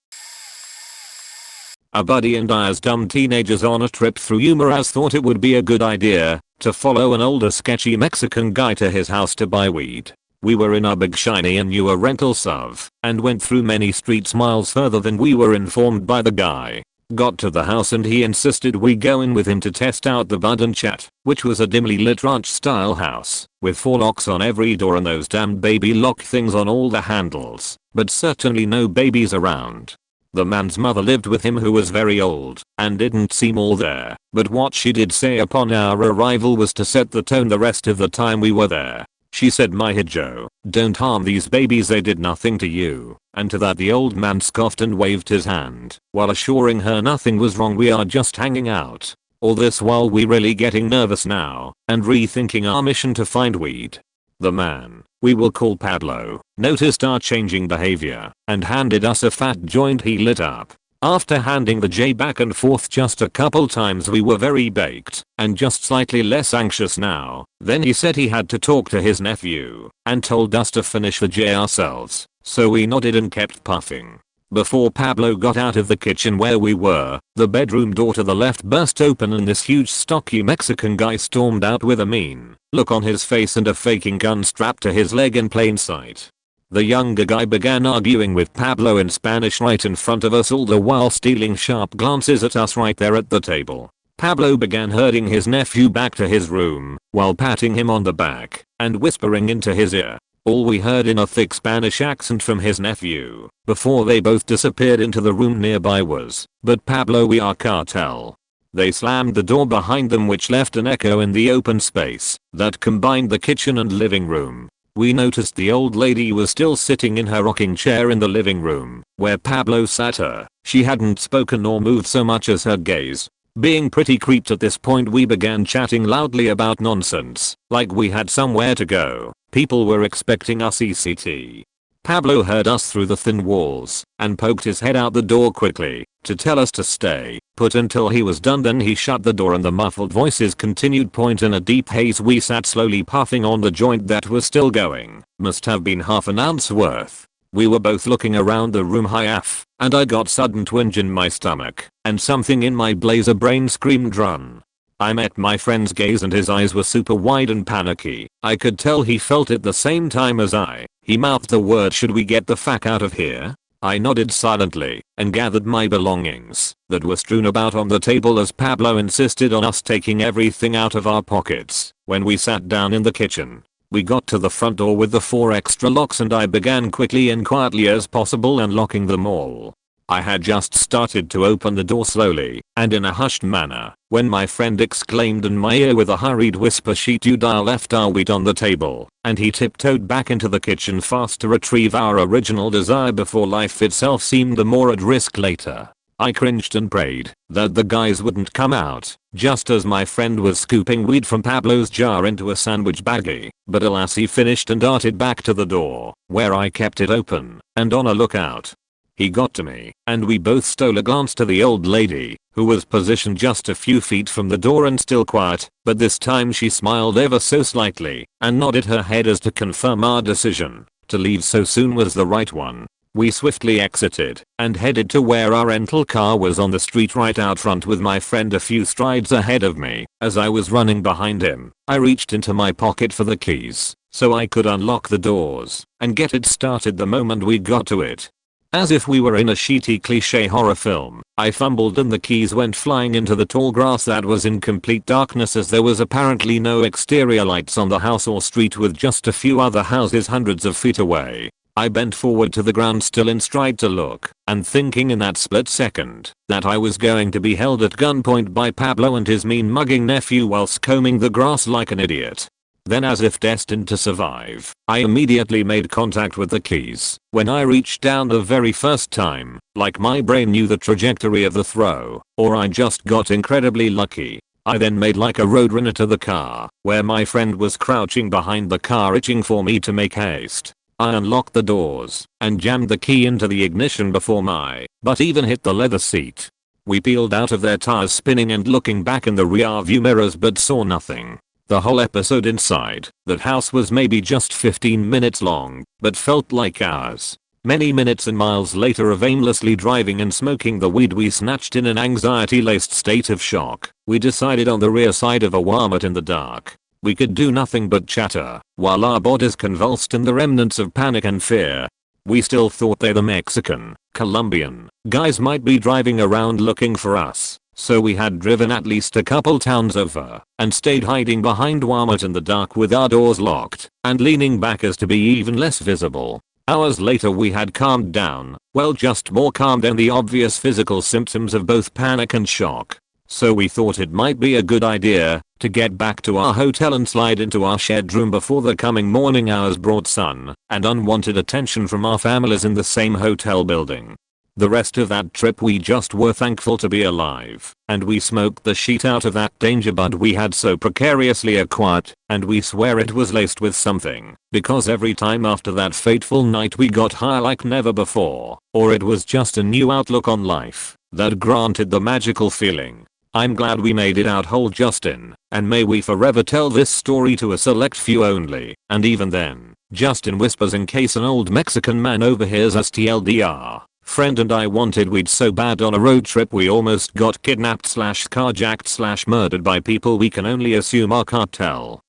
A buddy and I as dumb teenagers on a trip through Umaraz thought it would be a good idea to follow an older sketchy Mexican guy to his house to buy weed. We were in our big shiny and newer rental SUV and went through many streets miles further than we were informed by the guy. Got to the house and he insisted we go in with him to test out the bud and chat, which was a dimly lit ranch style house with 4 locks on every door and those damned baby lock things on all the handles, but certainly no babies around. The man's mother lived with him, who was very old and didn't seem all there, but what she did say upon our arrival was to set the tone the rest of the time we were there. She said, "My hijo, don't harm these babies, they did nothing to you." And to that the old man scoffed and waved his hand while assuring her nothing was wrong, we are just hanging out. All this while we really getting nervous now and rethinking our mission to find weed. The man, we will call Pablo, noticed our changing behavior and handed us a fat joint he lit up. After handing the J back and forth just a couple times, we were very baked and just slightly less anxious now. Then he said he had to talk to his nephew and told us to finish the J ourselves, so we nodded and kept puffing. Before Pablo got out of the kitchen where we were, the bedroom door to the left burst open and this huge stocky Mexican guy stormed out with a mean look on his face and a faking gun strapped to his leg in plain sight. The younger guy began arguing with Pablo in Spanish right in front of us, all the while stealing sharp glances at us right there at the table. Pablo began herding his nephew back to his room while patting him on the back and whispering into his ear. All we heard in a thick Spanish accent from his nephew before they both disappeared into the room nearby was, "But Pablo, we are cartel." They slammed the door behind them, which left an echo in the open space that combined the kitchen and living room. We noticed the old lady was still sitting in her rocking chair in the living room where Pablo sat her. She hadn't spoken or moved so much as her gaze. Being pretty creeped at this point, we began chatting loudly about nonsense, like we had somewhere to go. People were expecting us ECT. Pablo heard us through the thin walls and poked his head out the door quickly to tell us to stay put until he was done. Then he shut the door and the muffled voices continued. In a deep haze we sat slowly puffing on the joint that was still going. Must have been half an ounce worth. We were both looking around the room high af, and I got sudden twinge in my stomach and something in my blazer brain screamed run. I met my friend's gaze and his eyes were super wide and panicky. I could tell he felt it the same time as I. He mouthed the word, "Should we get the fuck out of here?" I nodded silently and gathered my belongings that were strewn about on the table as Pablo insisted on us taking everything out of our pockets. When we sat down in the kitchen, we got to the front door with the 4 extra locks and I began quickly and quietly as possible unlocking them all. I had just started to open the door slowly and in a hushed manner when my friend exclaimed in my ear with a hurried whisper, "Sheet, you dial left our wheat on the table," and he tiptoed back into the kitchen fast to retrieve our original desire before life itself seemed the more at risk later. I cringed and prayed that the guys wouldn't come out just as my friend was scooping weed from Pablo's jar into a sandwich baggie, but alas, he finished and darted back to the door where I kept it open and on a lookout. He got to me, and we both stole a glance to the old lady, who was positioned just a few feet from the door and still quiet, but this time she smiled ever so slightly and nodded her head as to confirm our decision to leave so soon was the right one. We swiftly exited and headed to where our rental car was on the street right out front with my friend a few strides ahead of me. As I was running behind him, I reached into my pocket for the keys so I could unlock the doors and get it started the moment we got to it. As if we were in a shitty cliche horror film, I fumbled and the keys went flying into the tall grass that was in complete darkness, as there was apparently no exterior lights on the house or street with just a few other houses hundreds of feet away. I bent forward to the ground, still in stride, to look, and thinking in that split second that I was going to be held at gunpoint by Pablo and his mean mugging nephew whilst combing the grass like an idiot. Then, as if destined to survive, I immediately made contact with the keys. When I reached down the very first time, like my brain knew the trajectory of the throw, or I just got incredibly lucky. I then made like a roadrunner to the car, where my friend was crouching behind the car itching for me to make haste. I unlocked the doors and jammed the key into the ignition before my butt even hit the leather seat. We peeled out of their tires spinning and looking back in the rear view mirrors but saw nothing. The whole episode inside that house was maybe just 15 minutes long, but felt like hours. Many minutes and miles later of aimlessly driving and smoking the weed we snatched in an anxiety-laced state of shock, we decided on the rear side of a Walmart in the dark. We could do nothing but chatter, while our bodies convulsed in the remnants of panic and fear. We still thought they the Mexican, Colombian guys might be driving around looking for us. So we had driven at least a couple towns over and stayed hiding behind Walmart in the dark with our doors locked and leaning back as to be even less visible. Hours later we had calmed down, well just more calm than the obvious physical symptoms of both panic and shock. So we thought it might be a good idea to get back to our hotel and slide into our shared room before the coming morning hours brought sun and unwanted attention from our families in the same hotel building. The rest of that trip we just were thankful to be alive, and we smoked the shit out of that danger bud we had so precariously acquired, and we swear it was laced with something, because every time after that fateful night we got high like never before, or it was just a new outlook on life that granted the magical feeling. I'm glad we made it out whole, Justin, and may we forever tell this story to a select few only, and even then, just in whispers in case an old Mexican man overhears us. TLDR. Friend and I wanted weed so bad on a road trip we almost got kidnapped / carjacked / murdered by people we can only assume are cartel.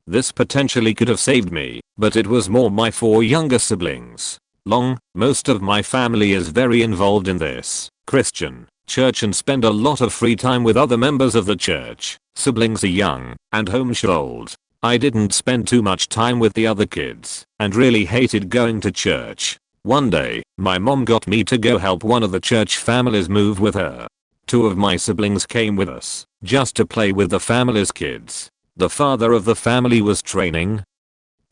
This potentially could have saved me, but it was more my 4 younger siblings. Most of my family is very involved in this Christian church and spend a lot of free time with other members of the church. Siblings are young and homeschooled. I didn't spend too much time with the other kids and really hated going to church. One day, my mom got me to go help one of the church families move with her. 2 of my siblings came with us, just to play with the family's kids. The father of the family was training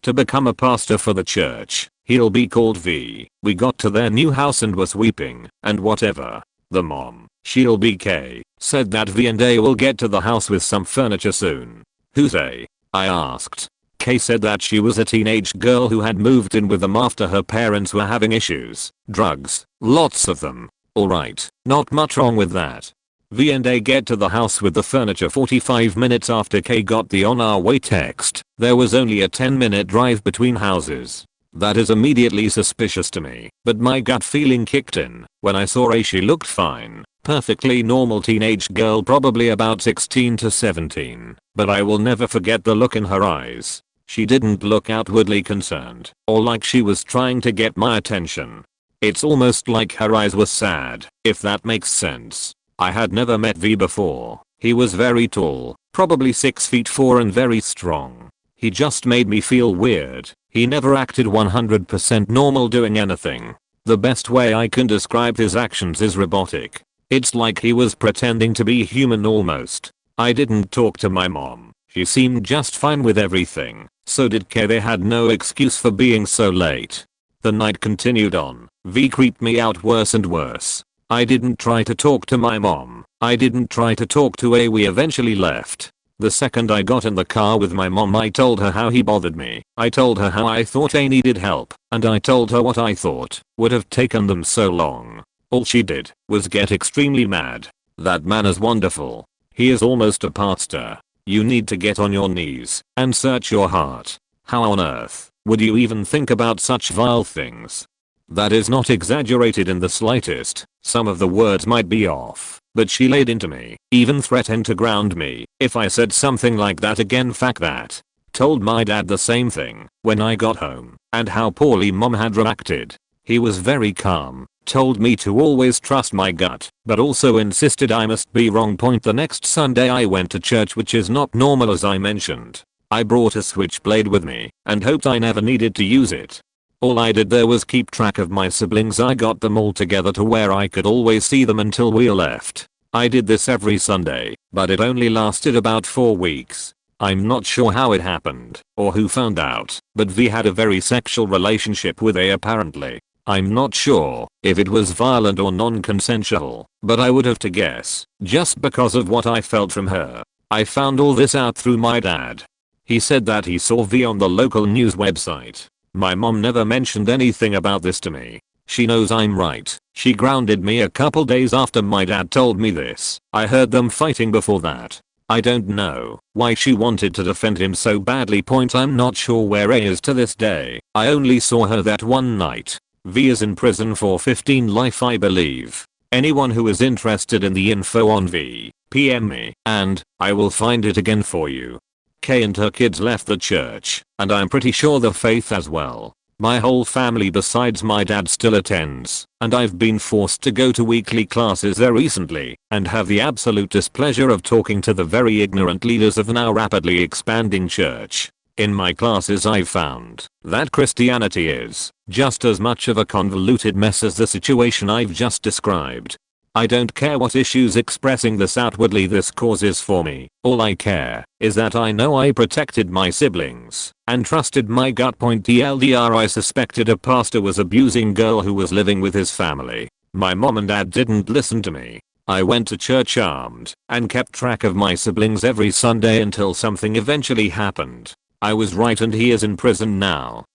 to become a pastor for the church. He'll be called V. We got to their new house and was weeping, and whatever. The mom, she'll be K, said that V and A will get to the house with some furniture soon. Who's A? I asked. Kay said that she was a teenage girl who had moved in with them after her parents were having issues. Drugs. Lots of them. Alright, not much wrong with that. V and A get to the house with the furniture 45 minutes after Kay got the on our way text. There was only a 10-minute drive between houses. That is immediately suspicious to me, but my gut feeling kicked in when I saw she looked fine. Perfectly normal teenage girl, probably about 16 to 17, but I will never forget the look in her eyes. She didn't look outwardly concerned or like she was trying to get my attention. It's almost like her eyes were sad, if that makes sense. I had never met V before. He was very tall, probably 6'4" and very strong. He just made me feel weird. He never acted 100% normal doing anything. The best way I can describe his actions is robotic. It's like he was pretending to be human almost. I didn't talk to my mom. She seemed just fine with everything. So did Kay. They had no excuse for being so late. The night continued on. V creeped me out worse and worse. I didn't try to talk to my mom. I didn't try to talk to A. We eventually left. The second I got in the car with my mom, I told her how he bothered me. I told her how I thought A needed help, and I told her what I thought would have taken them so long. All she did was get extremely mad. That man is wonderful. He is almost a pastor. You need to get on your knees and search your heart. How on earth would you even think about such vile things? That is not exaggerated in the slightest. Some of the words might be off, but she laid into me, even threatened to ground me if I said something like that again. Fuck that. Told my dad the same thing when I got home, and how poorly mom had reacted. He was very calm, told me to always trust my gut, but also insisted I must be wrong. The next Sunday I went to church, which is not normal as I mentioned. I brought a switchblade with me and hoped I never needed to use it. All I did there was keep track of my siblings. I got them all together to where I could always see them until we left. I did this every Sunday, but it only lasted about 4 weeks. I'm not sure how it happened or who found out, but V had a very sexual relationship with A apparently. I'm not sure if it was violent or non-consensual, but I would have to guess, just because of what I felt from her. I found all this out through my dad. He said that he saw V on the local news website. My mom never mentioned anything about this to me. She knows I'm right. She grounded me a couple days after my dad told me this. I heard them fighting before that. I don't know why she wanted to defend him so badly. I'm not sure where A is to this day. I only saw her that one night. V is in prison for 15 life I believe. Anyone who is interested in the info on V, PM me, and I will find it again for you. Kay and her kids left the church, and I'm pretty sure the faith as well. My whole family besides my dad still attends, and I've been forced to go to weekly classes there recently, and have the absolute displeasure of talking to the very ignorant leaders of the now rapidly expanding church. In my classes I've found that Christianity is just as much of a convoluted mess as the situation I've just described. I don't care what issues expressing this outwardly this causes for me. All I care is that I know I protected my siblings and trusted my gut. TLDR, I suspected a pastor was abusing a girl who was living with his family. My mom and dad didn't listen to me. I went to church armed and kept track of my siblings every Sunday until something eventually happened. I was right and he is in prison now.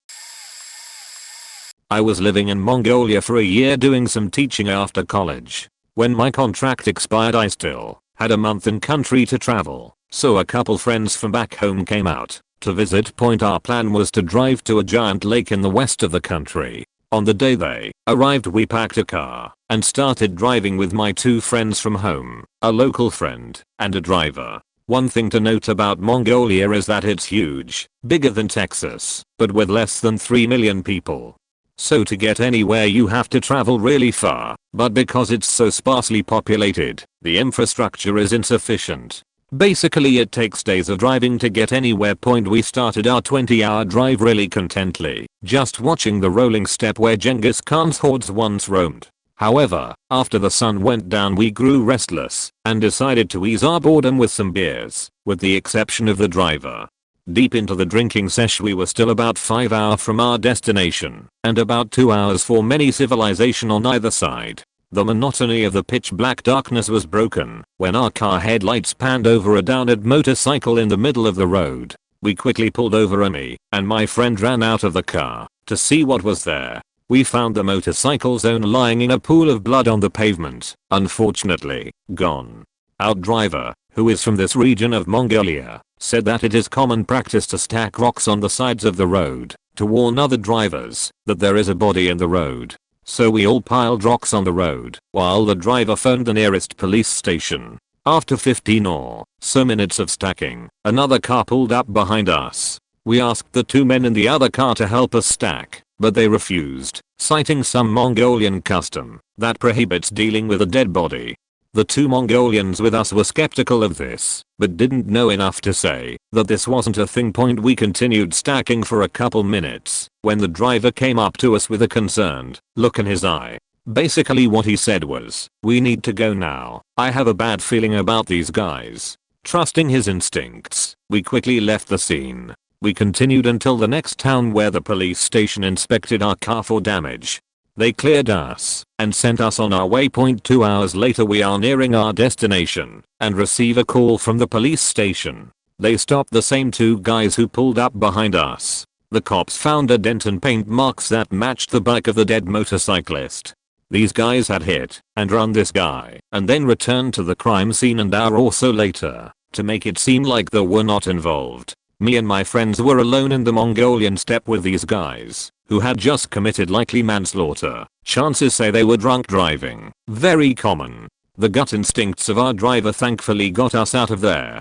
I was living in Mongolia for a year doing some teaching after college. When my contract expired I still had a month in country to travel, so a couple friends from back home came out to visit. Our plan was to drive to a giant lake in the west of the country. On the day they arrived we packed a car and started driving with my two friends from home, a local friend and a driver. One thing to note about Mongolia is that it's huge, bigger than Texas, but with less than 3 million people. So to get anywhere you have to travel really far, but because it's so sparsely populated, the infrastructure is insufficient. Basically it takes days of driving to get anywhere. We started our 20-hour drive really contently, just watching the rolling steppe where Genghis Khan's hordes once roamed. However, after the sun went down we grew restless and decided to ease our boredom with some beers, with the exception of the driver. Deep into the drinking sesh we were still about 5 hours from our destination, and about 2 hours for many civilization on either side. The monotony of the pitch black darkness was broken when our car headlights panned over a downed motorcycle in the middle of the road. We quickly pulled over and me and my friend ran out of the car to see what was there. We found the motorcycle's owner lying in a pool of blood on the pavement, unfortunately gone. Our driver, who is from this region of Mongolia, said that it is common practice to stack rocks on the sides of the road to warn other drivers that there is a body in the road. So we all piled rocks on the road while the driver phoned the nearest police station. After 15 or so minutes of stacking, another car pulled up behind us. We asked the two men in the other car to help us stack, but they refused, citing some Mongolian custom that prohibits dealing with a dead body. The two Mongolians with us were skeptical of this, but didn't know enough to say that this wasn't a thing. We continued stacking for a couple minutes when the driver came up to us with a concerned look in his eye. Basically what he said was, "We need to go now. I have a bad feeling about these guys." Trusting his instincts, we quickly left the scene. We continued until the next town where the police station inspected our car for damage. They cleared us and sent us on our way. 2 hours later we are nearing our destination and receive a call from the police station. They stopped the same two guys who pulled up behind us. The cops found a dent and paint marks that matched the bike of the dead motorcyclist. These guys had hit and run this guy and then returned to the crime scene an hour or so later to make it seem like they were not involved. Me and my friends were alone in the Mongolian steppe with these guys, who had just committed likely manslaughter. Chances say they were drunk driving. Very common. The gut instincts of our driver thankfully got us out of there.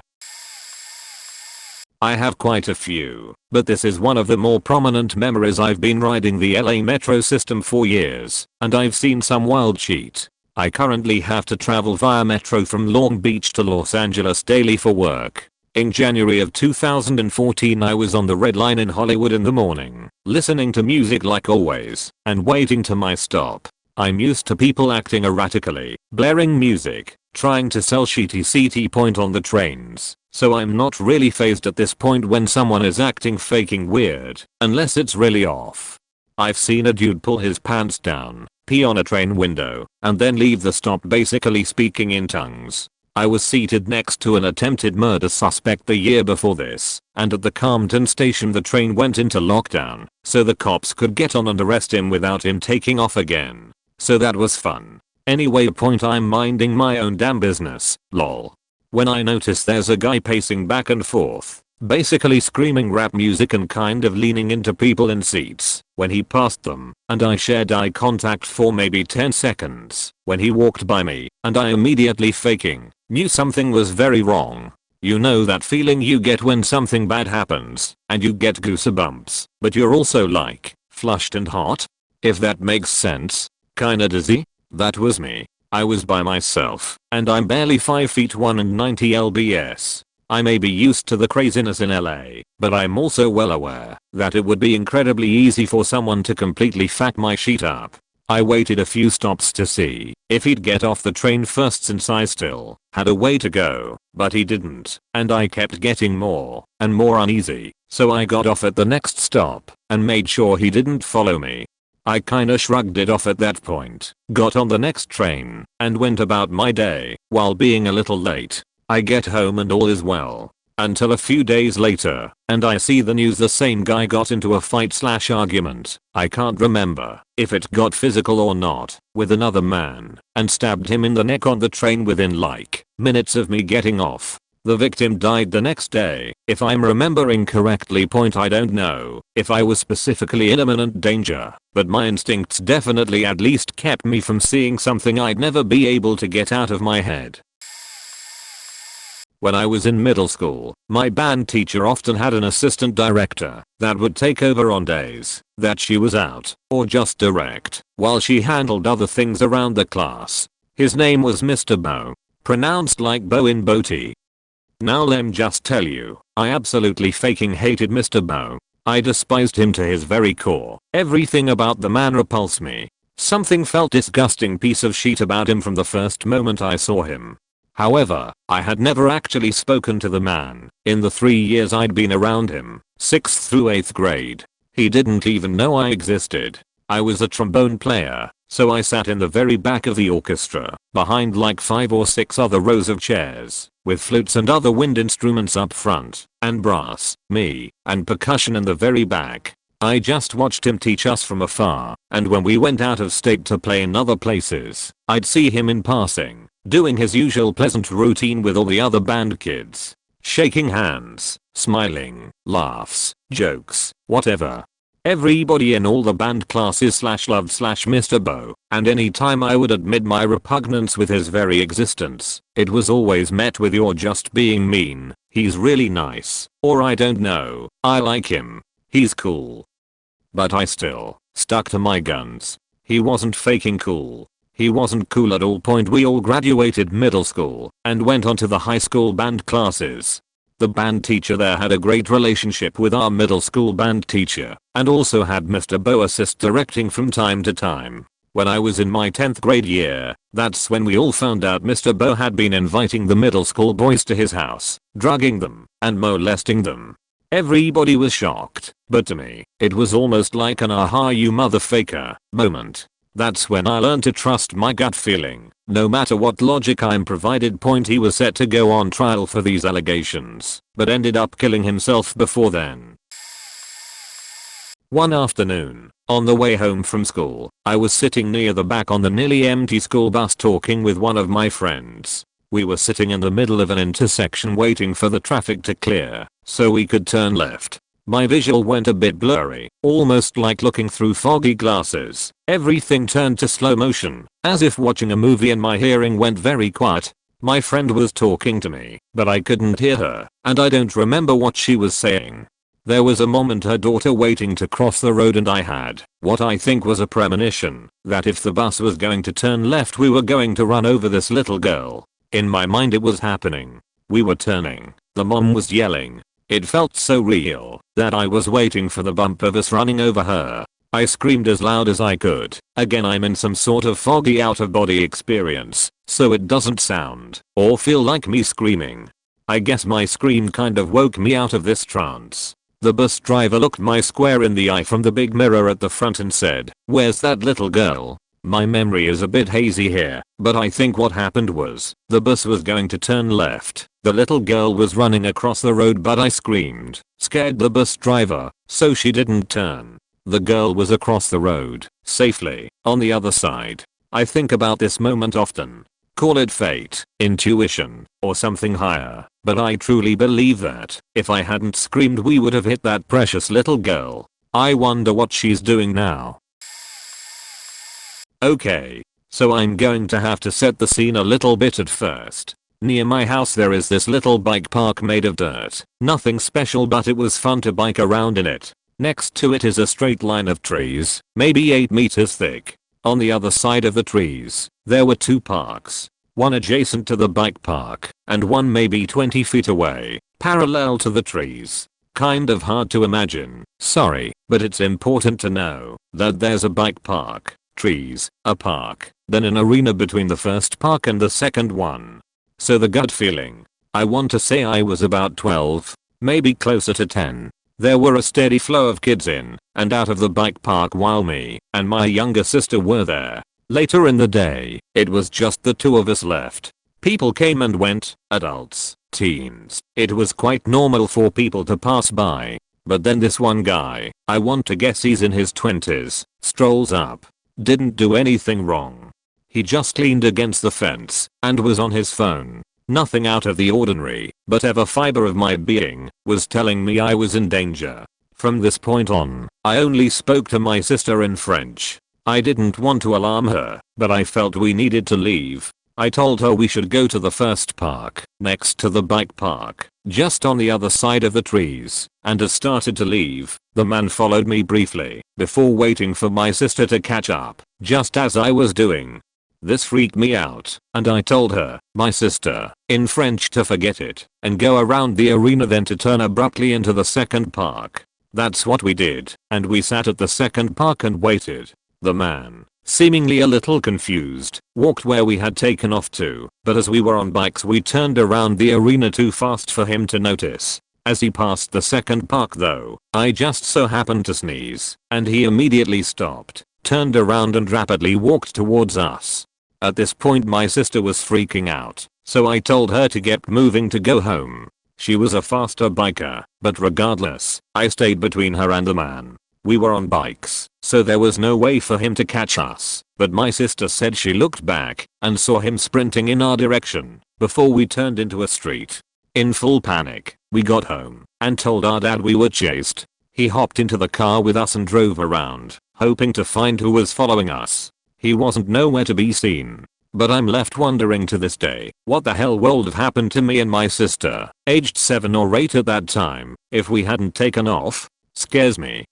I have quite a few, but this is one of the more prominent memories. I've been riding the LA metro system for years, and I've seen some wild shit. I currently have to travel via metro from Long Beach to Los Angeles daily for work. In January of 2014 I was on the Red Line in Hollywood in the morning, listening to music like always, and waiting to my stop. I'm used to people acting erratically, blaring music, trying to sell shitty CT point on the trains, so I'm not really fazed at this point when someone is acting faking weird, unless it's really off. I've seen a dude pull his pants down, pee on a train window, and then leave the stop basically speaking in tongues. I was seated next to an attempted murder suspect the year before this, and at the Compton station the train went into lockdown, so the cops could get on and arrest him without him taking off again. So that was fun. Anyway, point, I'm minding my own damn business, lol. When I notice there's a guy pacing back and forth, basically screaming rap music and kind of leaning into people in seats when he passed them, and I shared eye contact for maybe 10 seconds when he walked by me, and I immediately knew something was very wrong. You know that feeling you get when something bad happens and you get goosebumps, but you're also like flushed and hot? If that makes sense. Kinda dizzy? That was me. I was by myself, and I'm barely 5 feet 1 and 90 lbs. I may be used to the craziness in LA, but I'm also well aware that it would be incredibly easy for someone to completely fuck my shit up. I waited a few stops to see if he'd get off the train first since I still had a way to go, but he didn't, and I kept getting more and more uneasy, so I got off at the next stop and made sure he didn't follow me. I kinda shrugged it off at that point, got on the next train, and went about my day while being a little late. I get home and all is well. Until a few days later, and I see the news the same guy got into a fight/argument, I can't remember if it got physical or not, with another man, and stabbed him in the neck on the train within like minutes of me getting off. The victim died the next day, if I'm remembering correctly. Point, I don't know if I was specifically in imminent danger, but my instincts definitely at least kept me from seeing something I'd never be able to get out of my head. When I was in middle school, my band teacher often had an assistant director that would take over on days that she was out, or just direct, while she handled other things around the class. His name was Mr. Bo, pronounced like Bo in Boti. Now lem just tell you, I absolutely fucking hated Mr. Bo. I despised him to his very core. Everything about the man repulsed me. Something felt disgusting piece of shit about him from the first moment I saw him. However, I had never actually spoken to the man in the 3 years I'd been around him, 6th through 8th grade. He didn't even know I existed. I was a trombone player, so I sat in the very back of the orchestra, behind like 5 or 6 other rows of chairs, with flutes and other wind instruments up front, and brass, me, and percussion in the very back. I just watched him teach us from afar, and when we went out of state to play in other places, I'd see him in passing, doing his usual pleasant routine with all the other band kids. Shaking hands, smiling, laughs, jokes, whatever. Everybody in all the band classes loved Mr. Bo, and any time I would admit my repugnance with his very existence, it was always met with "you're just being mean, he's really nice," or "I don't know, I like him. He's cool." But I still stuck to my guns. He wasn't faking cool. He wasn't cool at all. We all graduated middle school and went on to the high school band classes. The band teacher there had a great relationship with our middle school band teacher, and also had Mr. Bo assist directing from time to time. When I was in my 10th grade year, that's when we all found out Mr. Bo had been inviting the middle school boys to his house, drugging them, and molesting them. Everybody was shocked, but to me, it was almost like an "aha you motherfucker" moment. That's when I learned to trust my gut feeling, no matter what logic I'm provided. He was set to go on trial for these allegations, but ended up killing himself before then. One afternoon, on the way home from school, I was sitting near the back on the nearly empty school bus talking with one of my friends. We were sitting in the middle of an intersection waiting for the traffic to clear, so we could turn left. My visual went a bit blurry, almost like looking through foggy glasses. Everything turned to slow motion, as if watching a movie, and my hearing went very quiet. My friend was talking to me, but I couldn't hear her, and I don't remember what she was saying. There was a mom and her daughter waiting to cross the road, and I had what I think was a premonition that if the bus was going to turn left, we were going to run over this little girl. In my mind it was happening. We were turning. The mom was yelling. It felt so real that I was waiting for the bump of us running over her. I screamed as loud as I could. Again, I'm in some sort of foggy out-of-body experience, so it doesn't sound or feel like me screaming. I guess my scream kind of woke me out of this trance. The bus driver looked me square in the eye from the big mirror at the front and said, "Where's that little girl?" My memory is a bit hazy here, but I think what happened was, the bus was going to turn left. The little girl was running across the road but I screamed, scared the bus driver, so she didn't turn. The girl was across the road, safely, on the other side. I think about this moment often. Call it fate, intuition, or something higher, but I truly believe that, if I hadn't screamed we would have hit that precious little girl. I wonder what she's doing now. Okay, so I'm going to have to set the scene a little bit at first. Near my house there is this little bike park made of dirt. Nothing special but it was fun to bike around in it. Next to it is a straight line of trees, maybe 8 meters thick. On the other side of the trees, there were 2 parks. One adjacent to the bike park, and one maybe 20 feet away, parallel to the trees. Kind of hard to imagine, sorry, but it's important to know that there's a bike park, trees, a park, then an arena between the first park and the second one. So the gut feeling, I want to say I was about 12, maybe closer to 10. There were a steady flow of kids in and out of the bike park while me and my younger sister were there. Later in the day, it was just the 2 of us left. People came and went, adults, teens. It was quite normal for people to pass by. But then this one guy, I want to guess he's in his 20s, strolls up. Didn't do anything wrong. He just leaned against the fence and was on his phone. Nothing out of the ordinary, but every fiber of my being was telling me I was in danger. From this point on, I only spoke to my sister in French. I didn't want to alarm her, but I felt we needed to leave. I told her we should go to the first park, next to the bike park, just on the other side of the trees, and as started to leave, the man followed me briefly, before waiting for my sister to catch up, just as I was doing. This freaked me out, and I told her, my sister, in French to forget it, and go around the arena then to turn abruptly into the second park. That's what we did, and we sat at the second park and waited. The man, seemingly a little confused, walked where we had taken off to, but as we were on bikes we turned around the arena too fast for him to notice. As he passed the second park though, I just so happened to sneeze, and he immediately stopped, turned around and rapidly walked towards us. At this point my sister was freaking out, so I told her to get moving to go home. She was a faster biker, but regardless, I stayed between her and the man. We were on bikes, so there was no way for him to catch us, but my sister said she looked back and saw him sprinting in our direction before we turned into a street. In full panic, we got home and told our dad we were chased. He hopped into the car with us and drove around, hoping to find who was following us. He wasn't nowhere to be seen. But I'm left wondering to this day, what the hell would have happened to me and my sister, aged 7 or 8 at that time, if we hadn't taken off? Scares me.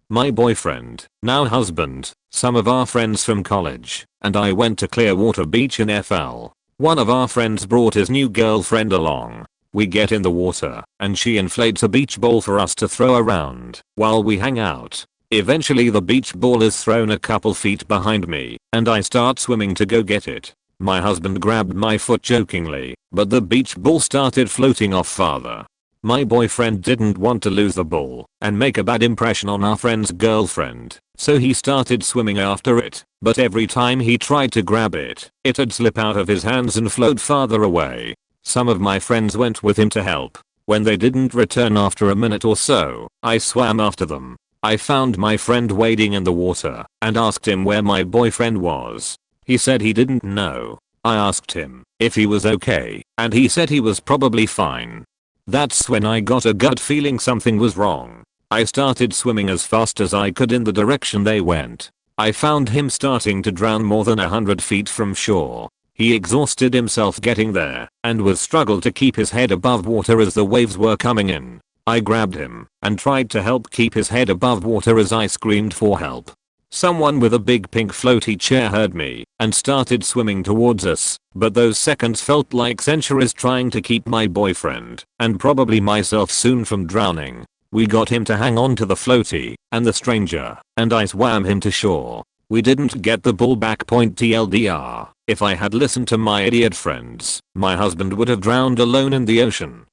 My boyfriend, now husband, some of our friends from college, and I went to Clearwater Beach in FL. One of our friends brought his new girlfriend along. We get in the water, and she inflates a beach ball for us to throw around while we hang out. Eventually the beach ball is thrown a couple feet behind me, and I start swimming to go get it. My husband grabbed my foot jokingly, but the beach ball started floating off farther. My boyfriend didn't want to lose the ball and make a bad impression on our friend's girlfriend, so he started swimming after it, but every time he tried to grab it, it'd slip out of his hands and float farther away. Some of my friends went with him to help. When they didn't return after a minute or so, I swam after them. I found my friend wading in the water and asked him where my boyfriend was. He said he didn't know. I asked him if he was okay, and he said he was probably fine. That's when I got a gut feeling something was wrong. I started swimming as fast as I could in the direction they went. I found him starting to drown more than 100 feet from shore. He exhausted himself getting there and was struggled to keep his head above water as the waves were coming in. I grabbed him and tried to help keep his head above water as I screamed for help. Someone with a big pink floaty chair heard me and started swimming towards us, but those seconds felt like centuries trying to keep my boyfriend and probably myself soon from drowning. We got him to hang on to the floaty and the stranger, and I swam him to shore. We didn't get the bull back. Point TLDR, if I had listened to my idiot friends, my husband would have drowned alone in the ocean.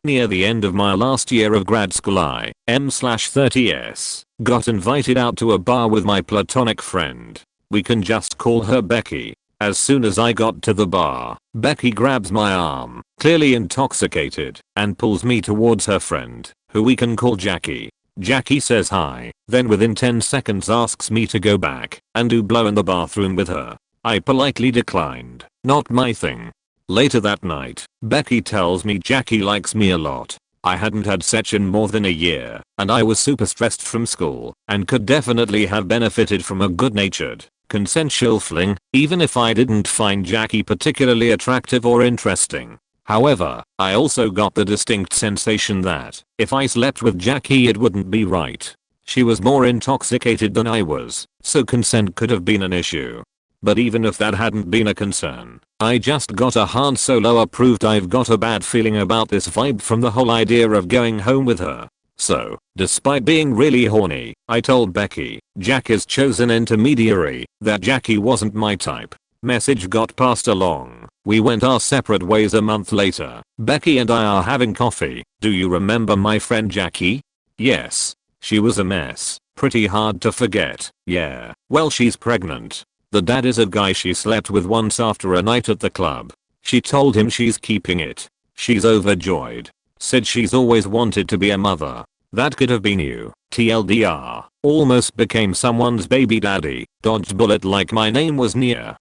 Near the end of my last year of grad school I, M/30s, got invited out to a bar with my platonic friend. We can just call her Becky. As soon as I got to the bar, Becky grabs my arm, clearly intoxicated, and pulls me towards her friend, who we can call Jackie. Jackie says hi, then within 10 seconds asks me to go back and do blow in the bathroom with her. I politely declined. Not my thing. Later that night, Becky tells me Jackie likes me a lot. I hadn't had sex in more than a year, and I was super stressed from school, and could definitely have benefited from a good-natured, consensual fling, even if I didn't find Jackie particularly attractive or interesting. However, I also got the distinct sensation that, if I slept with Jackie it wouldn't be right. She was more intoxicated than I was, so consent could have been an issue. But even if that hadn't been a concern, I just got a hard solo approved. I've got a bad feeling about this vibe from the whole idea of going home with her. So, despite being really horny, I told Becky, Jackie's chosen intermediary, that Jackie wasn't my type. Message got passed along. We went our separate ways a month later. Becky and I are having coffee. Do you remember my friend Jackie? Yes. She was a mess. Pretty hard to forget. Yeah. Well, she's pregnant. The dad is a guy she slept with once after a night at the club. She told him she's keeping it. She's overjoyed. Said she's always wanted to be a mother. That could have been you. TLDR. Almost became someone's baby daddy. Dodged bullet like my name was Nia.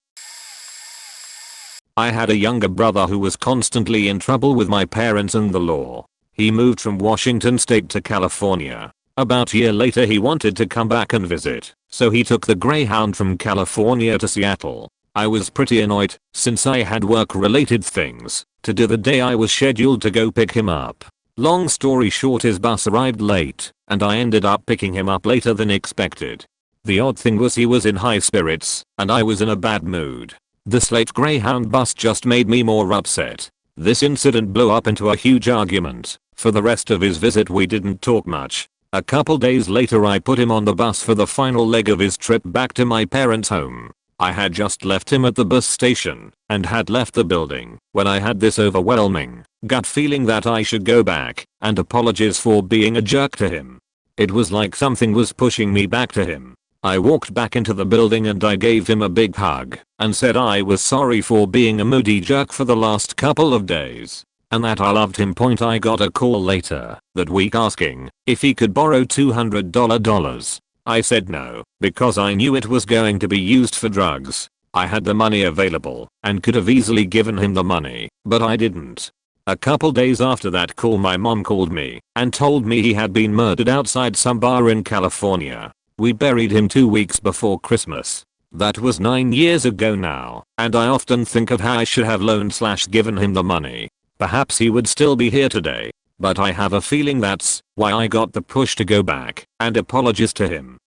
I had a younger brother who was constantly in trouble with my parents and the law. He moved from Washington state to California. About a year later he wanted to come back and visit, so he took the Greyhound from California to Seattle. I was pretty annoyed, since I had work-related things to do the day I was scheduled to go pick him up. Long story short, his bus arrived late, and I ended up picking him up later than expected. The odd thing was he was in high spirits, and I was in a bad mood. This late Greyhound bus just made me more upset. This incident blew up into a huge argument. For the rest of his visit we didn't talk much. A couple days later I put him on the bus for the final leg of his trip back to my parents' home. I had just left him at the bus station and had left the building when I had this overwhelming gut feeling that I should go back and apologize for being a jerk to him. It was like something was pushing me back to him. I walked back into the building and I gave him a big hug and said I was sorry for being a moody jerk for the last couple of days, and that I loved him. I got a call later that week asking if he could borrow $200. I said no, because I knew it was going to be used for drugs. I had the money available and could have easily given him the money, but I didn't. A couple days after that call my mom called me and told me he had been murdered outside some bar in California. We buried him 2 weeks before Christmas. That was 9 years ago now, and I often think of how I should have loaned/given him the money. Perhaps he would still be here today, but I have a feeling that's why I got the push to go back and apologize to him.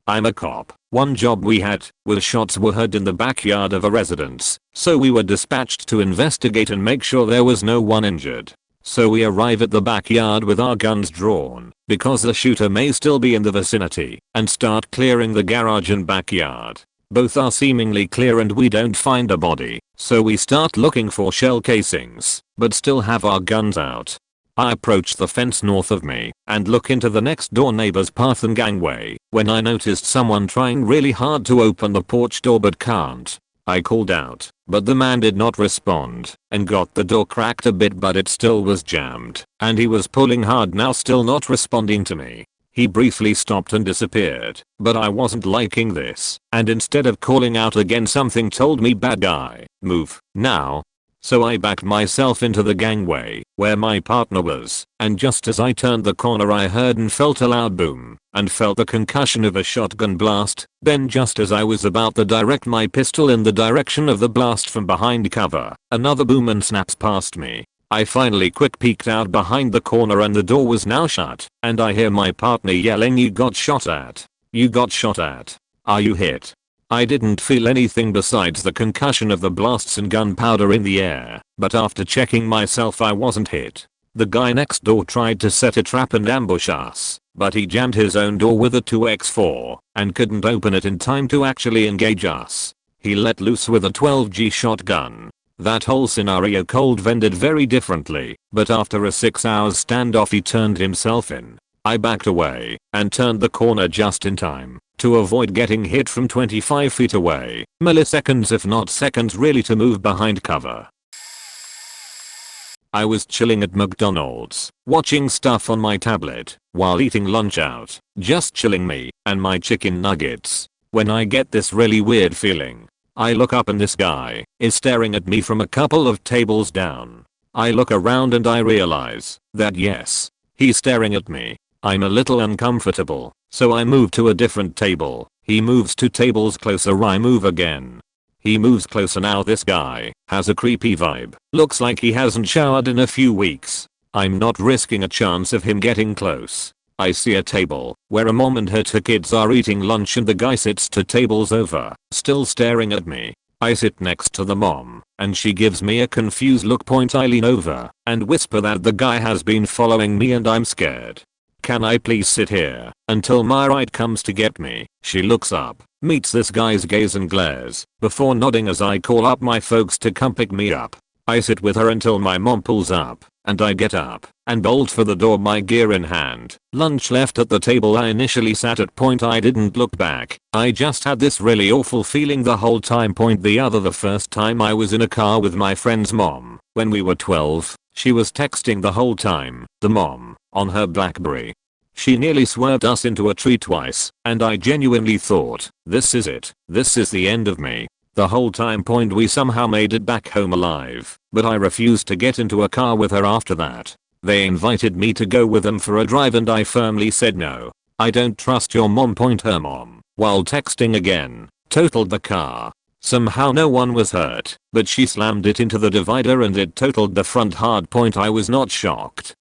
I'm a cop. One job we had was shots were heard in the backyard of a residence, so we were dispatched to investigate and make sure there was no one injured. So we arrive at the backyard with our guns drawn, because the shooter may still be in the vicinity, and start clearing the garage and backyard. Both are seemingly clear and we don't find a body, so we start looking for shell casings, but still have our guns out. I approach the fence north of me and look into the next door neighbor's path and gangway when I noticed someone trying really hard to open the porch door but can't. I called out, but the man did not respond and got the door cracked a bit, but it still was jammed and he was pulling hard, now still not responding to me. He briefly stopped and disappeared, but I wasn't liking this, and instead of calling out again something told me, bad guy, move, now. So I backed myself into the gangway where my partner was, and just as I turned the corner I heard and felt a loud boom, and felt the concussion of a shotgun blast. Then just as I was about to direct my pistol in the direction of the blast from behind cover, another boom and snaps past me. I finally quick peeked out behind the corner and the door was now shut, and I hear my partner yelling, "You got shot at. You got shot at. Are you hit?" I didn't feel anything besides the concussion of the blasts and gunpowder in the air, but after checking myself I wasn't hit. The guy next door tried to set a trap and ambush us, but he jammed his own door with a 2x4 and couldn't open it in time to actually engage us. He let loose with a 12G shotgun. That whole scenario cold ended very differently, but after a 6 hours standoff he turned himself in. I backed away and turned the corner just in time to avoid getting hit from 25 feet away, milliseconds if not seconds really to move behind cover. I was chilling at McDonald's, watching stuff on my tablet, while eating lunch out, just chilling me and my chicken nuggets, when I get this really weird feeling. I look up and this guy is staring at me from a couple of tables down. I look around and I realize that yes, he's staring at me. I'm a little uncomfortable, so I move to a different table. He moves 2 tables closer. I move again. He moves closer. Now this guy has a creepy vibe. Looks like he hasn't showered in a few weeks. I'm not risking a chance of him getting close. I see a table where a mom and her 2 kids are eating lunch and the guy sits 2 tables over, still staring at me. I sit next to the mom and she gives me a confused look. I lean over and whisper that the guy has been following me and I'm scared. Can I please sit here until my ride comes to get me? She looks up, meets this guy's gaze and glares before nodding as I call up my folks to come pick me up. I sit with her until my mom pulls up and I get up and bolt for the door, my gear in hand. Lunch left at the table I initially sat at. I didn't look back. I just had this really awful feeling the whole time. The first time I was in a car with my friend's mom when we were 12. She was texting the whole time, the mom, on her BlackBerry. She nearly swerved us into a tree twice, and I genuinely thought, this is it, this is the end of me. The whole time. We somehow made it back home alive, but I refused to get into a car with her after that. They invited me to go with them for a drive and I firmly said no. I don't trust your mom. Her mom, while texting again, totaled the car. Somehow no one was hurt, but she slammed it into the divider and it totaled the front hard. I was not shocked.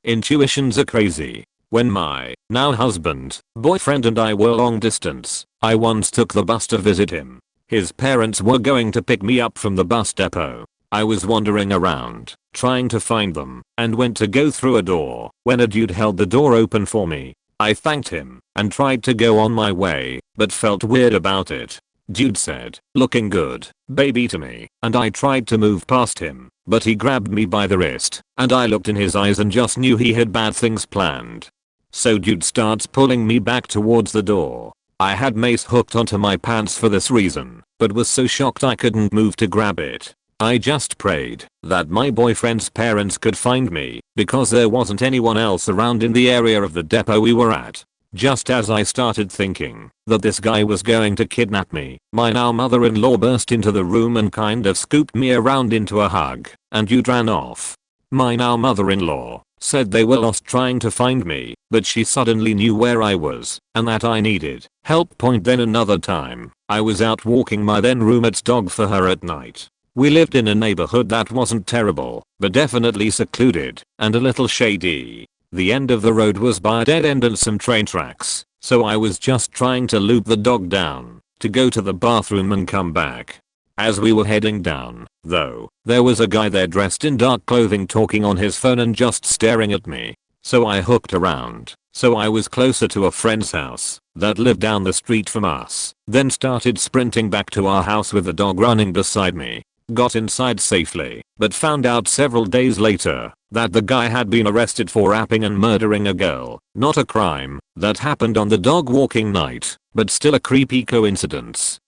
Intuitions are crazy. When my now husband, boyfriend and I were long distance, I once took the bus to visit him. His parents were going to pick me up from the bus depot. I was wandering around, trying to find them, and went to go through a door when a dude held the door open for me. I thanked him and tried to go on my way, but felt weird about it. Dude said, "Looking good, baby," to me, and I tried to move past him, but he grabbed me by the wrist, and I looked in his eyes and just knew he had bad things planned. So dude starts pulling me back towards the door. I had mace hooked onto my pants for this reason, but was so shocked I couldn't move to grab it. I just prayed that my boyfriend's parents could find me, because there wasn't anyone else around in the area of the depot we were at. Just as I started thinking that this guy was going to kidnap me, my now mother-in-law burst into the room and kind of scooped me around into a hug, and dude ran off. My now mother-in-law said they were lost trying to find me, but she suddenly knew where I was and that I needed help. Then another time, I was out walking my then roommate's dog for her at night. We lived in a neighborhood that wasn't terrible, but definitely secluded and a little shady. The end of the road was by a dead end and some train tracks, so I was just trying to loop the dog down to go to the bathroom and come back. As we were heading down, though, there was a guy there dressed in dark clothing talking on his phone and just staring at me. So I hooked around, so I was closer to a friend's house that lived down the street from us, then started sprinting back to our house with the dog running beside me. Got inside safely, but found out several days later that the guy had been arrested for rapping and murdering a girl. Not a crime that happened on the dog walking night, but still a creepy coincidence.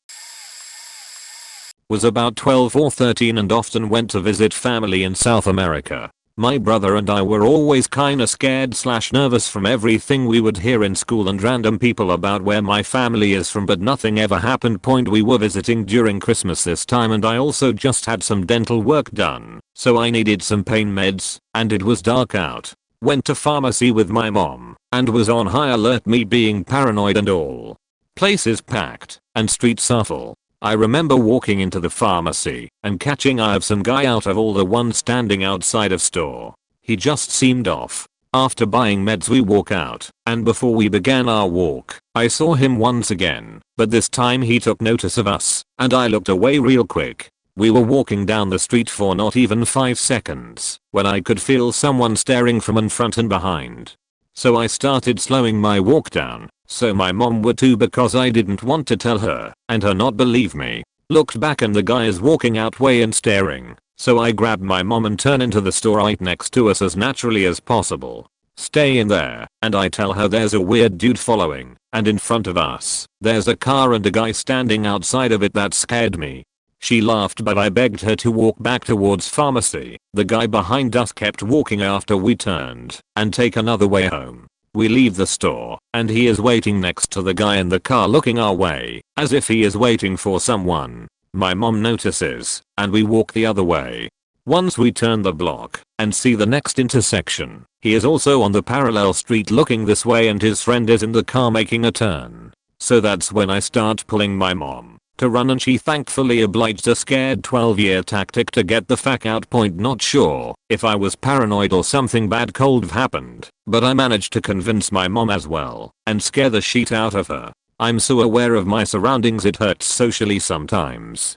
Was about 12 or 13 and often went to visit family in South America. My brother and I were always kinda scared / nervous from everything we would hear in school and random people about where my family is from, but nothing ever happened. We were visiting during Christmas this time and I also just had some dental work done, so I needed some pain meds, and it was dark out. Went to pharmacy with my mom, and was on high alert, me being paranoid and all. Places packed, and streets are full. I remember walking into the pharmacy and catching eye of some guy out of all the ones standing outside of store. He just seemed off. After buying meds we walk out, and before we began our walk, I saw him once again, but this time he took notice of us, and I looked away real quick. We were walking down the street for not even 5 seconds, when I could feel someone staring from in front and behind. So I started slowing my walk down, so my mom would too, because I didn't want to tell her and her not believe me. Looked back and the guy is walking out way and staring. So I grabbed my mom and turn into the store right next to us as naturally as possible. Stay in there, and I tell her there's a weird dude following, and in front of us, there's a car and a guy standing outside of it that scared me. She laughed but I begged her to walk back towards pharmacy. The guy behind us kept walking after we turned, and take another way home. We leave the store, and he is waiting next to the guy in the car looking our way, as if he is waiting for someone. My mom notices, and we walk the other way. Once we turn the block, and see the next intersection, he is also on the parallel street looking this way and his friend is in the car making a turn. So that's when I start pulling my mom to run and she thankfully obliged a scared 12-year tactic to get the fuck out. Not sure if I was paranoid or something bad could have happened, but I managed to convince my mom as well and scare the shit out of her. I'm so aware of my surroundings it hurts socially sometimes.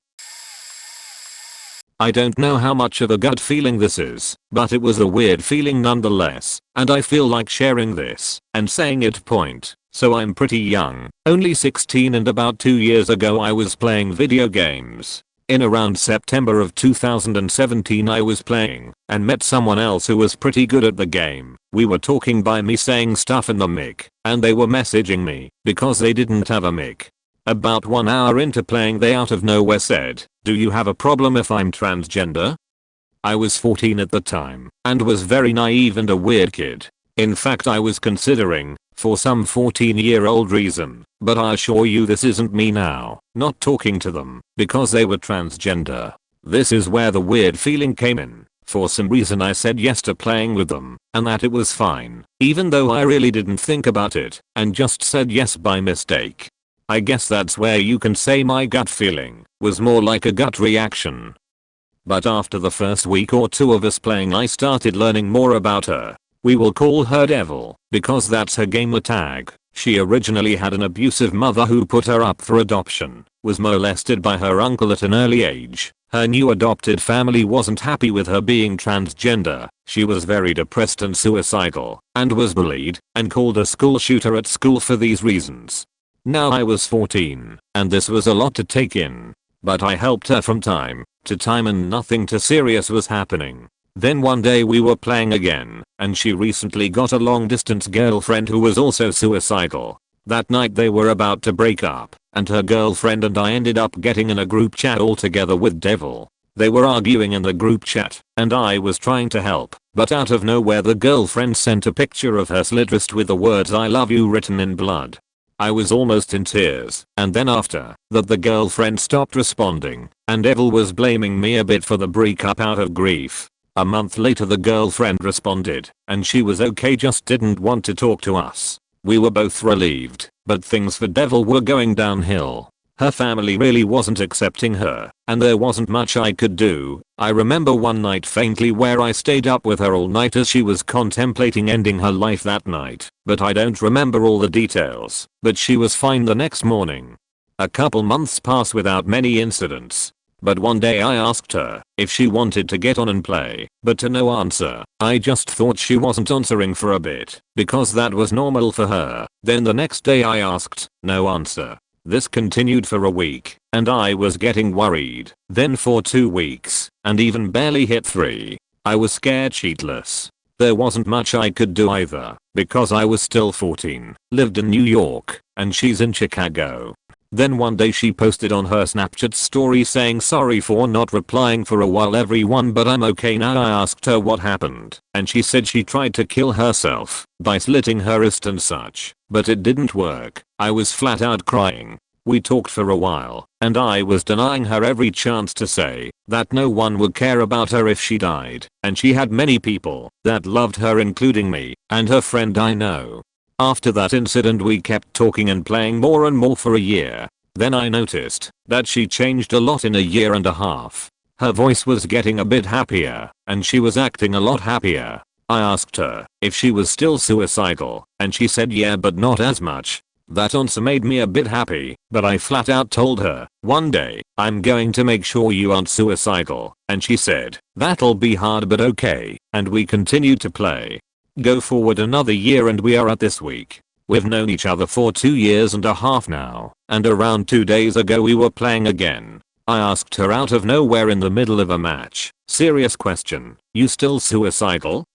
I don't know how much of a gut feeling this is, but it was a weird feeling nonetheless, and I feel like sharing this and saying it. So I'm pretty young, only 16, and about 2 years ago I was playing video games. In around September of 2017 I was playing and met someone else who was pretty good at the game. We were talking by me saying stuff in the mic, and they were messaging me because they didn't have a mic. About 1 hour into playing they out of nowhere said, "Do you have a problem if I'm transgender?" I was 14 at the time and was very naive and a weird kid. In fact I was considering, for some 14-year-old reason, but I assure you this isn't me now, not talking to them because they were transgender. This is where the weird feeling came in. For some reason I said yes to playing with them, and that it was fine, even though I really didn't think about it and just said yes by mistake. I guess that's where you can say my gut feeling was more like a gut reaction. But after the first week or two of us playing I started learning more about her. We will call her Devil because that's her gamer tag. She originally had an abusive mother who put her up for adoption, was molested by her uncle at an early age. Her new adopted family wasn't happy with her being transgender. She was very depressed and suicidal, and was bullied and called a school shooter at school for these reasons. Now I was 14, and this was a lot to take in. But I helped her from time to time and nothing too serious was happening. Then one day we were playing again, and she recently got a long distance girlfriend who was also suicidal. That night they were about to break up, and her girlfriend and I ended up getting in a group chat all together with Devil. They were arguing in the group chat, and I was trying to help, but out of nowhere the girlfriend sent a picture of her slit wrist with the words "I love you" written in blood. I was almost in tears, and then after that the girlfriend stopped responding, and Devil was blaming me a bit for the breakup out of grief. A month later the girlfriend responded, and she was okay, just didn't want to talk to us. We were both relieved, but things for Devil were going downhill. Her family really wasn't accepting her, and there wasn't much I could do. I remember one night faintly where I stayed up with her all night as she was contemplating ending her life that night, but I don't remember all the details. But she was fine the next morning. A couple months passed without many incidents. But one day I asked her if she wanted to get on and play, but to no answer. I just thought she wasn't answering for a bit, because that was normal for her. Then the next day I asked, no answer. This continued for a week, and I was getting worried. Then for 2 weeks, and even barely hit 3. I was scared shitless. There wasn't much I could do either, because I was still 14, lived in New York, and she's in Chicago. Then one day she posted on her Snapchat story saying sorry for not replying for a while everyone, but I'm okay now. I asked her what happened, and she said she tried to kill herself by slitting her wrist and such, but it didn't work. I was flat out crying. We talked for a while, and I was denying her every chance to say that no one would care about her if she died, and she had many people that loved her, including me and her friend I know. After that incident we kept talking and playing more and more for a year. Then I noticed that she changed a lot in a year and a half. Her voice was getting a bit happier, and she was acting a lot happier. I asked her if she was still suicidal, and she said yeah, but not as much. That answer made me a bit happy, but I flat out told her, one day, I'm going to make sure you aren't suicidal, and she said, that'll be hard but okay, and we continued to play. Go forward another year and we are at this week. We've known each other for 2 years and a half now, and around 2 days ago we were playing again. I asked her out of nowhere in the middle of a match. Serious question. You still suicidal?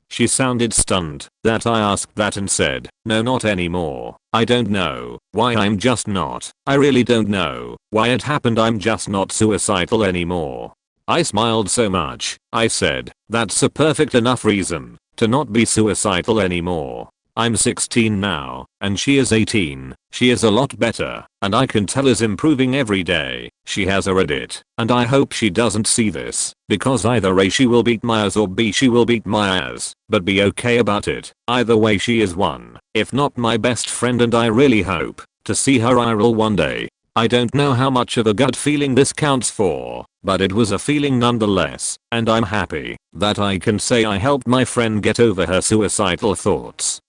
She sounded stunned that I asked that and said, no, not anymore. I don't know why, I'm just not. I really don't know why it happened, I'm just not suicidal anymore. I smiled so much. I said, that's a perfect enough reason to not be suicidal anymore. I'm 16 now, and she is 18. She is a lot better, and I can tell is improving every day. She has a Reddit, and I hope she doesn't see this, because either A, she will beat my ass, or B, she will beat my ass, but be okay about it. Either way, she is one, if not my best friend, and I really hope to see her IRL one day. I don't know how much of a gut feeling this counts for, but it was a feeling nonetheless, and I'm happy that I can say I helped my friend get over her suicidal thoughts.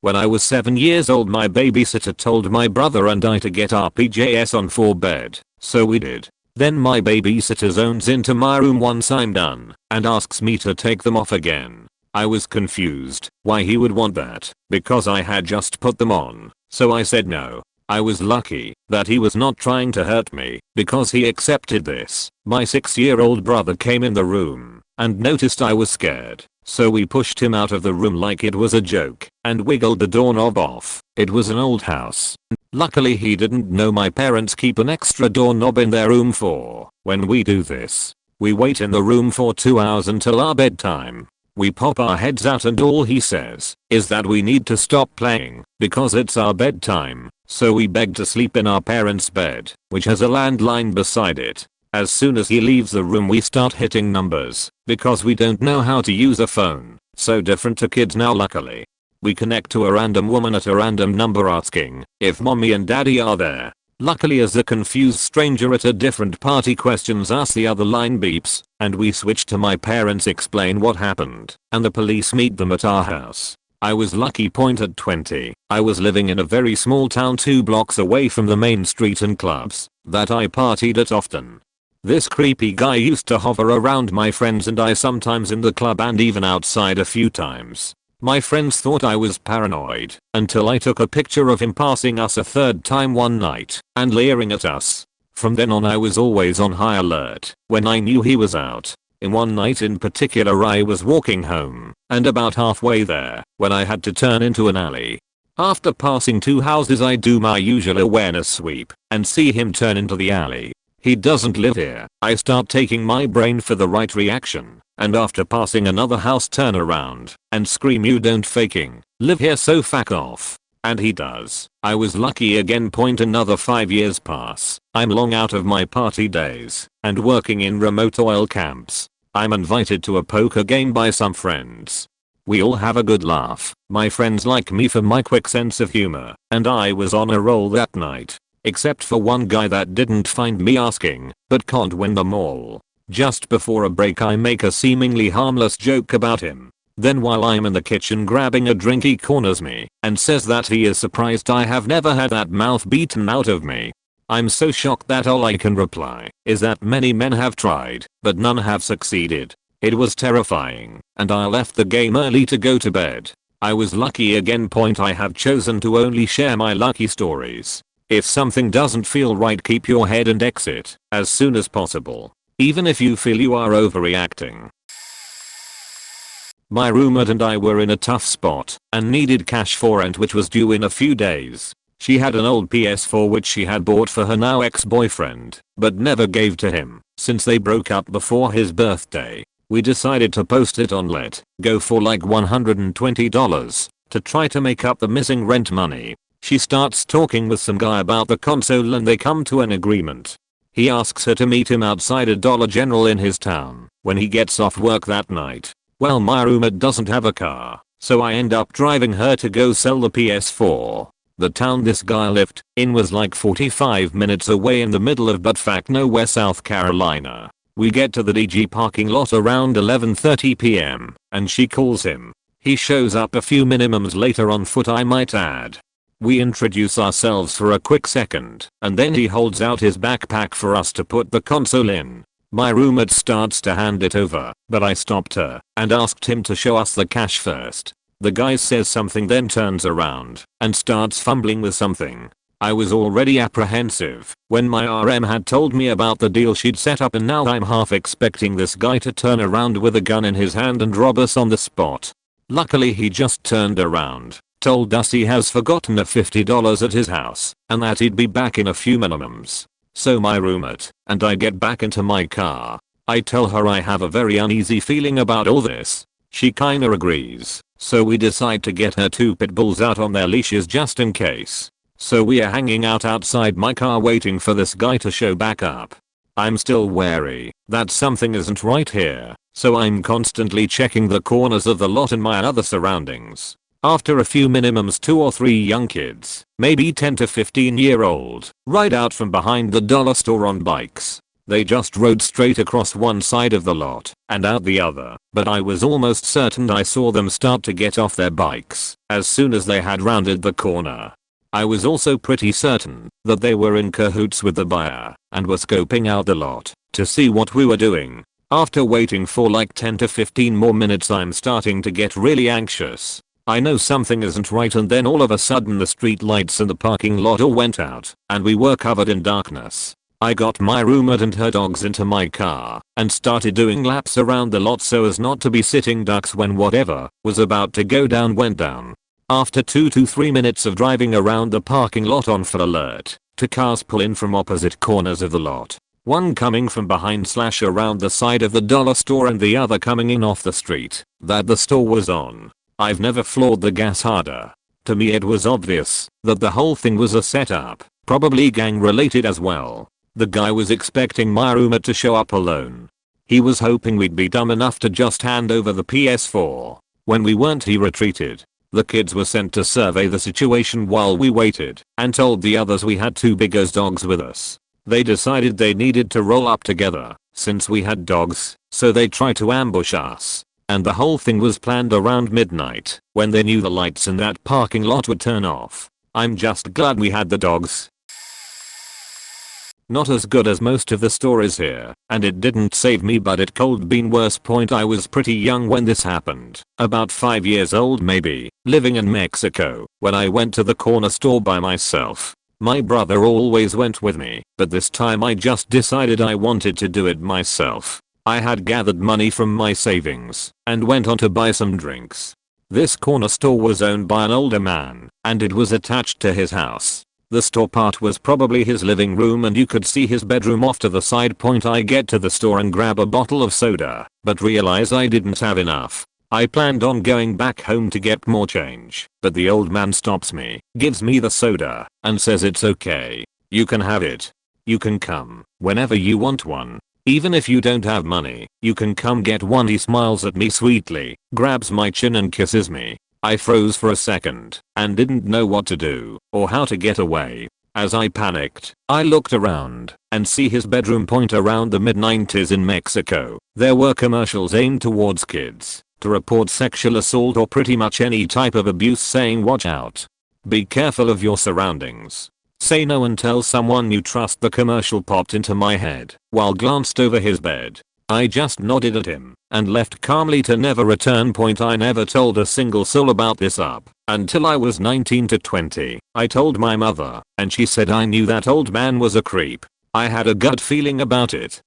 When I was 7 years old, my babysitter told my brother and I to get our PJs on for bed, so we did. Then my babysitter zones into my room once I'm done and asks me to take them off again. I was confused why he would want that, because I had just put them on, so I said no. I was lucky that he was not trying to hurt me, because he accepted this. My 6-year-old brother came in the room and noticed I was scared, so we pushed him out of the room like it was a joke and wiggled the doorknob off. It was an old house. Luckily he didn't know my parents keep an extra doorknob in their room for when we do this. We wait in the room for 2 hours until our bedtime. We pop our heads out and all he says is that we need to stop playing because it's our bedtime. So we beg to sleep in our parents' bed, which has a landline beside it. As soon as he leaves the room, we start hitting numbers because we don't know how to use a phone. So different to kids now, luckily. We connect to a random woman at a random number asking if mommy and daddy are there. Luckily, as the confused stranger at a different party questions us, the other line beeps and we switch to my parents explain what happened and the police meet them at our house. I was lucky. At 20, I was living in a very small town 2 blocks away from the main street and clubs that I partied at often. This creepy guy used to hover around my friends and I, sometimes in the club and even outside a few times. My friends thought I was paranoid until I took a picture of him passing us a 3rd time one night and leering at us. From then on, I was always on high alert when I knew he was out. In one night in particular, I was walking home and about halfway there when I had to turn into an alley. After passing 2 houses, I do my usual awareness sweep and see him turn into the alley. He doesn't live here. I start taking my brain for the right reaction, and after passing another house turn around and scream, you don't faking live here, so fuck off. And he does. I was lucky again. Another 5 years pass. I'm long out of my party days and working in remote oil camps. I'm invited to a poker game by some friends. We all have a good laugh. My friends like me for my quick sense of humor, and I was on a roll that night. Except for one guy that didn't find me asking, but can't win them all. Just before a break, I make a seemingly harmless joke about him. Then while I'm in the kitchen grabbing a drink, he corners me and says that he is surprised I have never had that mouth beaten out of me. I'm so shocked that all I can reply is that many men have tried, but none have succeeded. It was terrifying, and I left the game early to go to bed. I was lucky again. I have chosen to only share my lucky stories. If something doesn't feel right, keep your head and exit as soon as possible, even if you feel you are overreacting. My roommate and I were in a tough spot and needed cash for rent, which was due in a few days. She had an old PS4 which she had bought for her now ex-boyfriend, but never gave to him since they broke up before his birthday. We decided to post it on Let Go for like $120 to try to make up the missing rent money. She starts talking with some guy about the console and they come to an agreement. He asks her to meet him outside a Dollar General in his town when he gets off work that night. Well, my roommate doesn't have a car, so I end up driving her to go sell the PS4. The town this guy lived in was like 45 minutes away in the middle of buttfuck nowhere, South Carolina. We get to the DG parking lot around 11:30 p.m. and she calls him. He shows up a few minimums later on foot, I might add. We introduce ourselves for a quick second and then he holds out his backpack for us to put the console in. My roommate starts to hand it over, but I stopped her and asked him to show us the cash first. The guy says something, then turns around and starts fumbling with something. I was already apprehensive when my RM had told me about the deal she'd set up, and now I'm half expecting this guy to turn around with a gun in his hand and rob us on the spot. Luckily he just turned around, told us he has forgotten a $50 at his house and that he'd be back in a few minimums. So my roommate and I get back into my car. I tell her I have a very uneasy feeling about all this. She kinda agrees, so we decide to get her 2 pit bulls out on their leashes just in case. So we are hanging out outside my car waiting for this guy to show back up. I'm still wary that something isn't right here, so I'm constantly checking the corners of the lot and my other surroundings. After a few minimums 2 or 3 young kids, maybe 10 to 15-year-old, ride out from behind the dollar store on bikes. They just rode straight across one side of the lot and out the other, but I was almost certain I saw them start to get off their bikes as soon as they had rounded the corner. I was also pretty certain that they were in cahoots with the buyer and were scoping out the lot to see what we were doing. After waiting for like 10 to 15 more minutes, I'm starting to get really anxious. I know something isn't right, and then all of a sudden the street lights in the parking lot all went out and we were covered in darkness. I got my roommate and her dogs into my car and started doing laps around the lot so as not to be sitting ducks when whatever was about to go down went down. After 2 to 3 minutes of driving around the parking lot on full alert, 2 cars pull in from opposite corners of the lot. One coming from behind / around the side of the dollar store and the other coming in off the street that the store was on. I've never floored the gas harder. To me it was obvious that the whole thing was a setup, probably gang related as well. The guy was expecting my roommate to show up alone. He was hoping we'd be dumb enough to just hand over the PS4. When we weren't, he retreated. The kids were sent to survey the situation while we waited and told the others we had 2 big ass dogs with us. They decided they needed to roll up together since we had dogs, so they tried to ambush us. And the whole thing was planned around midnight when they knew the lights in that parking lot would turn off. I'm just glad we had the dogs. Not as good as most of the stories here, and it didn't save me, but it could been worse. Point: I was pretty young when this happened, about 5 years old maybe, living in Mexico, when I went to the corner store by myself. My brother always went with me, but this time I just decided I wanted to do it myself. I had gathered money from my savings and went on to buy some drinks. This corner store was owned by an older man, and it was attached to his house. The store part was probably his living room and you could see his bedroom off to the side. Point: I get to the store and grab a bottle of soda, but realize I didn't have enough. I planned on going back home to get more change, but the old man stops me, gives me the soda, and says it's okay. You can have it. You can come whenever you want one. Even if you don't have money, you can come get one. He smiles at me sweetly, grabs my chin and kisses me. I froze for a second and didn't know what to do or how to get away. As I panicked, I looked around and see his bedroom. Point: around the mid-90s in Mexico, there were commercials aimed towards kids to report sexual assault or pretty much any type of abuse, saying watch out. Be careful of your surroundings. Say no and tell someone you trust. The commercial popped into my head while glanced over his bed. I just nodded at him and left calmly to never return. Point: I never told a single soul about this up until I was 19 to 20. I told my mother and she said I knew that old man was a creep. I had a gut feeling about it.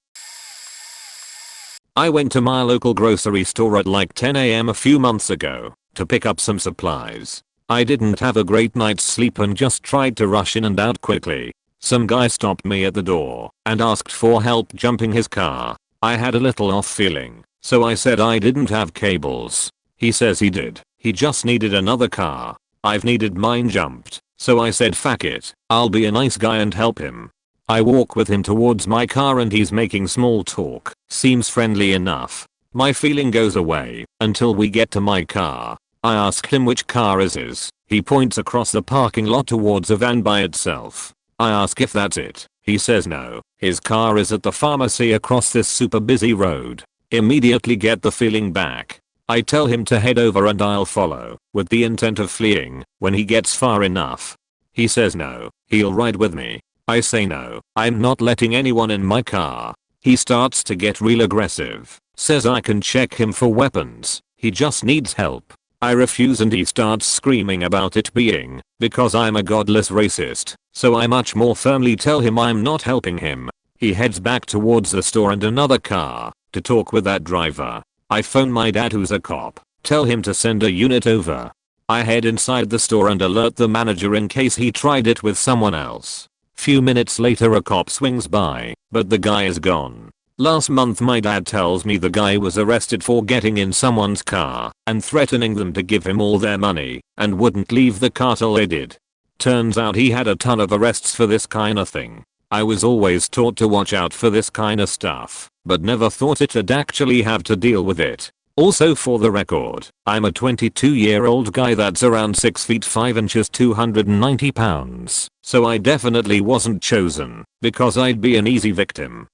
I went to my local grocery store at like 10 AM a few months ago to pick up some supplies. I didn't have a great night's sleep and just tried to rush in and out quickly. Some guy stopped me at the door and asked for help jumping his car. I had a little off feeling, so I said I didn't have cables. He says he did. He just needed another car. I've needed mine jumped, so I said fuck it, I'll be a nice guy and help him. I walk with him towards my car and he's making small talk, seems friendly enough. My feeling goes away until we get to my car. I ask him which car is his. He points across the parking lot towards a van by itself. I ask if that's it. He says no, his car is at the pharmacy across this super busy road. Immediately get the feeling back. I tell him to head over and I'll follow, with the intent of fleeing when he gets far enough. He says no, he'll ride with me. I say no, I'm not letting anyone in my car. He starts to get real aggressive, says I can check him for weapons, he just needs help. I refuse and he starts screaming about it being because I'm a godless racist, so I much more firmly tell him I'm not helping him. He heads back towards the store and another car to talk with that driver. I phone my dad who's a cop, tell him to send a unit over. I head inside the store and alert the manager in case he tried it with someone else. Few minutes later a cop swings by, but the guy is gone. Last month my dad tells me the guy was arrested for getting in someone's car and threatening them to give him all their money and wouldn't leave the car till they did. Turns out he had a ton of arrests for this kinda thing. I was always taught to watch out for this kinda stuff, but never thought it'd actually have to deal with it. Also for the record, I'm a 22-year-old guy that's around 6 feet 5 inches 290 pounds, so I definitely wasn't chosen because I'd be an easy victim.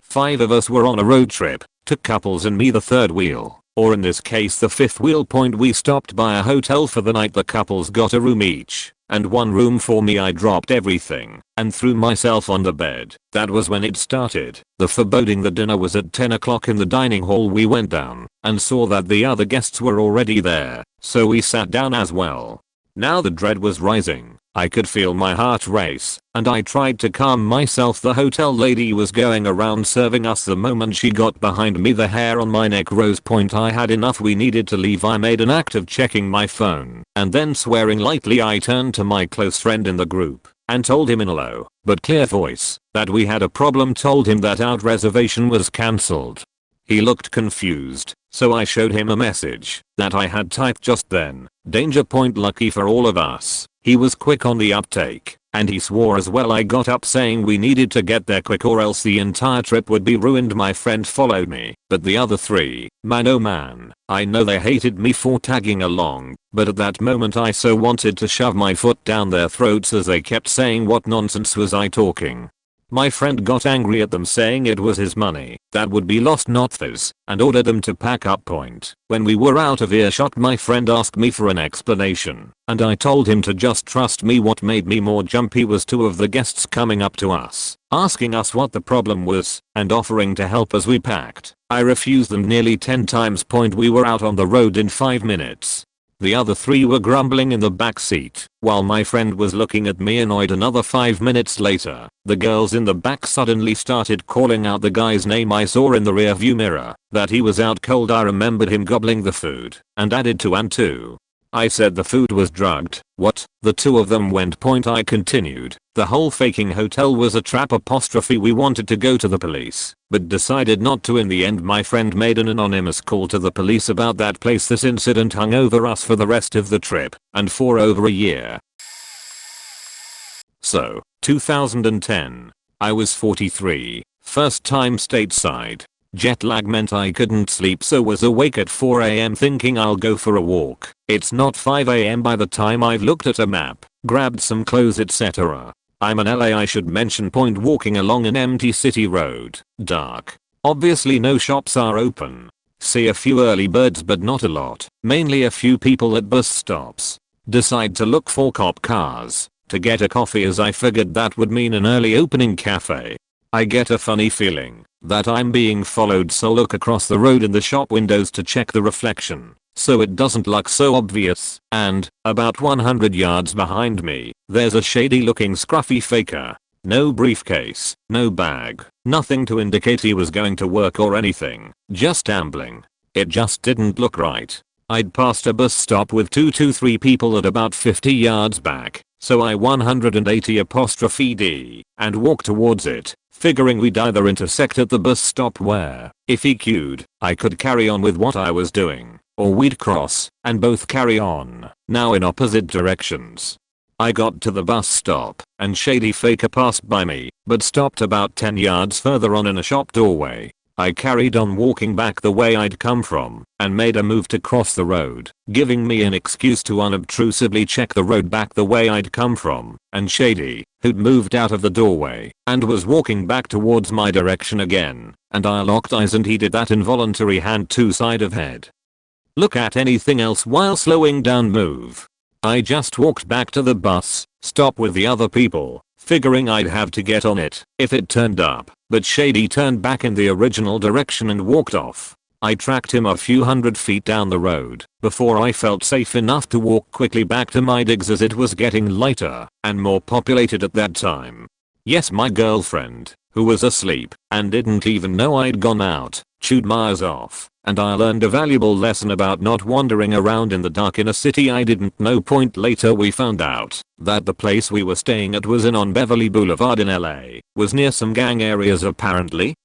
5 of us were on a road trip, 2 couples and me the third wheel, or in this case the fifth wheel. We stopped by a hotel for the night. The couples got a room each, and one room for me. I dropped everything and threw myself on the bed. That was when it started. The foreboding. The dinner was at 10 o'clock in the dining hall. We went down and saw that the other guests were already there, so we sat down as well. Now the dread was rising. I could feel my heart race, and I tried to calm myself. The hotel lady was going around serving us. The moment she got behind me, the hair on my neck rose. I had enough. We needed to leave. I made an act of checking my phone, and then swearing lightly I turned to my close friend in the group and told him in a low but clear voice that we had a problem. Told him that our reservation was cancelled. He looked confused, so I showed him a message that I had typed just then. Danger point. Lucky for all of us, he was quick on the uptake, and he swore as well. I got up saying we needed to get there quick or else the entire trip would be ruined. My friend followed me, but the other 3, man oh man, I know they hated me for tagging along, but at that moment I so wanted to shove my foot down their throats as they kept saying what nonsense was I talking. My friend got angry at them saying it was his money that would be lost, not theirs, and ordered them to pack up. When we were out of earshot, my friend asked me for an explanation, and I told him to just trust me. What made me more jumpy was 2 of the guests coming up to us, asking us what the problem was, and offering to help as we packed. I refused them nearly 10 times. We were out on the road in 5 minutes. The other 3 were grumbling in the back seat, while my friend was looking at me annoyed. Another 5 minutes later, the girls in the back suddenly started calling out the guy's name. I saw in the rearview mirror that he was out cold. I remembered him gobbling the food and added 2 and 2. I said the food was drugged. What? The 2 of them went. I continued. The whole faking hotel was a trap. We wanted to go to the police, but decided not to. In the end, my friend made an anonymous call to the police about that place. This incident hung over us for the rest of the trip, and for over a year. So, 2010. I was 43, first time stateside. Jet lag meant I couldn't sleep, so was awake at 4 AM thinking I'll go for a walk. It's not 5 AM by the time I've looked at a map, grabbed some clothes, etc. I'm in LA, I should mention. Walking along an empty city road, dark. Obviously no shops are open. See a few early birds but not a lot, mainly a few people at bus stops. Decide to look for cop cars to get a coffee as I figured that would mean an early opening cafe. I get a funny feeling that I'm being followed, so look across the road in the shop windows to check the reflection so it doesn't look so obvious, and about 100 yards behind me, there's a shady looking scruffy faker. No briefcase, no bag, nothing to indicate he was going to work or anything, just ambling. It just didn't look right. I'd passed a bus stop with 3 people at about 50 yards back, so I 180'D and walked towards it, figuring we'd either intersect at the bus stop where, if he queued, I could carry on with what I was doing, or we'd cross and both carry on, now in opposite directions. I got to the bus stop and shady faker passed by me, but stopped about 10 yards further on in a shop doorway. I carried on walking back the way I'd come from and made a move to cross the road, giving me an excuse to unobtrusively check the road back the way I'd come from, and Shady, who'd moved out of the doorway and was walking back towards my direction again, and I locked eyes and he did that involuntary hand to side of head. Look at anything else while slowing down move. I just walked back to the bus stop with the other people, figuring I'd have to get on it if it turned up, but Shady turned back in the original direction and walked off. I tracked him a few hundred feet down the road before I felt safe enough to walk quickly back to my digs as it was getting lighter and more populated at that time. Yes, my girlfriend, who was asleep and didn't even know I'd gone out, chewed my ears off, and I learned a valuable lesson about not wandering around in the dark in a city I didn't know. Later we found out that the place we were staying at was in on Beverly Boulevard in LA, was near some gang areas apparently.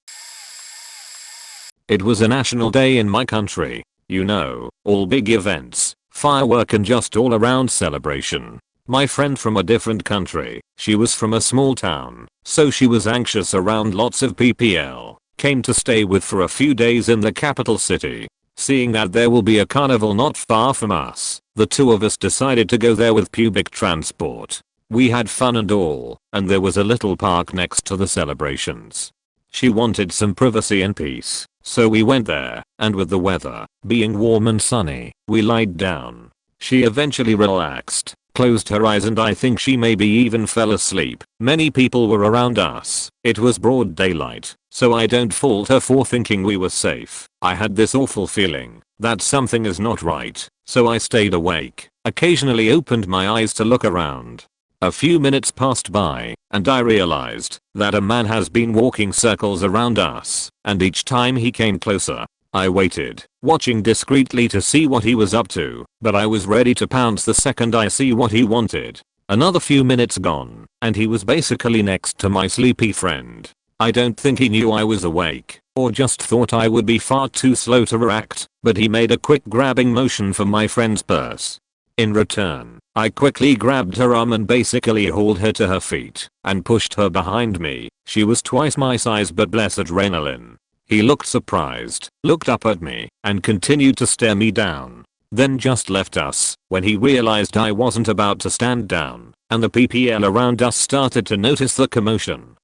It was a national day in my country. You know, all big events, firework and just all around celebration. My friend from a different country, she was from a small town, so she was anxious around lots of PPL, came to stay with for a few days in the capital city. Seeing that there will be a carnival not far from us, the two of us decided to go there with public transport. We had fun and all, and there was a little park next to the celebrations. She wanted some privacy and peace, so we went there, and with the weather being warm and sunny, we lied down. She eventually relaxed, closed her eyes, and I think she maybe even fell asleep. Many people were around us. It was broad daylight, so I don't fault her for thinking we were safe. I had this awful feeling that something is not right, so I stayed awake, occasionally opened my eyes to look around. A few minutes passed by, and I realized that a man has been walking circles around us, and each time he came closer, I waited, watching discreetly to see what he was up to, but I was ready to pounce the second I see what he wanted. Another few minutes gone, and he was basically next to my sleepy friend. I don't think he knew I was awake, or just thought I would be far too slow to react, but he made a quick grabbing motion for my friend's purse. In return, I quickly grabbed her arm and basically hauled her to her feet and pushed her behind me. She was twice my size, but bless adrenaline. He looked surprised, looked up at me, and continued to stare me down. Then just left us when he realized I wasn't about to stand down, and the PPL around us started to notice the commotion.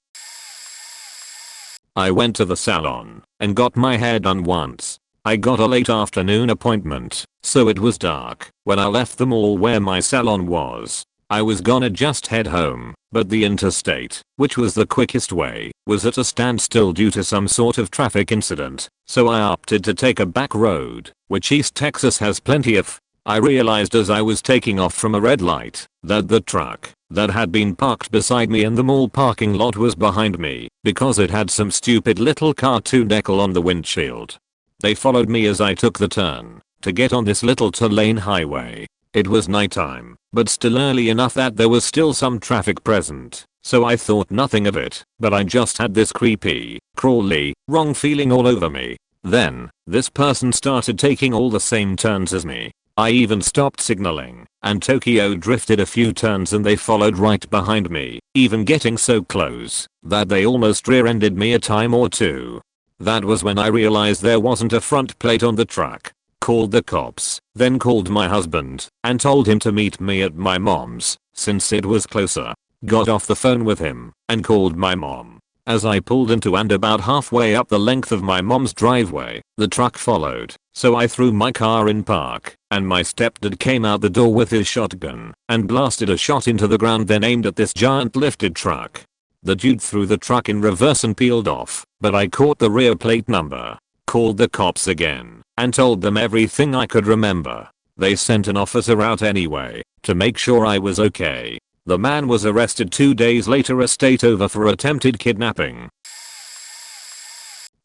I went to the salon and got my hair done once. I got a late afternoon appointment, so it was dark when I left the mall where my salon was. I was gonna just head home, but the interstate, which was the quickest way, was at a standstill due to some sort of traffic incident, so I opted to take a back road, which East Texas has plenty of. I realized as I was taking off from a red light that the truck that had been parked beside me in the mall parking lot was behind me because it had some stupid little cartoon decal on the windshield. They followed me as I took the turn to get on this little two-lane highway. It was nighttime, but still early enough that there was still some traffic present, so I thought nothing of it, but I just had this creepy, crawly, wrong feeling all over me. Then, this person started taking all the same turns as me. I even stopped signaling, and Tokyo drifted a few turns and they followed right behind me, even getting so close that they almost rear-ended me a time or two. That was when I realized there wasn't a front plate on the truck. Called the cops, then called my husband and told him to meet me at my mom's since it was closer. Got off the phone with him and called my mom. As I pulled into and about halfway up the length of my mom's driveway, the truck followed, so I threw my car in park and my stepdad came out the door with his shotgun and blasted a shot into the ground, then aimed at this giant lifted truck. The dude threw the truck in reverse and peeled off, but I caught the rear plate number. Called the cops again and told them everything I could remember. They sent an officer out anyway to make sure I was okay. The man was arrested 2 days later, a state over, for attempted kidnapping.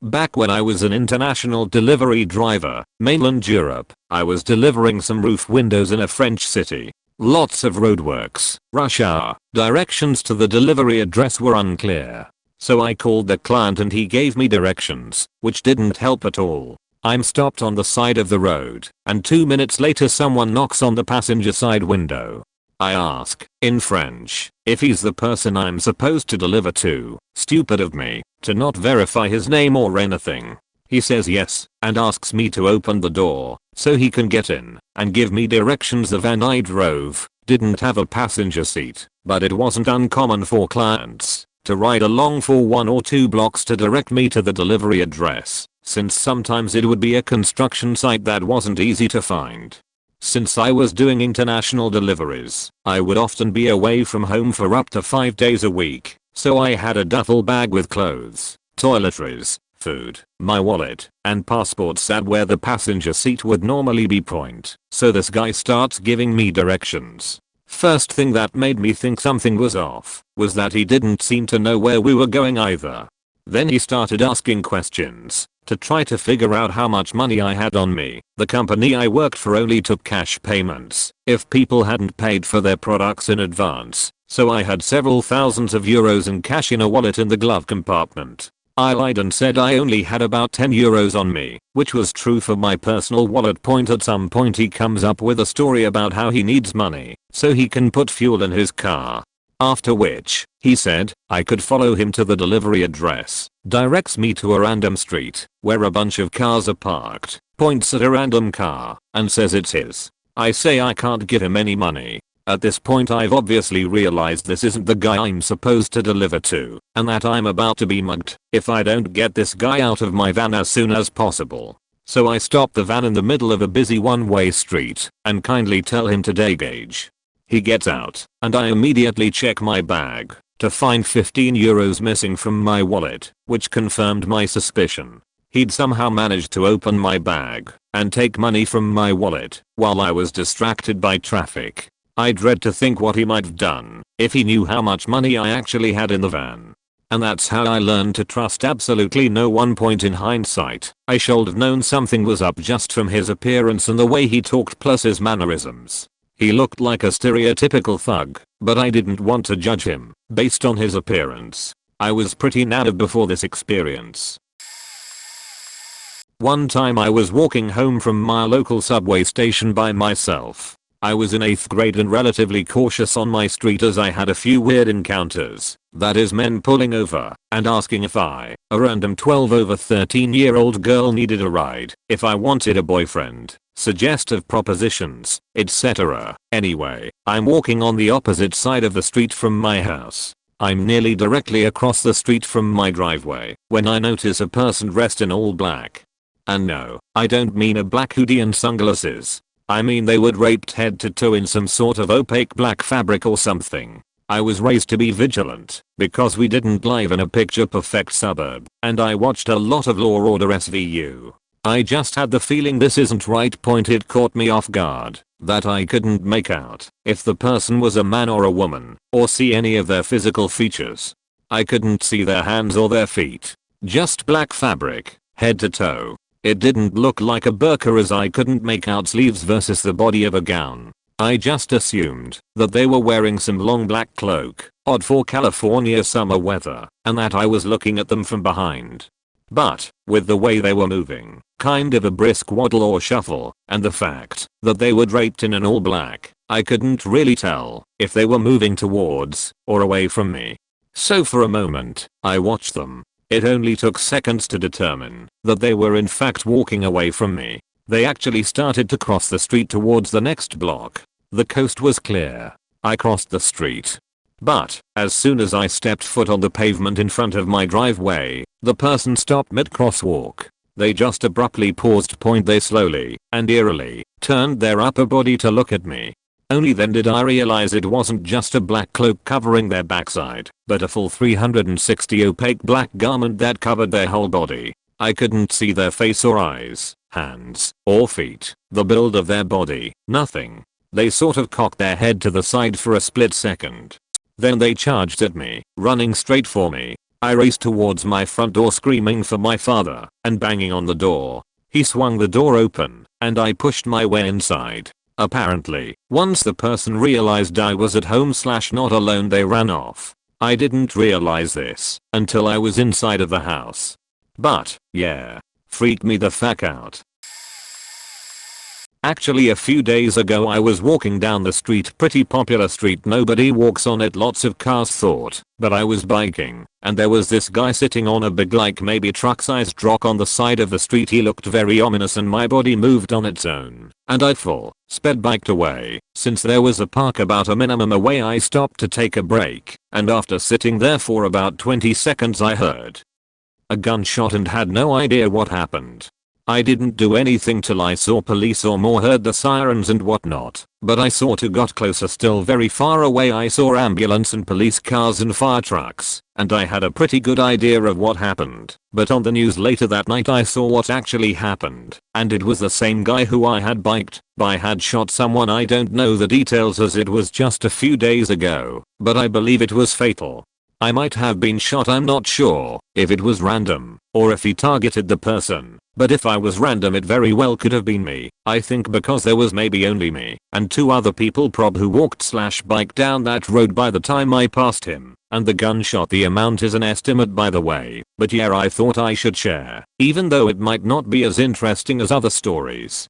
Back when I was an international delivery driver, mainland Europe, I was delivering some roof windows in a French city. Lots of roadworks, rush hour, directions to the delivery address were unclear. So I called the client and he gave me directions, which didn't help at all. I'm stopped on the side of the road, and 2 minutes later someone knocks on the passenger side window. I ask, in French, if he's the person I'm supposed to deliver to. Stupid of me to not verify his name or anything. He says yes, and asks me to open the door so he can get in and give me directions. The van I drove didn't have a passenger seat, but it wasn't uncommon for clients to ride along for 1 or 2 blocks to direct me to the delivery address, since sometimes it would be a construction site that wasn't easy to find. Since I was doing international deliveries, I would often be away from home for up to 5 days a week, so I had a duffel bag with clothes, toiletries, food, my wallet, and passport sat where the passenger seat would normally be. So this guy starts giving me directions. First thing that made me think something was off was that he didn't seem to know where we were going either. Then he started asking questions to try to figure out how much money I had on me. The company I worked for only took cash payments if people hadn't paid for their products in advance, so I had several thousands of euros in cash in a wallet in the glove compartment. I lied and said I only had about 10 euros on me, which was true for my personal wallet. At some point he comes up with a story about how he needs money so he can put fuel in his car. After which, he said, I could follow him to the delivery address, directs me to a random street where a bunch of cars are parked, points at a random car, and says it's his. I say I can't give him any money. At this point I've obviously realized this isn't the guy I'm supposed to deliver to, and that I'm about to be mugged if I don't get this guy out of my van as soon as possible. So I stop the van in the middle of a busy one-way street and kindly tell him to degage. He gets out, and I immediately check my bag to find 15 euros missing from my wallet, which confirmed my suspicion. He'd somehow managed to open my bag and take money from my wallet while I was distracted by traffic. I dread to think what he might have done if he knew how much money I actually had in the van. And that's how I learned to trust absolutely no one. In hindsight, I should have known something was up just from his appearance and the way he talked plus his mannerisms. He looked like a stereotypical thug, but I didn't want to judge him based on his appearance. I was pretty naive before this experience. One time I was walking home from my local subway station by myself. I was in 8th grade and relatively cautious on my street as I had a few weird encounters. That is, men pulling over and asking if I, a random 12 over 13-year-old girl, needed a ride, if I wanted a boyfriend, suggestive propositions, etc. Anyway, I'm walking on the opposite side of the street from my house. I'm nearly directly across the street from my driveway when I notice a person dressed in all black. And no, I don't mean a black hoodie and sunglasses. I mean they were draped head to toe in some sort of opaque black fabric or something. I was raised to be vigilant because we didn't live in a picture perfect suburb, and I watched a lot of Law Order SVU. I just had the feeling this isn't right. It caught me off guard that I couldn't make out if the person was a man or a woman or see any of their physical features. I couldn't see their hands or their feet. Just black fabric, head to toe. It didn't look like a burqa as I couldn't make out sleeves versus the body of a gown. I just assumed that they were wearing some long black cloak, odd for California summer weather, and that I was looking at them from behind. But, with the way they were moving, kind of a brisk waddle or shuffle, and the fact that they were draped in an all black, I couldn't really tell if they were moving towards or away from me. So for a moment, I watched them. It only took seconds to determine that they were in fact walking away from me. They actually started to cross the street towards the next block. The coast was clear. I crossed the street. But, as soon as I stepped foot on the pavement in front of my driveway, the person stopped mid-crosswalk. They just abruptly paused. They slowly and eerily turned their upper body to look at me. Only then did I realize it wasn't just a black cloak covering their backside, but a full 360 opaque black garment that covered their whole body. I couldn't see their face or eyes, hands, or feet, the build of their body, nothing. They sort of cocked their head to the side for a split second. Then they charged at me, running straight for me. I raced towards my front door screaming for my father and banging on the door. He swung the door open, and I pushed my way inside. Apparently, once the person realized I was at home / not alone, they ran off. I didn't realize this until I was inside of the house. But, yeah, freaked me the fuck out. Actually, a few days ago I was walking down the street, pretty popular street, nobody walks on it, lots of cars thought, but I was biking, and there was this guy sitting on a big, like maybe truck-sized rock on the side of the street. He looked very ominous and my body moved on its own, and I sped biked away. Since there was a park about a minimum away, I stopped to take a break, and after sitting there for about 20 seconds I heard a gunshot and had no idea what happened. I didn't do anything till I saw police or more, heard the sirens and whatnot, but I sort of got closer. Still very far away I saw ambulance and police cars and fire trucks, and I had a pretty good idea of what happened. But on the news later that night I saw what actually happened, and it was the same guy who I had biked by had shot someone. I don't know the details as it was just a few days ago, but I believe it was fatal. I might have been shot, I'm not sure if it was random or if he targeted the person, but if I was random it very well could have been me, I think, because there was maybe only me and 2 other people who walked/biked down that road by the time I passed him, and the gunshot. The amount is an estimate by the way, but yeah, I thought I should share, even though it might not be as interesting as other stories.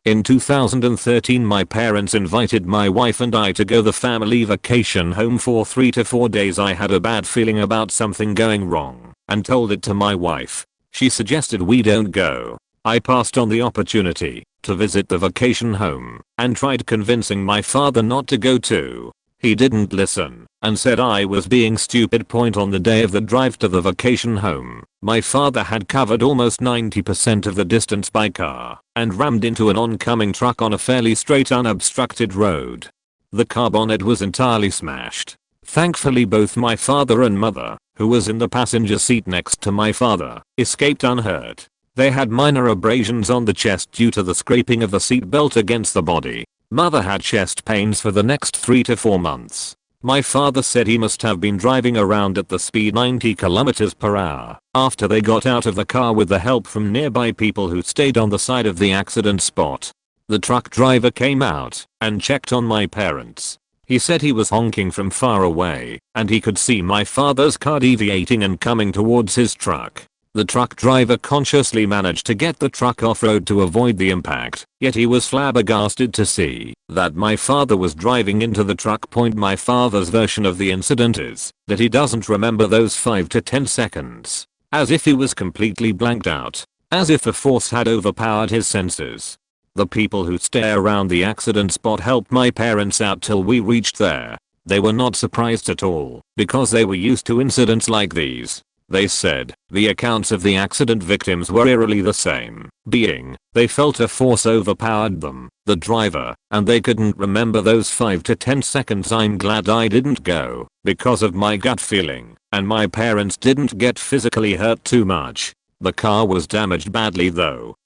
In 2013 my parents invited my wife and I to go the family vacation home for 3 to 4 days. I had a bad feeling about something going wrong and told it to my wife. She suggested we don't go. I passed on the opportunity to visit the vacation home and tried convincing my father not to go too. He didn't listen and said I was being stupid. On the day of the drive to the vacation home, my father had covered almost 90% of the distance by car and rammed into an oncoming truck on a fairly straight unobstructed road. The car bonnet was entirely smashed. Thankfully both my father and mother, who was in the passenger seat next to my father, escaped unhurt. They had minor abrasions on the chest due to the scraping of the seat belt against the body. Mother had chest pains for the next 3 to 4 months. My father said he must have been driving around at the speed 90 km/h after they got out of the car with the help from nearby people who stayed on the side of the accident spot. The truck driver came out and checked on my parents. He said he was honking from far away and he could see my father's car deviating and coming towards his truck. The truck driver consciously managed to get the truck off-road to avoid the impact, yet he was flabbergasted to see that my father was driving into the truck. My father's version of the incident is that he doesn't remember those 5 to 10 seconds, as if he was completely blanked out, as if a force had overpowered his senses. The people who stay around the accident spot helped my parents out till we reached there. They were not surprised at all because they were used to incidents like these. They said the accounts of the accident victims were eerily the same, being they felt a force overpowered them, the driver, and they couldn't remember those 5 to 10 seconds. I'm glad I didn't go because of my gut feeling, and my parents didn't get physically hurt too much. The car was damaged badly though.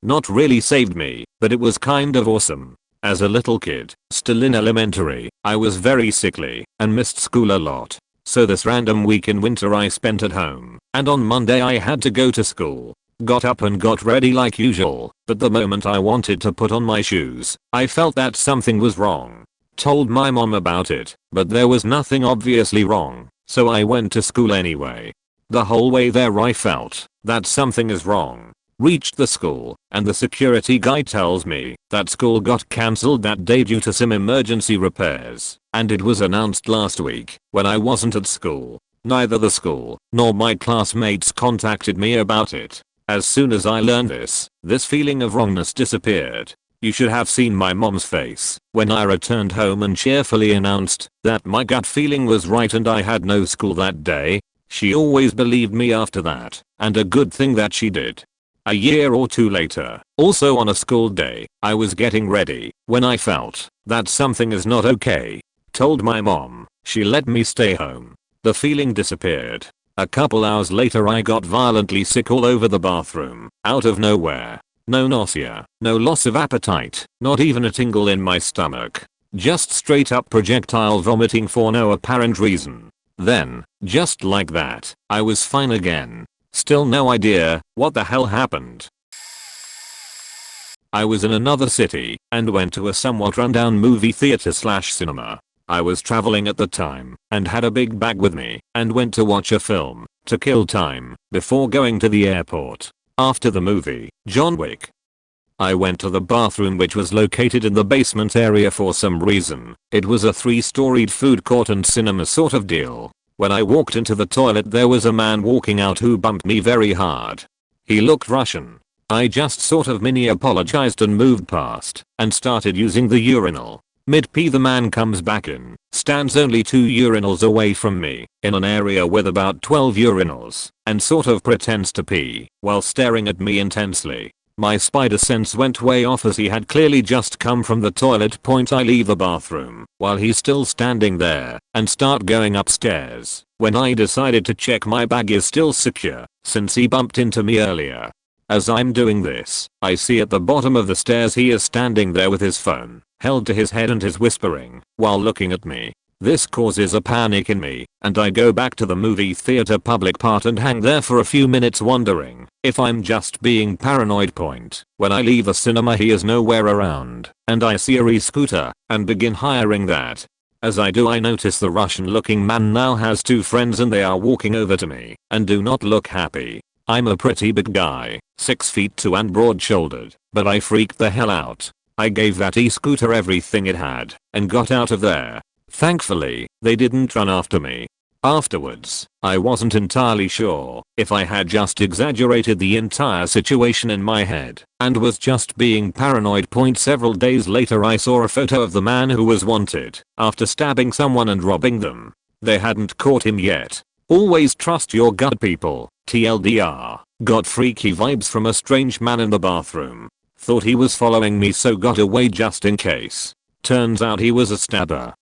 Not really saved me, but it was kind of awesome. As a little kid, still in elementary, I was very sickly and missed school a lot. So this random week in winter I spent at home, and on Monday I had to go to school. Got up and got ready like usual, but the moment I wanted to put on my shoes, I felt that something was wrong. Told my mom about it, but there was nothing obviously wrong, so I went to school anyway. The whole way there I felt that something is wrong. Reached the school, and the security guy tells me that school got cancelled that day due to some emergency repairs, and it was announced last week when I wasn't at school. Neither the school nor my classmates contacted me about it. As soon as I learned this feeling of wrongness disappeared. You should have seen my mom's face when I returned home and cheerfully announced that my gut feeling was right and I had no school that day. She always believed me after that, and a good thing that she did. A year or 2 later, also on a school day, I was getting ready when I felt that something is not okay. Told my mom. She let me stay home. The feeling disappeared. A couple hours later I got violently sick all over the bathroom, out of nowhere. No nausea, no loss of appetite, not even a tingle in my stomach. Just straight up projectile vomiting for no apparent reason. Then, just like that, I was fine again. Still no idea what the hell happened. I was in another city and went to a somewhat rundown movie theater/cinema. I was traveling at the time and had a big bag with me and went to watch a film to kill time before going to the airport. After the movie, John Wick, I went to the bathroom which was located in the basement area for some reason. It was a 3-storied food court and cinema sort of deal. When I walked into the toilet there was a man walking out who bumped me very hard. He looked Russian. I just sort of mini apologized and moved past and started using the urinal. Mid-pee the man comes back in, stands only 2 urinals away from me, in an area with about 12 urinals, and sort of pretends to pee, while staring at me intensely. My spider sense went way off as he had clearly just come from the toilet. I leave the bathroom, while he's still standing there, and start going upstairs, when I decided to check my bag is still secure, since he bumped into me earlier. As I'm doing this, I see at the bottom of the stairs he is standing there with his phone held to his head and is whispering while looking at me. This causes a panic in me, and I go back to the movie theater public part and hang there for a few minutes wondering if I'm just being paranoid. When I leave the cinema he is nowhere around, and I see a e-scooter and begin hiring that. As I do I notice the Russian looking man now has 2 friends and they are walking over to me and do not look happy. I'm a pretty big guy, 6'2" and broad shouldered, but I freaked the hell out. I gave that e-scooter everything it had and got out of there. Thankfully, they didn't run after me. Afterwards, I wasn't entirely sure if I had just exaggerated the entire situation in my head and was just being paranoid. Several days later I saw a photo of the man who was wanted after stabbing someone and robbing them. They hadn't caught him yet. Always trust your gut, people. TLDR. Got freaky vibes from a strange man in the bathroom. Thought he was following me so got away just in case. Turns out he was a stabber.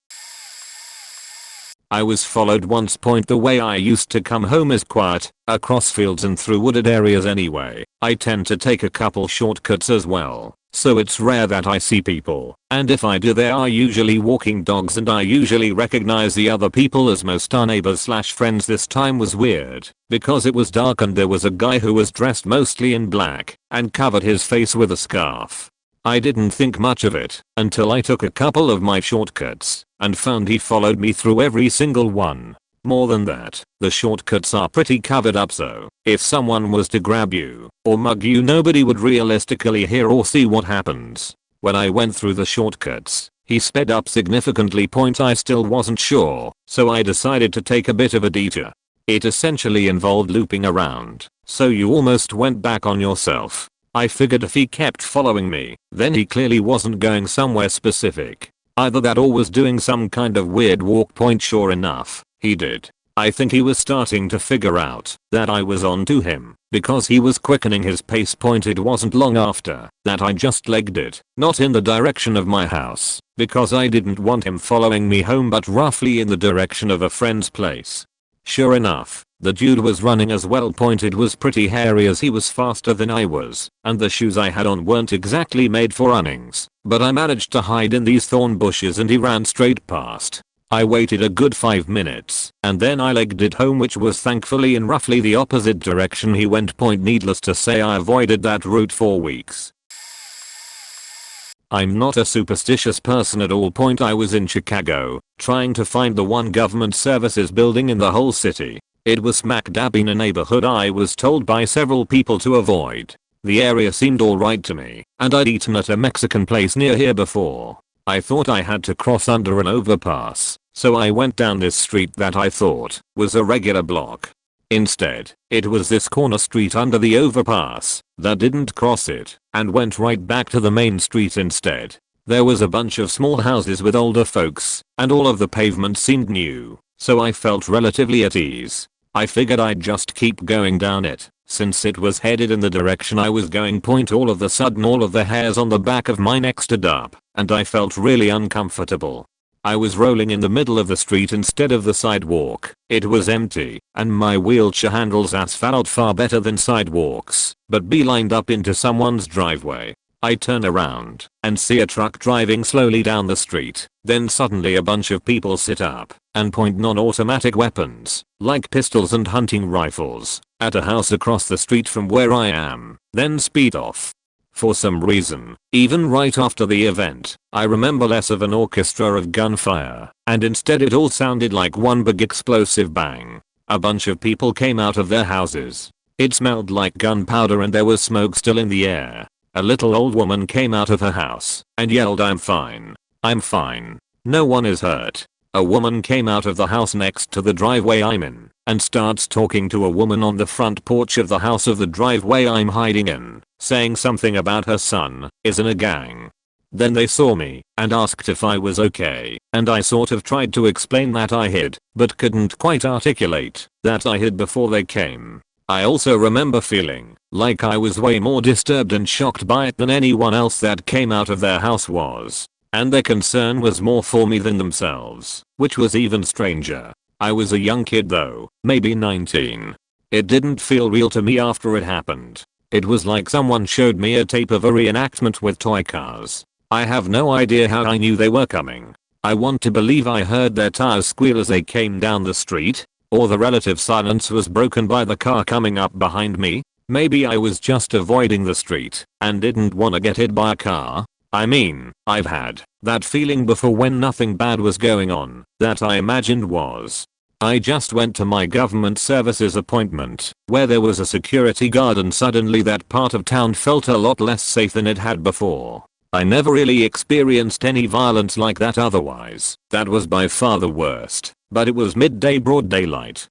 I was followed once. The way I used to come home is quiet, across fields and through wooded areas anyway. I tend to take a couple shortcuts as well, so it's rare that I see people, and if I do they are usually walking dogs and I usually recognize the other people as most are neighbors/friends. This time was weird, because it was dark and there was a guy who was dressed mostly in black and covered his face with a scarf. I didn't think much of it until I took a couple of my shortcuts and found he followed me through every single one. More than that, the shortcuts are pretty covered up, so if someone was to grab you or mug you nobody would realistically hear or see what happens. When I went through the shortcuts, he sped up significantly. I still wasn't sure, so I decided to take a bit of a detour. It essentially involved looping around, so you almost went back on yourself. I figured if he kept following me, then he clearly wasn't going somewhere specific. Either that or was doing some kind of weird walk. Sure enough, he did. I think he was starting to figure out that I was on to him, because he was quickening his pace. It wasn't long after that I just legged it, not in the direction of my house, because I didn't want him following me home, but roughly in the direction of a friend's place. Sure enough, the dude was running as well. It was pretty hairy as he was faster than I was, and the shoes I had on weren't exactly made for runnings, but I managed to hide in these thorn bushes and he ran straight past. I waited a good 5 minutes, and then I legged it home, which was thankfully in roughly the opposite direction he went. Needless to say I avoided that route for weeks. I'm not a superstitious person at all. I was in Chicago, trying to find the one government services building in the whole city. It was smack dab in a neighborhood I was told by several people to avoid. The area seemed alright to me, and I'd eaten at a Mexican place near here before. I thought I had to cross under an overpass, so I went down this street that I thought was a regular block. Instead, it was this corner street under the overpass that didn't cross it and went right back to the main street instead. There was a bunch of small houses with older folks, and all of the pavement seemed new, so I felt relatively at ease. I figured I'd just keep going down it, since it was headed in the direction I was going. All of a sudden all of the hairs on the back of my neck stood up, and I felt really uncomfortable. I was rolling in the middle of the street instead of the sidewalk. It was empty, and my wheelchair handles asphalt far better than sidewalks, but beelined up into someone's driveway. I turn around and see a truck driving slowly down the street. Then suddenly a bunch of people sit up and point non-automatic weapons, like pistols and hunting rifles, at a house across the street from where I am, then speed off. For some reason, even right after the event, I remember less of an orchestra of gunfire, and instead it all sounded like one big explosive bang. A bunch of people came out of their houses. It smelled like gunpowder and there was smoke still in the air. A little old woman came out of her house and yelled, "I'm fine. I'm fine. No one is hurt." A woman came out of the house next to the driveway I'm in and starts talking to a woman on the front porch of the house of the driveway I'm hiding in, saying something about her son is in a gang. Then they saw me and asked if I was okay, and I sort of tried to explain that I hid, but couldn't quite articulate that I hid before they came. I also remember feeling like I was way more disturbed and shocked by it than anyone else that came out of their house was. And their concern was more for me than themselves, which was even stranger. I was a young kid though, maybe 19. It didn't feel real to me after it happened. It was like someone showed me a tape of a reenactment with toy cars. I have no idea how I knew they were coming. I want to believe I heard their tires squeal as they came down the street, or the relative silence was broken by the car coming up behind me. Maybe I was just avoiding the street and didn't want to get hit by a car. I mean, I've had that feeling before when nothing bad was going on that I imagined was. I just went to my government services appointment where there was a security guard and suddenly that part of town felt a lot less safe than it had before. I never really experienced any violence like that otherwise. That was by far the worst, but it was midday broad daylight.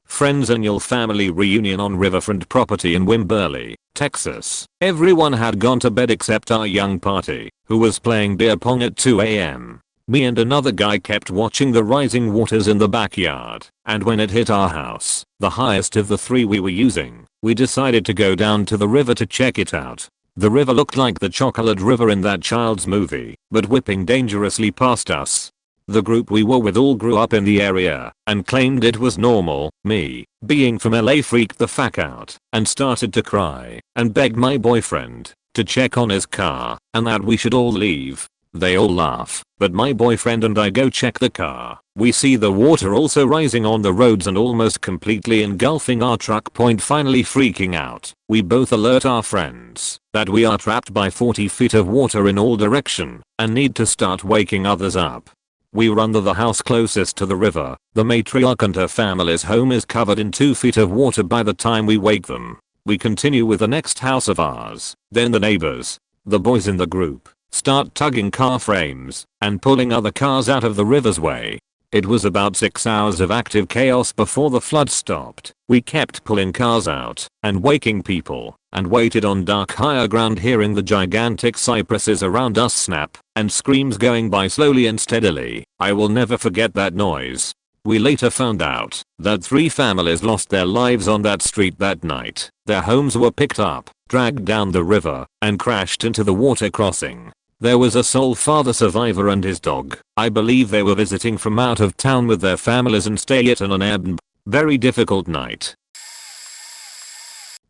Friends annual family reunion on riverfront property in Wimberley, Texas. Everyone had gone to bed except our young party, who was playing beer pong at 2 a.m. Me and another guy kept watching the rising waters in the backyard, and when it hit our house, the highest of the three we were using, we decided to go down to the river to check it out. The river looked like the chocolate river in that child's movie, but whipping dangerously past us. The group we were with all grew up in the area and claimed it was normal. Me, being from LA, freaked the fuck out and started to cry and begged my boyfriend to check on his car and that we should all leave. They all laugh, but my boyfriend and I go check the car. We see the water also rising on the roads and almost completely engulfing our truck. Finally freaking out, we both alert our friends that we are trapped by 40 feet of water in all direction and need to start waking others up. We run to the house closest to the river. The matriarch and her family's home is covered in 2 feet of water by the time we wake them. We continue with the next house of ours, then the neighbors. The boys in the group start tugging car frames and pulling other cars out of the river's way. It was about 6 hours of active chaos before the flood stopped. We kept pulling cars out and waking people and waited on dark higher ground, hearing the gigantic cypresses around us snap and screams going by slowly and steadily. I will never forget that noise. We later found out that 3 families lost their lives on that street that night. Their homes were picked up, dragged down the river, and crashed into the water crossing. There was a sole father survivor and his dog. I believe they were visiting from out of town with their families and stayed at an Airbnb. Very difficult night.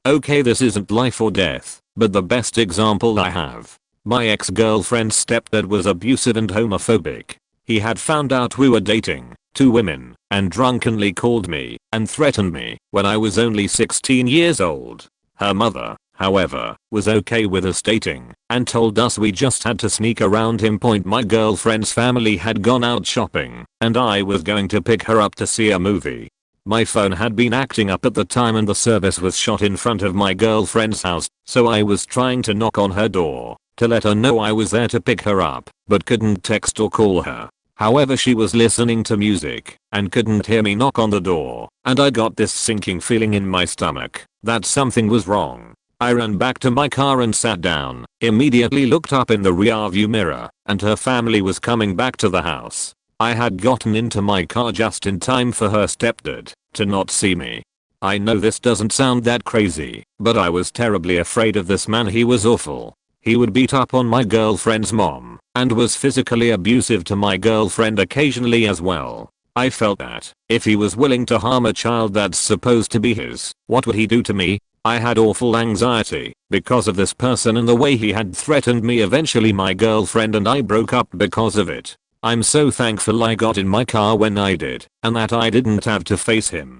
Okay, this isn't life or death, but the best example I have. My ex-girlfriend's stepdad was abusive and homophobic. He had found out we were dating 2 women and drunkenly called me and threatened me when I was only 16 years old. Her mother, however, was okay with us dating and told us we just had to sneak around him. My girlfriend's family had gone out shopping and I was going to pick her up to see a movie. My phone had been acting up at the time and the service was shot in front of my girlfriend's house, so I was trying to knock on her door to let her know I was there to pick her up, but couldn't text or call her. However, she was listening to music and couldn't hear me knock on the door, and I got this sinking feeling in my stomach that something was wrong. I ran back to my car and sat down, immediately looked up in the rearview mirror, and her family was coming back to the house. I had gotten into my car just in time for her stepdad to not see me. I know this doesn't sound that crazy, but I was terribly afraid of this man. He was awful. He would beat up on my girlfriend's mom and was physically abusive to my girlfriend occasionally as well. I felt that if he was willing to harm a child that's supposed to be his, what would he do to me? I had awful anxiety because of this person and the way he had threatened me. Eventually my girlfriend and I broke up because of it. I'm so thankful I got in my car when I did and that I didn't have to face him.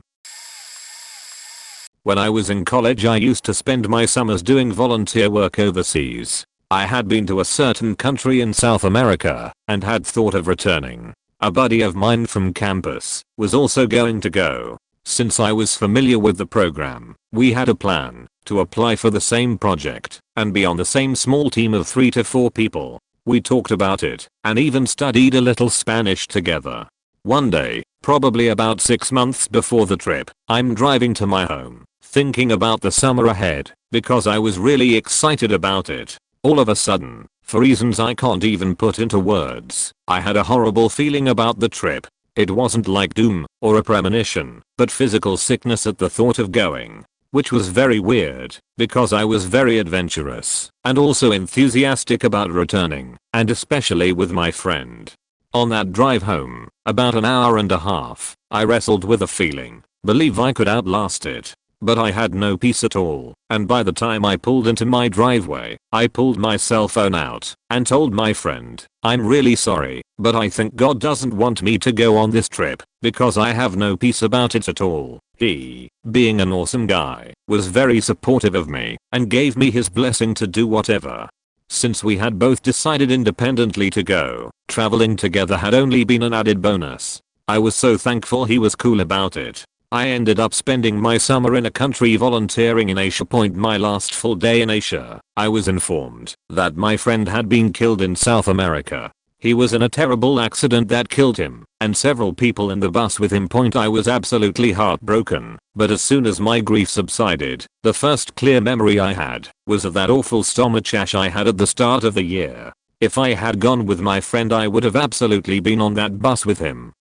When I was in college, I used to spend my summers doing volunteer work overseas. I had been to a certain country in South America and had thought of returning. A buddy of mine from campus was also going to go. Since I was familiar with the program, we had a plan to apply for the same project and be on the same small team of 3 to 4 people. We talked about it and even studied a little Spanish together. One day, probably about 6 months before the trip, I'm driving to my home, thinking about the summer ahead because I was really excited about it. All of a sudden, for reasons I can't even put into words, I had a horrible feeling about the trip. It wasn't like doom or a premonition, but physical sickness at the thought of going. Which was very weird, because I was very adventurous and also enthusiastic about returning, and especially with my friend. On that drive home, about an hour and a half, I wrestled with a feeling, believe I could outlast it. But I had no peace at all, and by the time I pulled into my driveway, I pulled my cell phone out and told my friend, I'm really sorry, but I think God doesn't want me to go on this trip, because I have no peace about it at all. He, being an awesome guy, was very supportive of me and gave me his blessing to do whatever. Since we had both decided independently to go, traveling together had only been an added bonus. I was so thankful he was cool about it. I ended up spending my summer in a country volunteering in Asia. My last full day in Asia, I was informed that my friend had been killed in South America. He was in a terrible accident that killed him, and several people in the bus with him. I was absolutely heartbroken, but as soon as my grief subsided, the first clear memory I had was of that awful stomach ache I had at the start of the year. If I had gone with my friend, I would have absolutely been on that bus with him.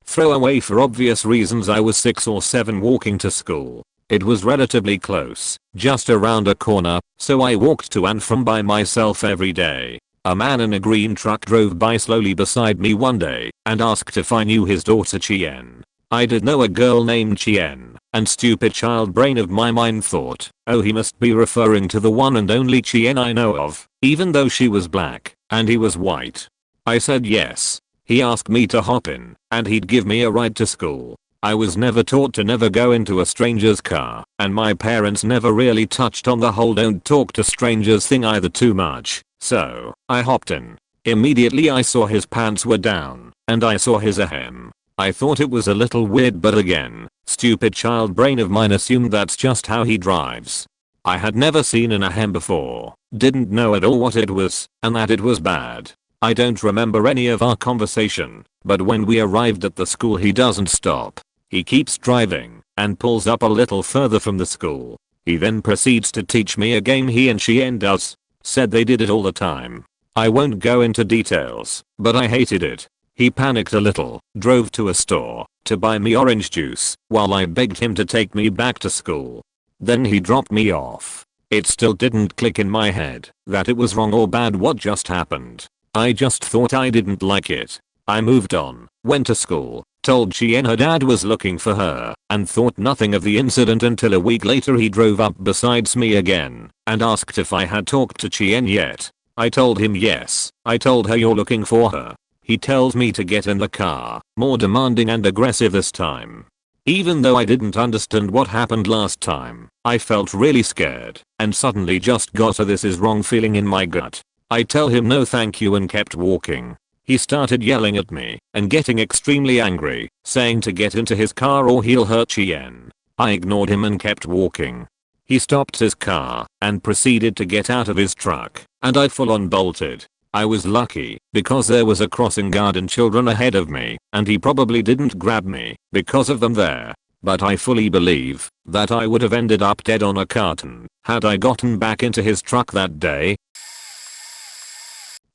Throwaway. For obvious reasons, I was 6 or 7 walking to school. It was relatively close, just around a corner, so I walked to and from by myself every day. A man in a green truck drove by slowly beside me one day and asked if I knew his daughter Chien. I did know a girl named Chien, and stupid child brain of my mind thought, oh, he must be referring to the one and only Chien I know of, even though she was black and he was white. I said yes. He asked me to hop in, and he'd give me a ride to school. I was never taught to never go into a stranger's car, and my parents never really touched on the whole don't talk to strangers thing either too much, so I hopped in. Immediately I saw his pants were down, and I saw his ahem. I thought it was a little weird, but again, stupid child brain of mine assumed that's just how he drives. I had never seen an ahem before, didn't know at all what it was, and that it was bad. I don't remember any of our conversation, but when we arrived at the school he doesn't stop. He keeps driving and pulls up a little further from the school. He then proceeds to teach me a game he and Chien does. Said they did it all the time. I won't go into details, but I hated it. He panicked a little, drove to a store to buy me orange juice while I begged him to take me back to school. Then he dropped me off. It still didn't click in my head that it was wrong or bad what just happened. I just thought I didn't like it. I moved on, went to school, told Chien her dad was looking for her, and thought nothing of the incident until a week later he drove up besides me again and asked if I had talked to Chien yet. I told him yes. I told her you're looking for her. He tells me to get in the car, more demanding and aggressive this time. Even though I didn't understand what happened last time, I felt really scared and suddenly just got a this is wrong feeling in my gut. I tell him no thank you and kept walking. He started yelling at me and getting extremely angry, saying to get into his car or he'll hurt Chien. I ignored him and kept walking. He stopped his car and proceeded to get out of his truck, and I full on bolted. I was lucky because there was a crossing guard and children ahead of me, and he probably didn't grab me because of them there. But I fully believe that I would have ended up dead on a carton had I gotten back into his truck that day.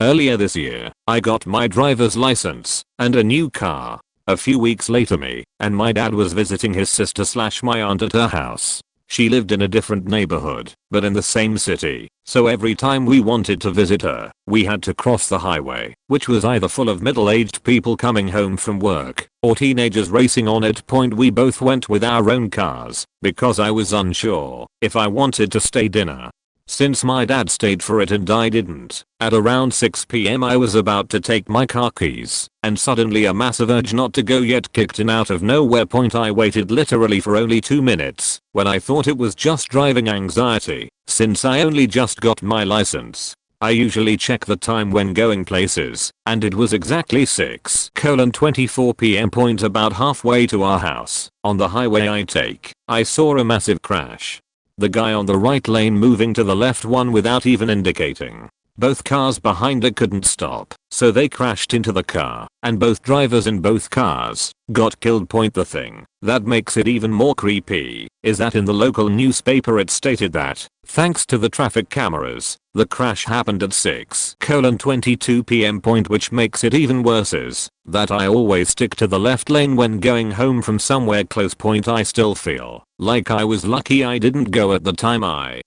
Earlier this year, I got my driver's license and a new car. A few weeks later me and my dad was visiting his sister / my aunt at her house. She lived in a different neighborhood, but in the same city, so every time we wanted to visit her, we had to cross the highway, which was either full of middle-aged people coming home from work, or teenagers racing on it. We both went with our own cars, because I was unsure if I wanted to stay dinner. Since my dad stayed for it and I didn't, at around 6 PM I was about to take my car keys, and suddenly a massive urge not to go yet kicked in out of nowhere. I waited literally for only 2 minutes, when I thought it was just driving anxiety, since I only just got my license. I usually check the time when going places, and it was exactly 6:24 PM. About halfway to our house, on the highway I take, I saw a massive crash. The guy on the right lane moving to the left one without even indicating. Both cars behind it couldn't stop, so they crashed into the car, and both drivers in both cars got killed. The thing that makes it even more creepy is that in the local newspaper it stated that, thanks to the traffic cameras, the crash happened at 6:22 p.m. Which makes it even worse is that I always stick to the left lane when going home from somewhere close. I still feel like I was lucky I didn't go at the time I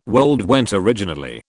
went originally.